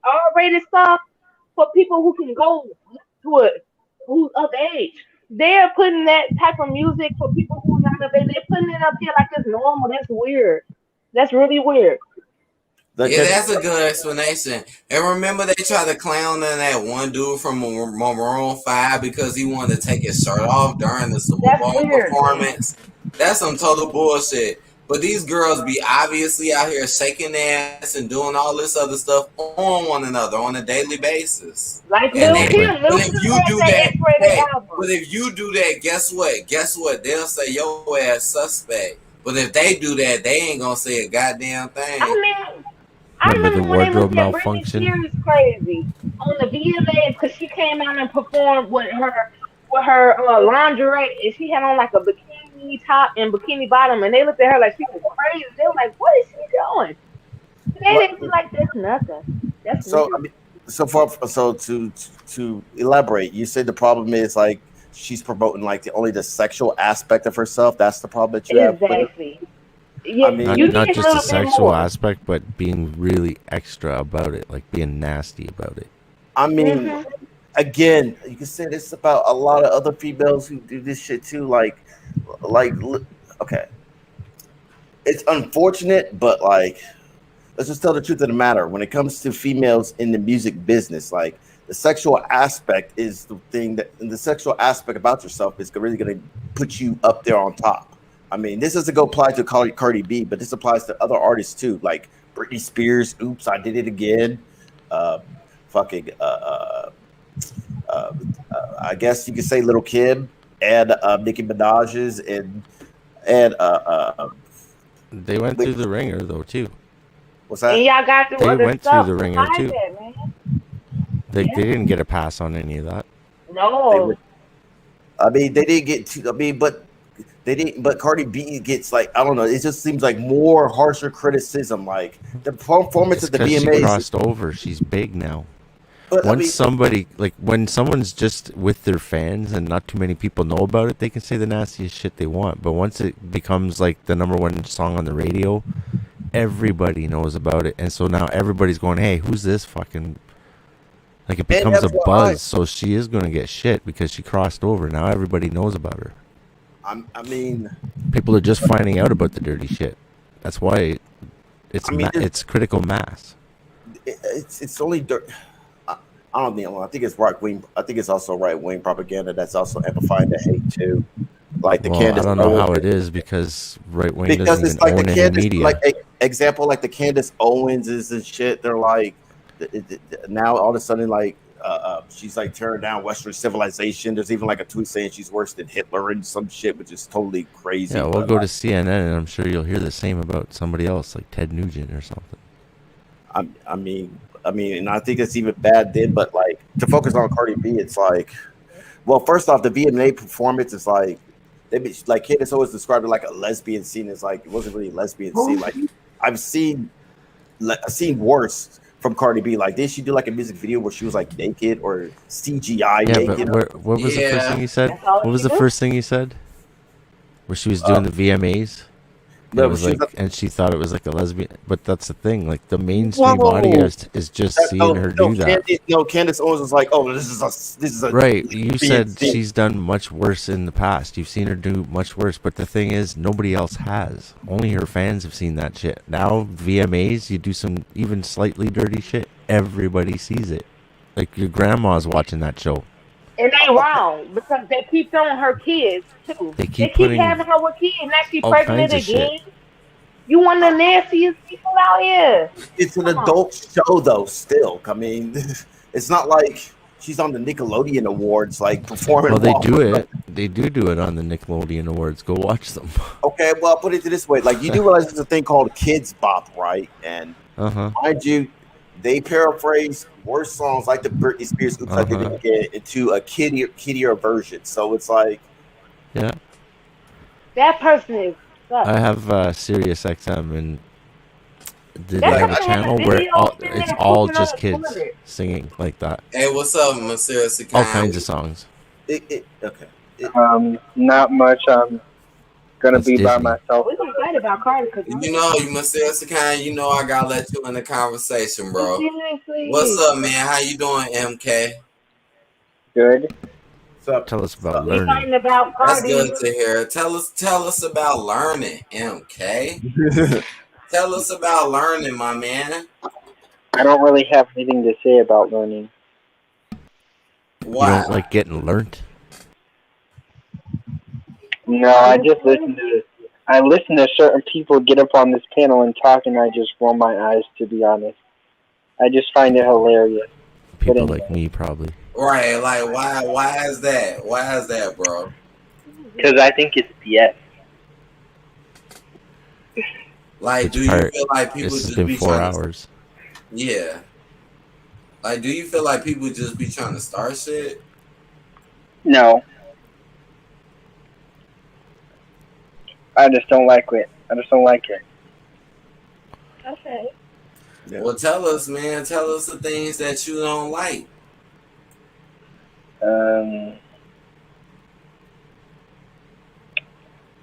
[SPEAKER 8] R-rated stuff for people who can go to it, who's of age. They're putting that type of music for people who are not of age. They're putting it up here like it's normal. That's weird. That's really weird.
[SPEAKER 1] Yeah, that's a good explanation. And remember, they tried to clown on that one dude from Maroon 5 because he wanted to take his shirt off during the Super
[SPEAKER 8] That's
[SPEAKER 1] Bowl
[SPEAKER 8] weird, man.
[SPEAKER 1] performance. That's some total bullshit. But these girls be obviously out here shaking their ass and doing all this other stuff on one another on a daily basis.
[SPEAKER 8] Like
[SPEAKER 1] And
[SPEAKER 8] Lil
[SPEAKER 1] they,
[SPEAKER 8] Kim.
[SPEAKER 1] but
[SPEAKER 8] Lil
[SPEAKER 1] if
[SPEAKER 8] Kim
[SPEAKER 1] you
[SPEAKER 8] has
[SPEAKER 1] do
[SPEAKER 8] that
[SPEAKER 1] that,
[SPEAKER 8] X-rated
[SPEAKER 1] hey,
[SPEAKER 8] album.
[SPEAKER 1] but if you do that, guess what? Guess what? They'll say your ass suspect. But if they do that, they ain't gonna say a goddamn thing.
[SPEAKER 8] I
[SPEAKER 5] Remember the
[SPEAKER 8] remember when they
[SPEAKER 5] wardrobe
[SPEAKER 8] looked at Britney
[SPEAKER 5] malfunction?
[SPEAKER 8] Spears crazy on the VMAs because she came out and performed with her lingerie and she had on like a bikini bikini top and bikini bottom, and they looked at her like she was crazy. They were like, "What is she doing?" They
[SPEAKER 4] What?
[SPEAKER 8] didn't be like, "That's nothing. That's
[SPEAKER 4] So
[SPEAKER 8] new."
[SPEAKER 4] I mean, so to elaborate, you said the problem is like she's promoting like only the sexual aspect of herself. That's the problem that you have with her.
[SPEAKER 8] Exactly. Yeah,
[SPEAKER 4] I
[SPEAKER 5] Not
[SPEAKER 8] you
[SPEAKER 4] mean,
[SPEAKER 5] not
[SPEAKER 8] need a
[SPEAKER 5] just the
[SPEAKER 8] little bit
[SPEAKER 5] sexual
[SPEAKER 8] more.
[SPEAKER 5] aspect, but being really extra about it, like being nasty about it.
[SPEAKER 4] I mean,
[SPEAKER 8] Mhm.
[SPEAKER 4] again, you can say this about a lot of other females who do this shit too. Like, okay, it's unfortunate, but like, let's just tell the truth of the matter. When it comes to females in the music business, like the sexual aspect is the thing that, and the sexual aspect about yourself is really going to put you up there on top. I mean, this doesn't go apply to Cardi B, but this applies to other artists too, like Britney Spears. Oops, I did it again. Um, fucking, uh, I guess you could say Little Kim and Nicki Minaj's and
[SPEAKER 5] They went
[SPEAKER 4] wait,
[SPEAKER 5] through the ringer though too.
[SPEAKER 4] what's
[SPEAKER 8] And
[SPEAKER 4] that?
[SPEAKER 8] y'all got through
[SPEAKER 5] They
[SPEAKER 8] other
[SPEAKER 5] went through
[SPEAKER 8] stuff
[SPEAKER 5] the ringer
[SPEAKER 8] besides
[SPEAKER 5] too.
[SPEAKER 8] that, man.
[SPEAKER 5] They
[SPEAKER 8] Yeah.
[SPEAKER 5] didn't get a pass on any of that.
[SPEAKER 4] They were,
[SPEAKER 8] No.
[SPEAKER 4] I mean, they didn't get to. I mean, but they didn't. But Cardi B gets like I don't know. It just seems like more harsher criticism. Like the performance
[SPEAKER 5] It's
[SPEAKER 4] at the
[SPEAKER 5] because she
[SPEAKER 4] VMAs.
[SPEAKER 5] crossed over. She's big now.
[SPEAKER 4] But I
[SPEAKER 5] Once
[SPEAKER 4] mean,
[SPEAKER 5] somebody, like when someone's just with their fans and not too many people know about it, they can say the nastiest shit they want. But once it becomes like the number one song on the radio, everybody knows about it, and so now everybody's going, "Hey, who's this fucking?" Like it
[SPEAKER 4] and
[SPEAKER 5] becomes a
[SPEAKER 4] FYI,
[SPEAKER 5] buzz. So she is gonna get shit because she crossed over. Now everybody knows about her.
[SPEAKER 4] I mean,
[SPEAKER 5] People are just finding out about the dirty shit. That's why
[SPEAKER 4] I mean,
[SPEAKER 5] it's critical mass.
[SPEAKER 4] it's only dirt. I don't think. I think it's right wing. I think it's also right wing propaganda that's also amplifying the hate too. Like the
[SPEAKER 5] Well, I
[SPEAKER 4] Candace
[SPEAKER 5] don't know
[SPEAKER 4] Owens,
[SPEAKER 5] how it is because right wing
[SPEAKER 4] because
[SPEAKER 5] doesn't
[SPEAKER 4] it's
[SPEAKER 5] even
[SPEAKER 4] like the
[SPEAKER 5] own any
[SPEAKER 4] Candace, like
[SPEAKER 5] media.
[SPEAKER 4] example, like the Candace Owenses and shit. They're like now all of a sudden like she's like tearing down Western civilization. There's even like a tweet saying she's worse than Hitler and some shit, which is totally crazy.
[SPEAKER 5] Yeah, we'll
[SPEAKER 4] But
[SPEAKER 5] go to CNN and I'm sure you'll hear the same about somebody else like Ted Nugent or something.
[SPEAKER 4] I mean, and I think it's even bad then. But like to focus on Cardi B, it's like, well, first off, the VMA performance is like, like Candace always described it like a lesbian scene. It's like it wasn't really a lesbian scene. Like I've seen worse from Cardi B. Like, did she do like a music video where she was like naked or CGI
[SPEAKER 5] Yeah, but
[SPEAKER 4] naked?
[SPEAKER 5] what was the first thing you said?
[SPEAKER 8] That's all
[SPEAKER 5] What was
[SPEAKER 8] she
[SPEAKER 5] the
[SPEAKER 8] do.
[SPEAKER 5] first thing you said? Where she was doing the VMAs? And
[SPEAKER 4] No,
[SPEAKER 5] it was
[SPEAKER 4] she was
[SPEAKER 5] like, and she thought it was like a lesbian. But that's the thing. Like the mainstream
[SPEAKER 4] Whoa.
[SPEAKER 5] audience is just seeing her do that.
[SPEAKER 4] Candace Owens was like, oh, this is a
[SPEAKER 5] Right. You
[SPEAKER 4] lesbian
[SPEAKER 5] said
[SPEAKER 4] scene.
[SPEAKER 5] she's done much worse in the past. You've seen her do much worse. But the thing is, nobody else has. Only her fans have seen that shit. Now, VMAs, you do some even slightly dirty shit, everybody sees it. Like your grandma's watching that show.
[SPEAKER 8] And they wrong because they keep throwing her kids too.
[SPEAKER 5] They
[SPEAKER 8] They
[SPEAKER 5] keep
[SPEAKER 8] keep
[SPEAKER 5] putting
[SPEAKER 8] having her with kids. Now she
[SPEAKER 5] all kinds
[SPEAKER 8] pregnant
[SPEAKER 5] of shit.
[SPEAKER 8] again. You one of the nastiest people out here.
[SPEAKER 4] It's an
[SPEAKER 8] Come on.
[SPEAKER 4] adult show though. Still, I mean, it's not like she's on the Nickelodeon Awards like performing.
[SPEAKER 5] Well, they
[SPEAKER 4] while-
[SPEAKER 5] do it. They do it on the Nickelodeon Awards. Go watch them.
[SPEAKER 4] Okay, well, I'll put it this way: like you do realize there's a thing called Kids Bop, right? And mind you, they paraphrase worse songs like the Britney Spears "Oops, I Did It Again" into a kiddier version. So it's like,
[SPEAKER 5] Yeah.
[SPEAKER 8] That person is sucks.
[SPEAKER 5] I have Sirius XM, and they
[SPEAKER 8] That
[SPEAKER 5] have a
[SPEAKER 8] person has
[SPEAKER 5] channel
[SPEAKER 8] a
[SPEAKER 5] where
[SPEAKER 8] video sitting
[SPEAKER 5] it's
[SPEAKER 8] there
[SPEAKER 5] all
[SPEAKER 8] pooping on
[SPEAKER 5] just
[SPEAKER 8] the
[SPEAKER 5] kids
[SPEAKER 8] toilet.
[SPEAKER 5] singing like that.
[SPEAKER 1] Hey, what's up, Monsieur Sakai?
[SPEAKER 5] All kinds of songs.
[SPEAKER 4] okay.
[SPEAKER 13] Not much. I'm gonna
[SPEAKER 5] That's
[SPEAKER 13] be by
[SPEAKER 5] Disney.
[SPEAKER 13] myself.
[SPEAKER 8] We're gonna fight about Cardi because
[SPEAKER 1] You know, you Monsieur Sakai, you know I gotta let you in the conversation, bro.
[SPEAKER 8] seriously.
[SPEAKER 1] What's up, man? How you doing, MK?
[SPEAKER 13] Good.
[SPEAKER 5] Tell us about
[SPEAKER 8] we
[SPEAKER 5] learning.
[SPEAKER 8] fighting about
[SPEAKER 1] That's
[SPEAKER 8] Cardi.
[SPEAKER 1] good to hear. Tell us about learning, MK. Tell us about learning, my man.
[SPEAKER 13] I don't really have anything to say about learning.
[SPEAKER 1] Why?
[SPEAKER 5] You don't like getting learnt?
[SPEAKER 13] No, I just listen to certain people get up on this panel and talk, and I just roll my eyes. To be honest, I just find it hilarious.
[SPEAKER 5] People like me, probably.
[SPEAKER 1] Right, like why is that? Why is that, bro?
[SPEAKER 13] Because I think it's BS.
[SPEAKER 1] Like,
[SPEAKER 5] Which
[SPEAKER 1] do you
[SPEAKER 5] part?
[SPEAKER 1] feel like people
[SPEAKER 5] This has
[SPEAKER 1] just
[SPEAKER 5] been
[SPEAKER 1] be
[SPEAKER 5] 4
[SPEAKER 1] trying to,
[SPEAKER 5] hours.
[SPEAKER 1] yeah. Like, do you feel like people just be trying to start shit?
[SPEAKER 13] No.
[SPEAKER 14] I just don't like it. I just don't like it.
[SPEAKER 8] Okay.
[SPEAKER 4] Yeah.
[SPEAKER 1] Well, tell us, man. Tell us the things that you don't like.
[SPEAKER 14] Um.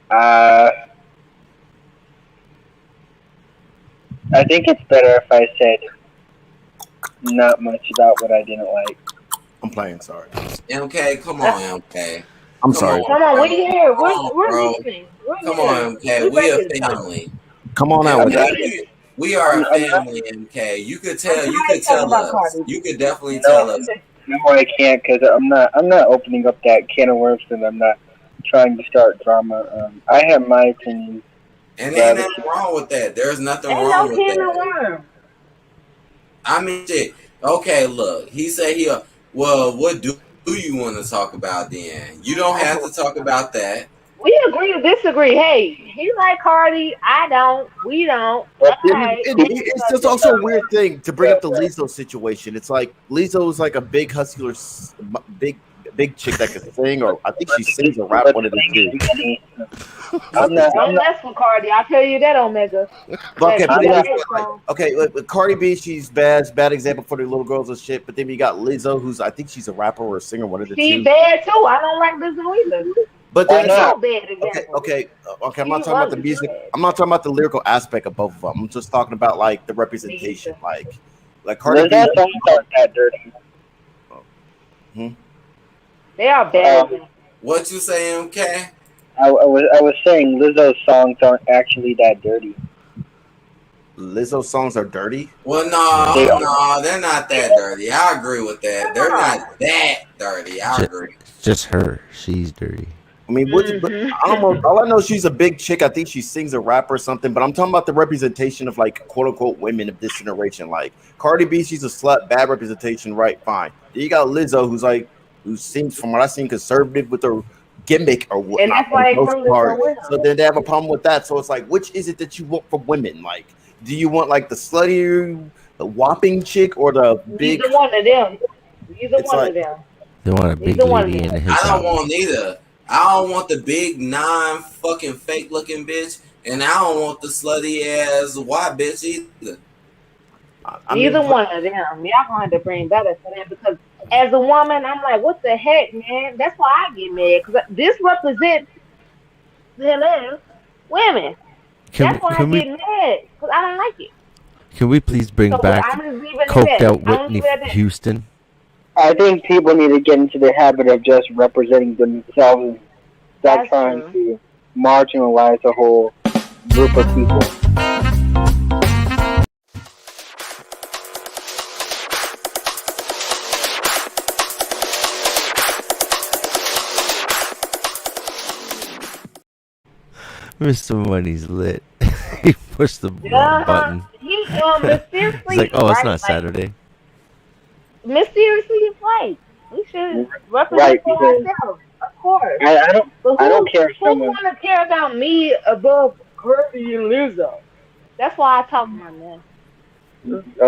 [SPEAKER 14] Uh. I think it's better if I said not much about what I didn't like.
[SPEAKER 4] I'm playing. Sorry.
[SPEAKER 1] MK, come on, MK.
[SPEAKER 10] I'm
[SPEAKER 1] Come
[SPEAKER 10] sorry.
[SPEAKER 1] on,
[SPEAKER 8] Come on,
[SPEAKER 1] bro.
[SPEAKER 8] we here.
[SPEAKER 1] Come on,
[SPEAKER 8] We're
[SPEAKER 1] bro.
[SPEAKER 8] listening. We're
[SPEAKER 1] Come
[SPEAKER 8] here.
[SPEAKER 1] on, MK.
[SPEAKER 8] We
[SPEAKER 1] We a
[SPEAKER 8] ready to talk.
[SPEAKER 1] family.
[SPEAKER 10] Come on out
[SPEAKER 14] I'm
[SPEAKER 10] with
[SPEAKER 1] MK,
[SPEAKER 10] it.
[SPEAKER 14] not.
[SPEAKER 1] we are a
[SPEAKER 14] I'm not.
[SPEAKER 1] family, MK. You could
[SPEAKER 8] I'm
[SPEAKER 1] tell. You
[SPEAKER 8] tired
[SPEAKER 1] could
[SPEAKER 8] of talking
[SPEAKER 1] tell
[SPEAKER 8] about
[SPEAKER 1] us.
[SPEAKER 8] Cardi
[SPEAKER 1] You
[SPEAKER 8] B.
[SPEAKER 1] could definitely
[SPEAKER 14] No,
[SPEAKER 1] tell us.
[SPEAKER 14] no, I can't because I'm not. I'm not opening up that can of worms, and I'm not trying to start drama. I have my opinions,
[SPEAKER 1] And ain't
[SPEAKER 14] but if
[SPEAKER 1] nothing wrong with that. There's nothing
[SPEAKER 8] Ain't no
[SPEAKER 1] wrong with
[SPEAKER 8] can of
[SPEAKER 1] that.
[SPEAKER 8] worms.
[SPEAKER 1] I mean, shit. Okay, look. He said he. Well, what do you want to talk about then? You don't have to talk about that.
[SPEAKER 8] We agree to disagree. Hey, he like Cardi. I don't. We don't.
[SPEAKER 14] but
[SPEAKER 8] All right. Next
[SPEAKER 10] It's just
[SPEAKER 8] subject.
[SPEAKER 10] also a weird thing to bring up
[SPEAKER 14] but,
[SPEAKER 10] the Lizzo situation. It's like Lizzo is like a big hustler, big chick that can sing, or I think she sings or rap,
[SPEAKER 14] but
[SPEAKER 10] one
[SPEAKER 14] the
[SPEAKER 10] of the two.
[SPEAKER 14] thing is, Kenny, I'm not. I'm
[SPEAKER 8] Don't
[SPEAKER 14] not.
[SPEAKER 8] mess with Cardi. I'll tell you that, Omega.
[SPEAKER 10] But okay,
[SPEAKER 8] She
[SPEAKER 10] put
[SPEAKER 14] I'm
[SPEAKER 10] it
[SPEAKER 8] got
[SPEAKER 14] not.
[SPEAKER 10] this way,
[SPEAKER 8] hate
[SPEAKER 10] like
[SPEAKER 8] songs.
[SPEAKER 10] okay, with Cardi B, she's bad example for the little girls and shit. But then you got Lizzo, who's I think she's a rapper or a singer, one of the
[SPEAKER 8] She
[SPEAKER 10] two.
[SPEAKER 8] bad too. I don't like this either.
[SPEAKER 10] But
[SPEAKER 14] Why
[SPEAKER 10] then it's like
[SPEAKER 14] not?
[SPEAKER 8] Real bad
[SPEAKER 10] okay,
[SPEAKER 8] example.
[SPEAKER 10] okay. I'm
[SPEAKER 8] She
[SPEAKER 10] not talking about the
[SPEAKER 8] ugly
[SPEAKER 10] music.
[SPEAKER 8] bad.
[SPEAKER 10] I'm not talking about the lyrical aspect of both of them. I'm just talking about like the
[SPEAKER 8] Me
[SPEAKER 10] representation.
[SPEAKER 8] either.
[SPEAKER 10] Like Cardi
[SPEAKER 14] Lizzo
[SPEAKER 10] B.
[SPEAKER 14] songs aren't that dirty.
[SPEAKER 10] Hmm?
[SPEAKER 8] They are bad examples.
[SPEAKER 1] What you say, MK?
[SPEAKER 14] I was saying Lizzo's songs aren't actually that dirty.
[SPEAKER 10] Lizzo songs are dirty.
[SPEAKER 1] Well,
[SPEAKER 14] They
[SPEAKER 1] no,
[SPEAKER 14] are.
[SPEAKER 1] no, they're not that dirty. I agree with that. They're not that dirty. I
[SPEAKER 5] Just,
[SPEAKER 1] agree.
[SPEAKER 5] just her. She's dirty.
[SPEAKER 10] I mean, but I don't know. All I know, she's a big chick. I think she sings a rap or something. But I'm talking about the representation of like quote unquote women of this generation. Like Cardi B, she's a slut, bad representation, right? Fine. Then you got Lizzo, who seems, from what I seen, conservative with her gimmick or
[SPEAKER 8] And
[SPEAKER 10] whatnot
[SPEAKER 8] that's
[SPEAKER 10] for
[SPEAKER 8] why
[SPEAKER 10] the
[SPEAKER 8] they
[SPEAKER 10] most
[SPEAKER 8] come Lizzo
[SPEAKER 10] part.
[SPEAKER 8] with
[SPEAKER 10] So
[SPEAKER 8] them.
[SPEAKER 10] then they have a problem with that. So it's like, which is it that you want from women? Like, do you want like the slutty, the whopping chick, or the big?
[SPEAKER 8] Neither one of them. Neither
[SPEAKER 10] It's
[SPEAKER 8] one
[SPEAKER 10] like
[SPEAKER 8] of them.
[SPEAKER 5] They want a big
[SPEAKER 8] Neither one of
[SPEAKER 5] lady
[SPEAKER 8] them.
[SPEAKER 5] in a
[SPEAKER 1] I
[SPEAKER 5] hip
[SPEAKER 1] don't
[SPEAKER 5] hop.
[SPEAKER 1] want neither. I don't want the big fucking fake looking bitch, and I don't want the slutty ass white bitch either.
[SPEAKER 10] I mean,
[SPEAKER 8] Neither one of them. Y'all gonna have to bring better for that because as a woman, I'm like, what the heck, man? That's why I get mad because this represents hello women.
[SPEAKER 5] Can
[SPEAKER 8] That's
[SPEAKER 5] we,
[SPEAKER 8] why I
[SPEAKER 5] can we
[SPEAKER 8] get mad because I don't like it.
[SPEAKER 5] can we please bring
[SPEAKER 8] So
[SPEAKER 5] back
[SPEAKER 8] I'm just leaving it
[SPEAKER 5] coked
[SPEAKER 8] at.
[SPEAKER 5] out
[SPEAKER 8] I'm gonna
[SPEAKER 5] Whitney
[SPEAKER 8] leave it at that.
[SPEAKER 5] Houston?
[SPEAKER 14] I think people need to get into the habit of just representing themselves and stop
[SPEAKER 8] That's
[SPEAKER 14] trying
[SPEAKER 8] true.
[SPEAKER 14] to marginalize a whole group of people.
[SPEAKER 5] Mr. Money's lit. He pushed the wrong button.
[SPEAKER 8] He
[SPEAKER 5] He's
[SPEAKER 8] mysteriously
[SPEAKER 5] like, oh, it's
[SPEAKER 8] right,
[SPEAKER 5] not
[SPEAKER 8] like
[SPEAKER 5] Saturday.
[SPEAKER 8] mysteriously is right. We should
[SPEAKER 14] Right,
[SPEAKER 8] represent for
[SPEAKER 14] because
[SPEAKER 8] ourselves, of course.
[SPEAKER 14] I, I don't
[SPEAKER 8] But
[SPEAKER 14] I don't care if
[SPEAKER 8] who
[SPEAKER 14] someone
[SPEAKER 8] wanna care about me above Kirby and Lizzo? That's why I talk my mess.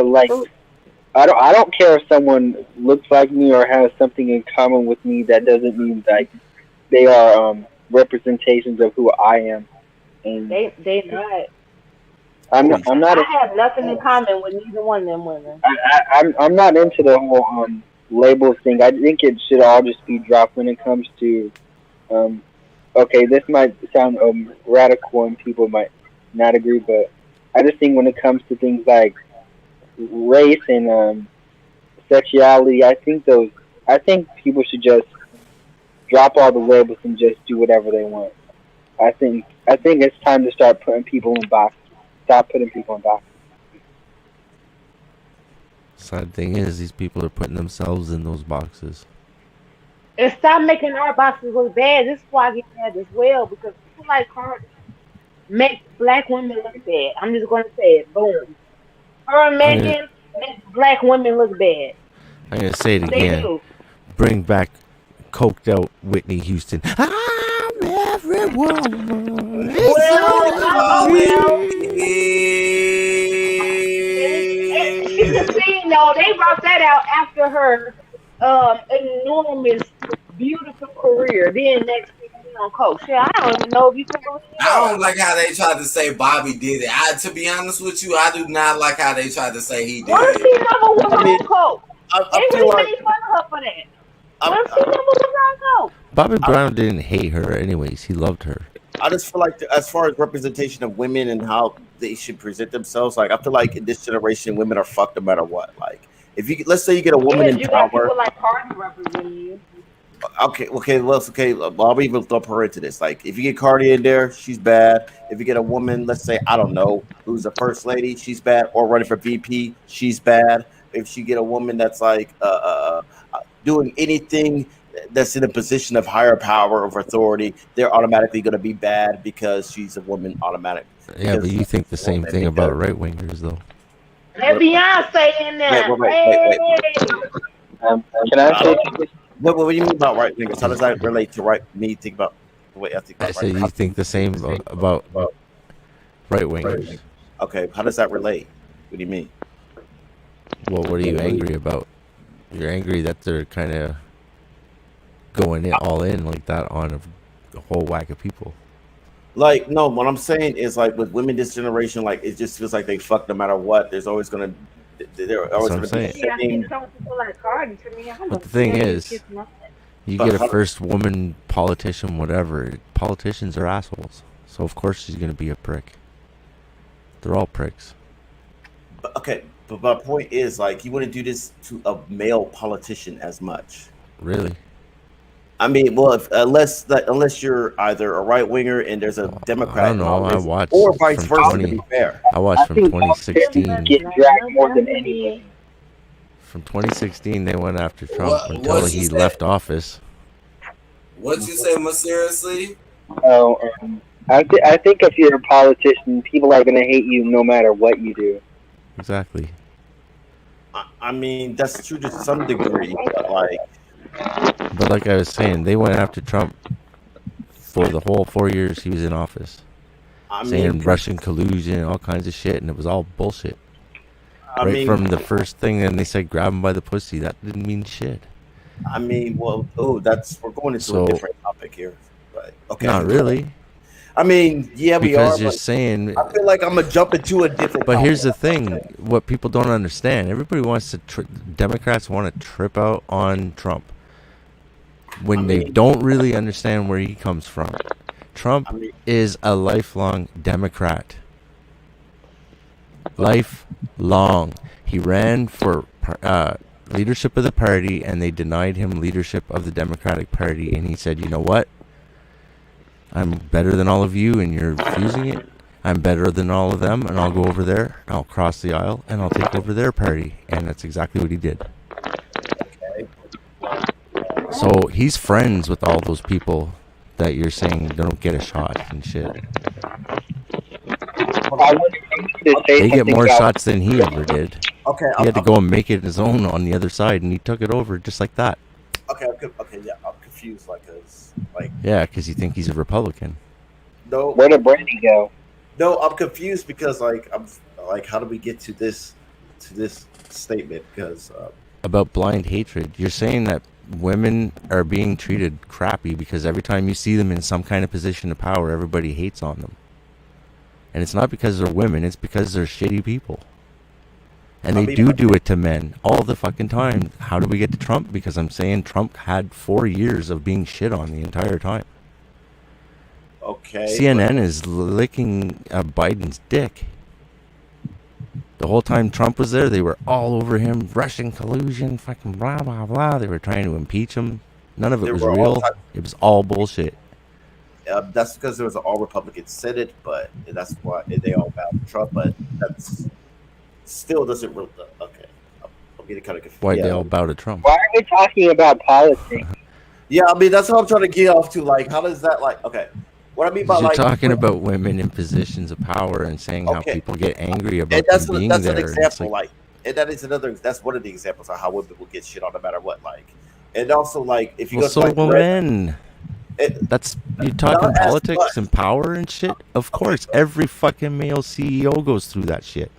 [SPEAKER 14] like I don't care if someone looks like me or has something in common with me. That doesn't mean that they are representations of who I am. And
[SPEAKER 8] They not.
[SPEAKER 14] I'm not
[SPEAKER 8] I have nothing in common with neither one of them women.
[SPEAKER 14] I'm not into the whole labels thing. I think it should all just be dropped when it comes to um okay, this might sound radical and people might not agree, but I just think when it comes to things like race and sexuality, I think people should just drop all the labels and just do whatever they want. I think it's time to start putting people in boxes. Stop putting people in boxes.
[SPEAKER 5] Sad thing is, these people are putting themselves in those boxes.
[SPEAKER 8] And stop making our boxes look bad. This is why I get mad as well because people like Cardi make black women look bad. I'm just gonna say it. Boom. Her and
[SPEAKER 5] I'm gonna,
[SPEAKER 8] Megan make black women look bad.
[SPEAKER 5] I'm gonna say it
[SPEAKER 8] They
[SPEAKER 5] again.
[SPEAKER 8] do.
[SPEAKER 5] Bring back coked out Whitney Houston. I'm every woman. It's
[SPEAKER 8] Well, she can
[SPEAKER 1] Hey.
[SPEAKER 8] sing though. They brought that out after her enormous, beautiful career. Then next thing on coke. Shit, I don't even know if you can believe
[SPEAKER 1] I
[SPEAKER 8] that.
[SPEAKER 1] don't like how they tried to say Bobby did it. To be honest with you, I do not like how they tried to say he did
[SPEAKER 8] What if
[SPEAKER 1] it.
[SPEAKER 8] she never was
[SPEAKER 4] I mean,
[SPEAKER 8] on coke? They
[SPEAKER 4] I feel
[SPEAKER 8] really
[SPEAKER 4] like
[SPEAKER 8] made fun of her for that. What if
[SPEAKER 4] I,
[SPEAKER 8] she never was on coke?
[SPEAKER 5] Bobby Brown didn't hate her anyways. He loved her.
[SPEAKER 4] I just feel like, as far as representation of women and how they should present themselves, like I feel like in this generation, women are fucked no matter what. Like, if you let's say you get a woman
[SPEAKER 8] Yeah,
[SPEAKER 4] in
[SPEAKER 8] you got
[SPEAKER 4] power,
[SPEAKER 8] people like Cardi representing you.
[SPEAKER 4] okay. I'll even throw her into this. Like, if you get Cardi in there, she's bad. If you get a woman, let's say I don't know, who's the first lady, she's bad. Or running for VP, she's bad. If you get a woman that's like doing anything that's in a position of higher power of authority, they're automatically going to be bad because she's a woman. Automatic.
[SPEAKER 5] Yeah, but
[SPEAKER 4] Because
[SPEAKER 5] you think the same thing about right wingers, though.
[SPEAKER 8] And Beyonce in there.
[SPEAKER 4] Wait.
[SPEAKER 14] Can I say
[SPEAKER 4] What do you mean about right wingers? How does that relate to right? Me think about the way I think
[SPEAKER 5] I
[SPEAKER 4] about
[SPEAKER 5] said
[SPEAKER 4] right.
[SPEAKER 5] you think the same about right wingers.
[SPEAKER 4] Okay, how does that relate? What do you mean?
[SPEAKER 5] Well, what are you angry about? You're angry that they're kind of going in all in like that on a whole whack of people.
[SPEAKER 4] Like, no, what I'm saying is, like, with women this generation, like, it just feels like they fuck no matter what. There's always gonna, they're always gonna be
[SPEAKER 8] Yeah, I see
[SPEAKER 4] sitting.
[SPEAKER 8] some people like Cardi to me. I
[SPEAKER 5] But
[SPEAKER 8] don't
[SPEAKER 5] the thing
[SPEAKER 8] care
[SPEAKER 5] is,
[SPEAKER 8] kiss nothing.
[SPEAKER 5] you get a first woman politician, whatever. Politicians are assholes, so of course she's gonna be a prick. They're all pricks.
[SPEAKER 4] But my point is, like, you wouldn't do this to a male politician as much.
[SPEAKER 5] Really?
[SPEAKER 4] I mean, well, unless you're either a right winger and there's a Democrat,
[SPEAKER 5] I don't know. I watched
[SPEAKER 4] or vice
[SPEAKER 5] from
[SPEAKER 4] versa.
[SPEAKER 5] 20,
[SPEAKER 4] To be fair,
[SPEAKER 5] I watched from 2016.
[SPEAKER 14] get dragged more than anything?
[SPEAKER 5] From 2016, they went after Trump
[SPEAKER 1] What-
[SPEAKER 5] until
[SPEAKER 1] what'd you
[SPEAKER 5] he
[SPEAKER 1] say?
[SPEAKER 5] left office.
[SPEAKER 1] What'd you say, more seriously?
[SPEAKER 14] Oh, I think if you're a politician, people are gonna hate you no matter what you do.
[SPEAKER 5] Exactly.
[SPEAKER 4] I mean, that's true to some degree, but like.
[SPEAKER 5] But like I was saying, they went after Trump for the whole 4 years he was in office, saying Russian collusion, all kinds of shit, and it was all bullshit. From the first thing, and they said grab him by the pussy. That didn't mean shit.
[SPEAKER 4] I mean, well, we're going into a different topic here, but okay.
[SPEAKER 5] Not really.
[SPEAKER 4] I mean, yeah, we are.
[SPEAKER 5] Because you're saying.
[SPEAKER 4] I feel like I'm gonna jump into a different.
[SPEAKER 5] But here's the thing: what people don't understand, everybody wants to. Democrats want to trip out on Trump when they don't really understand where he comes from. Trump is a lifelong Democrat. Lifelong. He ran for leadership of the party, and they denied him leadership of the Democratic Party. And he said, "You know what? I'm better than all of you, and you're refusing it. I'm better than all of them, and I'll go over there, I'll cross the aisle, and I'll take over their party." And that's exactly what he did. So he's friends with all those people that you're saying don't get a shot and shit. They get more shots than he ever did.
[SPEAKER 4] Okay,
[SPEAKER 5] he had to go and make it his own on the other side, and he took it over just like that.
[SPEAKER 4] Okay, yeah, I'm confused,
[SPEAKER 5] Yeah, because you think he's a Republican.
[SPEAKER 4] No,
[SPEAKER 14] where did Brandy go?
[SPEAKER 4] No, I'm confused because I'm how do we get to this statement? Because
[SPEAKER 5] about blind hatred, you're saying that women are being treated crappy because every time you see them in some kind of position of power, everybody hates on them. And it's not because they're women, it's because they're shitty people. And they do it to men all the fucking time. How do we get to Trump? Because I'm saying Trump had 4 years of being shit on the entire time.
[SPEAKER 4] Okay.
[SPEAKER 5] CNN is licking Biden's dick. The whole time Trump was there, they were all over him. Russian collusion, fucking blah, blah, blah. They were trying to impeach him. None of it was real. It was all bullshit.
[SPEAKER 4] That's because there was an all-Republican Senate, but that's why they all bowed to Trump. But that's still doesn't really. Okay. I'm getting kind of confused.
[SPEAKER 5] Why they all bow to Trump?
[SPEAKER 14] Why are we talking about politics?
[SPEAKER 4] Yeah, I mean, that's what I'm trying to get off to. Like, how does that, okay. What I mean by,
[SPEAKER 5] you're talking about women in positions of power and saying how people get angry about them being
[SPEAKER 4] that's
[SPEAKER 5] there.
[SPEAKER 4] An example, and that is another. That's one of the examples of how women will get shit on no matter what. And also, if you go to
[SPEAKER 5] men. That's you talking politics and power and shit. Of course, every fucking male CEO goes through that shit.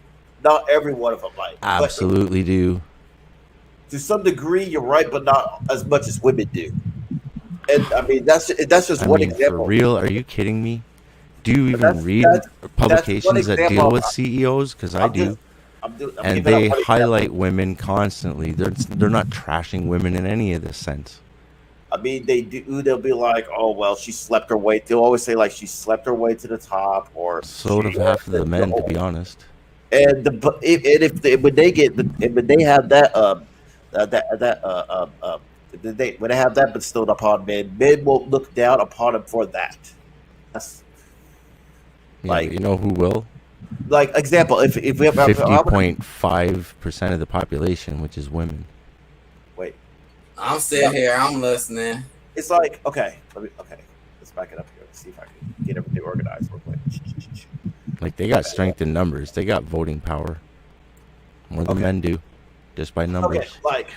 [SPEAKER 4] Not every one of them,
[SPEAKER 5] absolutely do.
[SPEAKER 4] To some degree, you're right, but not as much as women do. And I mean, that's just
[SPEAKER 5] I
[SPEAKER 4] one
[SPEAKER 5] mean, for
[SPEAKER 4] example.
[SPEAKER 5] real, are you kidding me? Do you
[SPEAKER 4] But
[SPEAKER 5] even read
[SPEAKER 4] that's one
[SPEAKER 5] publications that
[SPEAKER 4] example.
[SPEAKER 5] deal with CEOs? Because I
[SPEAKER 4] I'm just
[SPEAKER 5] do,
[SPEAKER 4] I'm
[SPEAKER 5] and
[SPEAKER 4] giving up
[SPEAKER 5] they
[SPEAKER 4] one example.
[SPEAKER 5] highlight women constantly. They're not trashing women in any of this sense.
[SPEAKER 4] I mean, they do. They'll be like, "Oh well, she slept her way." They'll always say like she slept her way to the top, or
[SPEAKER 5] So do
[SPEAKER 4] she.
[SPEAKER 5] half of the men, to be honest.
[SPEAKER 4] And if they, when they get when they have that that they when they have that bestowed upon men, men will look down upon them for that. That's
[SPEAKER 5] Yeah, but you know who will?
[SPEAKER 4] like example. If we have
[SPEAKER 5] 50.5% of the population, which is women.
[SPEAKER 4] wait,
[SPEAKER 1] I'm still here. I'm listening.
[SPEAKER 4] it's like okay, let's back it up here. Let's see if I can get everything organized real quick.
[SPEAKER 5] Like, they got strength in numbers. They got voting power more than men do, just by numbers.
[SPEAKER 4] Okay, like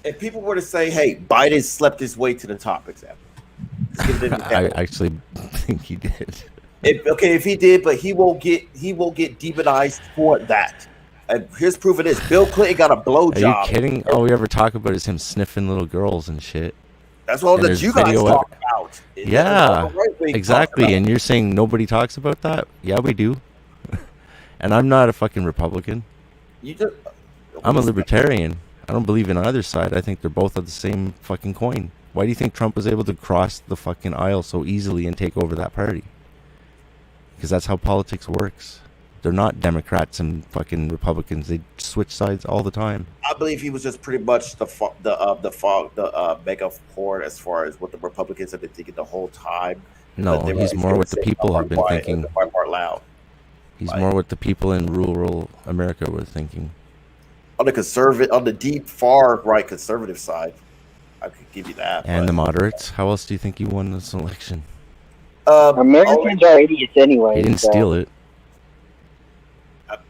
[SPEAKER 4] if people were to say, "Hey, Biden slept his way to the top," example. Let's give it an
[SPEAKER 5] I
[SPEAKER 4] example.
[SPEAKER 5] actually think he did.
[SPEAKER 4] If he did, but he won't get demonized for that. And here's proof of this: Bill Clinton got a
[SPEAKER 5] Are you
[SPEAKER 4] blowjob.
[SPEAKER 5] kidding? All we ever talk about is him sniffing little girls and shit.
[SPEAKER 4] That's all
[SPEAKER 5] And
[SPEAKER 4] that
[SPEAKER 5] there's
[SPEAKER 4] you guys
[SPEAKER 5] video
[SPEAKER 4] talk
[SPEAKER 5] ev-
[SPEAKER 4] about.
[SPEAKER 5] Yeah,
[SPEAKER 4] Talk
[SPEAKER 5] exactly.
[SPEAKER 4] about.
[SPEAKER 5] And you're saying nobody talks about that? Yeah, we do. And I'm not a fucking Republican.
[SPEAKER 4] You just,
[SPEAKER 5] I'm a libertarian. I don't believe in either side. I think they're both of the same fucking coin. Why do you think Trump was able to cross the fucking aisle so easily and take over that party? Because that's how politics works. They're not Democrats and fucking Republicans. They switch sides all the time.
[SPEAKER 4] I believe he was just pretty much the mega horde as far as what the Republicans have been thinking the whole time.
[SPEAKER 5] No,
[SPEAKER 4] But they were
[SPEAKER 5] he's more what the people have been thinking.
[SPEAKER 4] The part loud.
[SPEAKER 5] He's
[SPEAKER 4] Like,
[SPEAKER 5] more what the people in rural America were thinking.
[SPEAKER 4] on the deep far right conservative side, I could give you that.
[SPEAKER 5] And the moderates. How else do you think he won this election?
[SPEAKER 14] Americans are idiots anyway.
[SPEAKER 5] He didn't
[SPEAKER 14] so.
[SPEAKER 5] steal it.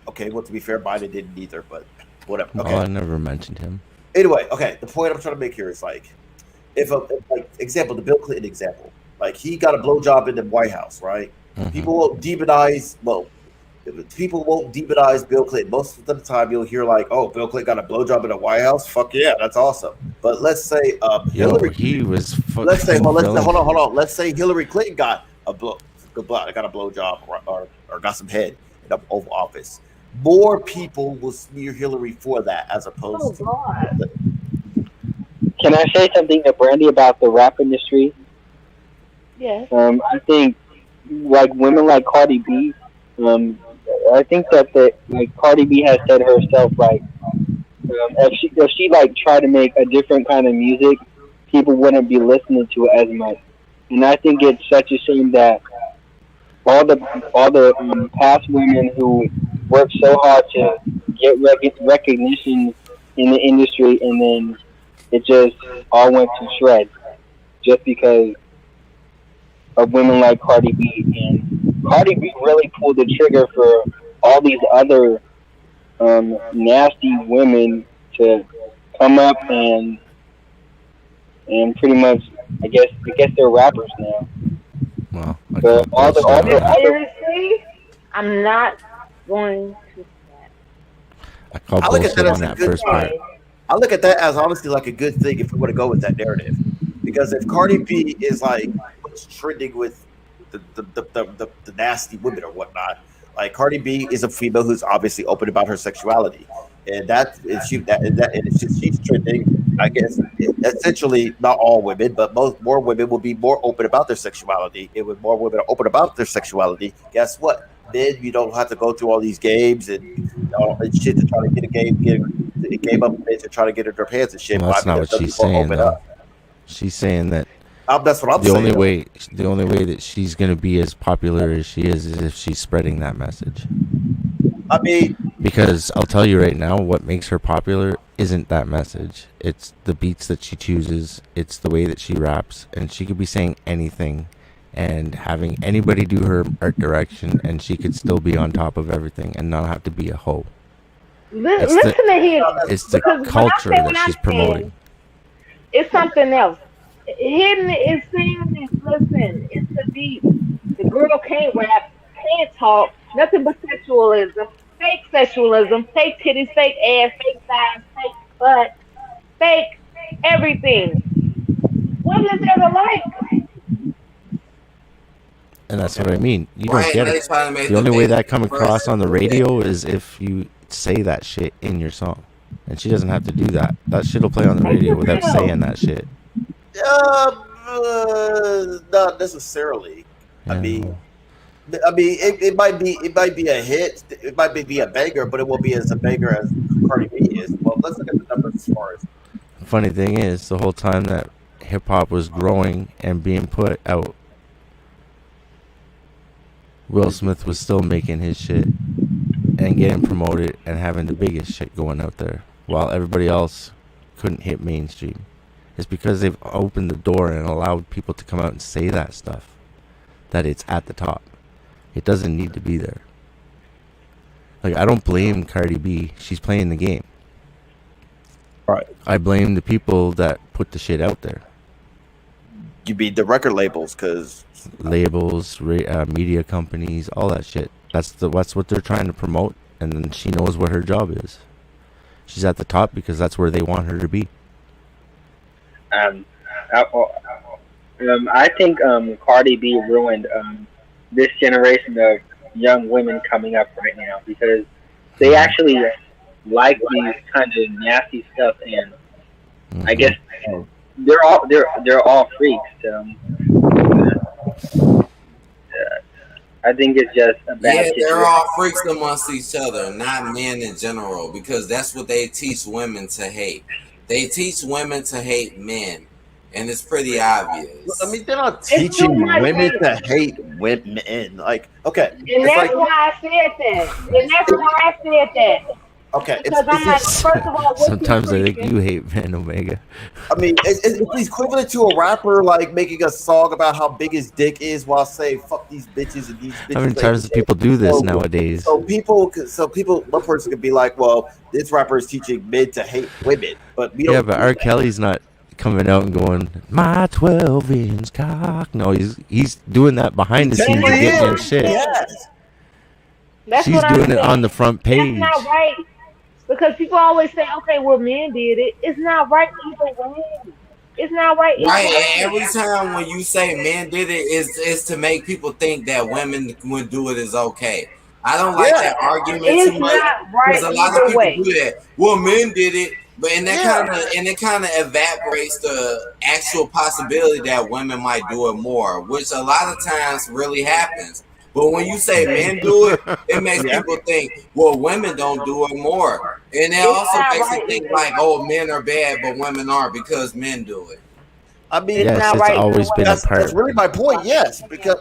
[SPEAKER 4] Okay, well, to be fair, Biden didn't either, but whatever. Okay.
[SPEAKER 5] Oh, I never mentioned him.
[SPEAKER 4] Anyway, okay. The point I'm trying to make here is like, if like example, the Bill Clinton example, like he got a blowjob in the White House, right?
[SPEAKER 5] Mhm.
[SPEAKER 4] People won't demonize. Well, people won't demonize Bill Clinton. Most of the time, you'll hear like, "Oh, Bill Clinton got a blowjob in the White House. Fuck yeah, that's awesome." But let's say Hillary.
[SPEAKER 5] He was fucking
[SPEAKER 4] Let's say hold
[SPEAKER 5] villain.
[SPEAKER 4] on. Let's say Hillary Clinton got a blowjob or got some head in the Oval Office. More people will smear Hillary for that as opposed to.
[SPEAKER 8] God.
[SPEAKER 14] Can I say something to Brandy about the rap industry?
[SPEAKER 8] Yes.
[SPEAKER 14] I think like women like Cardi B. I think that Cardi B has said herself like if she like tried to make a different kind of music, people wouldn't be listening to it as much. And I think it's such a shame that all the past women who worked so hard to get recognition in the industry, and then it just all went to shreds just because of women like Cardi B. And Cardi B really pulled the trigger for all these other nasty women to come up and pretty much I guess they're rappers now.
[SPEAKER 5] Well,
[SPEAKER 14] But all the
[SPEAKER 8] Seriously, I'm not going to.
[SPEAKER 5] I call
[SPEAKER 4] I look at
[SPEAKER 5] bullshit
[SPEAKER 4] that
[SPEAKER 5] on
[SPEAKER 4] as a
[SPEAKER 5] that
[SPEAKER 4] good
[SPEAKER 5] first part.
[SPEAKER 4] I look at that as honestly like a good thing if we want to go with that narrative, because if Cardi B is like what's trending with the nasty women or whatnot, like Cardi B is a female who's obviously open about her sexuality, and she's trending. I guess essentially not all women, but more women will be more open about their sexuality. And when more women are open about their sexuality, guess what? Then you don't have to go through all these games and shit to try to get a game up to try to get her their pants and shit.
[SPEAKER 5] Well, that's not what she's saying, though. She's saying that
[SPEAKER 4] that's what I'm
[SPEAKER 5] the
[SPEAKER 4] saying.
[SPEAKER 5] The only way that she's going to be as popular as she is if she's spreading that message.
[SPEAKER 4] I mean,
[SPEAKER 5] because I'll tell you right now, what makes her popular isn't that message. It's the beats that she chooses. It's the way that she raps, and she could be saying anything and having anybody do her art direction, and she could still be on top of everything and not have to be a hoe.
[SPEAKER 8] Listen to him.
[SPEAKER 5] It's the culture that she's promoting.
[SPEAKER 8] It's something else. Hidden is saying this. Listen, it's the beat. The girl can't rap, can't talk, nothing but sexualism, fake sexualism, fake titties, fake ass, fake thighs, fake butt, fake everything. What is there to
[SPEAKER 5] And that's what I mean. You
[SPEAKER 1] Right,
[SPEAKER 5] don't get
[SPEAKER 1] and they
[SPEAKER 5] it.
[SPEAKER 1] try to make
[SPEAKER 5] The
[SPEAKER 1] the
[SPEAKER 5] only way that
[SPEAKER 1] basic
[SPEAKER 5] come across on the
[SPEAKER 1] person.
[SPEAKER 5] radio is if you say that shit in your song. And she doesn't have to do that. That shit'll play on the radio without saying that shit.
[SPEAKER 4] Not necessarily. I
[SPEAKER 5] Yeah.
[SPEAKER 4] mean, it might be a hit. It might be a banger, but it won't be as a banger as Cardi B is. Well, let's look at the numbers as far as.
[SPEAKER 5] The funny thing is, the whole time that hip hop was growing and being put out, Will Smith was still making his shit and getting promoted and having the biggest shit going out there, while everybody else couldn't hit mainstream. It's because they've opened the door and allowed people to come out and say that stuff, that it's at the top. It doesn't need to be there. Like, I don't blame Cardi B. She's playing the game.
[SPEAKER 4] Right.
[SPEAKER 5] I blame the people that put the shit out there.
[SPEAKER 4] You beat the record labels, because
[SPEAKER 5] labels, media companies, all that shit. That's what they're trying to promote, and then she knows what her job is. She's at the top because that's where they want her to be.
[SPEAKER 14] I think Cardi B ruined this generation of young women coming up right now, because they actually like these kind of nasty stuff, and I guess they're all freaks. I think it's just a bad situation.
[SPEAKER 1] They're all freaks amongst each other, not men in general, because that's what they teach women to hate. They teach women to hate men, and it's pretty obvious.
[SPEAKER 4] I mean, they're not teaching women to hate women. Like, okay,
[SPEAKER 8] and that's why I said that.
[SPEAKER 4] Okay,
[SPEAKER 8] because I'm like, first of all,
[SPEAKER 5] sometimes I think you hate Man Omega.
[SPEAKER 4] I mean, it's equivalent to a rapper like making a song about how big his dick is while saying "fuck these bitches" and these bitches.
[SPEAKER 5] How many times do people do this nowadays?
[SPEAKER 4] So people, one person could be like, "Well, this rapper is teaching men to hate women," but we don't.
[SPEAKER 5] Yeah, but R. Kelly's not coming out and going, "My 12-inch cock." No, he's doing that behind the scenes and getting in shit.
[SPEAKER 4] Yes.
[SPEAKER 5] She's doing it on the front page.
[SPEAKER 8] That's not right. Because people always say, okay, well, men did it. It's not right either way. It's not right either
[SPEAKER 1] Right,
[SPEAKER 8] way.
[SPEAKER 1] and every time when you say men did it, is to make people think that women would do it is okay. I don't like that argument too much, because a lot of people do that. Well, men did it, but it kind of evaporates the actual possibility that women might do it more, which a lot of times really happens. But when you say men do it, it makes people think, well, women don't do it more. And it also makes you think like, oh, men are bad, but women aren't because men do it.
[SPEAKER 4] I mean,
[SPEAKER 5] it's always been a part.
[SPEAKER 4] That's really my point. Yes, because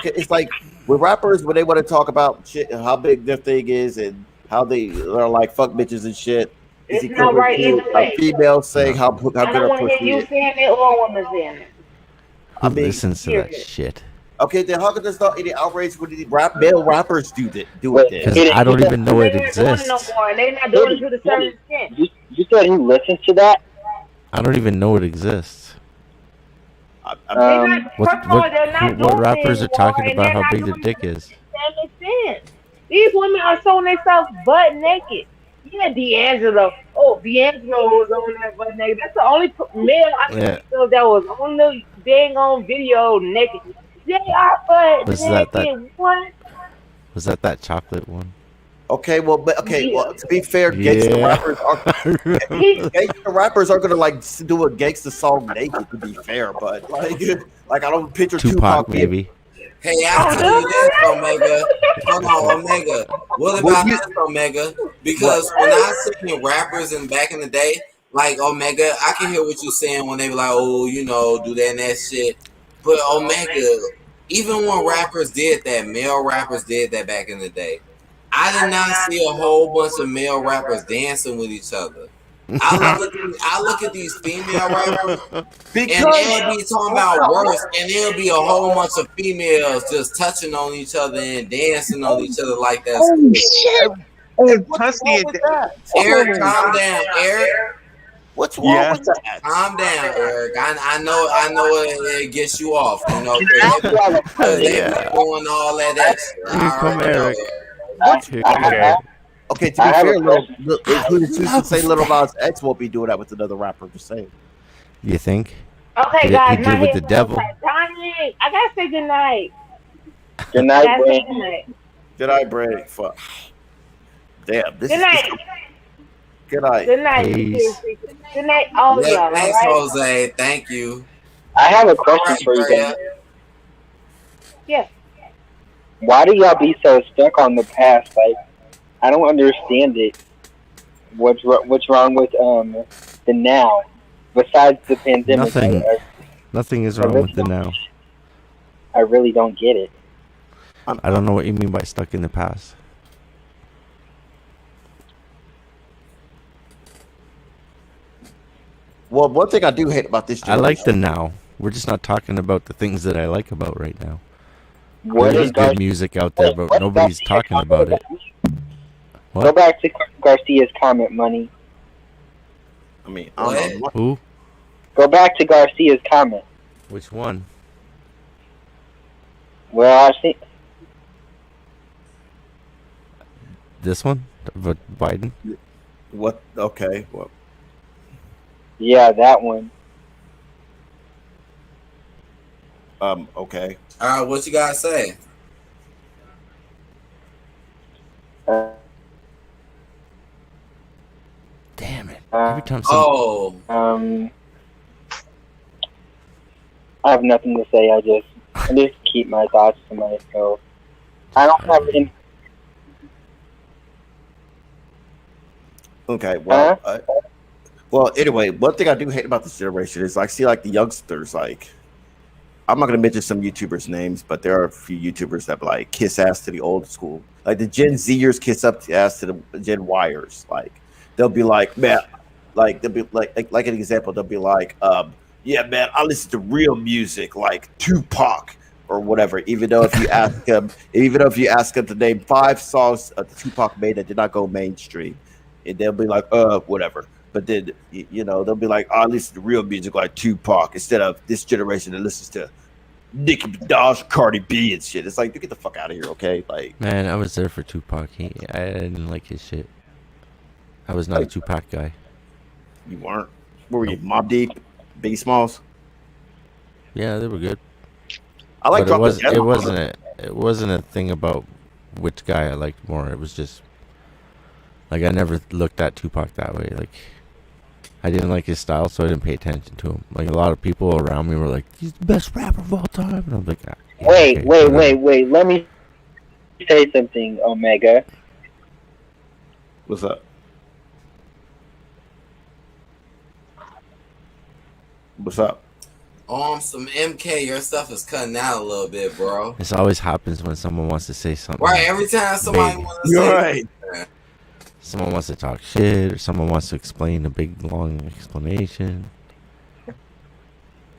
[SPEAKER 4] it's like with rappers when they want to talk about shit, how big their thing is, and how they are like fuck bitches and shit.
[SPEAKER 8] It's not right either way.
[SPEAKER 4] Female saying how good
[SPEAKER 8] I don't
[SPEAKER 4] her
[SPEAKER 8] want to
[SPEAKER 4] pussy
[SPEAKER 8] hear you
[SPEAKER 4] is.
[SPEAKER 8] saying it or women saying it.
[SPEAKER 5] Who listens to that shit?
[SPEAKER 4] Okay, then how could there's not any outrage when the male rappers do it?
[SPEAKER 5] Because I don't even know it exists.
[SPEAKER 8] No more, and they're not doing it to the certain extent.
[SPEAKER 14] You said he listens to that?
[SPEAKER 5] I don't even know it exists.
[SPEAKER 8] What
[SPEAKER 5] rappers are talking about how big their dick is?
[SPEAKER 8] That makes sense. These women are showing themselves butt naked. Yeah, D'Angelo. Oh, D'Angelo was on that butt naked. That's the only male I can think of that was on the dang on video naked. They are butt naked. What?
[SPEAKER 5] Was that chocolate one?
[SPEAKER 4] Okay, well, to be fair, gangsta rappers are gonna like do a gangsta song naked. To be fair, but like I don't picture Tupac
[SPEAKER 5] maybe.
[SPEAKER 1] Hey, I'll tell you this, Omega. Hold on, Omega. What about this, Omega? Because when I seen rappers in back in the day, like Omega, I can hear what you're saying when they be like, oh, do that and that shit. But Omega, even when rappers did that, male rappers did that back in the day, I did not see a whole bunch of male rappers dancing with each other. I look at these female rappers, and they'll be talking about worse, and there'll be a whole bunch of females just touching on each other and dancing on each other like that's
[SPEAKER 13] cool. Shit.
[SPEAKER 1] Eric, calm down, Eric.
[SPEAKER 4] What's wrong with that?
[SPEAKER 1] Calm down, Eric. I know it gets you off, because they doing all that extra.
[SPEAKER 5] Here come Eric.
[SPEAKER 4] Okay, to be fair, who did you say Little Nas X won't be doing that with another rapper? Just saying.
[SPEAKER 5] You think?
[SPEAKER 8] Okay,
[SPEAKER 5] he
[SPEAKER 8] guys,
[SPEAKER 5] did with the devil.
[SPEAKER 8] I gotta say goodnight.
[SPEAKER 14] Good night,
[SPEAKER 8] Guys, say good
[SPEAKER 14] Brandy.
[SPEAKER 8] night.
[SPEAKER 4] Good night, Brady. Fuck. Damn, this
[SPEAKER 8] Good
[SPEAKER 4] is this.
[SPEAKER 8] night.
[SPEAKER 4] Good night.
[SPEAKER 8] Good night, you kids.
[SPEAKER 5] Peace.
[SPEAKER 8] Good night, all of
[SPEAKER 1] Yep.
[SPEAKER 8] y'all. All
[SPEAKER 1] Thanks,
[SPEAKER 8] right.
[SPEAKER 1] Jose. Thank you.
[SPEAKER 14] I have a
[SPEAKER 1] All
[SPEAKER 14] question
[SPEAKER 1] right,
[SPEAKER 14] for you guys.
[SPEAKER 1] Drea.
[SPEAKER 8] Yes.
[SPEAKER 14] Why do y'all be so stuck on the past? Like, I don't understand it. What's wrong with the now? Besides the pandemic,
[SPEAKER 5] Nothing. Nothing is
[SPEAKER 14] I
[SPEAKER 5] wrong
[SPEAKER 14] really
[SPEAKER 5] with the now.
[SPEAKER 14] I really don't get it.
[SPEAKER 5] I don't know what you mean by stuck in the past.
[SPEAKER 4] Well, one thing I do hate about this
[SPEAKER 5] I like
[SPEAKER 4] generation.
[SPEAKER 5] the now. We're just not talking about the things that I like about right now.
[SPEAKER 14] What
[SPEAKER 5] There
[SPEAKER 14] is
[SPEAKER 5] is good
[SPEAKER 14] Gar-
[SPEAKER 5] music out there, but
[SPEAKER 14] what is
[SPEAKER 5] nobody's
[SPEAKER 14] Garcia
[SPEAKER 5] talking about it.
[SPEAKER 14] Go
[SPEAKER 5] What?
[SPEAKER 14] back to Garcia's comment, money.
[SPEAKER 4] I mean, I don't know.
[SPEAKER 1] What?
[SPEAKER 5] Who?
[SPEAKER 14] Go back to Garcia's comment.
[SPEAKER 5] Which one?
[SPEAKER 14] Well, I think
[SPEAKER 5] This one? But Biden?
[SPEAKER 4] What? Okay. Well,
[SPEAKER 14] yeah, that one.
[SPEAKER 4] okay.
[SPEAKER 1] All right, what you gotta say?
[SPEAKER 14] Uh,
[SPEAKER 5] Damn it.
[SPEAKER 14] uh,
[SPEAKER 5] Every time
[SPEAKER 1] Oh,
[SPEAKER 14] I have nothing to say. I just keep my thoughts to myself. I don't have any.
[SPEAKER 4] Okay. Well. Well. Anyway, one thing I do hate about this generation is I see like the youngsters. Like, I'm not gonna mention some YouTubers' names, but there are a few YouTubers that like kiss ass to the old school. Like the Gen Zers kiss up the ass to the Gen Yers. Like they'll be like, man, like they'll be like an example. They'll be like, yeah, man, I listen to real music like Tupac or whatever. Even though if you ask them, to name 5 songs Tupac made that did not go mainstream, and they'll be like, whatever. But then they'll be like, I listen to real music like Tupac instead of this generation that listens to Nicki Minaj, Cardi B, and shit. It's like, dude, get the fuck out of here, okay? Like,
[SPEAKER 5] Man, I was there for Tupac. I didn't like his shit. I was not a Tupac guy.
[SPEAKER 4] you weren't. What were you, Mobb Deep, Biggie Smalls?
[SPEAKER 5] Yeah, they were good.
[SPEAKER 4] I like
[SPEAKER 5] But
[SPEAKER 4] dropping
[SPEAKER 5] it wasn't a thing about which guy I liked more. It was just like I never looked at Tupac that way. Like I didn't like his style, so I didn't pay attention to him. Like a lot of people around me were like, "He's the best rapper of all time," and I'm like, yeah,
[SPEAKER 14] Wait,
[SPEAKER 5] okay,
[SPEAKER 14] wait,
[SPEAKER 5] whatever.
[SPEAKER 14] wait. Let me say something, Omega.
[SPEAKER 4] What's up? What's up?
[SPEAKER 1] some MK, your stuff is cutting out a little bit, bro.
[SPEAKER 5] This always happens when someone wants to say something.
[SPEAKER 1] Right, every time somebody
[SPEAKER 5] big.
[SPEAKER 1] wants to say
[SPEAKER 4] right.
[SPEAKER 1] something.
[SPEAKER 5] Someone wants to talk shit, or someone wants to explain a big long explanation.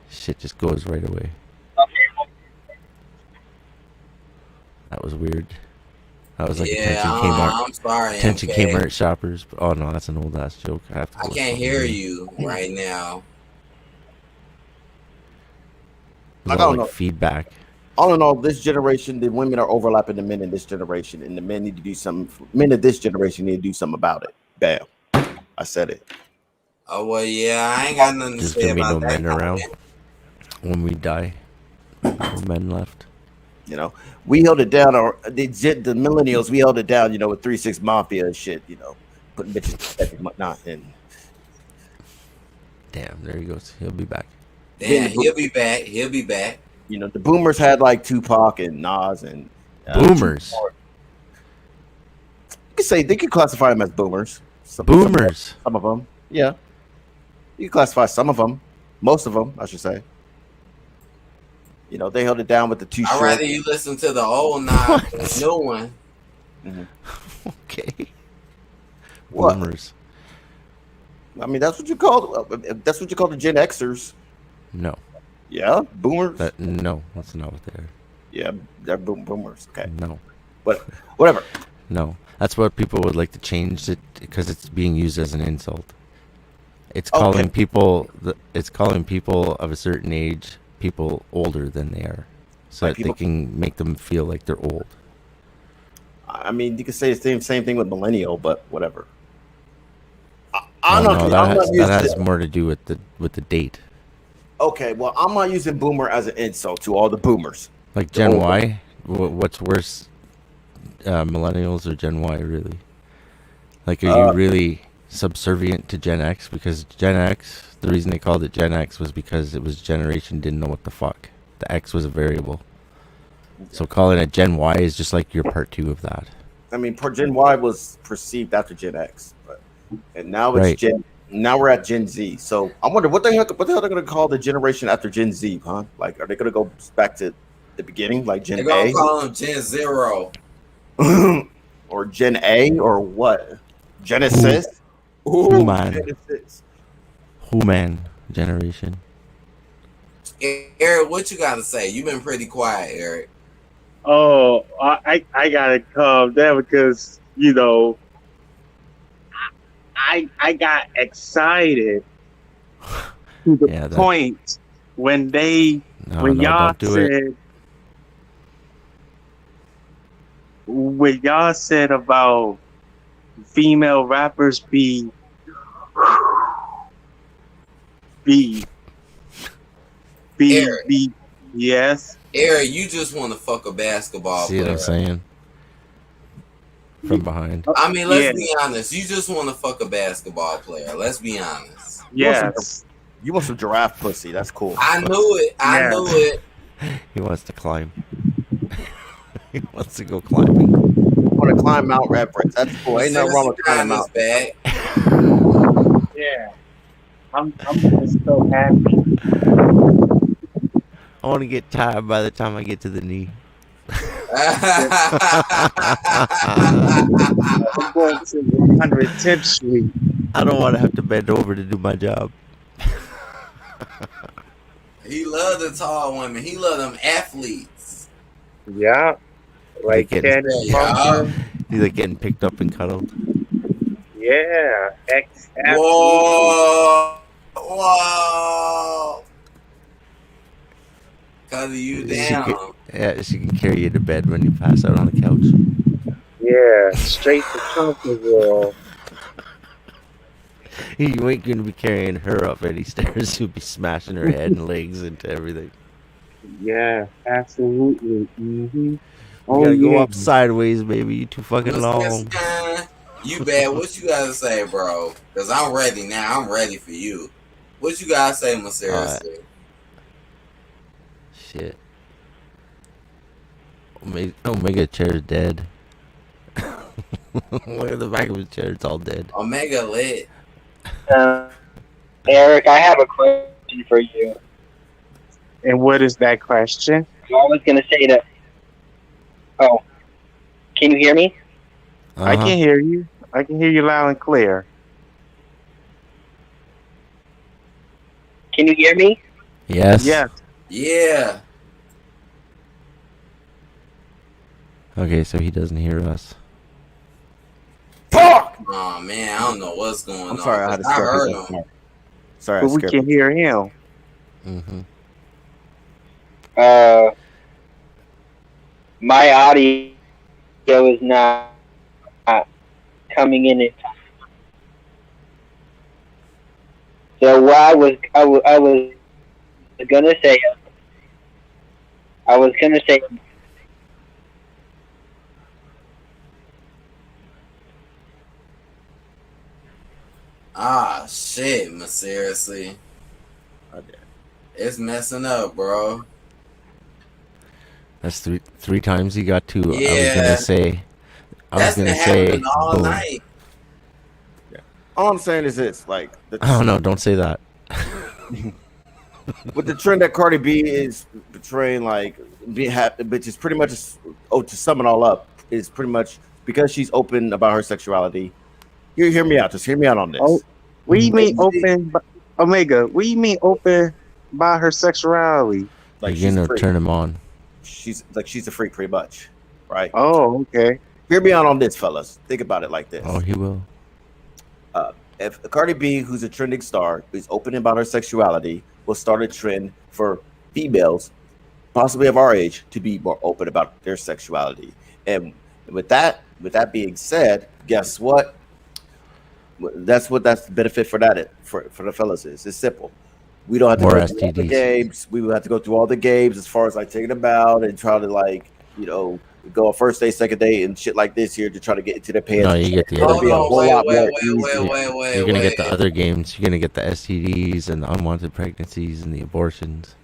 [SPEAKER 5] Shit just goes right away. That was weird. That was like
[SPEAKER 1] Yeah,
[SPEAKER 5] attention Kmart.
[SPEAKER 1] I'm sorry,
[SPEAKER 5] Attention
[SPEAKER 1] MK.
[SPEAKER 5] Kmart shoppers. Oh no, that's an old ass joke. I have to.
[SPEAKER 1] I
[SPEAKER 5] go
[SPEAKER 1] can't
[SPEAKER 5] with
[SPEAKER 1] hear
[SPEAKER 5] something.
[SPEAKER 1] you right now.
[SPEAKER 5] There's
[SPEAKER 4] I
[SPEAKER 5] all,
[SPEAKER 4] don't
[SPEAKER 5] like,
[SPEAKER 4] know.
[SPEAKER 5] feedback.
[SPEAKER 4] All in all, this generation, the women are overlapping the men in this generation, and the men need to do something. Men of this generation need to do something about it. Bam. I said it.
[SPEAKER 1] Oh well, yeah, I ain't got nothing to
[SPEAKER 5] There's
[SPEAKER 1] say
[SPEAKER 5] gonna be no
[SPEAKER 1] about that
[SPEAKER 5] men around when we die. No men left.
[SPEAKER 4] You know, we held it down, or the millennials, we held it down, with 3-6 Mafia and shit, putting bitches to bed and whatnot. And
[SPEAKER 5] Damn, there he goes. He'll be back.
[SPEAKER 1] Damn, he'll be back. He'll be back.
[SPEAKER 4] The boomers had like Tupac and Nas and
[SPEAKER 5] Boomers.
[SPEAKER 4] You could say they could classify them as boomers.
[SPEAKER 5] Boomers.
[SPEAKER 4] Some of them, yeah. You can classify some of them, most of them, I should say. They held it down with the Too
[SPEAKER 1] I'd
[SPEAKER 4] Short.
[SPEAKER 1] rather you listen to the old Nas than the new one.
[SPEAKER 4] Mm-hmm.
[SPEAKER 5] Okay.
[SPEAKER 4] What?
[SPEAKER 5] Boomers.
[SPEAKER 4] I mean, that's what you call the Gen Xers.
[SPEAKER 5] No.
[SPEAKER 4] Yeah, boomers.
[SPEAKER 5] No, that's not what they're.
[SPEAKER 4] Yeah, they're boomers. Okay.
[SPEAKER 5] No.
[SPEAKER 4] But whatever.
[SPEAKER 5] No, that's what people would like to change it because it's being used as an insult. It's calling people. It's calling people of a certain age people older than they are, so
[SPEAKER 4] Like
[SPEAKER 5] that they can make them feel like they're old.
[SPEAKER 4] I mean, you could say the same thing with millennial, but whatever.
[SPEAKER 5] That has more to do with the date.
[SPEAKER 4] Okay, well, I'm not using boomer as an insult to all the boomers.
[SPEAKER 5] Like Gen Y. What's worse, millennials or Gen Y? Really? Like, are you really subservient to Gen X? Because Gen X, the reason they called it Gen X was because it was generation didn't know what the fuck. The X was a variable. So calling it Gen Y is just like your part 2 of that.
[SPEAKER 4] I mean, Gen Y was perceived after Gen X, and now it's
[SPEAKER 5] Right.
[SPEAKER 4] Gen. Now we're at Gen Z. So I wonder what the hell they're going to call the generation after Gen Z, huh? Like, are they going to go back to the beginning, like Gen
[SPEAKER 1] They're gonna
[SPEAKER 4] A,
[SPEAKER 1] call them Gen Zero.
[SPEAKER 4] or Gen A, or what? Genesis.
[SPEAKER 5] Who man?
[SPEAKER 4] Genesis.
[SPEAKER 5] Who man generation?
[SPEAKER 1] Eric, what you got to say? You've been pretty quiet, Eric.
[SPEAKER 13] Oh, I gotta calm down because I got excited to the point when y'all
[SPEAKER 5] don't do it.
[SPEAKER 13] said when y'all said about female rappers be yes.
[SPEAKER 1] Eric, you just want to fuck a basketball
[SPEAKER 5] See
[SPEAKER 1] player.
[SPEAKER 5] what I'm saying? From behind.
[SPEAKER 1] I mean, let's be honest. You just want to fuck a basketball player. Let's be honest.
[SPEAKER 13] Yes.
[SPEAKER 4] You want some giraffe pussy? That's cool.
[SPEAKER 1] I knew it. I knew it.
[SPEAKER 5] He wants to climb. He wants to go climbing.
[SPEAKER 4] Want to climb Mount Everest? That's cool. Ain't nothing wrong with climbing Mount.
[SPEAKER 13] Yeah. I'm just so happy.
[SPEAKER 5] I want to get tired by the time I get to the knee.
[SPEAKER 13] I'm going to 110th Street.
[SPEAKER 5] I don't want to have to bend over to do my job.
[SPEAKER 1] He loved the tall women. He loved them athletes.
[SPEAKER 13] Yeah. Like Ken and Bunker.
[SPEAKER 5] He's like getting picked up and cuddled.
[SPEAKER 13] Yeah.
[SPEAKER 1] Whoa. Whoa. Cuddle you down.
[SPEAKER 5] She can carry you to bed when you pass out on the couch.
[SPEAKER 13] Yeah, straight to comfort wall.
[SPEAKER 5] You ain't gonna be carrying her up any stairs. You'll be smashing her head and legs into everything.
[SPEAKER 13] Yeah, absolutely. Mm-hmm.
[SPEAKER 5] You gotta go up sideways, baby. You too fucking long.
[SPEAKER 1] You bad. What you gotta say, bro? Because I'm ready now. I'm ready for you. What you gotta say, seriously?
[SPEAKER 5] Shit. Omega chair's dead. Look at the back of his chair. It's all dead.
[SPEAKER 1] Omega lit.
[SPEAKER 14] Eric, I have a question for you.
[SPEAKER 13] And what is that question?
[SPEAKER 14] I was going to say that. Oh, can you hear me?
[SPEAKER 13] I can hear you. I can hear you loud and clear.
[SPEAKER 14] Can you hear me?
[SPEAKER 5] Yes.
[SPEAKER 13] Yes.
[SPEAKER 1] Yeah.
[SPEAKER 5] Okay, so he doesn't hear us.
[SPEAKER 4] Fuck!
[SPEAKER 1] Oh man, I don't know what's going on.
[SPEAKER 4] I'm sorry, I had to
[SPEAKER 1] heard
[SPEAKER 4] him.
[SPEAKER 1] him.
[SPEAKER 4] Sorry,
[SPEAKER 13] but we can hear him.
[SPEAKER 5] Mm-hmm.
[SPEAKER 14] My audio is not coming in it. So what I was gonna say,
[SPEAKER 1] Ah shit, seriously. It's messing up, bro.
[SPEAKER 5] That's three times he got to.
[SPEAKER 1] Yeah.
[SPEAKER 5] I was gonna say.
[SPEAKER 1] That's been happening all
[SPEAKER 5] boom.
[SPEAKER 1] night.
[SPEAKER 4] Yeah. All I'm saying is this: like,
[SPEAKER 5] oh no, don't say that.
[SPEAKER 4] With the trend that Cardi B is portraying, like, which is pretty much, to sum it all up, is pretty much because she's open about her sexuality. You hear me out. Just hear me out on this.
[SPEAKER 13] Oh, what do you mean open, Omega? What do you mean open by her sexuality?
[SPEAKER 4] Like,
[SPEAKER 5] you're gonna turn him on.
[SPEAKER 4] She's a freak, pretty much, right?
[SPEAKER 13] Oh, okay.
[SPEAKER 4] Hear me out on this, fellas. Think about it like this.
[SPEAKER 5] Oh, he will.
[SPEAKER 4] If Cardi B, who's a trending star, is open about her sexuality, will start a trend for females, possibly of our age, to be more open about their sexuality. And with that being said, guess what? That's the benefit for that for the fellas is. It's simple. We don't have to
[SPEAKER 5] More
[SPEAKER 4] go through all the
[SPEAKER 5] STDs.
[SPEAKER 4] games. We would have to go through all the games as far as like taking them out and try to like go a first day, second day, and shit like this here to try to get into their pants.
[SPEAKER 5] No, you get the
[SPEAKER 4] It'll
[SPEAKER 5] other
[SPEAKER 4] be a
[SPEAKER 5] games.
[SPEAKER 4] whole lot more easy.
[SPEAKER 5] You're gonna get the other games. You're gonna get the STDs and the unwanted pregnancies and the abortions.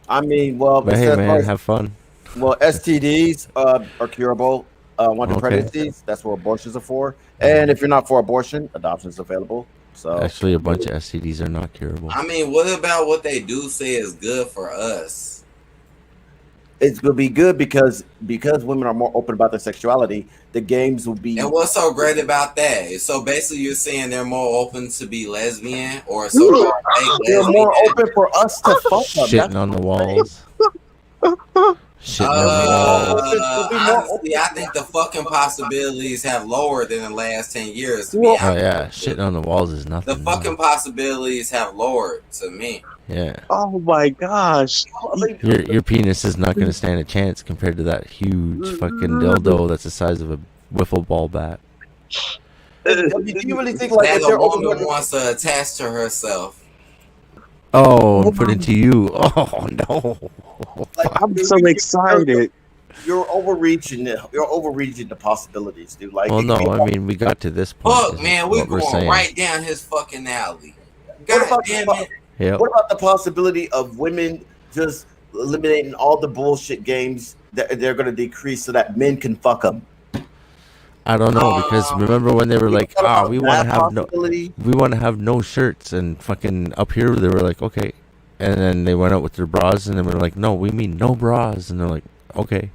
[SPEAKER 4] I mean, well,
[SPEAKER 5] But hey, man, have fun.
[SPEAKER 4] Well, STDs are curable. Unwanted
[SPEAKER 5] Okay.
[SPEAKER 4] pregnancies, that's what abortions are for. And if you're not for abortion, adoption is available. So
[SPEAKER 5] Actually, a bunch of STDs are not curable.
[SPEAKER 1] I mean, what about what they do say is good for us?
[SPEAKER 4] It's gonna be good because women are more open about their sexuality. The games will be.
[SPEAKER 1] And what's so great about that? So basically, you're saying they're more open to be lesbian or so
[SPEAKER 4] they're more open for us to fuck them.
[SPEAKER 5] Shitting on the walls. Shitting on the walls.
[SPEAKER 1] Honestly, I think the fucking possibilities have lowered in the last 10 years. To me,
[SPEAKER 5] Oh yeah, shitting on the walls is nothing.
[SPEAKER 1] the fucking possibilities have lowered to me.
[SPEAKER 5] Yeah.
[SPEAKER 13] Oh my gosh.
[SPEAKER 5] Your penis is not going to stand a chance compared to that huge fucking dildo that's the size of a wiffle ball bat.
[SPEAKER 4] Do you really think like
[SPEAKER 1] That
[SPEAKER 4] if
[SPEAKER 1] a
[SPEAKER 4] they're
[SPEAKER 1] woman
[SPEAKER 4] open?
[SPEAKER 1] wants to attach to herself?
[SPEAKER 5] Oh, and put it to you. Oh no.
[SPEAKER 13] I'm so excited.
[SPEAKER 4] You're overreaching the possibilities, dude. Like,
[SPEAKER 5] Well, no, I mean we got to this point.
[SPEAKER 1] Fuck,
[SPEAKER 5] is
[SPEAKER 1] man, we're
[SPEAKER 5] what we're
[SPEAKER 1] going
[SPEAKER 5] saying.
[SPEAKER 1] right down his fucking alley.
[SPEAKER 4] what
[SPEAKER 1] God
[SPEAKER 4] about
[SPEAKER 1] damn
[SPEAKER 4] the,
[SPEAKER 1] it.
[SPEAKER 5] Yep.
[SPEAKER 4] what about the possibility of women just eliminating all the bullshit games that they're going to decrease so that men can fuck them?
[SPEAKER 5] I don't know because remember when they were like, we want to have
[SPEAKER 4] possibility?
[SPEAKER 5] we want to have no shirts, and fucking up here they were like, okay, and then they went out with their bras, and then we were like, no, we mean no bras, and they're like, okay.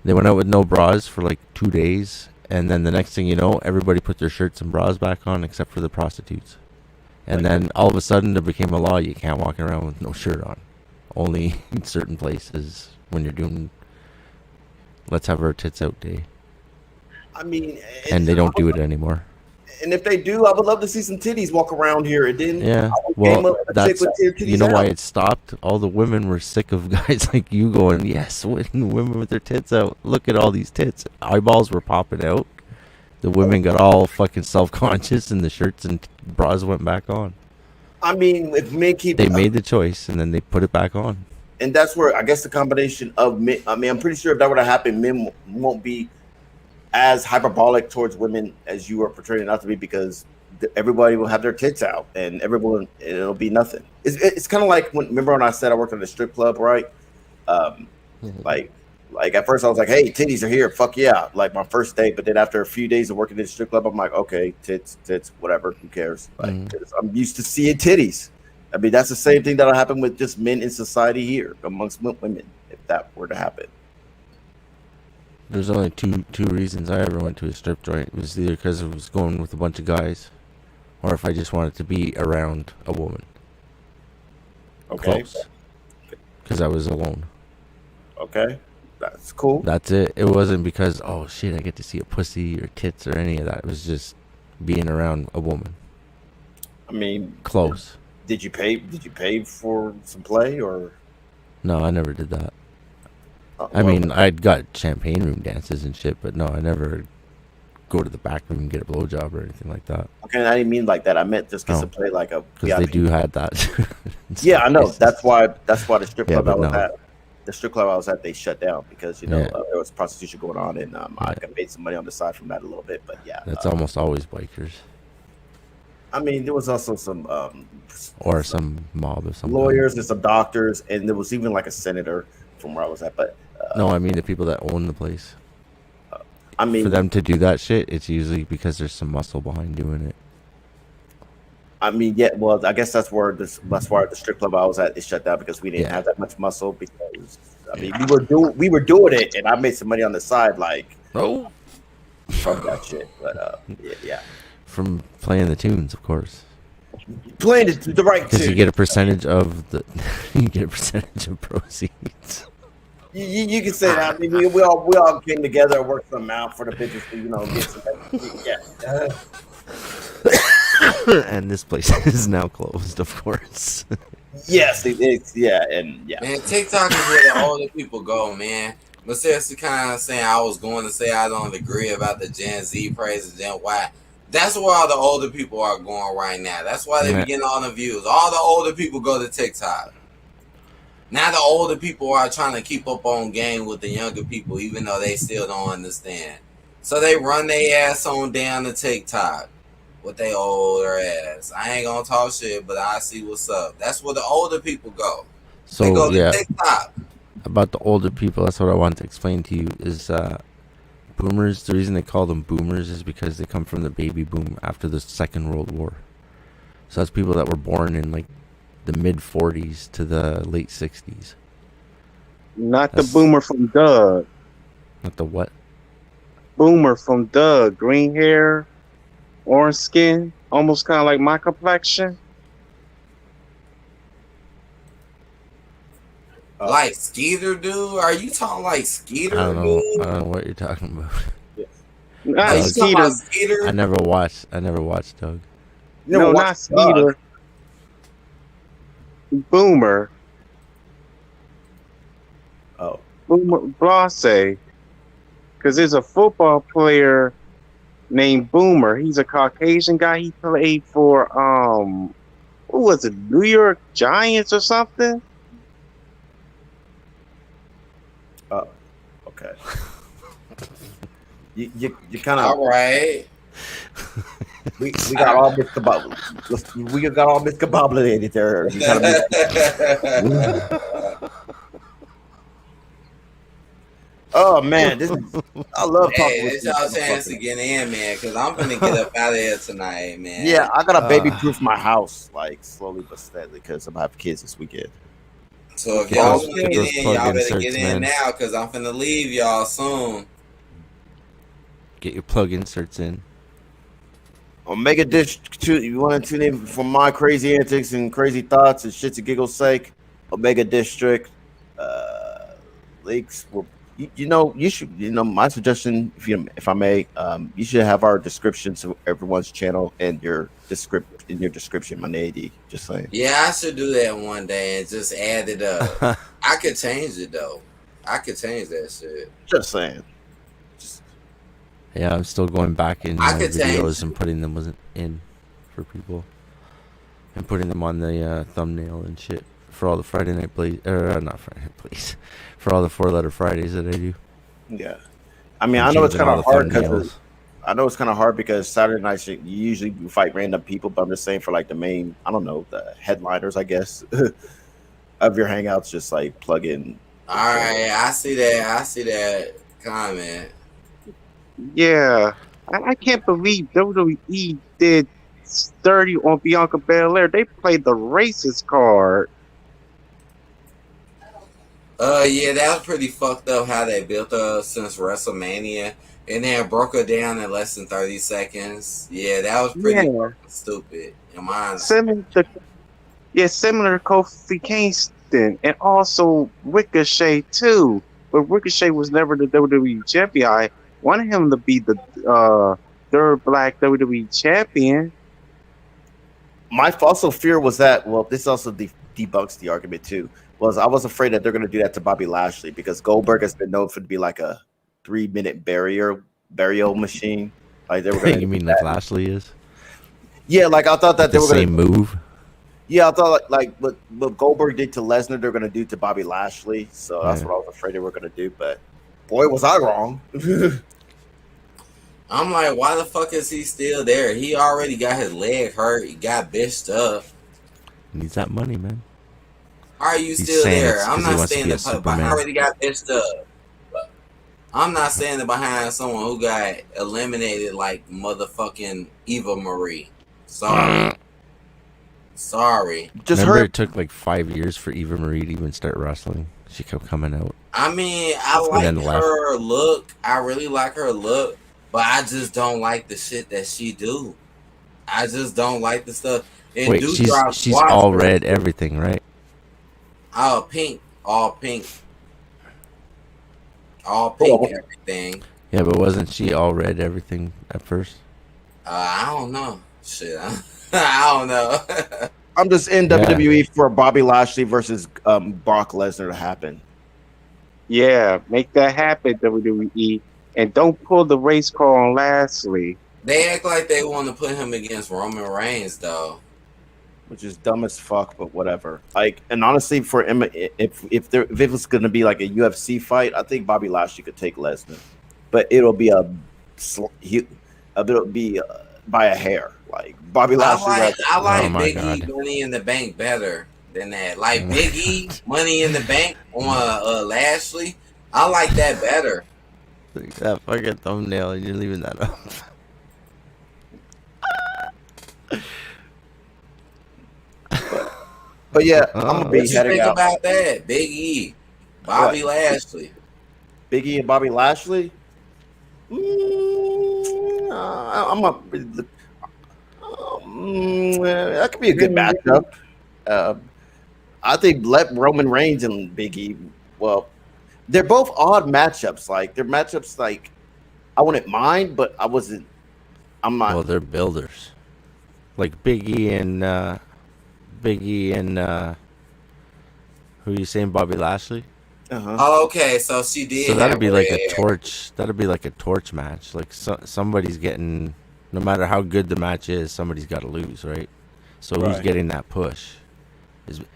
[SPEAKER 5] They went out with no bras for like 2 days, and then the next thing you know, everybody put their shirts and bras back on except for the prostitutes. And then all of a sudden there became a law you can't walk around with no shirt on. Only in certain places when you're doing let's have our tits out day.
[SPEAKER 4] I mean,
[SPEAKER 5] And they don't do it anymore.
[SPEAKER 4] And if they do, I would love to see some titties walk around here. And then
[SPEAKER 5] Yeah,
[SPEAKER 4] I would game
[SPEAKER 5] well,
[SPEAKER 4] up a chick
[SPEAKER 5] that's
[SPEAKER 4] with their titties
[SPEAKER 5] you know why
[SPEAKER 4] out.
[SPEAKER 5] it stopped. All the women were sick of guys like you going, yes, women with their tits out. Look at all these tits. Eyeballs were popping out. The women got all fucking self-conscious, and the shirts and bras went back on.
[SPEAKER 4] I mean, if men keep,
[SPEAKER 5] They made the choice, and then they put it back on.
[SPEAKER 4] and that's where I guess the combination of men. I mean, I'm pretty sure if that were to happen, men won't be as hyperbolic towards women as you are portraying it not to be, because everybody will have their tits out, and everyone it'll be nothing. It's kind of like remember when I said I worked at a strip club, right? Like at first I was like, hey, titties are here, fuck yeah, like my first day. But then after a few days of working in the strip club, I'm like, okay, tits, whatever, who cares? Like, 'cause I'm used to seeing titties. I mean, that's the same thing that'll happen with just men in society here amongst women if that were to happen.
[SPEAKER 5] There's only two reasons I ever went to a strip joint. It was either because I was going with a bunch of guys, or if I just wanted to be around a woman.
[SPEAKER 4] Okay.
[SPEAKER 5] Because I was alone.
[SPEAKER 4] Okay, that's cool.
[SPEAKER 5] That's it. It wasn't because, oh shit, I get to see a pussy or tits or any of that. It was just being around a woman.
[SPEAKER 4] I mean,
[SPEAKER 5] close.
[SPEAKER 4] Did you pay for some play or?
[SPEAKER 5] No, I never did that. I mean, I'd got champagne room dances and shit, but no, I never go to the back room and get a blowjob or anything like that.
[SPEAKER 4] Okay, I didn't mean like that. I meant just get
[SPEAKER 5] No.
[SPEAKER 4] to play like a.
[SPEAKER 5] Because they do have that.
[SPEAKER 4] Yeah, I know. That's why the strip
[SPEAKER 5] Yeah,
[SPEAKER 4] club I
[SPEAKER 5] but
[SPEAKER 4] was
[SPEAKER 5] no.
[SPEAKER 4] at. The strip club I was at, they shut down because
[SPEAKER 5] Yeah.
[SPEAKER 4] there was prostitution going on, and I made some money on the side from that a little bit. But yeah,
[SPEAKER 5] That's almost always bikers.
[SPEAKER 4] I mean, there was also some
[SPEAKER 5] Or some mob or something.
[SPEAKER 4] lawyers and some doctors, and there was even like a senator from where I was at. But
[SPEAKER 5] No, I mean the people that own the place.
[SPEAKER 4] I mean,
[SPEAKER 5] for them to do that shit, it's usually because there's some muscle behind doing it.
[SPEAKER 4] I mean, yeah. Well, I guess that's where the strip club I was at is shut down because we didn't have that much muscle. Because I mean, we were doing it, and I made some money on the side, like from that shit. But yeah.
[SPEAKER 5] From playing the tunes, of course.
[SPEAKER 4] Playing the right
[SPEAKER 5] Because you
[SPEAKER 4] tune.
[SPEAKER 5] get a percentage of the, you get a percentage of proceeds.
[SPEAKER 4] You can say that. I mean, we all came together and worked something out for the business to get some. Yeah.
[SPEAKER 5] And this place is now closed, of course.
[SPEAKER 4] Yes, it's yeah.
[SPEAKER 1] Man, TikTok is where the older people go, man. But seriously, kind of saying I was going to say I don't agree about the Gen Z praise and Gen Y. That's where all the older people are going right now. That's why they be getting all the views. All the older people go to TikTok. Now the older people are trying to keep up on game with the younger people, even though they still don't understand. So they run their ass on down to TikTok with their older ass. I ain't gonna talk shit, but I see what's up. That's where the older people go. They
[SPEAKER 5] So
[SPEAKER 1] go to
[SPEAKER 5] yeah,
[SPEAKER 1] TikTok.
[SPEAKER 5] about the older people, that's what I wanted to explain to you. Is boomers? The reason they call them boomers is because they come from the baby boom after the Second World War. So that's people that were born in like the mid 40s to the late 60s.
[SPEAKER 13] Not
[SPEAKER 5] That's
[SPEAKER 13] the boomer from Doug.
[SPEAKER 5] not the what?
[SPEAKER 13] Boomer from Doug. Green hair, orange skin, almost kind of like my complexion.
[SPEAKER 1] Like Skeeter dude? Are you talking like
[SPEAKER 5] I
[SPEAKER 1] Skeeter
[SPEAKER 5] don't know. I
[SPEAKER 1] dude?
[SPEAKER 5] don't know what you're talking about.
[SPEAKER 1] Are
[SPEAKER 13] Not
[SPEAKER 1] you
[SPEAKER 5] Doug.
[SPEAKER 1] talking about
[SPEAKER 13] Skeeter.
[SPEAKER 1] Skeeter?
[SPEAKER 5] I never watched Doug.
[SPEAKER 4] You never
[SPEAKER 13] No,
[SPEAKER 4] watched
[SPEAKER 13] not
[SPEAKER 4] Doug.
[SPEAKER 13] Skeeter. Boomer.
[SPEAKER 4] Oh,
[SPEAKER 13] Boomer Blase. Because there's a football player named Boomer. He's a Caucasian guy. He played for what was it, New York Giants or something?
[SPEAKER 4] okay. You kind of
[SPEAKER 1] All right.
[SPEAKER 4] we got all miscombobulated. We got all miscombobulated there. You kind of oh man, this is I love talking
[SPEAKER 1] Hey,
[SPEAKER 4] with
[SPEAKER 1] it's
[SPEAKER 4] you,
[SPEAKER 1] y'all chance to
[SPEAKER 4] motherfucker.
[SPEAKER 1] get in, man, because I'm gonna get up out of here tonight, man.
[SPEAKER 4] Yeah, I gotta baby proof my house like slowly but steadily because I'm gonna have kids this weekend.
[SPEAKER 1] So if
[SPEAKER 5] Get
[SPEAKER 1] y'all
[SPEAKER 5] those
[SPEAKER 1] want to
[SPEAKER 5] get
[SPEAKER 1] get
[SPEAKER 5] those
[SPEAKER 1] in,
[SPEAKER 5] plug
[SPEAKER 1] y'all better get
[SPEAKER 5] inserts,
[SPEAKER 1] in
[SPEAKER 5] man.
[SPEAKER 1] now, because I'm finna leave y'all soon.
[SPEAKER 5] Get your plug inserts in.
[SPEAKER 4] Omega Dish 2, you want to tune in for my crazy antics and crazy thoughts and shits and giggles sake? Omega District links will you should my suggestion if I may you should have our descriptions of everyone's channel and your description my AD just saying.
[SPEAKER 1] Yeah, I should do that one day and just add it up. I could change it though. I could change that shit.
[SPEAKER 4] Just saying.
[SPEAKER 5] Yeah, I'm still going back in
[SPEAKER 1] I
[SPEAKER 5] my
[SPEAKER 1] could change
[SPEAKER 5] videos
[SPEAKER 1] it.
[SPEAKER 5] and putting them in for people, and putting them on the thumbnail and shit for all the Friday night plays, or not Friday night plays, for all the 4-letter Fridays that I do.
[SPEAKER 4] Yeah, I mean
[SPEAKER 5] I'm
[SPEAKER 4] I know it's
[SPEAKER 5] changing
[SPEAKER 4] kind
[SPEAKER 5] all
[SPEAKER 4] of
[SPEAKER 5] the
[SPEAKER 4] hard
[SPEAKER 5] thumbnails.
[SPEAKER 4] I know it's kind of hard because Saturday nights you usually fight random people, but I'm just saying for like the main, I don't know, the headliners, I guess, of your hangouts, just like plug in.
[SPEAKER 1] All right, I see that. I see that comment.
[SPEAKER 13] Yeah. I can't believe WWE did 30 on Bianca Belair. They played the racist card.
[SPEAKER 1] Yeah, that was pretty fucked up how they built her since WrestleMania and then broke her down in less than 30 seconds. Yeah, that was pretty
[SPEAKER 13] Yeah.
[SPEAKER 1] fucking stupid. In my
[SPEAKER 13] Similar to Kofi Kingston and also Ricochet too. But Ricochet was never the WWE champion. I wanted him to be the third black WWE champion.
[SPEAKER 4] My also fear was that, well, this also debunks the argument too, was I was afraid that they're going to do that to Bobby Lashley because Goldberg has been known for to be like a 3-minute burial machine. Like they were going to
[SPEAKER 5] You mean like Lashley is?
[SPEAKER 4] yeah, like I thought that
[SPEAKER 5] Like
[SPEAKER 4] they
[SPEAKER 5] the
[SPEAKER 4] were going
[SPEAKER 5] same
[SPEAKER 4] to
[SPEAKER 5] move.
[SPEAKER 4] yeah, I thought like what Goldberg did to Lesnar, they're going to do to Bobby Lashley. So that's
[SPEAKER 5] Yeah.
[SPEAKER 4] what I was afraid they were going to do. But boy, was I wrong.
[SPEAKER 1] I'm like, why the fuck is he still there? He already got his leg hurt. He got bitched up.
[SPEAKER 5] Needs that money, man.
[SPEAKER 1] Are you
[SPEAKER 5] He's
[SPEAKER 1] still
[SPEAKER 5] saying
[SPEAKER 1] there?
[SPEAKER 5] it's
[SPEAKER 1] I'm
[SPEAKER 5] 'cause he
[SPEAKER 1] not
[SPEAKER 5] wants to be
[SPEAKER 1] standing
[SPEAKER 5] a
[SPEAKER 1] behind. I
[SPEAKER 5] Superman.
[SPEAKER 1] already got bitched up. I'm not standing behind someone who got eliminated like motherfucking Eva Marie. Sorry. Sorry.
[SPEAKER 4] Just
[SPEAKER 5] Remember,
[SPEAKER 4] her.
[SPEAKER 5] it took like 5 years for Eva Marie to even start wrestling. She kept coming out.
[SPEAKER 1] I mean, I
[SPEAKER 5] And
[SPEAKER 1] like
[SPEAKER 5] then left.
[SPEAKER 1] her look. I really like her look, but I just don't like the shit that she do. I just don't like the stuff. And
[SPEAKER 5] Wait,
[SPEAKER 1] Dewdrop
[SPEAKER 5] she's
[SPEAKER 1] squats
[SPEAKER 5] all
[SPEAKER 1] her.
[SPEAKER 5] red everything, right?
[SPEAKER 1] Oh, pink, all pink, all pink, everything.
[SPEAKER 5] Yeah, but wasn't she all red everything at first?
[SPEAKER 1] I don't know. Shit, I don't know.
[SPEAKER 4] I'm just in
[SPEAKER 5] Yeah.
[SPEAKER 4] WWE for Bobby Lashley versus Brock Lesnar to happen.
[SPEAKER 13] Yeah, make that happen, WWE. And don't pull the race car on Lashley.
[SPEAKER 1] They act like they want to put him against Roman Reigns, though.
[SPEAKER 10] which is dumb as fuck, but whatever. Like, and honestly, for him, if it was gonna be like a UFC fight, I think Bobby Lashley could take Lesnar, but it'll be it'll be by a hair. Like Bobby Lashley, right?
[SPEAKER 1] I
[SPEAKER 5] Oh
[SPEAKER 1] like
[SPEAKER 5] my
[SPEAKER 1] Big E
[SPEAKER 5] god.
[SPEAKER 1] Money in the Bank better than that. Like Big E Money in the Bank on Lashley, I like that better.
[SPEAKER 5] Like that fucking thumbnail, and you're leaving that up.
[SPEAKER 10] But yeah, I'm gonna be
[SPEAKER 1] What you
[SPEAKER 10] heading
[SPEAKER 1] think
[SPEAKER 10] out.
[SPEAKER 1] about that? Big E, Bobby
[SPEAKER 10] What?
[SPEAKER 1] Lashley.
[SPEAKER 10] Big E and Bobby Lashley. I'm a. That could be a good matchup. I think let Roman Reigns and Big E. Well, they're both odd matchups. Like they're matchups like I wouldn't mind, but I wasn't. I'm not.
[SPEAKER 5] Well, they're builders. Like Big E and who are you saying, Bobby Lashley?
[SPEAKER 1] Oh, okay, so she did.
[SPEAKER 5] So that'd
[SPEAKER 1] have
[SPEAKER 5] be like
[SPEAKER 1] red
[SPEAKER 5] a
[SPEAKER 1] hair.
[SPEAKER 5] torch. That'd be like a torch match. Like somebody's getting, no matter how good the match is, somebody's got to lose, right? So who's
[SPEAKER 10] Right.
[SPEAKER 5] getting that push?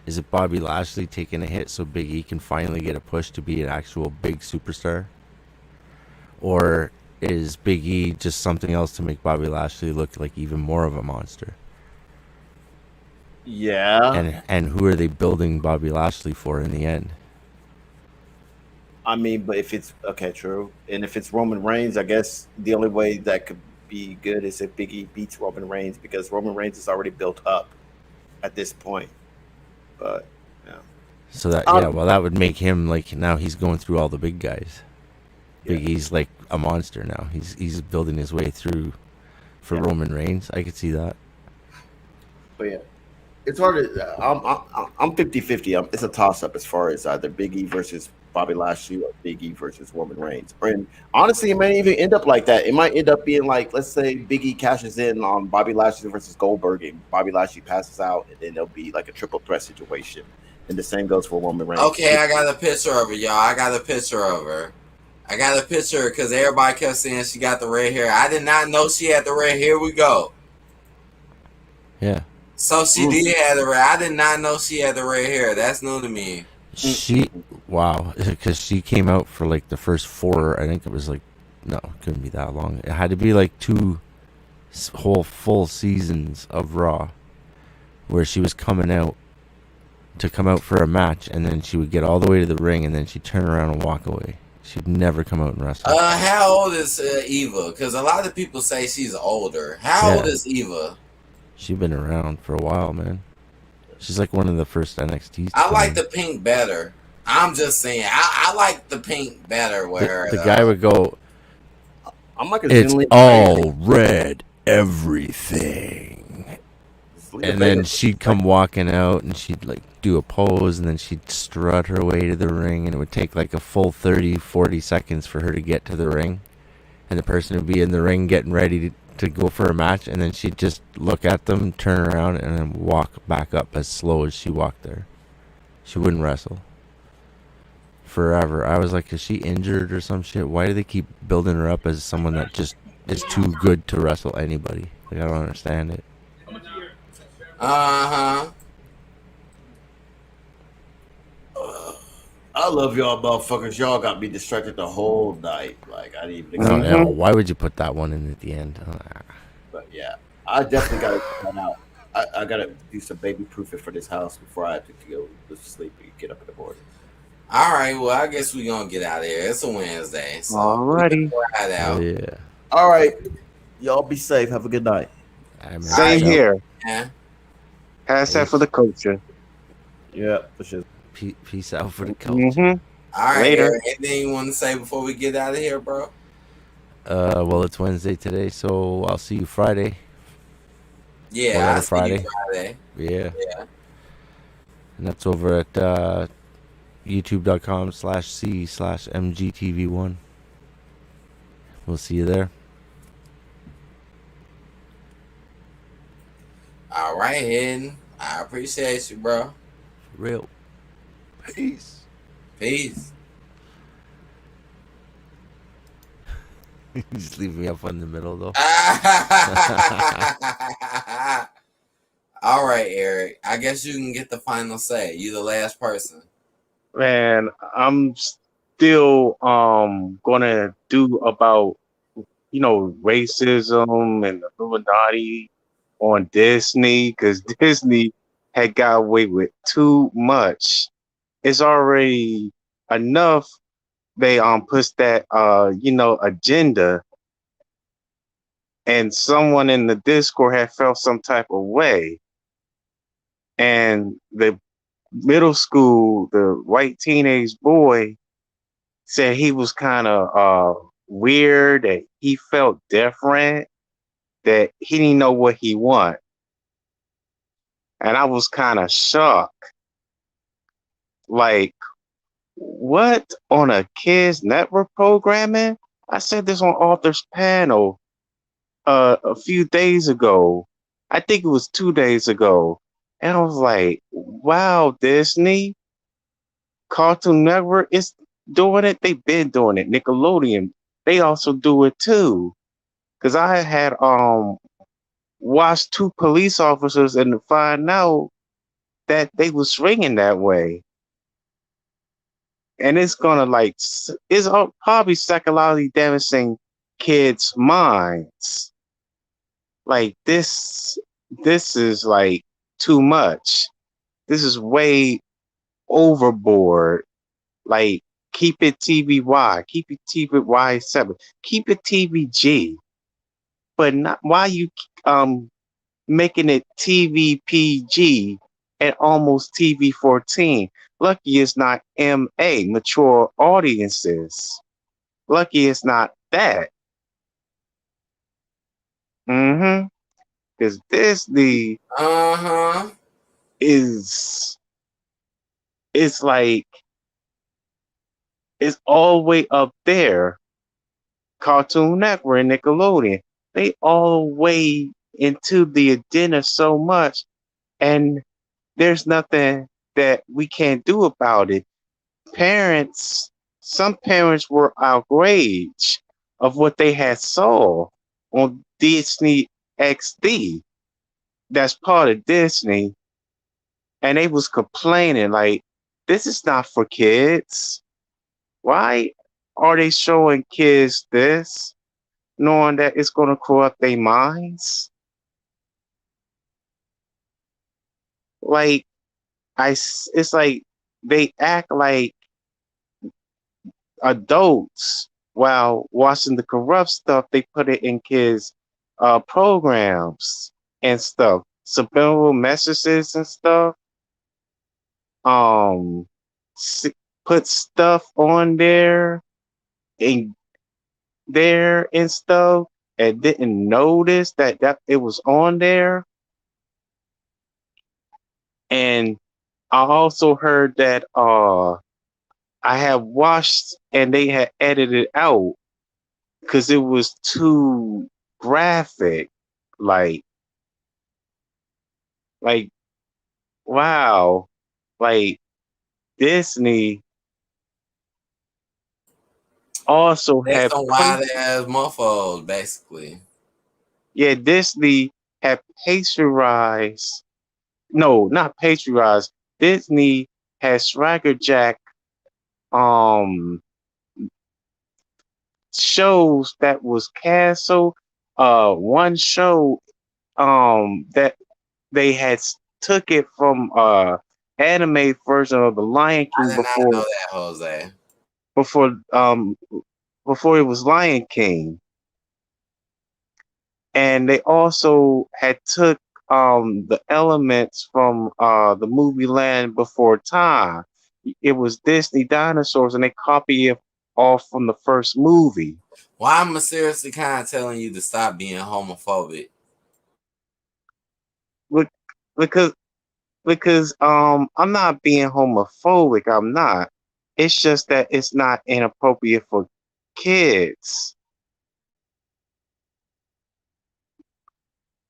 [SPEAKER 5] Is it Bobby Lashley taking a hit so Big E can finally get a push to be an actual big superstar? Or is Big E just something else to make Bobby Lashley look like even more of a monster?
[SPEAKER 10] Yeah.
[SPEAKER 5] And who are they building Bobby Lashley for in the end?
[SPEAKER 10] I mean, but if it's okay, true, and if it's Roman Reigns, I guess the only way that could be good is if Big E beats Roman Reigns because Roman Reigns is already built up at this point. But yeah.
[SPEAKER 5] So that well, that would make him like now he's going through all the big guys. Big E's like a monster now. He's building his way through for Roman Reigns. I could see that.
[SPEAKER 10] But yeah, it's hard to. I'm 50-50. It's a toss up as far as either Big E versus Bobby Lashley or Big E versus Roman Reigns. And honestly, it might even end up like that. It might end up being like, let's say Big E cashes in on Bobby Lashley versus Goldberg, and Bobby Lashley passes out, and then it'll be like a triple threat situation. And the same goes for Roman Reigns.
[SPEAKER 1] Okay, I got a picture of her, y'all. I got a picture of her. I got a picture because everybody kept saying she got the red hair. I did not know she had the red hair. Here we go.
[SPEAKER 5] Yeah.
[SPEAKER 1] So she did have the red. I did not know she had the red hair. That's new to me.
[SPEAKER 5] Wow, because she came out for like the first 4. I think it was like, no, it couldn't be that long. It had to be like 2 whole full seasons of Raw, where she was coming out to come out for a match, and then she would get all the way to the ring, and then she'd turn around and walk away. She'd never come out and wrestle.
[SPEAKER 1] How old is Eva? Because a lot of people say she's older. How old is Eva?
[SPEAKER 5] She's been around for a while, man. She's like one of the first NXTs.
[SPEAKER 1] I like the pink better. I'm just saying. I like the pink better. Where
[SPEAKER 5] the guy would go,
[SPEAKER 10] I'm like
[SPEAKER 5] it's all red, everything. And then she'd come walking out, and she'd like do a pose, and then she'd strut her way to the ring, and it would take like a full 30-40 seconds for her to get to the ring, and the person would be in the ring getting ready to go for a match, and then she'd just look at them, turn around, and then walk back up as slow as she walked there. She wouldn't wrestle forever. I was like, is she injured or some shit? Why do they keep building her up as someone that just is too good to wrestle anybody? Like, I don't understand it.
[SPEAKER 1] Uh-huh.
[SPEAKER 10] I love y'all motherfuckers. Y'all got me distracted the whole night. Like I didn't even.
[SPEAKER 5] No, no, why would you put that one in at the end?
[SPEAKER 10] But yeah, I definitely got to put that out. I got to do some baby proofing for this house before I have to go to sleep and get up in the morning.
[SPEAKER 1] All right. Well, I guess we're gonna get out of here. It's a Wednesday. So
[SPEAKER 13] Alrighty.
[SPEAKER 1] Right out.
[SPEAKER 5] Yeah.
[SPEAKER 10] All right. Y'all be safe. Have a good night.
[SPEAKER 13] Same here.
[SPEAKER 1] Yeah.
[SPEAKER 13] Pass that for the culture.
[SPEAKER 10] Yeah, for sure.
[SPEAKER 5] Peace out for the culture.
[SPEAKER 1] All right.
[SPEAKER 13] Later.
[SPEAKER 1] Eric, anything you want to say before we get out of here, bro?
[SPEAKER 5] Well, it's Wednesday today, so I'll see you Friday.
[SPEAKER 1] Yeah,
[SPEAKER 5] Whatever,
[SPEAKER 1] I'll see you Friday.
[SPEAKER 5] Yeah.
[SPEAKER 1] Yeah.
[SPEAKER 5] And that's over at youtube.com/c/mgtv1. We'll see you there.
[SPEAKER 1] All right, Hayden. I appreciate you, bro.
[SPEAKER 5] For real. Peace.
[SPEAKER 1] Peace.
[SPEAKER 5] You just leave me up in the middle, though.
[SPEAKER 1] All right, Eric. I guess you can get the final say. You the last person.
[SPEAKER 13] Man, I'm still gonna do about racism and the Illuminati on Disney because Disney had got away with too much. It's already enough. They push that agenda, and someone in the Discord had felt some type of way, and the middle school, the white teenage boy said he was kind of weird, that he felt different, that he didn't know what he want. And I was kind of shocked. Like, what on a kids network programming? I said this on Author's panel a few days ago. I think it was 2 days ago. And I was like, wow, Disney, Cartoon Network is doing it. They've been doing it. Nickelodeon, they also do it too. Cause I had watched two police officers and to find out that they was swinging that way. And it's gonna it's probably psychologically damaging kids' minds. Like this is like too much. This is way overboard. Like keep it TVY, keep it TVY7, keep it TVG, but not why you um making it TVPG and almost TV-14. Lucky it's not MA, mature audiences. Lucky it's not that. Mm-hmm. Because Disney
[SPEAKER 1] Uh-huh.
[SPEAKER 13] is it's like it's all the way up there. Cartoon Network and Nickelodeon. They all the way into the agenda so much, and there's nothing that we can't do about it. Some parents were outraged of what they had saw on Disney XD. That's part of Disney, and they was complaining like, "This is not for kids. Why are they showing kids this, knowing that it's going to corrupt their minds?" Like it's like they act like adults while watching the corrupt stuff. They put it in kids programs and stuff, subliminal messages and stuff. um Put stuff on and there and stuff and didn't notice that it was on there. And I also heard that I have watched and they had edited out because it was too graphic. Like, like, wow. Like, Disney also
[SPEAKER 1] They
[SPEAKER 13] had
[SPEAKER 1] some wild ass mofos, basically.
[SPEAKER 13] yeah, Disney had patronized, no, not patronized. Disney had Swagger Jack um shows that was canceled. One show that they had took it from anime version of the Lion
[SPEAKER 1] I
[SPEAKER 13] King
[SPEAKER 1] did not know that, Jose.
[SPEAKER 13] before um before it was Lion King. And they also had took the elements from the movie Land Before Time. It was Disney dinosaurs and they copied it off from the first movie.
[SPEAKER 1] Why am I seriously kind of telling you to stop being homophobic?
[SPEAKER 13] Because I'm not being homophobic. I'm not. It's just that it's not inappropriate for kids.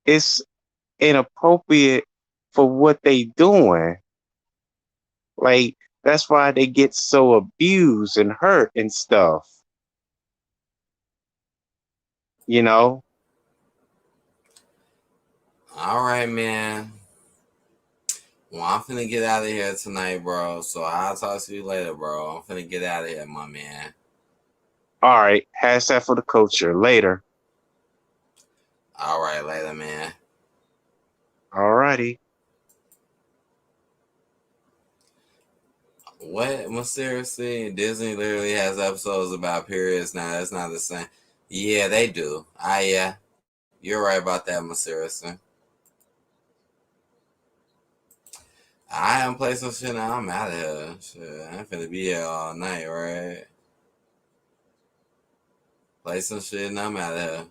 [SPEAKER 13] It's inappropriate for what they doing. Like that's why they get so abused and hurt and stuff. You know?
[SPEAKER 1] All right, man. Well, I'm finna get out of here tonight, bro. So I'll talk to you later, bro. I'm finna get out of here, my man.
[SPEAKER 13] All right, hashtag for the culture. Later.
[SPEAKER 1] All right, later, man.
[SPEAKER 13] All righty.
[SPEAKER 1] What? Well, seriously, Disney literally has episodes about periods now. That's not the same. Yeah, they do. Yeah, you're right about that, my seriously. I am play some shit now. I'm out of here. Shit, I ain't finna be here all night, right? Play some shit and I'm out of here.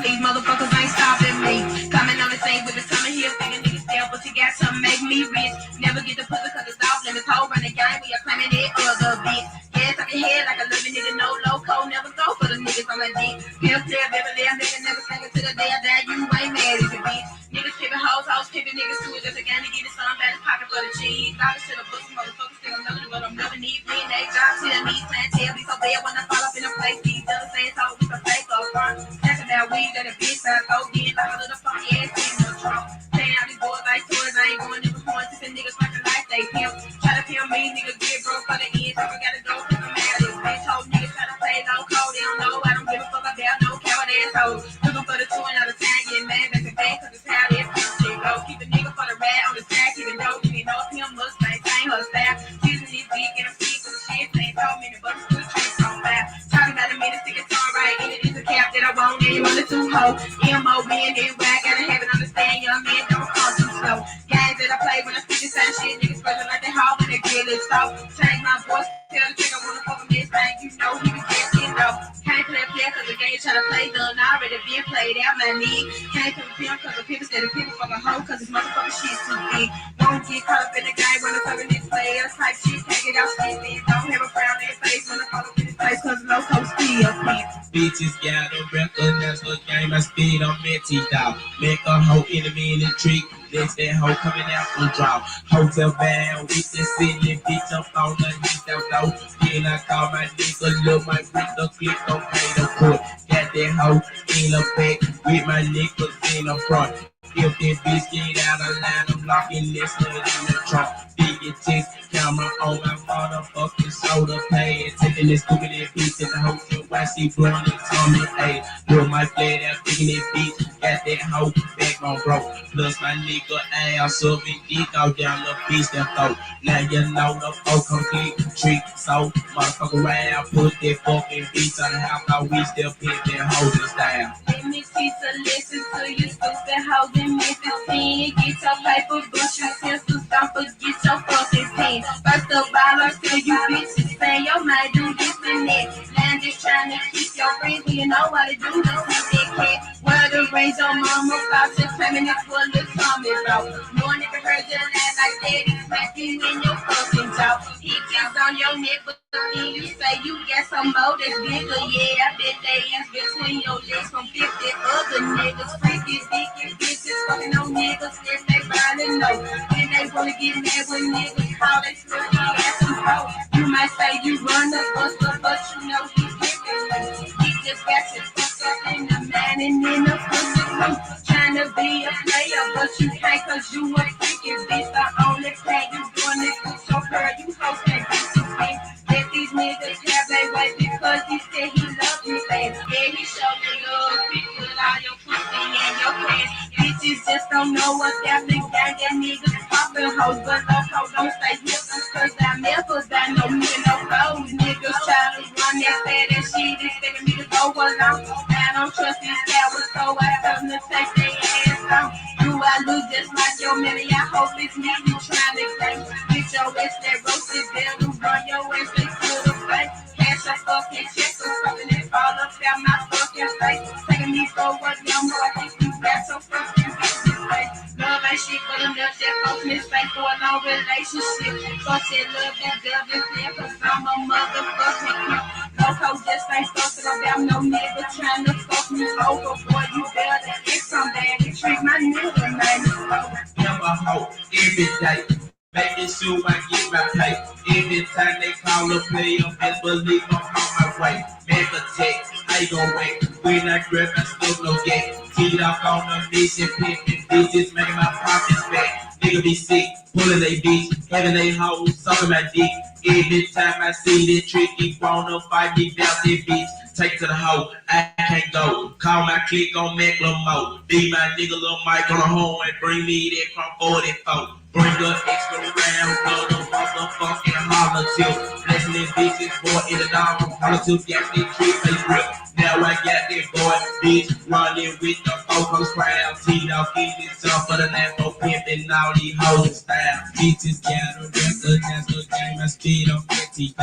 [SPEAKER 1] These motherfuckers ain't stopping me. Coming on the same with the summer here, thinking niggas still, but you got something make me rich. Never get the pussy cause it's off limits. Whole run the game, we are claiming it other bitch. Yeah, top your head like a living nigga, no loco. Never go for the niggas on my dick. Pimp, clear, baby, live, nigga, never sing it to the day I die. You ain't mad as a bitch. Niggas pimping hoes pimping niggas too. It's just a game to get it some back pocket for the cheese. Thought it should have booked some motherfuckers, think I'm loving it, but I'm loving these men. They drop to the knees, playing tail, be so bad when I fall up in a place. These other saying so we can fake up front. Talking about weed that a bitch I go get like a little funky ass in the trunk. Playing out these boys like toys, I ain't going never point. Tipping niggas like a life they pimp. Try to pimp me, niggas get broke for the end. So I gotta go cause I'm mad at this bitch. Whole niggas try to play low code, they don't know. I don't give a fuck about no coward assholes. Looking for the two and out of time, getting mad back to back cause it's how this shit go. Keep a nigga for the rat on the stack, even though you know him must maintain her staff. Season this dick and I'm sick of shit. Ain't so many but I'm still tricks on fire. Talking about a minute, stick a song right in it. It's a cap that I won't name on the two hoe. M-O-N, and where I gotta have it, understand young man don't come too slow. Games that I play when I speak the same shit, niggas feeling like they hard when they get it so. Change my voice, tell the chick I wanna fuck him this thing, you know he be getting though. Can't play cause the game tryna play done, already been played out my knee. Can't come pimp cause the people said the people fuck a hoe cause this motherfucking shit too big. Won't get caught up in the game when I'm fucking this players type shit, take it out, shit, man. Don't have a frown in their face when I fall up in this place cause the loco still pimp. Bitches gotta recognize the game. I spit on Metty dog. Make a whole enemy in the trick. Next that hoe coming out from draw. Hotel bound with the ceiling. Bitch up on the heat down low. Then I call my nigga. Look my brick. The click. Don't pay the court. Got that hoe in the back. With my niggas in the front. If that bitch get out of line, I'm locking this hood in the trunk. Big text camera on my motherfucking shoulder pad. Taking this stupid ass bitch at the hotel while she blowing it on me. Hey, put my flat out, thinking that bitch got that hoe back on broke. Plus my nigga ass sucking dick out down the bitch that throat. Now you know the folk complete trick. So motherfucker around, put that fucking bitch on the house. Now we still pit that hoe style. Let me teach a lesson to you stupid hoes in Memphis 10. Get your paper, brush your pencils, don't forget your fucking pen. First of all, I tell you bitches, say your mind do this and that. Now I'm just trying to keep your friends, but you know what to do, just keep that cat. Where the range your mama about to claiming it's what the Tommy about. Knowing if you heard your lie like that, it's smacking in your fucking jaw. He keeps on your neck, but then you say you got some more that's bigger. Yeah, I bet they is between your legs from 50 other niggas. Freaky, dicky bitches, fucking on niggas, yes, they finally know. When they wanna get mad with niggas, how they slurry ass and hoe. You might say you run the buster, but you know he's different. He just got you fucked up in the man and in the pussy too. Trying to be a player, but you can't cause you a freaky bitch. The only thing you doing is with your girl, you hoes can't be too big. Let these niggas have their way because he said he loves me, baby. Yeah, he showed me love, he put all your pussy in your pants. Bitches just don't know what's happening, gang. That niggas popping hoes, but those hoes don't stay here cause I never got no nigga, no clothes. Niggas try to run that fat and shit, expecting me to go along. I don't trust these cowards, so I tell them to take their ass on. Do I look just like your mammy? I hope it's me you trying to claim. Get your ass that roasted down, run your ass straight to the face. Cash a fucking check or something that fall up down my fucking face. Taking me for what young boy think you got so fucking business face. Love ain't shit but enough that folks mistake for a long relationship. Fuck that love that devil there cause I'm a motherfucking pimp. Loco just ain't fucking about no nigga trying to fuck me over. Boy, you better get some bad and treat my nigga name is over. Never hope every day. Making sure I get my pay. Every time they call a player, best believe I'm on my way. Never text, I gon' wait.
[SPEAKER 15] When I grab my stuff, no gate. Teed off on the mission, pimpin' bitches, making my pockets fat. Nigga be sick, pulling they bitch, having they hoes, sucking my dick. Every time I see this tricky, wanna fight me down this bitch. Take it to the hoe, I can't go. Call my clique on Macklemore. Be my nigga Lil Mike on the horn, bring me that crump 44. Bring up extra round, blow the motherfucking holler tip. Blessing these bitches, boy, in the dog from holler tip, gas they trip, they grip. Now I got that boy, bitch, running with the focus crowd. T-Dog keep it up for the Lambo pimpin' all these hoes style. Bitches gotta recognize the game, I speed on 50,000.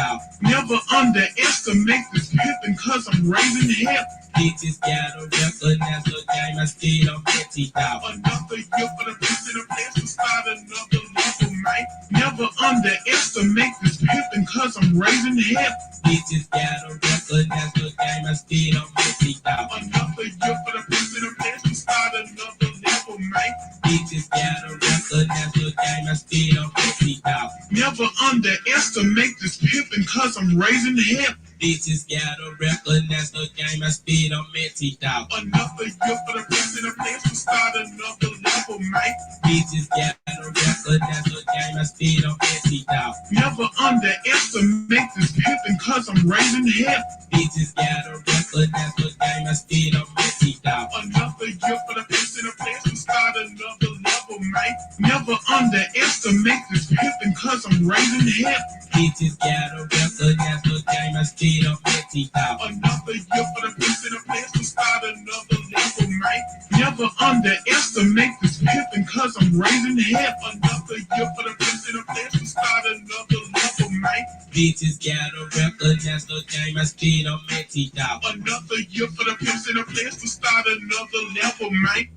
[SPEAKER 15] Never underestimate this pimpin' cause I'm raising hell. Bitches gotta recognize the game, I speed on 50,000. Another year for the bitch in the place to start another level, man. Never underestimate this pimpin' cause I'm raising hell. Bitches gotta recognize the game, I speed on 50,000. Another year for the bitch in the place to start another level, man. Bitches gotta recognize the game, I speed on 50,000. Never underestimate this pimpin' cause I'm raising hell. Bitches gotta recognize the game, I speed on 50,000. Another year for the bitch in the place to start another level, man. Bitches gotta recognize the game, I speed on 50,000. Never underestimate this pimpin' cause I'm raising hell. Bitches gotta recognize the game, I speed on 50,000. Another year for the bitch in the place to start another level, man. Never underestimate this pimpin' cause I'm raising hell. Bitches gotta recognize the game, I speed on 50,000. Another year for the bitch in the place to start another level, man. Never underestimate this pimpin' cause I'm raising hell. Another year for the bitch in the place to start another level, man. Bitches gotta recognize the game, I speed on 50,000. Another year for the bitch in the place to start another level, man.